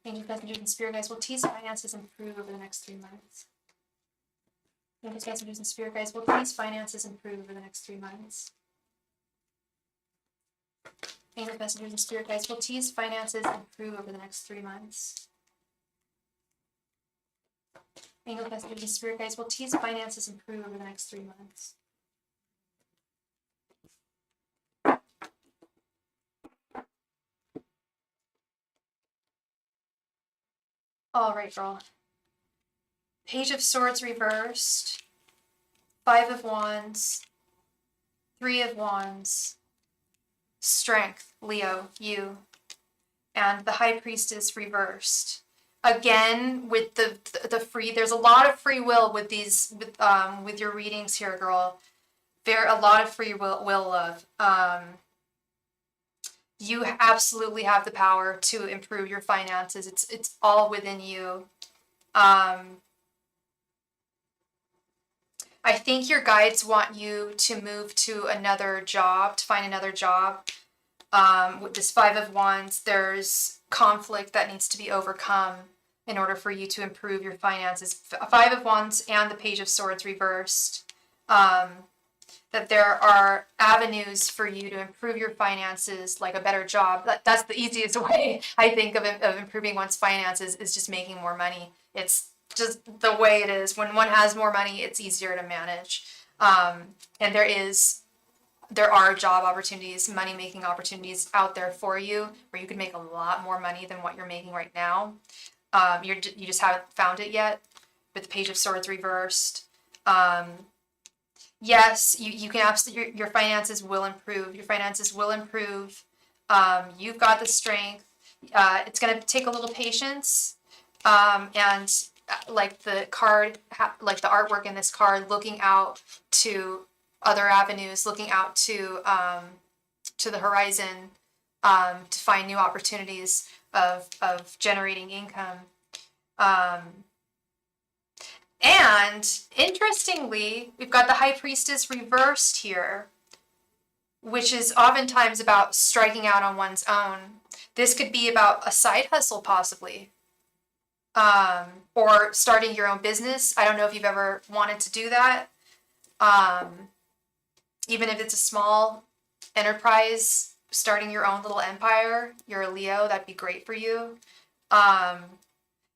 Angels, messengers, and spirit guides, will T's finances improve over the next 3 months? Angels, messengers, and spirit guides, will T's finances improve over the next 3 months? Angels, messengers, and spirit guides, will T's finances improve over the next 3 months? Angels, messengers, and spirit guides, will T's finances improve over the next 3 months? All right, girl. Page of Swords reversed, 5 of Wands, 3 of Wands, Strength, Leo, you, and the High Priestess reversed. Again, with the free, there's a lot of free will with these, with your readings here, girl. There a lot of free will, love. You absolutely have the power to improve your finances. It's all within you. I think your guides want you to move to another job, to find another job. With this 5 of Wands, there's conflict that needs to be overcome in order for you to improve your finances. 5 of Wands and the Page of Swords reversed. That there are avenues for you to improve your finances, like a better job. That's the easiest way, I think, of improving one's finances, is just making more money. It's just the way it is. When one has more money, it's easier to manage. And there are job opportunities, money-making opportunities out there for you, where you can make a lot more money than what you're making right now. You just haven't found it yet, with the Page of Swords reversed. Yes, you can absolutely, your finances will improve. Your finances will improve. You've got the strength. It's going to take a little patience. And like the card, like the artwork in this card, looking out to other avenues, looking out to the horizon, to find new opportunities of generating income. And interestingly, we've got the High Priestess reversed here, which is oftentimes about striking out on one's own. This could be about a side hustle, possibly, or starting your own business. I don't know if you've ever wanted to do that. Even if it's a small enterprise, starting your own little empire, you're a Leo, that'd be great for you.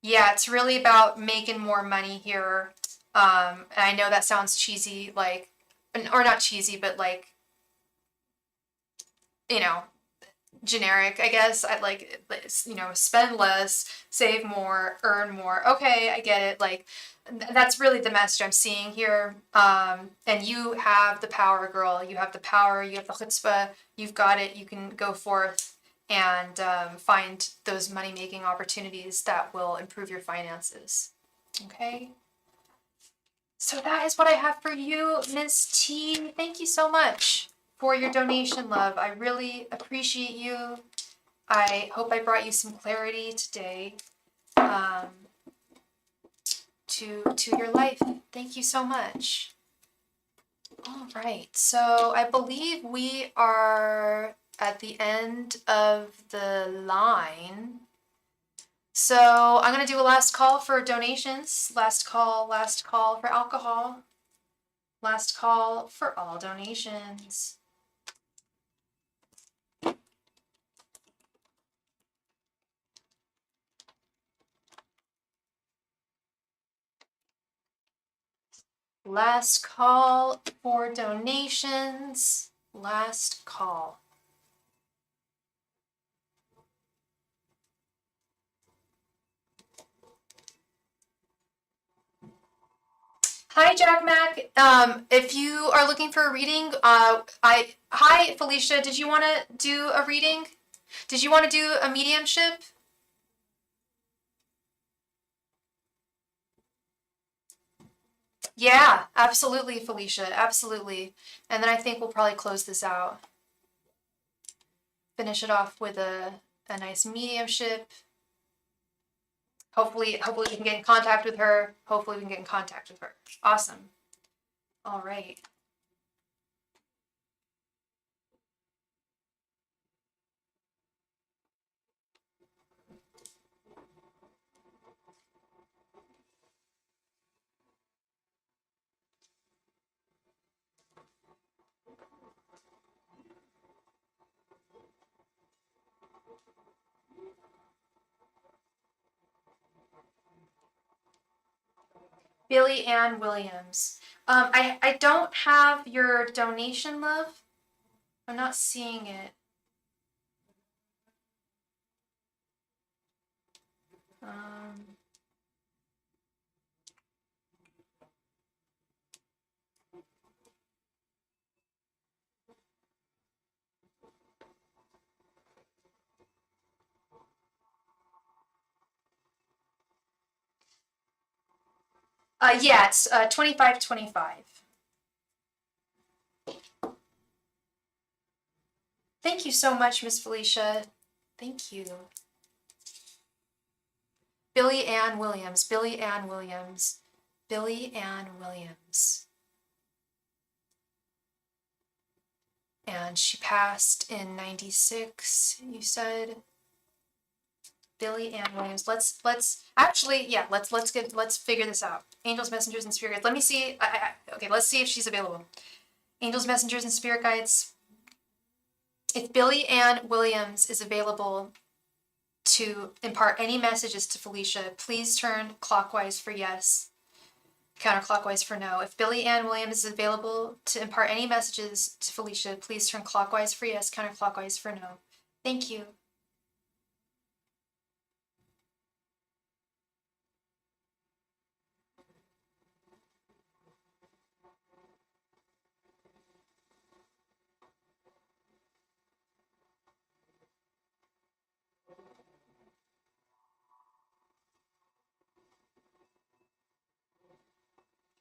Yeah, it's really about making more money here. And I know that sounds cheesy, like, or not cheesy, but like, generic, I guess. I'd like, spend less, save more, earn more. Okay, I get it. Like, that's really the message I'm seeing here. And you have the power, girl. You have the power. You have the chutzpah. You've got it. You can go forth and find those money-making opportunities that will improve your finances. Okay? So that is what I have for you, Miss T. Thank you so much for your donation, love. I really appreciate you. I hope I brought you some clarity today to your life. Thank you so much. All right, so I believe we are at the end of the line. So I'm going to do a last call for donations. Last call for alcohol. Last call for all donations. Last call for donations. Last call. Hi, Jack Mac. If you are looking for a reading, hi, Felicia. Did you want to do a reading? Did you want to do a mediumship? Yeah, absolutely, Felicia. Absolutely. And then I think we'll probably close this out. Finish it off with a nice mediumship. Hopefully we can get in contact with her. Hopefully we can get in contact with her. Awesome. All right. Billy Ann Williams. I don't have your donation, love. I'm not seeing it. Um, yeah, it's 2525. Thank you so much, Miss Felicia. Thank you. Billy Ann Williams. Billy Ann Williams. Billy Ann Williams. And she passed in 96, you said. Billy Ann Williams. Let's actually, yeah, let's figure this out. Angels, messengers, and spirit guides. Let me see. Okay, let's see if she's available. Angels, messengers, and spirit guides. If Billy Ann Williams is available to impart any messages to Felicia, please turn clockwise for yes, counterclockwise for no. If Billy Ann Williams is available to impart any messages to Felicia, please turn clockwise for yes, counterclockwise for no. Thank you.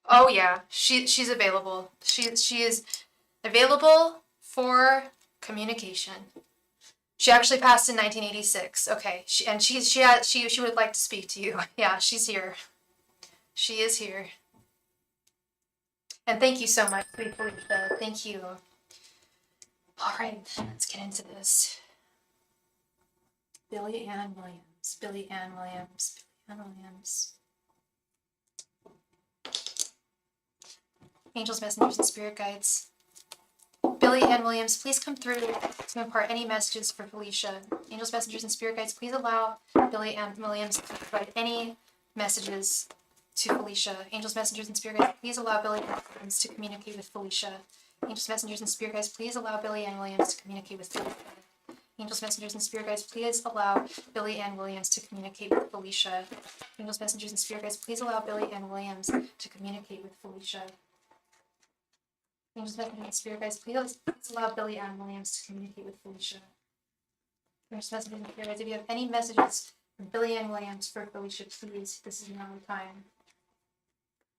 Oh yeah, she's available. She is available for communication. She actually passed in 1986. Okay, she would like to speak to you. Yeah, she's here. She is here. And thank you so much, sweet Felicia. Thank you. All right, let's get into this. Billy Ann Williams. Billy Ann Williams. Billy Ann Williams. Angels, messengers, and spirit guides. Billy Ann Williams, please come through to impart any messages for Felicia. Angels, messengers, and spirit guides, please allow Billy Ann Williams to provide any messages to Felicia. Angels, messengers, and spirit guides, please allow Billy Ann Williams to communicate with Felicia. Angels, messengers, and spirit guides, please allow Billy Ann Williams to communicate with Felicia. Angels, messengers, and spirit guides, please allow Billy Ann Williams to communicate with Felicia. Angels, messengers, and spirit guides, please allow Billy Ann Williams to communicate with Felicia. Angels, messengers, and spirit guides, please allow Billy Ann Williams to communicate with Felicia. Angels, messengers, and spirit guides, if you have any messages from Billy Ann Williams for Felicia, please, this is now the time.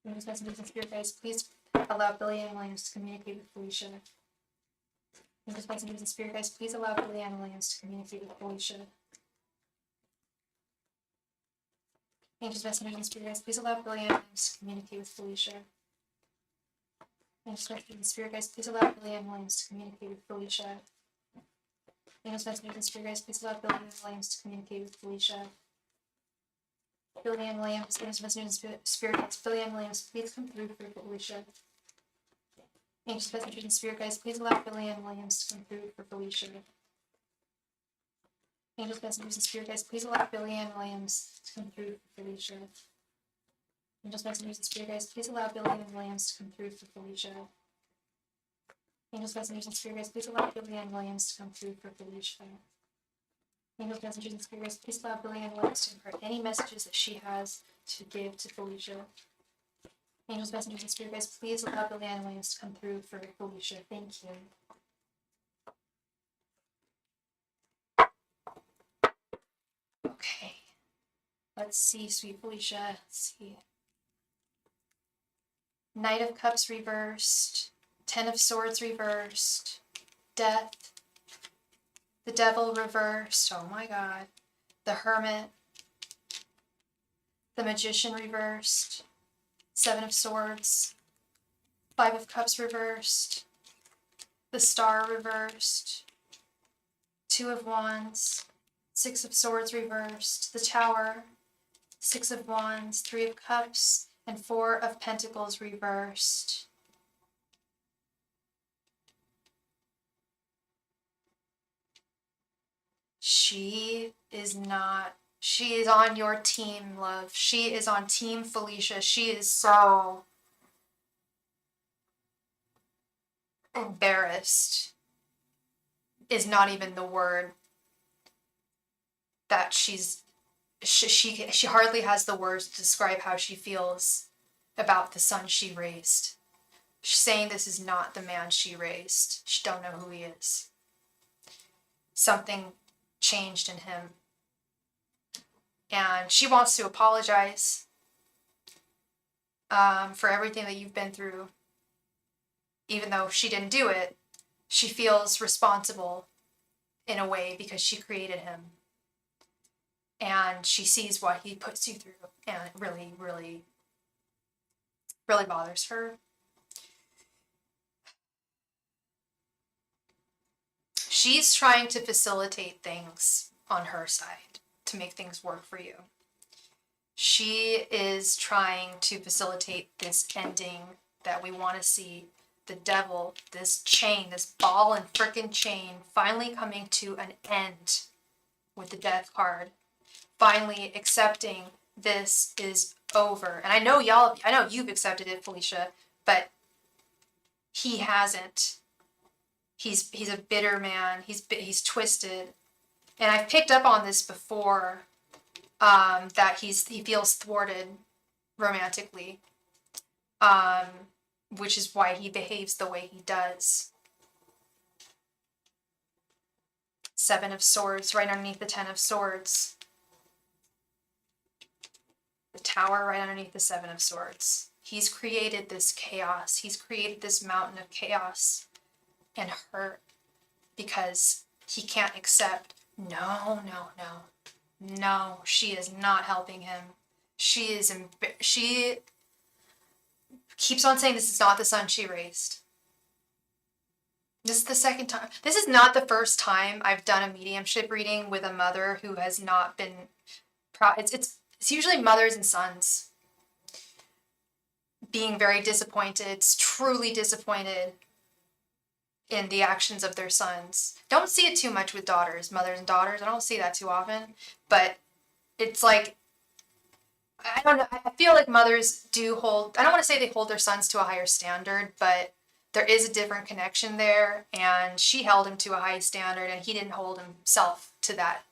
Angels, messengers, and spirit guides, please allow Billy Ann Williams to communicate with Felicia. Angels, messengers, and spirit guides, please allow Billy Ann Williams to communicate with Felicia. Angels, messengers, and spirit guides, please allow Billy Ann Williams to communicate with Felicia. Angels, messengers, and spirit guides, please allow Billy Ann Williams to communicate with Felicia. Angels, messengers, and spirit guides, please allow Billy Ann Williams to communicate with Felicia. Billy Ann Williams, angels, messengers, and spirit guides, Billy Ann Williams, please come through for Felicia. Angels, messengers, and spirit guides, please allow Billy Ann Williams to come through for Felicia. Angels, messengers, and spirit guides, please allow Billy Ann Williams to come through for Felicia. Angels, messengers, and spirit guides, please allow Billy Ann Williams to come through for Felicia. Angels, messengers, and spirit guides, please allow Billy Ann Williams to come through for Felicia. Angels, messengers, and spirit guides, please allow Billy Ann Williams to impart any messages that she has to give to Felicia. Angels, messengers, and spirit guides, please allow the land waves to come through for Felicia. Thank you. Okay. Let's see, sweet Felicia. Let's see. Knight of Cups reversed. Ten of Swords reversed. Death. The Devil reversed. Oh my god. The Hermit. The Magician reversed. Seven of Swords. Five of Cups reversed. The Star reversed. Two of Wands. Six of Swords reversed. The Tower. Six of Wands. Three of Cups. And Four of Pentacles reversed. She is on your team, love. She is on Team Felicia. She is so embarrassed. Is not even the word that she hardly has the words to describe how she feels about the son she raised. She's saying this is not the man she raised. She don't know who he is. Something changed in him. And she wants to apologize for everything that you've been through. Even though she didn't do it, she feels responsible in a way because she created him. And she sees what he puts you through. And it really, really, really bothers her. She's trying to facilitate things on her side to make things work for you. She is trying to facilitate this ending that we want to see. The Devil, this chain, this ball and frickin' chain finally coming to an end with the Death card. Finally accepting this is over. And I know you've accepted it, Felicia, but he hasn't. He's a bitter man. He's twisted. And I've picked up on this before, that he feels thwarted romantically, which is why he behaves the way he does. Seven of Swords right underneath the Ten of Swords. The Tower right underneath the Seven of Swords. He's created this chaos. He's created this mountain of chaos and hurt because he can't accept. No, she is not helping him. She keeps on saying this is not the son she raised. This is the second time. This is not the first time I've done a mediumship reading with a mother who has not been proud. It's usually mothers and sons being very disappointed, truly disappointed in the actions of their sons. Don't see it too much with daughters, mothers and daughters. I don't see that too often, but it's like, I don't know. I feel like mothers do hold, I don't want to say they hold their sons to a higher standard, but there is a different connection there, and she held him to a high standard, and he didn't hold himself to that.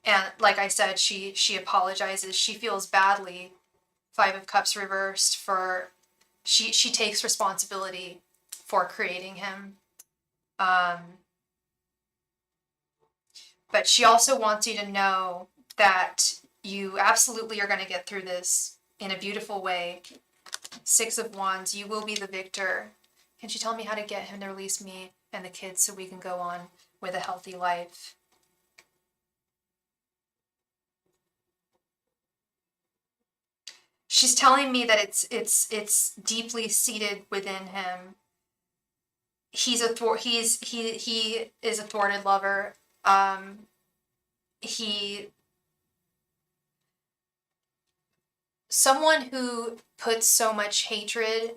And like I said, she apologizes. She feels badly. Five of Cups reversed for, she takes responsibility for creating him. But she also wants you to know that you absolutely are going to get through this in a beautiful way. Six of Wands, you will be the victor. Can she tell me how to get him to release me and the kids so we can go on with a healthy life? She's telling me that it's deeply seated within him. He is a thwarted lover. Someone who puts so much hatred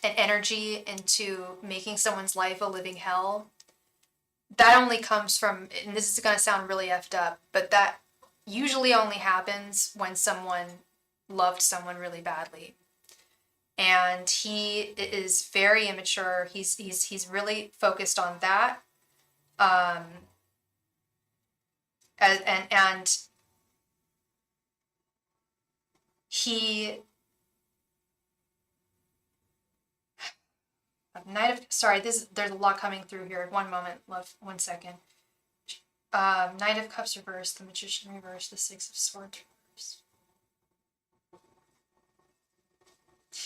and energy into making someone's life a living hell, that only comes from, and this is going to sound really effed up, but that usually only happens when someone loved someone really badly. And he is very immature. He's really focused on that. And he Knight of, sorry, there's a lot coming through here. One moment, love, 1 second. Knight of Cups reversed, the Magician reversed, the Six of Swords reversed.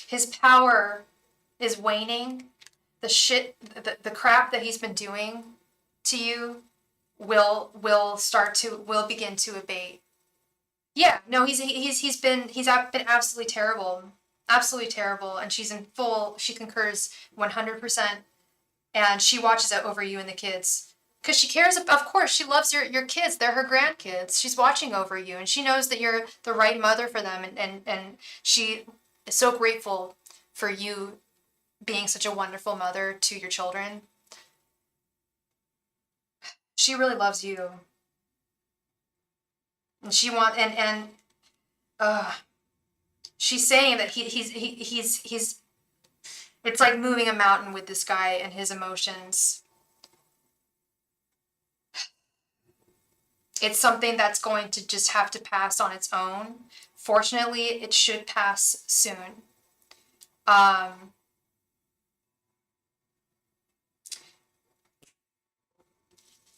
His power is waning. The crap that he's been doing to you will begin to abate. Yeah, no, he's been absolutely terrible. Absolutely terrible, and she concurs 100%, and she watches out over you and the kids. Because she cares, of course, she loves your kids. They're her grandkids. She's watching over you, and she knows that you're the right mother for them, and she is so grateful for you being such a wonderful mother to your children. She really loves you. And she's saying that he's it's like moving a mountain with this guy and his emotions. It's something that's going to just have to pass on its own. Fortunately, it should pass soon.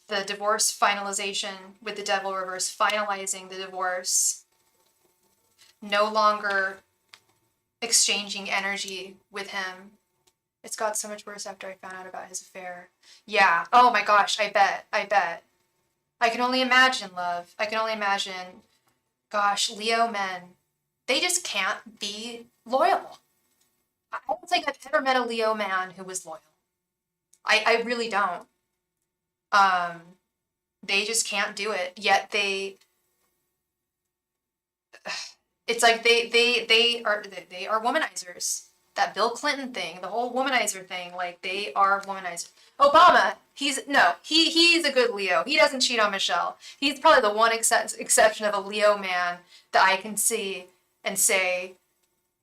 The divorce finalization with the Devil reverse, finalizing the divorce. No longer exchanging energy with him. It's got so much worse after I found out about his affair. Yeah. Oh my gosh, I bet. I can only imagine, love. I can only imagine. Gosh, Leo men, they just can't be loyal. I don't think I've ever met a Leo man who was loyal. I really don't. They just can't do it. Yet it's like they are womanizers. That Bill Clinton thing, the whole womanizer thing, like they are womanizers. Obama, he's a good Leo. He doesn't cheat on Michelle. He's probably the one exception of a Leo man that I can see and say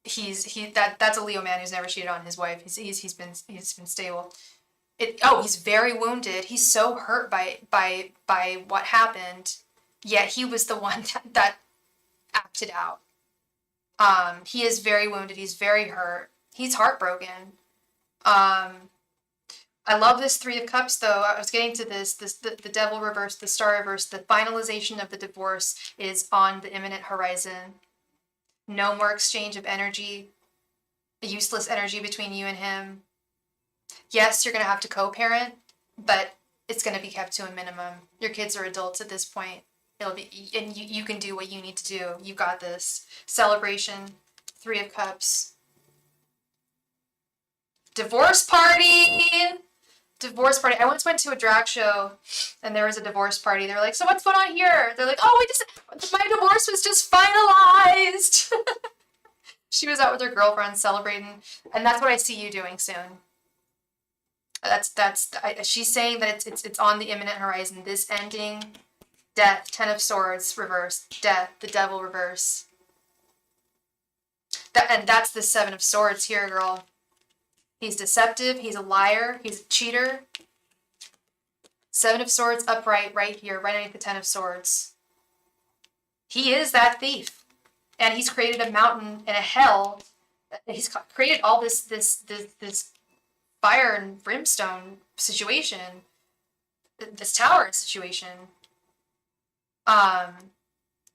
that's a Leo man who's never cheated on his wife. He's been stable. He's very wounded. He's so hurt by what happened. Yet he was the one that acted out. He is very wounded. He's very hurt. He's heartbroken. I love this Three of Cups, though. I was getting to the Devil reverse, the Star reverse. The finalization of the divorce is on the imminent horizon. No more exchange of energy, useless energy between you and him. Yes, you're going to have to co-parent, but it's going to be kept to a minimum. Your kids are adults at this point. And you can do what you need to do. You got this. Celebration, Three of Cups. Divorce party! Divorce party. I once went to a drag show and there was a divorce party. They were like, so what's going on here? They're like, oh, my divorce was just finalized. She was out with her girlfriend celebrating, and that's what I see you doing soon. She's saying that it's on the imminent horizon. This ending, death, Ten of Swords reverse, death, the Devil reverse. And that's the Seven of Swords here, girl. He's deceptive, he's a liar, he's a cheater. Seven of Swords upright right here, right underneath the Ten of Swords. He is that thief. And he's created a mountain and a hell. He's created all this fire and brimstone situation. This tower situation.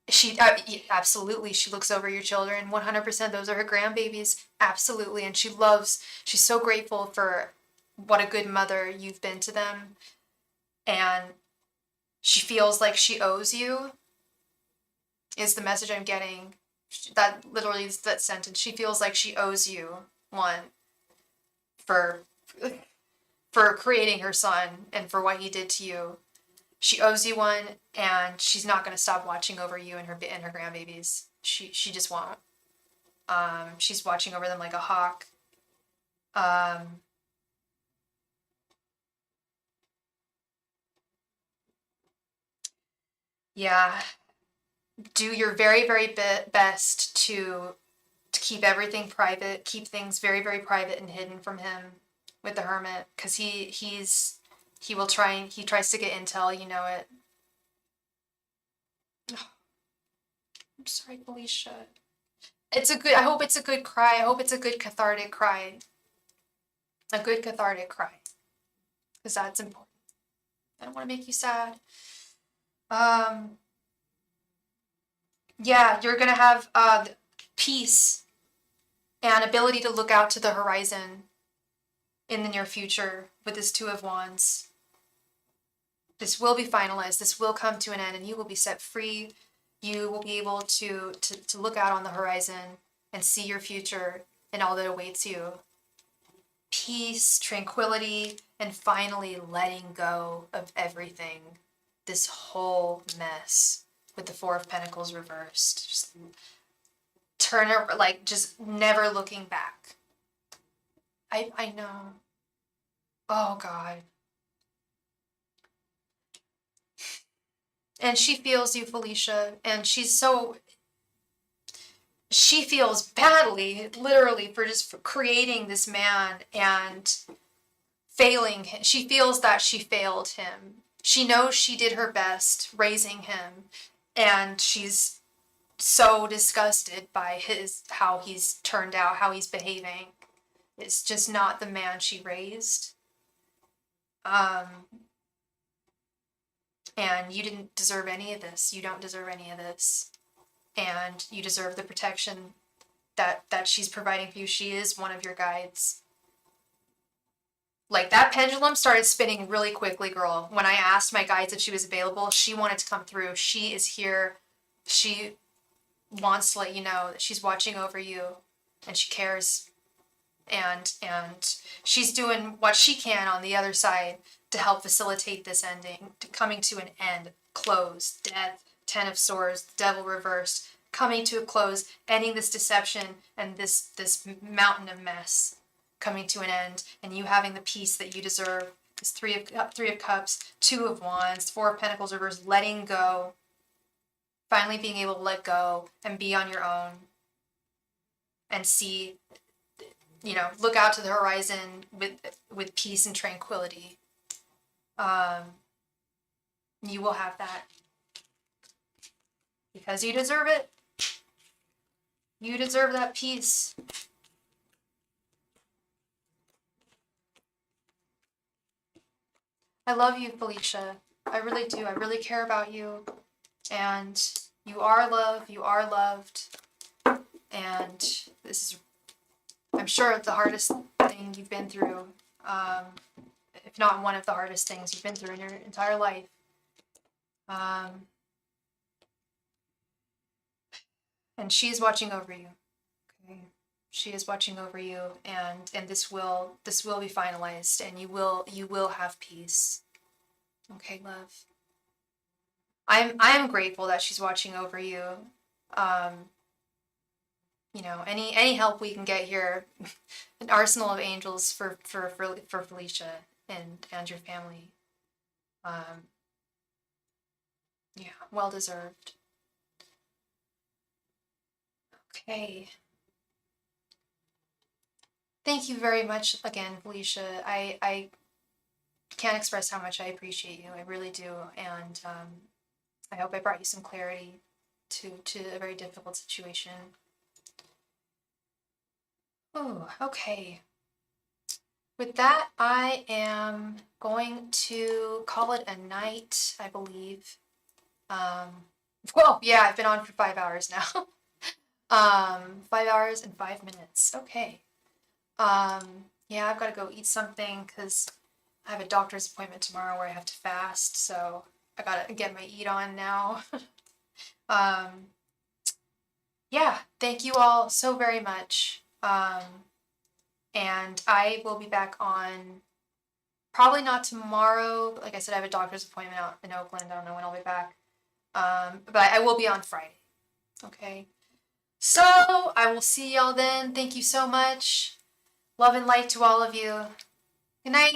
She absolutely, she looks over your children 100%. Those are her grandbabies, absolutely. And she's so grateful for what a good mother you've been to them, and she feels like she owes you is the message I'm getting. That literally is that sentence. She feels like she owes you one for creating her son and for what he did to you. She owes you one, and she's not going to stop watching over you and her grandbabies. She just won't. She's watching over them like a hawk. Yeah. Do your very, very best to keep everything private, keep things very, very private and hidden from him with the Hermit, because he tries to get intel, you know it. Oh, I'm sorry, Felicia. I hope it's a good cry. I hope it's a good cathartic cry. A good cathartic cry. Because that's important. I don't want to make you sad. Yeah, you're gonna have peace and ability to look out to the horizon in the near future with this Two of Wands. This will be finalized. This will come to an end, and you will be set free. You will be able to look out on the horizon and see your future and all that awaits you. Peace, tranquility, and finally letting go of everything. This whole mess with the Four of Pentacles reversed. Just turn it, like, just never looking back. I know. Oh, God. And she feels you, Felicia, and she feels badly, literally, for creating this man and failing him. She feels that she failed him. She knows she did her best raising him, and she's so disgusted by how he's turned out, how he's behaving. It's just not the man she raised. And you didn't deserve any of this. You don't deserve any of this. And you deserve the protection that she's providing for you. She is one of your guides. Like, that pendulum started spinning really quickly, girl. When I asked my guides if she was available, she wanted to come through. She is here. She wants to let you know that she's watching over you and she cares. And she's doing what she can on the other side to help facilitate this ending, coming to an end, close, death, Ten of Swords, the Devil reversed, coming to a close, ending this deception and this mountain of mess, coming to an end, and you having the peace that you deserve. This Three of Cups, Two of Wands, Four of Pentacles reversed, letting go, finally being able to let go and be on your own and see, look out to the horizon with peace and tranquility. You will have that because you deserve it. You deserve that peace. I love you, Felicia. I really do. I really care about you. And you are loved. You are loved. And this is, I'm sure, the hardest thing you've been through. If not one of the hardest things you've been through in your entire life. And she's watching over you. Okay, she is watching over you, and this will be finalized, and you will have peace. Okay, love. I'm grateful that she's watching over you. Any help we can get here, an arsenal of angels for Felicia and your family. Yeah, well deserved. Okay. Thank you very much again, Felicia. I can't express how much I appreciate you. I really do. And I hope I brought you some clarity to a very difficult situation. Oh, okay. With that, I am going to call it a night, I believe. Well, yeah, I've been on for 5 hours now. 5 hours and 5 minutes. Okay. Yeah, I've got to go eat something because I have a doctor's appointment tomorrow where I have to fast, so I gotta get my eat on now. Yeah, thank you all so very much. And I will be back on, probably not tomorrow. Like I said, I have a doctor's appointment out in Oakland. I don't know when I'll be back. But I will be on Friday. Okay. So I will see y'all then. Thank you so much. Love and light to all of you. Good night.